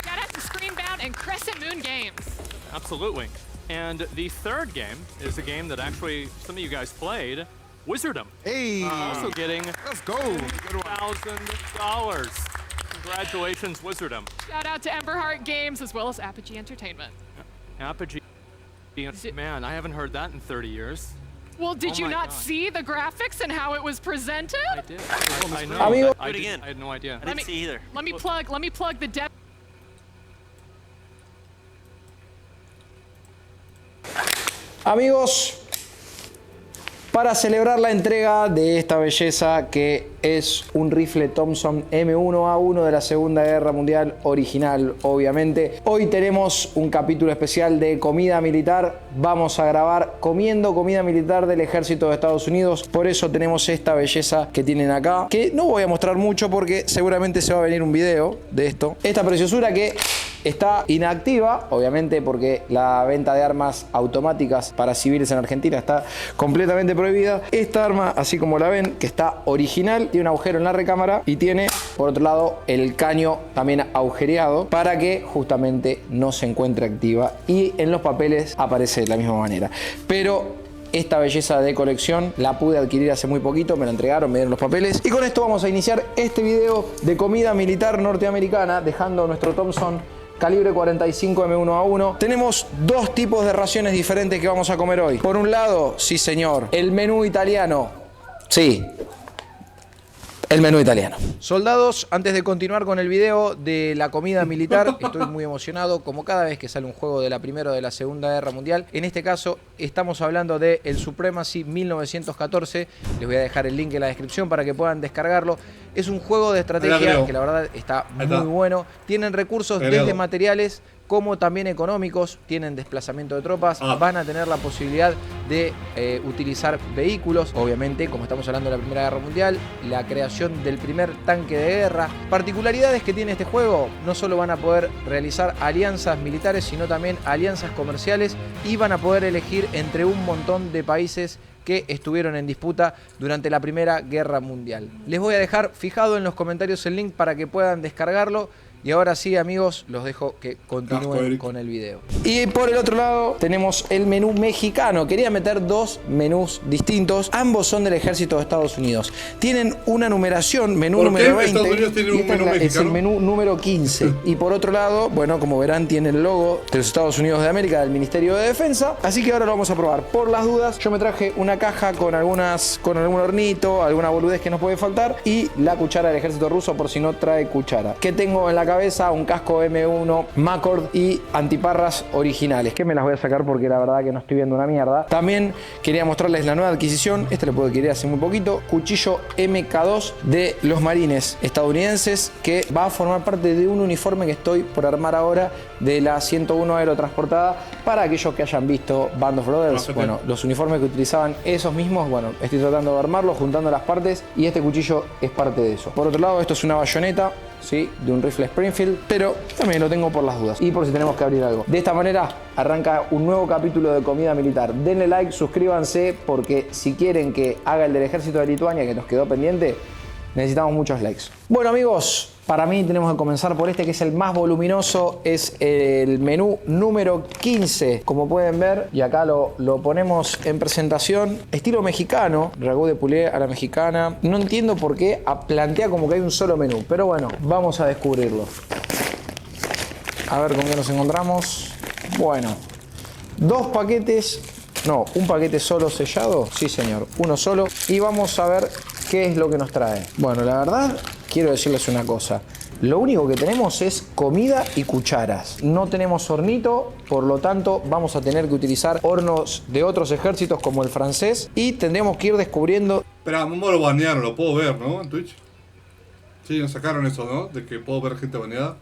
S4: Shout out to Screenbound and Crescent Moon Games.
S3: Absolutely. And the third game is a game that actually some of you guys played, Wizardom.
S5: Hey!
S3: Also getting
S5: let's go.
S3: $1,000. Congratulations, Wizardom.
S4: Shout out to Emberheart Games as well as Apogee Entertainment.
S3: Apogee, man, I haven't heard that in 30 years.
S4: Well, did you not see the graphics and how it was presented?
S3: I did. I know. I had no idea.
S14: I didn't see either.
S4: Let me plug the depth.
S16: Amigos, para celebrar la entrega de esta belleza que es un rifle Thompson M1A1 de la Segunda Guerra Mundial original, obviamente. Hoy tenemos un capítulo especial de comida militar. Vamos a grabar comiendo comida militar del ejército de Estados Unidos. Por eso tenemos esta belleza que tienen acá, que no voy a mostrar mucho porque seguramente se va a venir un video de esto. Esta preciosura que está inactiva, obviamente porque la venta de armas automáticas para civiles en Argentina está completamente prohibida. Esta arma, así como la ven, que está original, tiene un agujero en la recámara y tiene, por otro lado, el caño también agujereado para que justamente no se encuentre activa, y en los papeles aparece de la misma manera. Pero esta belleza de colección. La pude adquirir hace muy poquito, me la entregaron, me dieron los papeles. Y con esto vamos a iniciar este video de comida militar norteamericana, dejando nuestro Thompson calibre 45 M1A1. Tenemos dos tipos de raciones diferentes que vamos a comer hoy. Por un lado, sí señor, el menú italiano. Sí, el menú italiano. Soldados, antes de continuar con el video de la comida militar, estoy muy emocionado, como cada vez que sale un juego de la Primera o de la Segunda Guerra Mundial. En este caso, estamos hablando de el Supremacy 1914. Les voy a dejar el link en la descripción para que puedan descargarlo. Es un juego de estrategia que la verdad está muy bueno. Tienen recursos desde materiales como también económicos, tienen desplazamiento de tropas, van a tener la posibilidad de utilizar vehículos, obviamente, como estamos hablando de la Primera Guerra Mundial, la creación del primer tanque de guerra. Particularidades que tiene este juego: no solo van a poder realizar alianzas militares, sino también alianzas comerciales, y van a poder elegir entre un montón de países que estuvieron en disputa durante la Primera Guerra Mundial. Les voy a dejar fijado en los comentarios el link para que puedan descargarlo. Y ahora sí, amigos, los dejo que continúen con el video. Y por el otro lado tenemos el menú mexicano. Quería meter dos menús distintos. Ambos son del ejército de Estados Unidos. Tienen una numeración, menú número 20.
S1: Estados Unidos tiene un menú mexicano.
S16: Es el menú número 15. Y por otro lado, bueno, como verán, tiene el logo de los Estados Unidos de América, del Ministerio de Defensa. Así que ahora lo vamos a probar. Por las dudas, yo me traje una caja con algún hornito, alguna boludez que nos puede faltar, y la cuchara del ejército ruso por si no trae cuchara. ¿Qué tengo en la cabeza? Un casco M1 Macord y antiparras originales, que me las voy a sacar porque la verdad que no estoy viendo una mierda. También quería mostrarles la nueva adquisición, lo puedo adquirir hace muy poquito, cuchillo MK2 de los marines estadounidenses, que va a formar parte de un uniforme que estoy por armar ahora de la 101 aerotransportada. Para aquellos que hayan visto Band of Brothers, bueno, los uniformes que utilizaban esos mismos, bueno, estoy tratando de armarlos, juntando las partes, y este cuchillo es parte de eso. Por otro lado, esto es una bayoneta, ¿sí?, de un rifle Springfield, pero también lo tengo por las dudas y por si tenemos que abrir algo. De esta manera arranca un nuevo capítulo de comida militar. Denle like, suscríbanse, porque si quieren que haga el del ejército de Lituania, que nos quedó pendiente, necesitamos muchos likes. Bueno, amigos, para mí tenemos que comenzar por este, que es el más voluminoso. Es el menú número 15, como pueden ver, y acá lo ponemos en presentación. Estilo mexicano, ragú de poulet a la mexicana. No entiendo por qué plantea como que hay un solo menú, pero bueno, vamos a descubrirlo. A ver con qué nos encontramos. Bueno, dos paquetes, no, un paquete solo sellado, sí señor, uno solo. Y vamos a ver qué es lo que nos trae. Bueno, la verdad, quiero decirles una cosa. Lo único que tenemos es comida y cucharas. No tenemos hornito, por lo tanto vamos a tener que utilizar hornos de otros ejércitos como el francés, y tendremos que ir descubriendo...
S1: Espera, ¿cómo lo banearon? Lo puedo ver, ¿no? En Twitch. Sí, nos sacaron eso, ¿no? De que puedo ver gente baneada.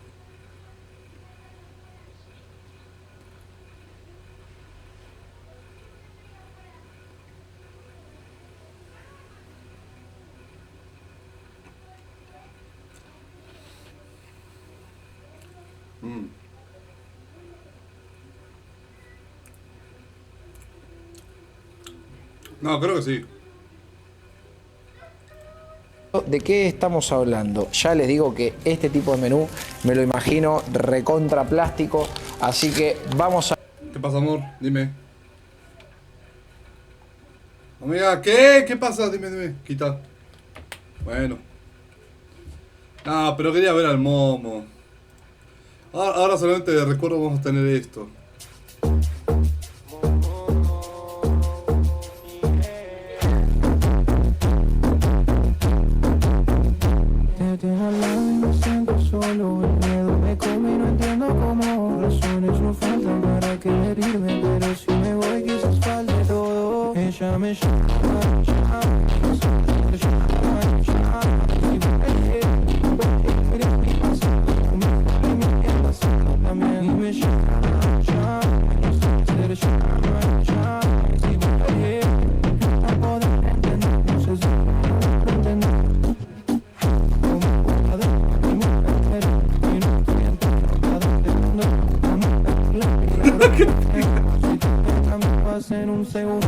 S1: No, creo que sí.
S16: ¿De qué estamos hablando? Ya les digo que este tipo de menú me lo imagino recontra plástico, así que vamos a...
S1: ¿Qué pasa, amor? Dime. Amiga, ¿qué? ¿Qué pasa? Dime. Quita. Bueno. No, pero quería ver al Momo. Ahora solamente de recuerdo vamos a tener esto.
S7: Me siento solo, el miedo me come y no entiendo cómo. Razones no faltan para querer irme, pero si me voy quizás falte todo. Ella me llama. En un segundo.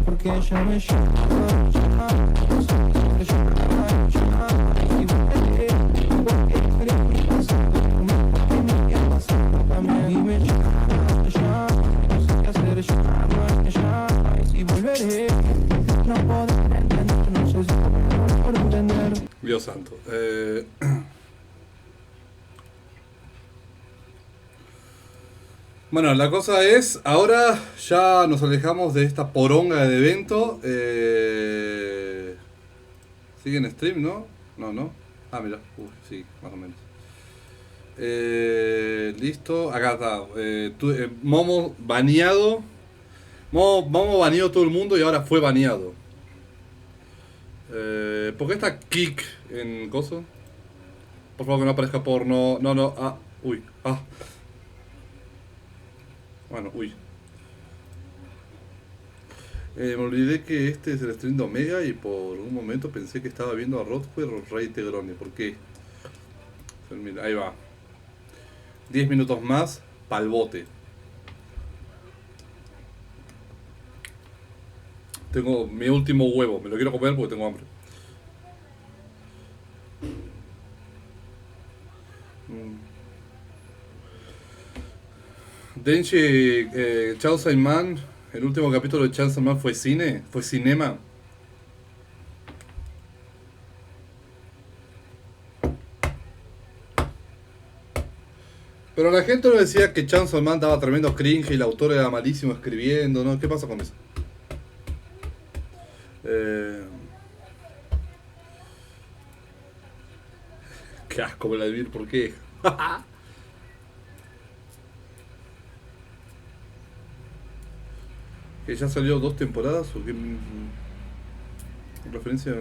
S7: Porque ella me llama.
S1: Dios santo. Bueno, la cosa es, ahora ya nos alejamos de esta poronga de evento. ¿Sigue en stream, no? No. Ah, mira. Sí, más o menos. Listo. Acá está. Momo baneado. Momo baneó todo el mundo y ahora fue baneado. ¿Por qué está Kick en coso? Por favor que no aparezca porno. No. Ah, uy. Ah. Bueno, uy. Me olvidé que este es el stream de Omega y por un momento pensé que estaba viendo a Rodquer o Rey Tegrone. ¿Por qué? Ahí va. 10 minutos más, pa'l bote. Tengo mi último huevo, me lo quiero comer porque tengo hambre. Denji, Chainsaw Man, el último capítulo de Chainsaw Man fue cine, fue cinema. Pero la gente no decía que Chainsaw Man daba tremendo cringe y el autor era malísimo escribiendo, ¿no? ¿Qué pasa con eso? Qué asco, Vladimir, ¿por qué? ¿Que ya salió 2 temporadas o qué? Referencia...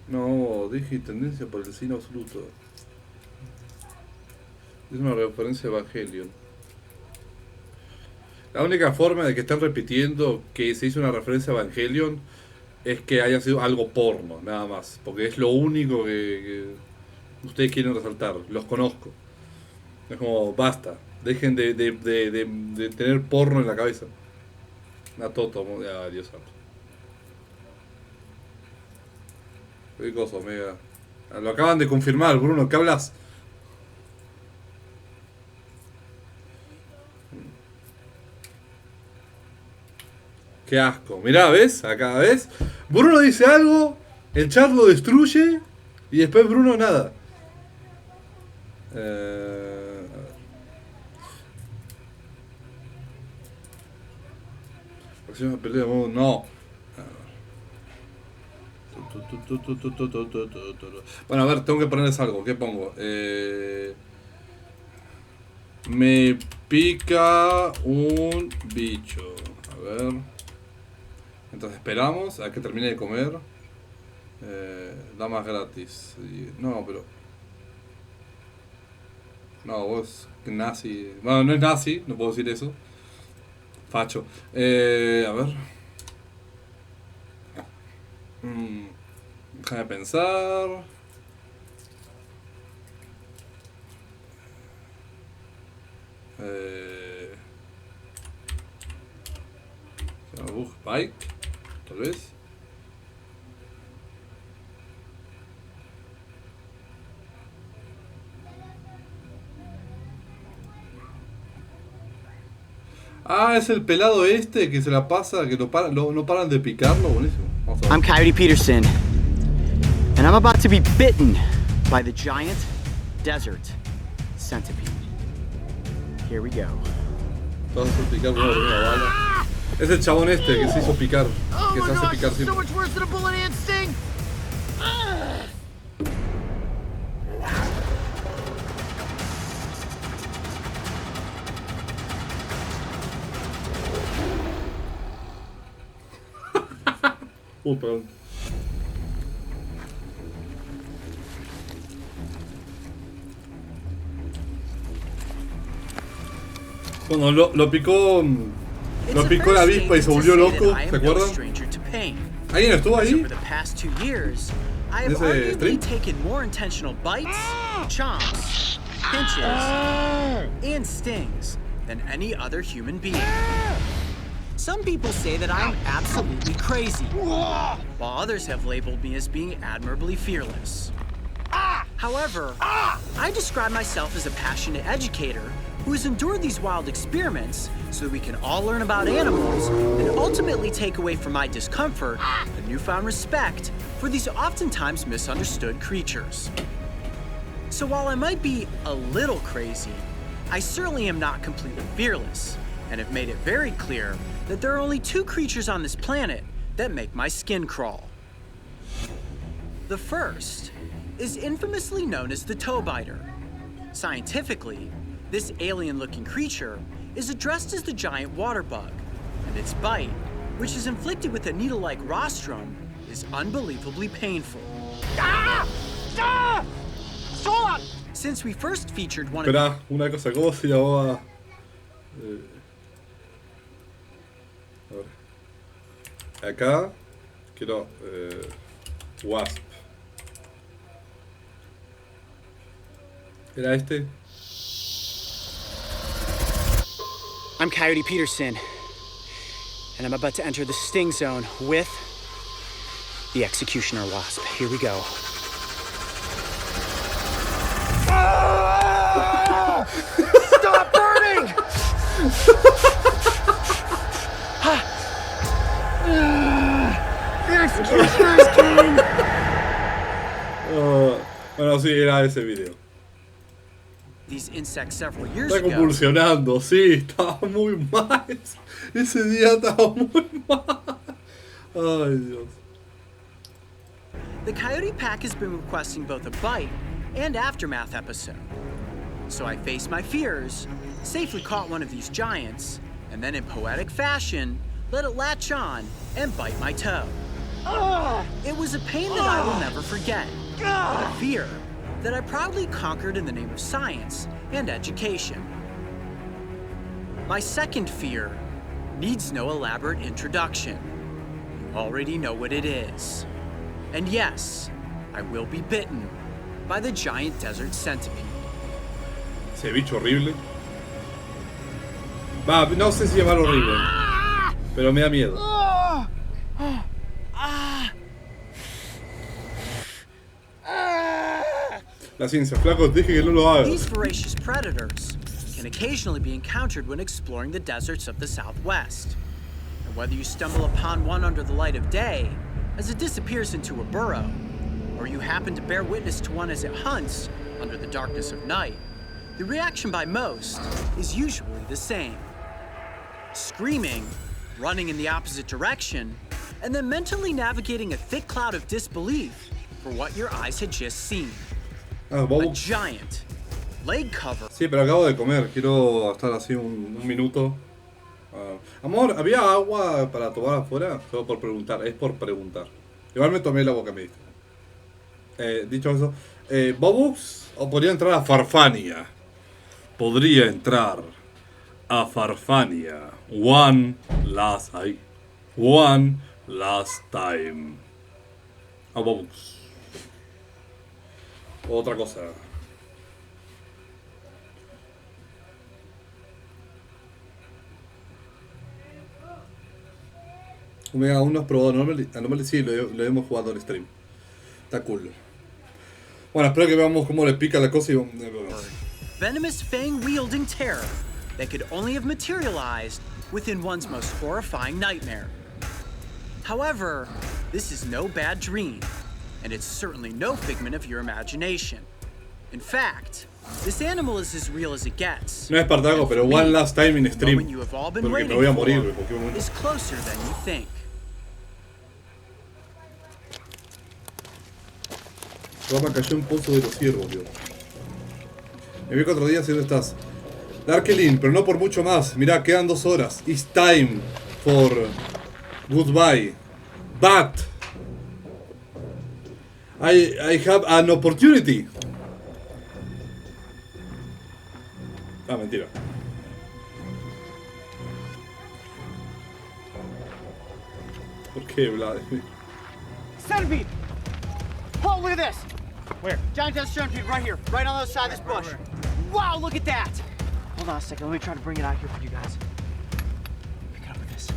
S1: No, dije tendencia por el cine absoluto. Es una referencia a Evangelion. La única forma de que estén repitiendo que se hizo una referencia a Evangelion es que haya sido algo porno, nada más. Porque es lo único que ustedes quieren resaltar. Los conozco. Es como, basta. Dejen de tener porno en la cabeza. Una toto, Dios santo. ¿Qué cosa, Omega? Lo acaban de confirmar, Bruno, ¿qué hablas? Qué asco. Mirá, ¿ves? Acá, ¿ves? Bruno dice algo, el chat lo destruye y después Bruno nada. Acción pelea de modo, no. Bueno, a ver, tengo que ponerles algo. ¿Qué pongo? Me pica un bicho. A ver. Entonces esperamos a que termine de comer. Damas gratis. No, pero... No, vos nazi. Bueno, no es nazi, no puedo decir eso. Facho. A ver. Déjame pensar. Bike, tal vez. Ah, es el pelado este que se la pasa, que no paran de picarlo, buenísimo.
S18: I'm Coyote Peterson, and I'm about to be bitten by the giant desert centipede. Here we go.
S1: Vas a picar una bala. Es el chabón este que se hizo picar, que se hace picar siempre.
S18: So much worse than a bullet ant sting.
S1: Perdón. Cuando lo picó la avispa y se volvió loco, ¿se acuerdan? ¿Alguien estuvo ahí?
S18: I have arguably taken more intentional bites, chomps, pinches, and stings than any other human being. Some people say that I'm absolutely crazy, while others have labeled me as being admirably fearless. However, I describe myself as a passionate educator who has endured these wild experiments so that we can all learn about animals and ultimately take away from my discomfort a newfound respect for these oftentimes misunderstood creatures. So while I might be a little crazy, I certainly am not completely fearless, and have made it very clear that there are only 2 creatures on this planet that make my skin crawl. The first is infamously known as the toe biter. Scientifically, this alien-looking creature is addressed as the giant water bug, and its bite, which is inflicted with a needle-like rostrum, is unbelievably painful. Since we first featured one of
S1: Espera, una cosa, ¿cómo se llamaba? A ver. Acá quiero Wasp. ¿Era este?
S18: I'm Coyote Peterson, and I'm about to enter the sting zone with the Executioner Wasp. Here we go.
S12: Stop burning! The Executioner's king!
S1: Bueno, sí, era ese video.
S18: These insects several years
S1: Está
S18: ago.
S1: convulsionando, sí, estaba muy mal. Ese día estaba muy mal. Ay, Dios.
S18: The Coyote Pack has been requesting both a bite and aftermath episode. So I faced my fears, safely caught one of these giants, and then in poetic fashion, let it latch on and bite my toe. It was a pain that I will never forget, but a fear that I proudly conquered in the name of science and education. My second fear needs no elaborate introduction. You already know what it is. And yes, I will be bitten by the giant desert centipede.
S1: Ese bicho horrible. Va, no sé si llamarlo horrible, pero me da miedo. La ciencia, flaco, te dije que no lo hagas.
S18: These voracious predators can occasionally be encountered when exploring the deserts of the Southwest. And whether you stumble upon one under the light of day, as it disappears into a burrow, or you happen to bear witness to one as it hunts under the darkness of night, the reaction by most is usually the same. Screaming, running in the opposite direction, and then mentally navigating a thick cloud of disbelief for what your eyes had just seen. A giant leg cover.
S1: Sí, pero acabo de comer. Quiero estar así un minuto. Amor, ¿había agua para tomar afuera? Solo por preguntar. Es por preguntar. Igual me tomé el agua que me diste. Dicho eso, Bobux o podría entrar a Farfania. Podría entrar a Farfania. One last time. A Bobux. Otra cosa. Omega aún no has probado Anomaly, sí, lo hemos jugado en stream. Está cool. Bueno, espero que veamos cómo le pica la cosa y
S18: Venomous fang-wielding terror that could only have materialized within one's most horrifying nightmare. However, this is no bad dream, and it's certainly no figment of your imagination. In fact, this animal is as real as it gets.
S1: No es Espartaco, pero one last time in stream. Porque me voy a morir en cualquier momento.
S18: Is closer than you think.
S1: Rama cayó en pozo de los ciervos, Dios. Me vi 4 días y ¿dónde estás? Darkelin, pero no por mucho más. Mirá, quedan 2 horas. It's time for goodbye. But I have an opportunity. Ah, mentira. ¿Por qué, Vladimir?
S17: Centipede! Oh, look at this! Where? Giant desert centipede right here, right on the other side of this bush. Wow, look at that! Hold on a second, let me try to bring it out here for you guys. Pick it up with this.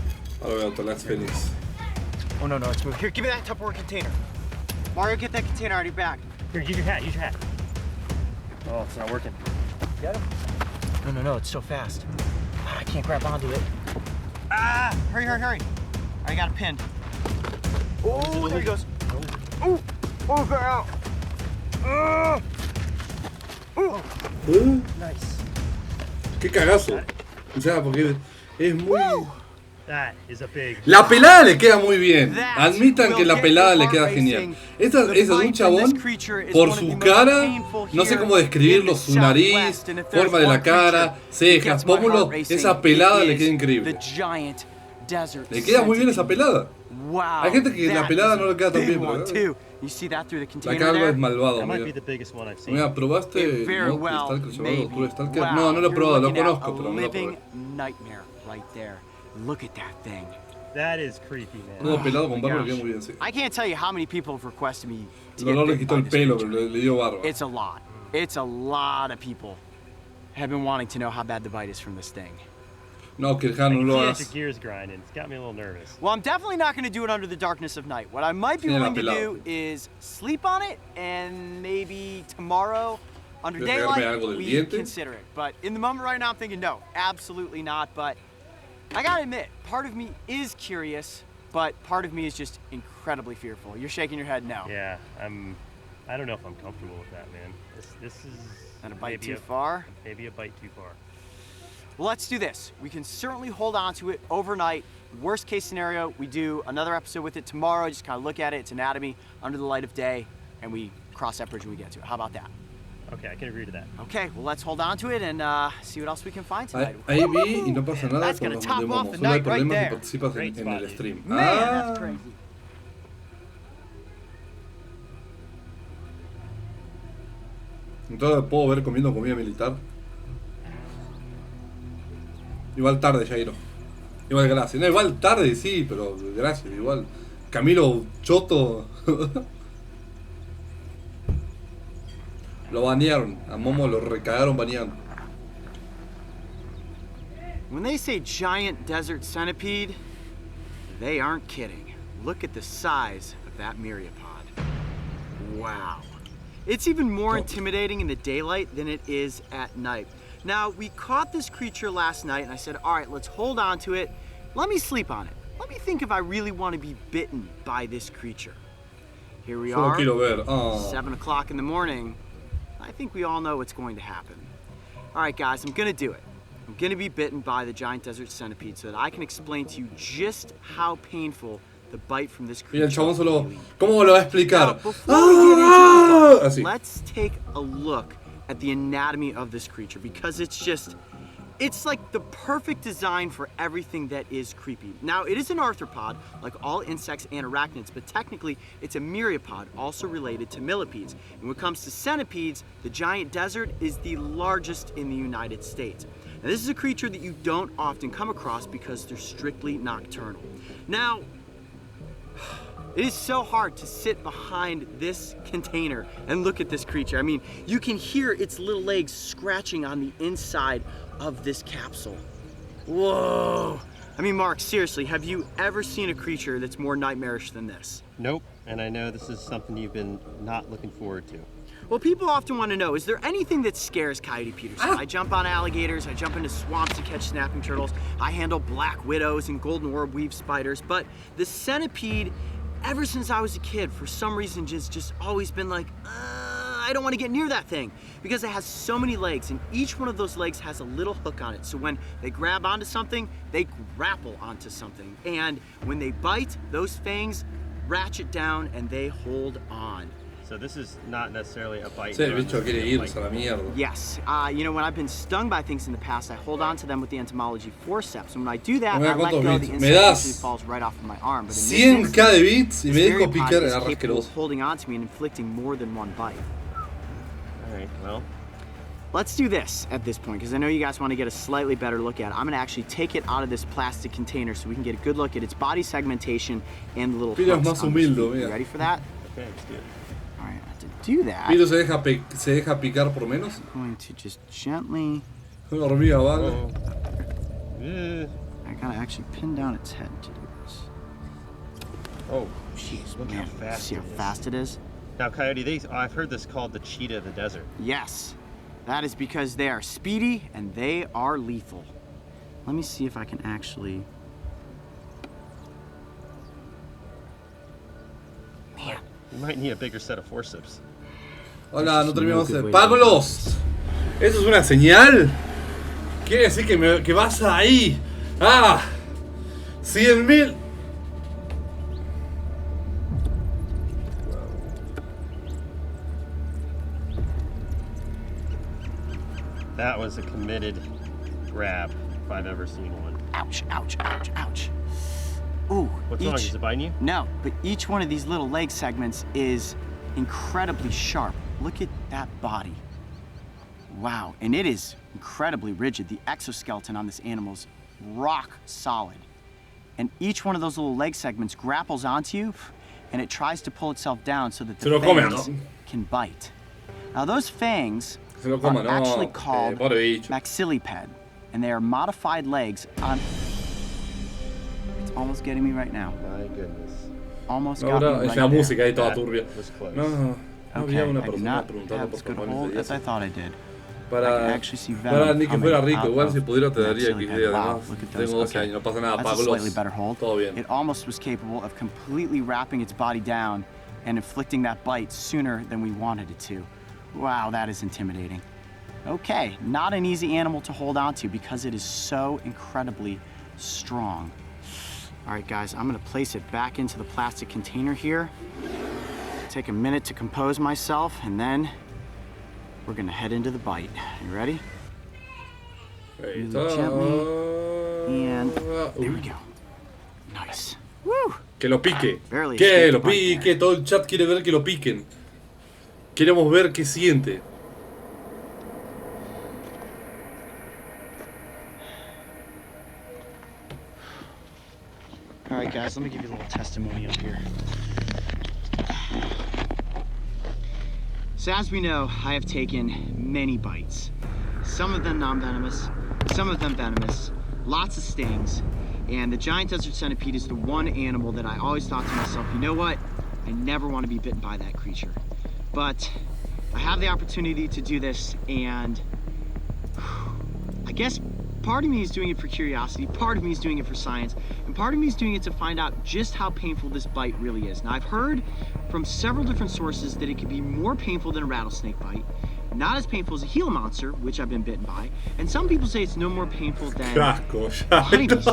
S1: Ahora veo Tolex Phoenix.
S17: Oh, no, it's moving. Here, give me that Tupperware container. Mario, get that container out of your bag. Here, use your hat, use your hat. Oh, it's not working. Get him? No, it's so fast. I can't grab onto it. Ah! Hurry. I got it pinned. Oh, there he goes. Oh, got out.
S1: Nice. Qué cagazo. O sea, porque es muy... La pelada le queda muy bien. Admitan que la pelada le queda genial. Ese es un chabón, por su cara, no sé cómo describirlo, su nariz, forma de la cara, cejas, pómulos, esa pelada le queda increíble. Le queda muy bien esa pelada. Hay gente que la pelada no le queda tan bien, pero la cara es malvado. Mira, ¿probaste el Stalker? No lo he probado, lo conozco, pero no lo probé.
S17: Look at that thing.
S8: That is creepy, man.
S1: No, pelado con barba le queda muy bien, sí.
S17: I can't tell you how many people have requested me to
S1: El olor le quitó el pelo, pero le dio barba.
S17: It's a lot. It's a lot of people have been wanting to know how bad the bite is from this thing.
S1: No, que no lo hagas.
S8: Your gears grinding. It's got me a little nervous.
S17: Well, I'm definitely not going to do it under the darkness of night. What I might be willing to do is sleep on it, and maybe tomorrow, under daylight, we consider it. But in the moment right now, I'm thinking, no, absolutely not. But I gotta admit, part of me is curious, but part of me is just incredibly fearful. You're shaking your head no.
S8: Yeah, I don't know if I'm comfortable with that, man. This is
S17: not a bite too far.
S8: Maybe a bite too far.
S17: Well, let's do this. We can certainly hold on to it overnight. Worst case scenario, we do another episode with it tomorrow. Just kind of look at it, its anatomy under the light of day, and we cross that bridge when we get to it. How about that?
S8: Okay, I can agree to that.
S17: Okay, well, let's hold on to it and see what else we can find tonight.
S1: Ahí vi y no pasa nada cuando nos mandemos. Solo hay problemas si participas en el stream.
S17: That's crazy.
S1: Entonces puedo ver comiendo comida militar. Igual tarde, Jairo. Igual gracias. No, igual tarde sí, pero gracias, igual. Camilo Choto. Lo banearon, a Momo lo recagaron baneando.
S17: When they say giant desert centipede, they aren't kidding. Look at the size of that myriapod. Wow. It's even more intimidating in the daylight than it is at night. Now, we caught this creature last night, and I said, all right, let's hold on to it. Let me sleep on it. Let me think if I really want to be bitten by this creature. Here we are, 7 o'clock in the morning. I think we all know what's going to happen. All right, guys, I'm going to do it. I'm going to be bitten by the giant desert centipede so that I can explain to you just how painful the bite from this creature is.
S1: ¿Cómo lo va a explicar?
S17: Let's take a look at the anatomy of this creature because it's like the perfect design for everything that is creepy. Now, it is an arthropod, like all insects and arachnids, but technically it's a myriapod, also related to millipedes. And when it comes to centipedes, the giant desert is the largest in the United States. Now, this is a creature that you don't often come across because they're strictly nocturnal. Now, it is so hard to sit behind this container and look at this creature. I mean, you can hear its little legs scratching on the inside of this capsule. Whoa. I mean, Mark, seriously, have you ever seen a creature that's more nightmarish than this?
S8: Nope, and I know this is something you've been not looking forward to.
S17: Well, people often want to know, is there anything that scares Coyote Peterson? I jump on alligators, I jump into swamps to catch snapping turtles, I handle black widows and golden orb weave spiders, but the centipede, ever since I was a kid, for some reason, just always been like, I don't want to get near that thing because it has so many legs and each one of those legs has a little hook on it. So when they grab onto something, they grapple onto something. And when they bite, those fangs ratchet down and they hold on.
S8: So this is not necessarily a bite.
S1: Sí, el bicho quiere irse a la mierda.
S17: Yes. You know, when I've been stung by things in the past, I hold on to them with the entomology forceps. And when I do that, I let go, the insect actually falls right off of my arm. But in this instance,
S1: 100k de bits y me dejo picar
S17: is
S1: a
S17: capable of
S1: rasqueroso.
S17: holding on to me and inflicting more than one bite.
S8: All right, well.
S17: Let's do this at this point, because I know you guys want to get a slightly better look at it. I'm going to actually take it out of this plastic container so we can get a good look at its body segmentation and the little hooks on its feet. You ready for that?
S8: Okay, let's do it.
S17: All right, I have to do that.
S1: Piro se deja picar por menos.
S17: I'm going to just gently...
S1: Una hormiga, vale.
S17: I got to actually pin down its head to do this.
S8: Oh, jeez, look how fast
S17: See how fast it is?
S8: Now, Coyote, I've heard this called the cheetah of the desert.
S17: Yes. That is because they are speedy and they are lethal. Let me see if I can actually...
S19: Man, you might need a bigger set of forceps.
S1: Hola, no terminamos de... ¡Paglos! ¿Eso es una señal? Quiere decir que vas ahí. ¡Ah! 100.000.
S19: That was a committed grab if I've ever seen one.
S17: Ouch, ouch, ouch, ouch. Ooh.
S19: What's wrong? Is it biting you?
S17: No, but each one of these little leg segments is incredibly sharp. Look at that body. Wow, and it is incredibly rigid. The exoskeleton on this animal is rock solid. And each one of those little leg segments grapples onto you, and it tries to pull itself down so that the fangs can bite. Now those fangs are actually called maxilliped, and they are modified legs on... It's almost getting me right now.
S19: My goodness.
S17: Almost got me right
S1: es la música ahí toda
S19: That
S1: turbia.
S19: was close.
S1: No había una
S17: I did
S1: persona
S17: not
S1: preguntando
S17: have
S1: por
S17: as good a
S1: favor
S17: hold
S1: de
S17: as
S1: eso.
S17: I thought I did.
S1: Para ni que fuera rico, igual si pudiera te daría XD. Además, tengo 12 años, no pasa nada,
S17: That's a slightly
S1: Paglos.
S17: better hold.
S1: Todo bien.
S17: It almost was capable of completely wrapping its body down and inflicting that bite sooner than we wanted it to. Wow, that is intimidating. Okay, not an easy animal to hold on to because it is so incredibly strong. All right, guys, I'm gonna place it back into the plastic container here. Take a minute to compose myself, and then we're gonna head into the bite. You ready? Really gently, and there we go. Nice. Woo!
S1: Que lo pique.
S17: Barely
S1: Que
S17: escaped
S1: lo
S17: the bite
S1: pique. Todo el chat quiere ver que lo piquen. Queremos ver qué siente.
S17: All right, guys, let me give you a little testimonial here. So as we know, I have taken many bites. Some of them non-venomous, some of them venomous, lots of stings, and the giant desert centipede is the one animal that I always thought to myself, you know what? I never want to be bitten by that creature. But I have the opportunity to do this, and I guess part of me is doing it for curiosity, part of me is doing it for science, and part of me is doing it to find out just how painful this bite really is. Now, I've heard from several different sources that it can be more painful than a rattlesnake bite, not as painful as a Gila monster, which I've been bitten by, and some people say it's no more painful than a honeybees.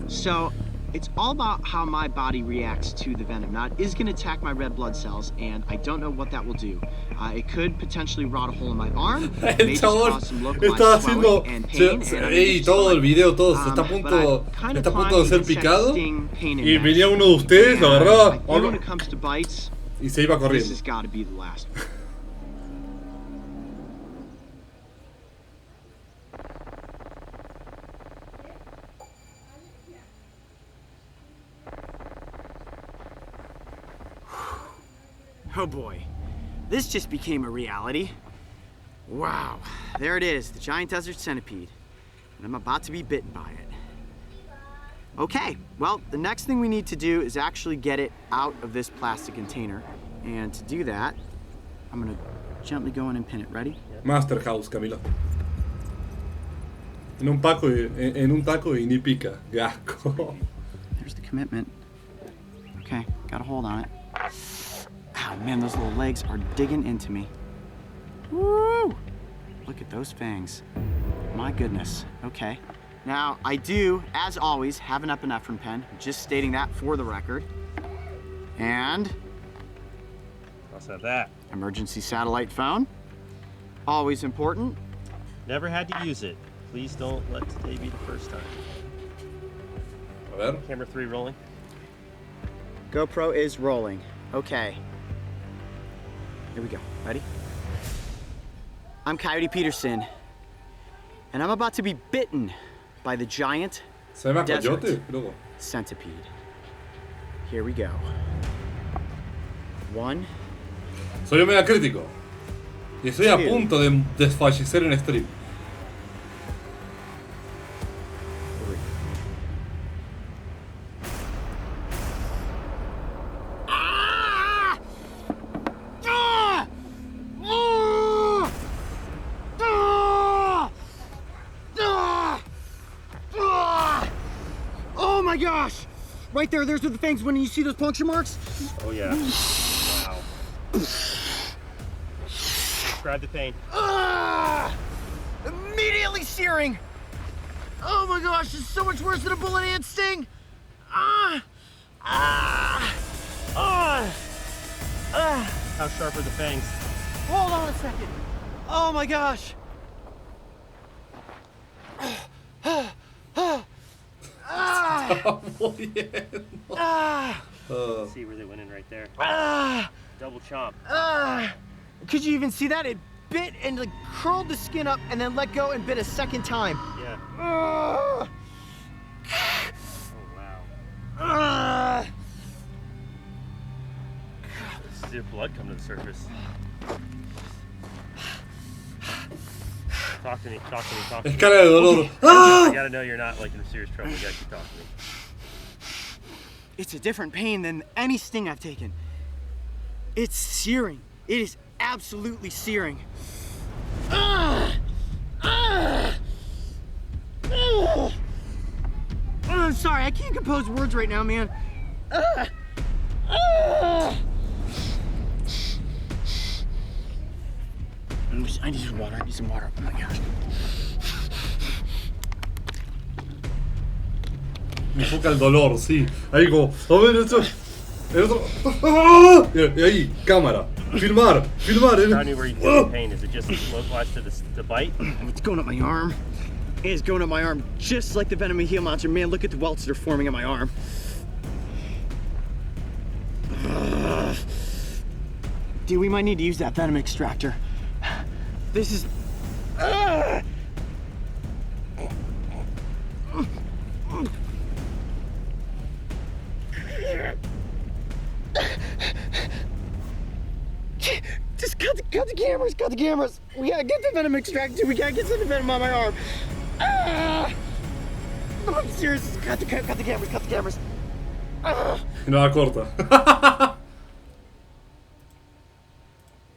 S17: So it's all about how my body reacts to the venom. Now, it is going to attack my red blood cells, and I don't know what that will do. It could potentially rot a hole in my arm. It may just cause some localized swelling and pain.
S1: Y todo el video, todo está a punto de ser picado. Y venía uno de ustedes, lo agarraba y se iba corriendo.
S17: This has got to be the last one. Oh boy, this just became a reality. Wow, there it is, the giant desert centipede, and I'm about to be bitten by it. Okay, well, the next thing we need to do is actually get it out of this plastic container, and to do that, I'm gonna gently go in and pin it. Ready?
S1: Master House, Camilo. En un taco y ni pica. Gasco.
S17: There's the commitment. Okay, got a hold on it. Oh man, those little legs are digging into me. Woo! Look at those fangs. My goodness. Okay. Now, I do, as always, have an epinephrine pen. Just stating that for the record. And...
S19: Also have that.
S17: Emergency satellite phone. Always important.
S19: Never had to use it. Please don't let today be the first time.
S1: A ver.
S19: Camera 3 rolling.
S17: GoPro is rolling. Okay. Here we go. Ready? I'm Coyote Peterson, and I'm about to be bitten by the giant desert centipede. Here we go. One.
S1: Soy OmegaCritico y estoy a punto de desfallecer en stream.
S17: Right there, there's where the fangs when you see those puncture marks.
S19: Oh yeah. Wow. Describe the pain.
S17: Immediately searing. Oh my gosh, this is so much worse than a bullet ant sting.
S19: How sharp are the fangs?
S17: Hold on a second. Oh my gosh.
S19: See where they went in right there. Double chomp.
S17: Could you even see that? It bit and like curled the skin up and then let go and bit a second time.
S19: Yeah.
S17: Oh
S19: wow. Let's see if blood come to the surface. Talk to me, talk to me, talk to me.
S1: Es cara de dolor.
S19: I gotta know you're not like in serious trouble. You gotta keep talking to me.
S17: It's a different pain than any sting I've taken. It's searing. It is absolutely searing. I'm sorry, I can't compose words right now, man. I need some water. I need some water. Oh my gosh.
S1: Me enfoca el dolor, sí. Ahí como, a ver, esto. El otro. ¡Ah! Y ahí, cámara. Filmar, filmar.
S19: Tell me where you feel the pain. Is it just localized to the bite?
S17: It's going up my arm. It is going up my arm, just like the venom of Gila monster. Man, look at the welts that are forming on my arm. Dude, we might need to use that venom extractor. This is. Just cut the cameras, cut the cameras. We gotta get the venom extractor. We gotta get some venom on my arm. I'm serious. Cut the cameras, cut the cameras.
S1: No la corta.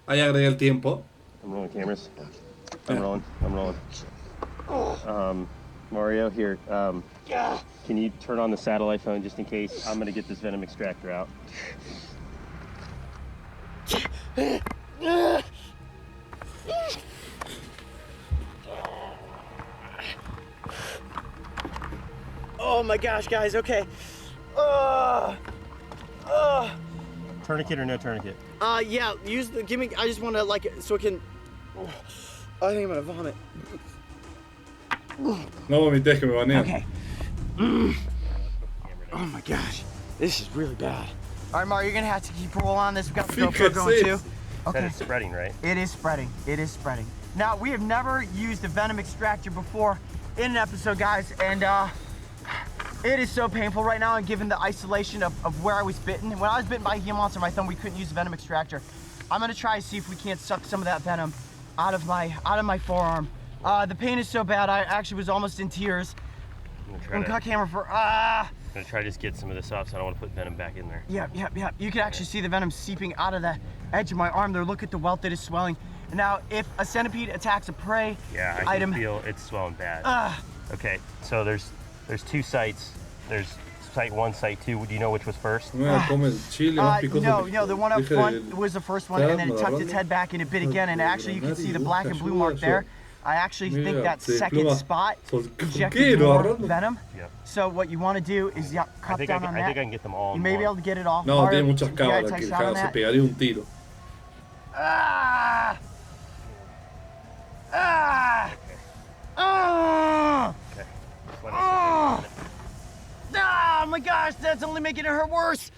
S1: Ahí agregué el tiempo.
S19: I'm rolling cameras. I'm rolling. Mario, here. Can you turn on the satellite phone just in case? I'm gonna get this venom extractor out.
S17: Oh my gosh, guys. Okay.
S19: Tourniquet or no tourniquet?
S17: Yeah. Use the. Give me. I just want to like it so it can. I think I'm gonna vomit.
S1: No vomites que me banean.
S17: Okay. Oh my gosh, this is really bad. All right, Mario, you're gonna have to keep roll on this. We've got the GoPro going too.
S19: Okay. It's spreading, right?
S17: It is spreading. It is spreading. Now, we have never used a venom extractor before in an episode, guys, and it is so painful right now. And given the isolation of where I was bitten, when I was bitten by a Gila monster on my thumb, we couldn't use a venom extractor. I'm gonna try to see if we can't suck some of that venom out of my forearm. The pain is so bad, I actually was almost in tears. I'm cut camera for
S19: I'm gonna try to just get some of this off, so I don't want to put venom back in there.
S17: Yep. You can actually see the venom seeping out of the edge of my arm there. Look at the welt that is swelling. Now, if a centipede attacks a prey
S19: item, I can feel it's swelling bad. Okay, so there's two sites. There's site 1, site 2. Do you know which was first?
S17: No, the one up front was the first one, and then it tucked its head back and it bit again, and actually you can see the black and blue mark there. I actually think that second spot injected more venom.
S19: Yep.
S17: So what you want to do is cut down on that.
S19: I think I can get them all.
S17: You may be able to get it off.
S1: No, tiene muchas cámaras que se pegaría un tiro.
S17: Oh my gosh, that's only making it hurt worse.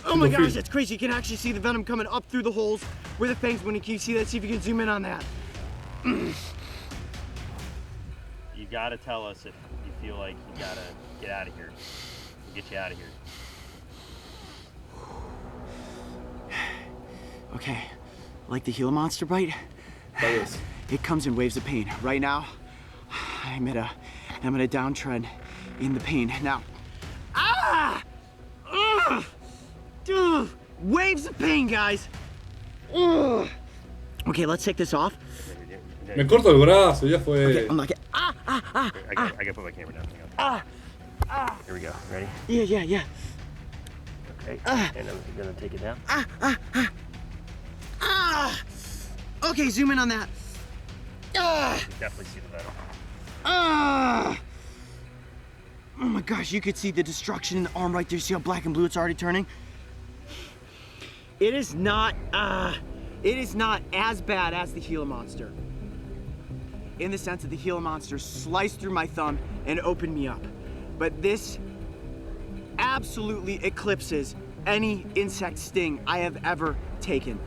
S17: Oh my gosh, that's crazy. You can actually see the venom coming up through the holes where the fangs went. Can you see that? See if you can zoom in on that.
S19: You gotta tell us if you feel like you gotta get out of here. We'll get you out of here.
S17: Okay, like the Gila monster bite? It comes in waves of pain. Right now, I'm at a downtrend in the pain. Now, waves of pain, guys. Okay, let's take this off.
S1: Me corto el brazo, ya fue.
S17: Okay, I'm like,
S19: I gotta put my camera down. Here we go. Ready?
S17: Yeah.
S19: Okay. And I'm gonna take it down.
S17: Okay, zoom in on that.
S19: You definitely see the venom.
S17: Oh my gosh, you could see the destruction in the arm right there. See how black and blue it's already turning? It is not as bad as the Gila monster. In the sense that the Gila monster sliced through my thumb and opened me up. But this absolutely eclipses any insect sting I have ever taken.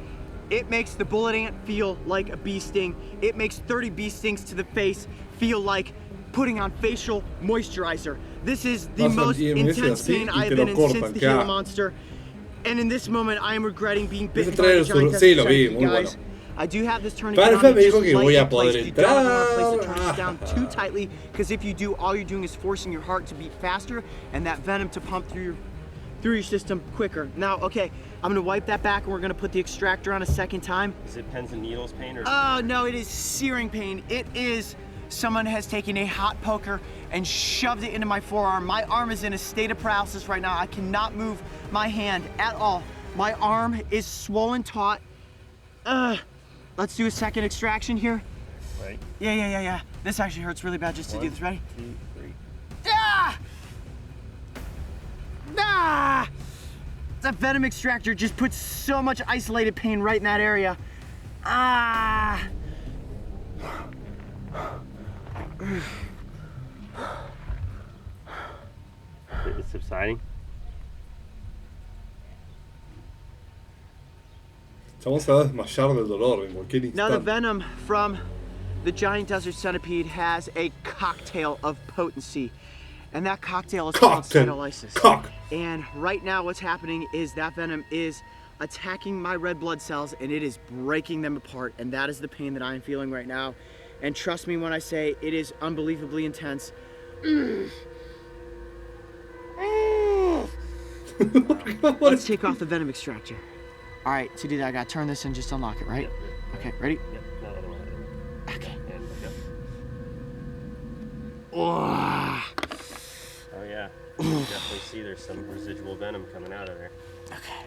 S17: It makes the bullet ant feel like a bee sting. It makes 30 bee stings to the face feel like putting on facial moisturizer. This is the most intense pain I have been in since the Gila monster. And in this moment, I am regretting being bitten by a giant centipede, guys. I do have this tourniquet on me, just lightly placed. You don't want to place the tourniquet down too tightly, because if you do, all you're doing is forcing your heart to beat faster and that venom to pump through your system quicker. Now, okay, I'm gonna wipe that back and we're gonna put the extractor on a second time.
S19: Is it pins and needles pain or?
S17: Oh no, it is searing pain. It is someone has taken a hot poker and shoved it into my forearm. My arm is in a state of paralysis right now. I cannot move my hand at all. My arm is swollen taut. Let's do a second extraction here.
S19: Right.
S17: Yeah. This actually hurts really bad just to do this. Ready?
S19: 2, 3.
S17: That venom extractor just puts so much isolated pain right in that area.
S19: It's subsiding.
S1: Vamos a desmayar del dolor en cualquier instante.
S17: Now the venom from the giant desert centipede has a cocktail of potency, and that cocktail is called cytolysis. And right now what's happening is that venom is attacking my red blood cells and it is breaking them apart, and that is the pain that I am feeling right now. And trust me when I say it is unbelievably intense. Let's take off the venom extractor. All right, to do that, I gotta turn this and just unlock it, right? Okay, ready?
S19: Yep.
S17: Okay.
S19: Oh yeah. You can definitely see there's some residual venom coming out of there.
S17: Okay.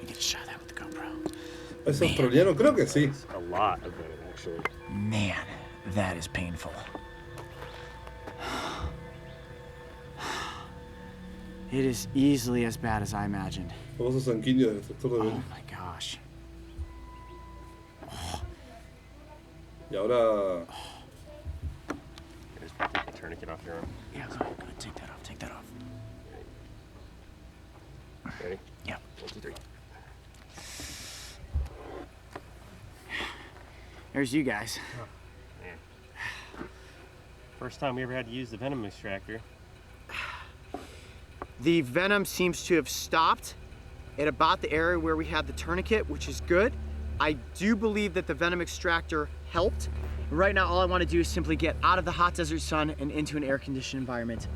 S17: We need to show that with the GoPro.
S1: ¿Es australiano? Creo que sí.
S19: A lot of venom, actually.
S17: Man, that is painful. It is easily as bad as I imagined.
S1: Famoso sanguíneo del sector de
S17: Oh my gosh.
S1: Y ahora.
S19: Just take the tourniquet off your arm.
S17: Yeah, go ahead, take that off.
S19: Ready?
S17: Yeah.
S19: 1, 2, 3.
S17: There's you guys.
S19: Oh, man. First time we ever had to use the venom extractor.
S17: The venom seems to have stopped at about the area where we had the tourniquet, which is good. I do believe that the venom extractor helped. Right now, all I want to do is simply get out of the hot desert sun and into an air-conditioned environment.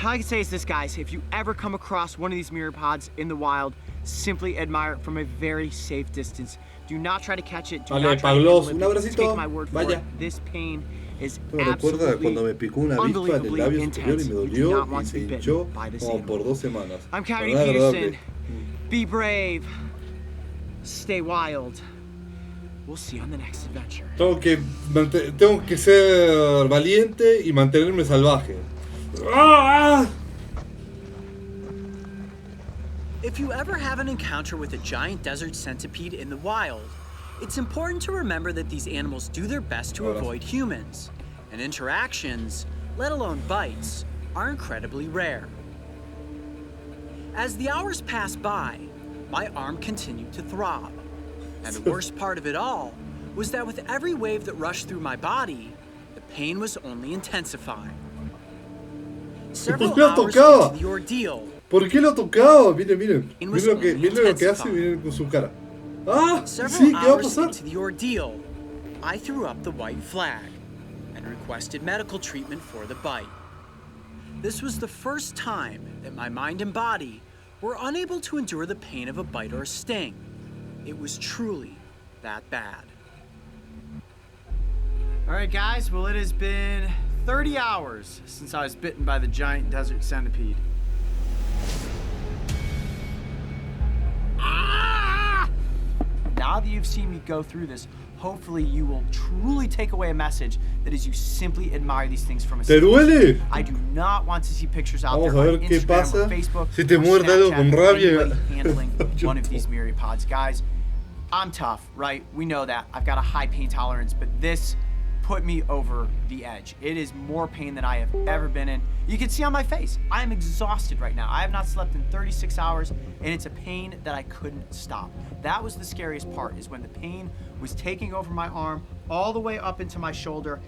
S17: All I can say is this, guys, if you ever come across one of these myriapods in the wild, simply admire it from a very safe distance. Do not try to catch it. Do not try to handle it. Take my word for it. This pain is absolutely unbelievably intense. You do not want to be bitten by this animal. I'm Kyrie Peterson. Be brave. Stay wild. We'll see you on the next adventure.
S1: Tengo que ser valiente y mantenerme salvaje.
S18: If you ever have an encounter with a giant desert centipede in the wild, it's important to remember that these animals do their best to avoid humans, and interactions, let alone bites, are incredibly rare. As the hours passed by, my arm continued to throb, and the worst part of it all was that with every wave that rushed through my body, the pain was only intensifying. Several hours into the ordeal,
S1: ¿Por qué lo tocaba? Miren lo que hace, miren con su cara. Sí, ¿qué va a pasar?
S18: Into the ordeal, I threw up the white flag and requested medical treatment for the bite. This was the first time that my mind and body were unable to endure the pain of a bite or a sting. It was truly that bad.
S17: All right, guys. Well, it has been
S18: 30 hours since I was bitten by the giant desert centipede. Now that you've seen me go through this, hopefully you will truly take away a message that is you simply admire these things from a
S1: ¿Te duele?
S18: I do not want to see pictures out
S1: Vamos
S18: there
S1: a ver
S18: on
S1: qué
S18: Instagram
S1: pasa
S18: or Facebook
S1: si te
S18: or
S1: muerde algo
S18: Snapchat
S1: con
S18: of
S1: rabia.
S18: anybody handling one of these myriapods. Guys, I'm tough, right? We know that. I've got a high pain tolerance, but this put me over the edge. It is more pain than I have ever been in. You can see on my face, I am exhausted right now. I have not slept in 36 hours, and it's a pain that I couldn't stop. That was the scariest part, is when the pain was taking over my arm all the way up into my shoulder.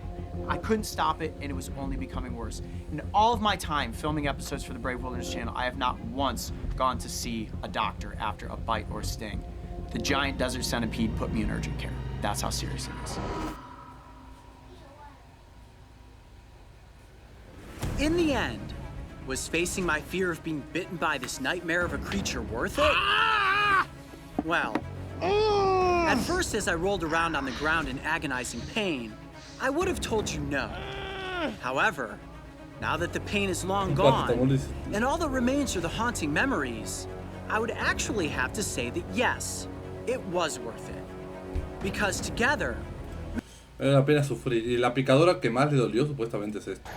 S18: I couldn't stop it, and it was only becoming worse. In all of my time filming episodes for the Brave Wilderness channel, I have not once gone to see a doctor after a bite or sting. The giant desert centipede put me in urgent care. That's how serious it is. In the end, was facing my fear of being bitten by this nightmare of a creature worth it? Well, at first as I rolled around on the ground in agonizing pain, I would have told you no. However, now that the pain is long gone, and all that remains are the haunting memories, I would actually have to say that yes, it was worth it. Because together...
S1: Vale la pena sufrir. Y la picadora que más le dolió supuestamente es esta.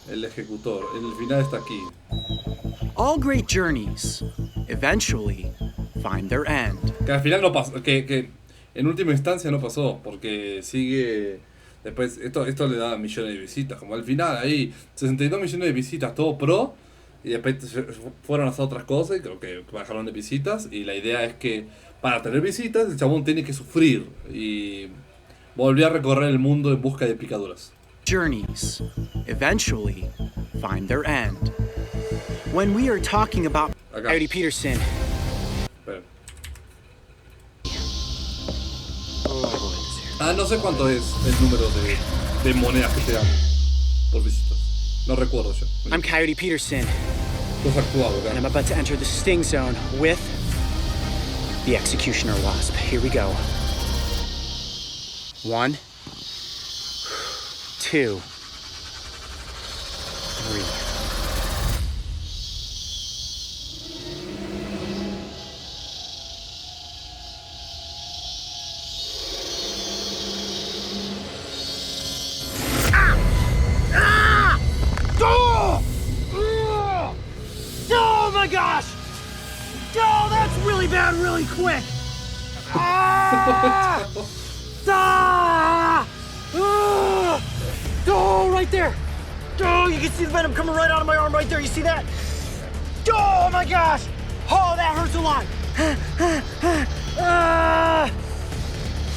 S1: El ejecutor. El final está aquí.
S18: All great journeys eventually find their end.
S1: Que al final no pasó, que en última instancia no pasó, porque sigue después, esto le da millones de visitas, como al final ahí, 62 millones de visitas, todo pro, y después fueron a hacer otras cosas y creo que bajaron de visitas, y la idea es que para tener visitas el chabón tiene que sufrir, y volvió a recorrer el mundo en busca de picaduras.
S18: Journeys eventually find their end. When we are talking about Coyote Peterson.
S1: No sé cuánto es el número de monedas que te dan por visitas. No recuerdo yo.
S18: I'm Coyote Peterson.
S1: Los actuado,
S18: and I'm about to enter the sting zone with the Executioner Wasp. Here we go. 1, 2, 3.
S17: Oh my gosh! Oh, that's really bad, really quick! Ah! Ah! Ah! Oh, right there! Oh, you can see the venom coming right out of my arm right there. You see that? Oh my gosh! Oh, that hurts a lot! Ah!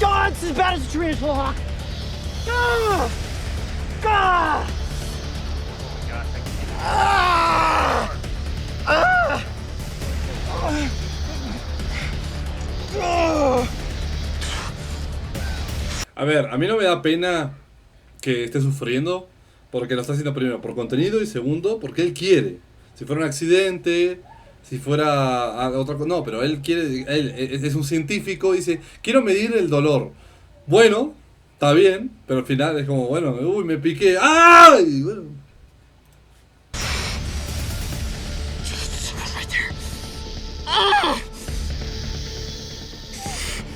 S17: God, it's as bad as a tarantula hawk! Ah! Ah! Ah! Ah!
S1: A ver, a mí no me da pena que esté sufriendo, porque lo está haciendo primero por contenido y segundo porque él quiere. Si fuera un accidente, si fuera otra cosa, no, pero él quiere, él es un científico, dice, quiero medir el dolor. Bueno, está bien, pero al final es como, bueno, uy, me piqué, ¡ay! Bueno.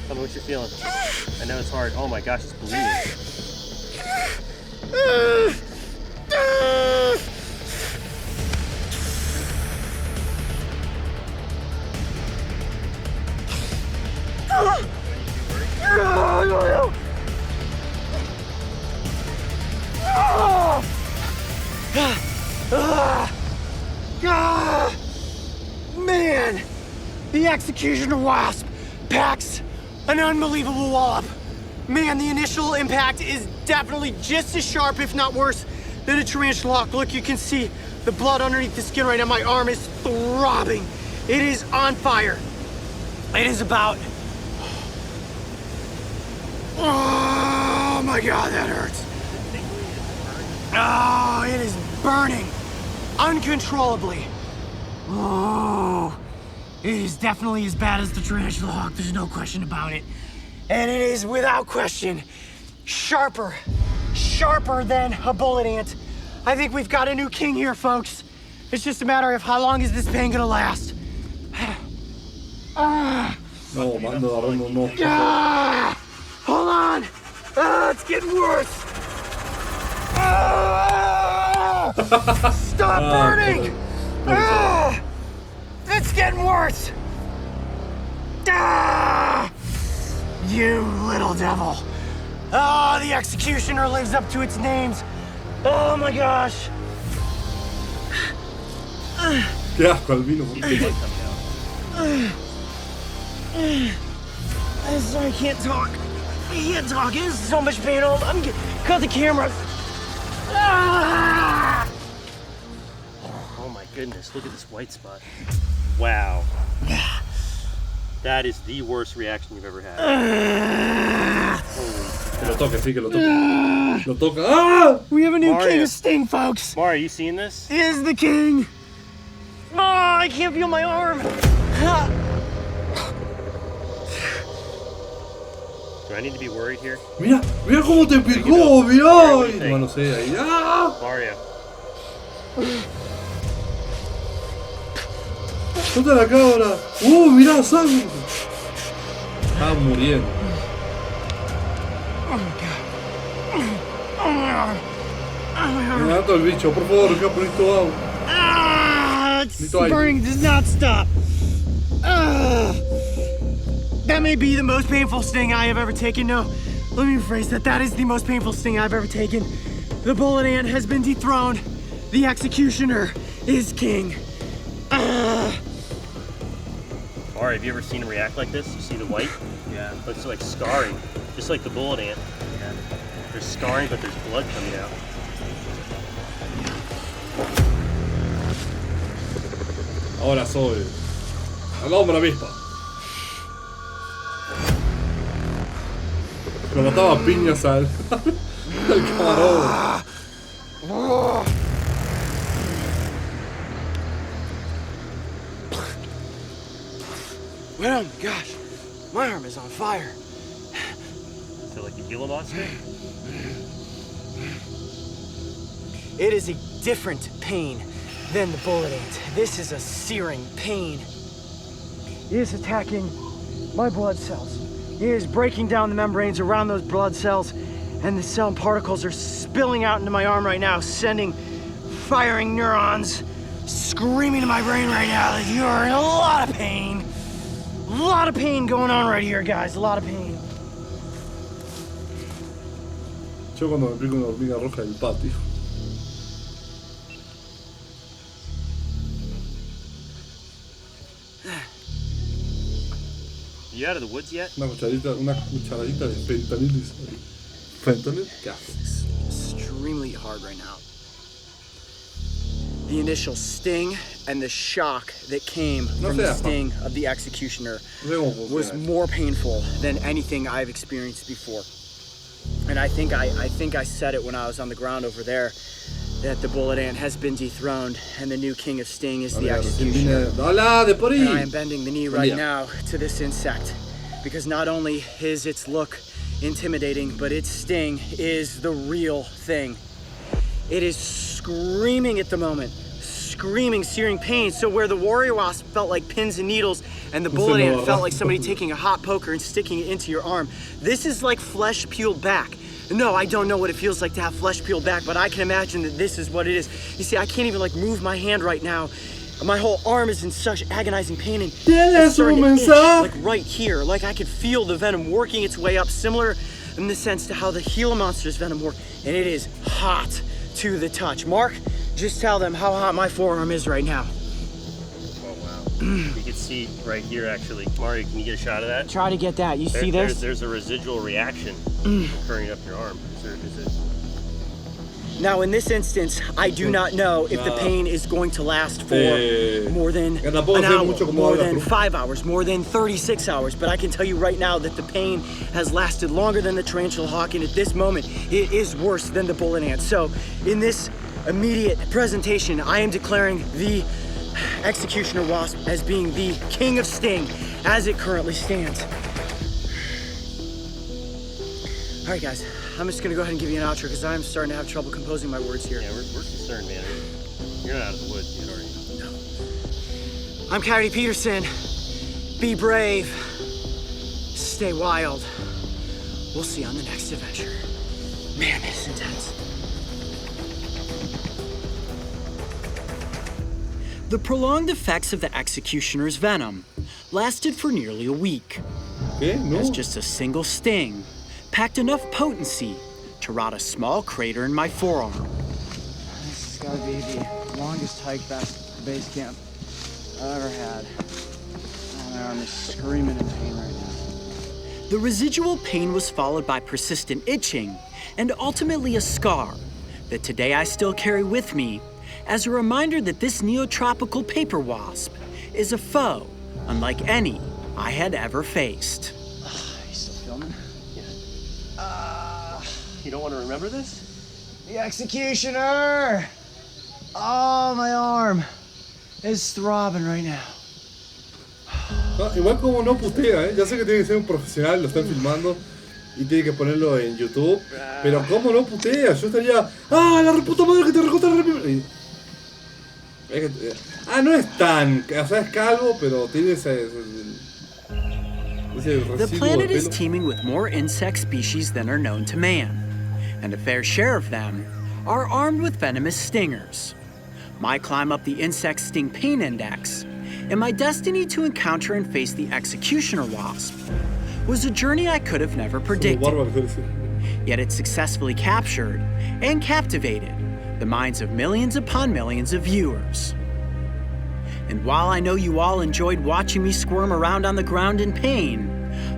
S19: Tell me what you're feeling. I know it's hard. Oh my gosh, it's bleeding.
S17: Man, the Executioner Wasp packs an unbelievable wallop. Man, the initial impact is definitely just as sharp, if not worse, than a tarantula hawk. Look, you can see the blood underneath the skin right now. My arm is throbbing. It is on fire. It is about... Oh my God, that hurts. Oh, it is burning uncontrollably. Oh, it is definitely as bad as the tarantula hawk. There's no question about it. And it is, without question, sharper sharper than a bullet ant. I think we've got a new king here, folks. It's just a matter of how long is this pain gonna last.
S1: No, man, no.
S17: Hold on. It's getting worse. Stop burning. It's getting worse. You little devil. Oh, the executioner lives up to its names. Oh my gosh.
S1: Qué asco al vino.
S17: I'm sorry, I can't talk. I can't talk. It's so much pain. I'm cut the camera.
S19: Oh my goodness, look at this white spot. Wow. That is the worst reaction you've ever had.
S1: Que lo toque, sí, que lo toque. Lo toca. Ah!
S17: We have a new king of Sting, folks.
S19: Mario, are you seeing this?
S17: He is the king. Oh, I can't feel my arm.
S19: Do I need to be worried here?
S1: Mira cómo te picó, mira. No sé, ahí. ¡Ah!
S19: Mario.
S1: ¡Suelta la cámara! ¡Mirá, sangre! Está muriendo. Me mato el bicho, por favor, que necesito agua.
S17: It's burning does not stop. That may be the most painful sting I have ever taken. No, let me rephrase that. That is the most painful sting I've ever taken. The bullet ant has been dethroned. The executioner is king.
S19: Mario, have you ever seen him react like this? You see the white?
S14: Yeah.
S19: Looks like scarring, just like the bullet ant. Yeah. There's scarring, but there's blood coming out.
S1: Ahora soy el hombre avispa. Lo mataba a piñas al camarón.
S17: Oh my gosh, my arm is on fire.
S19: So like the Gila monster?
S17: It is a different pain than the bullet ant. This is a searing pain. It is attacking my blood cells. It is breaking down the membranes around those blood cells, and the cell particles are spilling out into my arm right now, sending firing neurons screaming in my brain right now that you are in a lot of pain. A lot of pain going on right here, guys. A lot of pain.
S1: Yo cuando me pico una hormiga roja en el patio.
S19: You out of the woods yet?
S1: Una cucharadita de fentanil. Fentanil? ¿Qué haces?
S17: Extremely hard right now. The initial sting and the shock that came from the sting of the executioner was more painful than anything I've experienced before. And I think I said it when I was on the ground over there, that the bullet ant has been dethroned and the new king of Sting is the executioner. And I am bending the knee right now to this insect, because not only is its look intimidating, but its sting is the real thing. It is screaming at the moment, screaming, searing pain. So where the warrior wasp felt like pins and needles and the bullet ant felt like somebody taking a hot poker and sticking it into your arm, this is like flesh peeled back. No, I don't know what it feels like to have flesh peeled back, but I can imagine that this is what it is. You see, I can't even like move my hand right now. My whole arm is in such agonizing pain, and it's starting to itch, like right here. Like I could feel the venom working its way up, similar in the sense to how the Gila monster's venom worked, and it is hot to the touch. Mark, just tell them how hot my forearm is right now.
S19: Oh wow. You can see right here actually. Mario, can you get a shot of that?
S17: Try to get that. You see this?
S19: There's a residual reaction occurring up your arm. Is it?
S17: Now, in this instance, I do not know if the pain is going to last for more than an hour, more than 5 hours, more than 36 hours, but I can tell you right now that the pain has lasted longer than the tarantula hawk, and at this moment, it is worse than the bullet ant. So, in this immediate presentation, I am declaring the executioner wasp as being the king of Sting, as it currently stands. All right, guys, I'm just gonna go ahead and give you an outro because I'm starting to have trouble composing my words here.
S19: Yeah, we're concerned, man. You're not out of the woods yet, are you?
S17: No. I'm Coyote Peterson. Be brave. Stay wild. We'll see you on the next adventure. Man, this is intense. The prolonged effects of the Executioner's venom lasted for nearly a week. As just a single sting packed enough potency to rot a small crater in my forearm. This has got to be the longest hike back to base camp I've ever had. Oh, my arm is screaming in pain right now.
S6: The residual pain was followed by persistent itching and ultimately a scar that today I still carry with me as a reminder that this neotropical paper wasp is a foe unlike any I had ever faced.
S17: You still filming?
S19: Yeah. You don't want to remember this?
S17: The Executioner! Oh, my arm is throbbing right now.
S1: No, igual como no putea, ya sé que tiene que ser un profesional, lo están filmando y tiene que ponerlo en YouTube, pero como no putea, yo estaría, la reputa madre que te recontra no es tan, o sea, es calvo, pero tiene ese
S6: The planet is teeming with more insect species than are known to man, and a fair share of them are armed with venomous stingers. My climb up the insect sting pain index and my destiny to encounter and face the Executioner wasp was a journey I could have never predicted. Yet it successfully captured and captivated the minds of millions upon millions of viewers. And while I know you all enjoyed watching me squirm around on the ground in pain,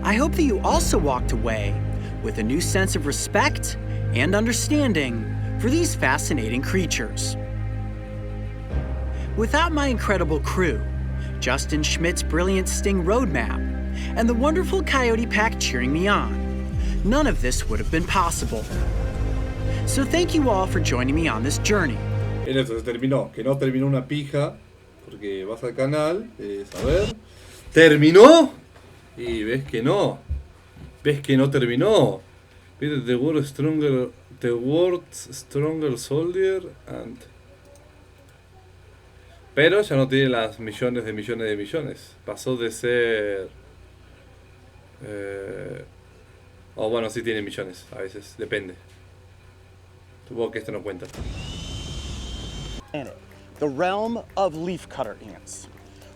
S6: I hope that you also walked away with a new sense of respect and understanding for these fascinating creatures. Without my incredible crew, Justin Schmidt's brilliant Sting roadmap, and the wonderful Coyote Pack cheering me on, none of this would have been possible. So thank you all for joining me on this journey.
S1: En eso se terminó, que no terminó una pija, porque vas al canal, a ver, ¿terminó? Y ves que no terminó. Viste, the world stronger soldier and... Pero ya no tiene las millones de millones de millones. Pasó de ser... bueno, sí tiene millones, a veces, depende. Supongo que esto no cuenta.
S13: The realm of leafcutter ants.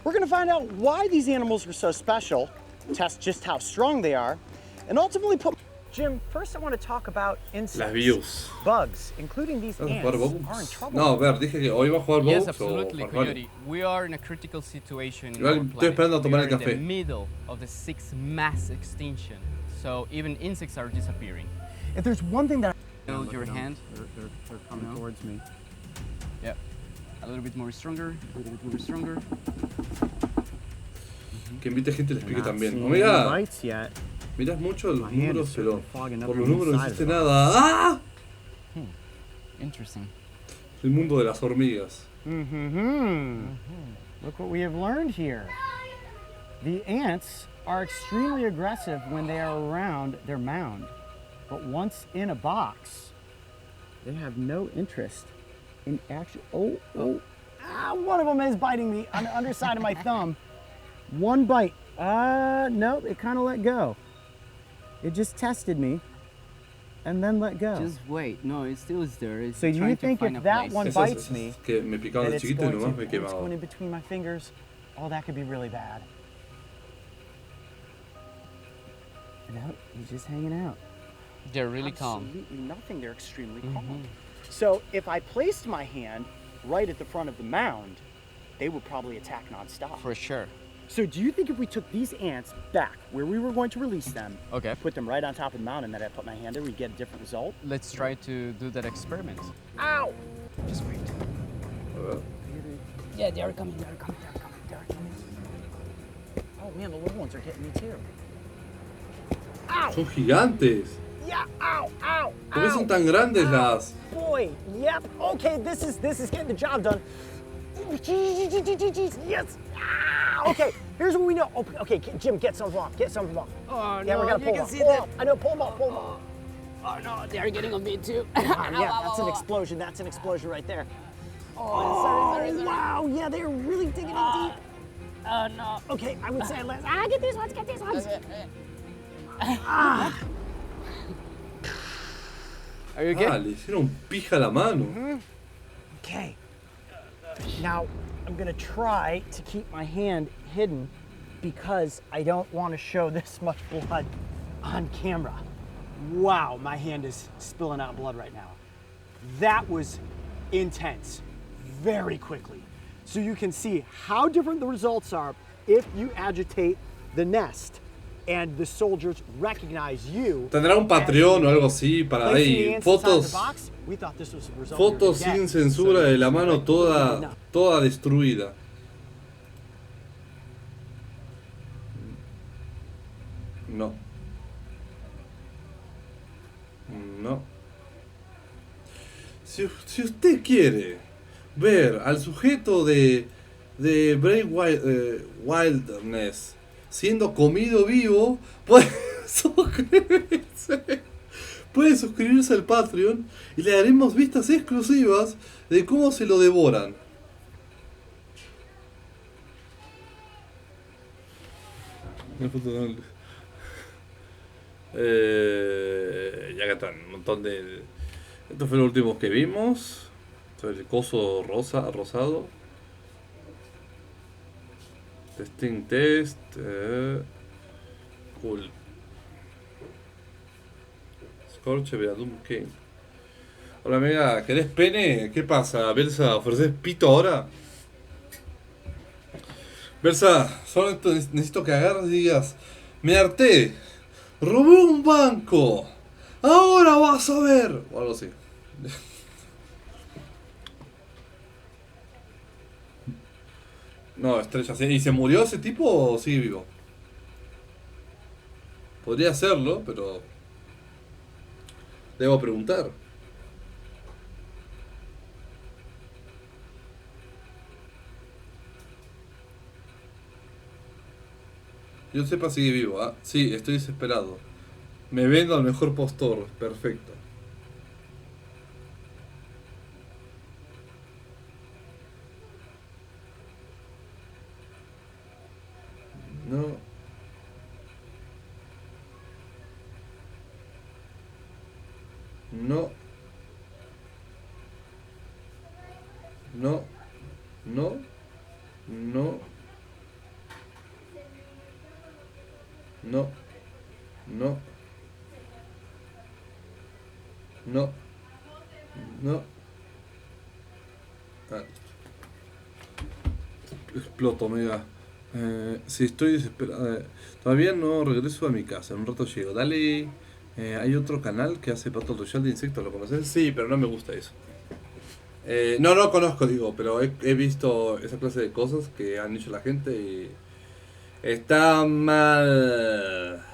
S13: We're going to find out why these animals are so special, test just how strong they are, and ultimately put... Jim, first I want to talk about insects.
S1: Las views.
S13: Bugs, including these ants, are in trouble.
S1: No, a ver, dije que hoy va a jugar Box.
S20: Yes, absolutely, Coyote. We are in a critical situation.
S1: Estoy esperando a tomar el café.
S20: We are in the middle of the 6th mass extinction, so even insects are disappearing.
S13: If there's one thing that...
S20: Hold your hand.
S13: They're coming towards me.
S20: Yep. A little bit more stronger, a little bit more stronger.
S1: Que invite gente y le explique también. Omega, miras mucho los números, pero por los números no hiciste nada. ¡Ah!
S20: Interesting.
S1: El mundo de las hormigas.
S13: Look what we have learned here. The ants are extremely aggressive when they are around their mound. But once in a box, they have no interest in actually... one of them is biting me on the underside of my thumb. One bite. Nope, it kind of let go. It just tested me and then let go.
S20: Just wait. No, it still is there. It's
S13: so you think if that one bites me,
S1: que me picaba de chiquito y nomás me quemaba.
S13: It's going in between my fingers. Oh, that could be really bad. No, he's just hanging out.
S20: They're really calm.
S13: Absolutely nothing. They're extremely calm. So if I placed my hand right at the front of the mound, they would probably attack nonstop.
S20: For sure.
S13: So do you think if we took these ants back where we were going to release them,
S20: put
S13: them right on top of the mound, and then I put my hand there, we'd get a different result?
S20: Let's try to do that experiment.
S13: Ow!
S20: Just wait.
S13: Yeah, they are coming, they are coming. Oh man, the little ones are getting me too. Ow!
S1: Son gigantes.
S13: Yeah, ow, ow,
S1: ¿Por qué son tan grandes las?
S13: Boy, yep. Okay, this is getting the job done. Yes. Okay, here's what we know. Okay, Jim, get some of them off. Get some of them off.
S20: Oh,
S13: yeah,
S20: no,
S13: we're gonna pull them off. I know, pull them off.
S17: Oh no, they're getting on me too. Yeah, that's an explosion. That's an explosion right there. Oh, sorry. Wow, yeah, they're really digging in deep. No. Okay, I would say let's. Get these ones.
S13: Are you okay?
S1: Le hicieron pija la mano.
S17: Okay. Now, I'm gonna try to keep my hand hidden because I don't want to show this much blood on camera. Wow, my hand is spilling out blood right now. That was intense, very quickly. So you can see how different the results are if you agitate the nest and the soldiers recognize you.
S1: Tendrá un Patreon o algo así para ahí. Fotos sin censura de la mano toda destruida. No. Si usted quiere ver al sujeto de Brave Wilderness siendo comido vivo, puede suscribirse al Patreon y le daremos vistas exclusivas de cómo se lo devoran. Ya que están un montón de... Esto fue lo último que vimos. El coso rosado. Testing test. Cool. Scorch, Beadum, ¿qué? Hola, Mega, ¿querés pene? ¿Qué pasa? Belsa, ¿ofreces pito ahora? Belsa, solo necesito que agarres y digas: me harté, robé un banco, ahora vas a ver. O algo así. No, estrella. ¿Y se murió ese tipo o sigue vivo? Podría hacerlo, pero debo preguntar. Yo sepa, sigue vivo. ¿Ah? Sí, estoy desesperado. Me vendo al mejor postor. Perfecto. No. No. No. No. No. No. No. No. No. Ah. Exploto, Mega. Sí, estoy desesperado. Todavía no regreso a mi casa. En un rato llego. Dale. Hay otro canal que hace Battle Royale de insectos. ¿Lo conoces? Sí, pero no me gusta eso. No lo conozco, digo. Pero he visto esa clase de cosas que han hecho la gente y... está mal.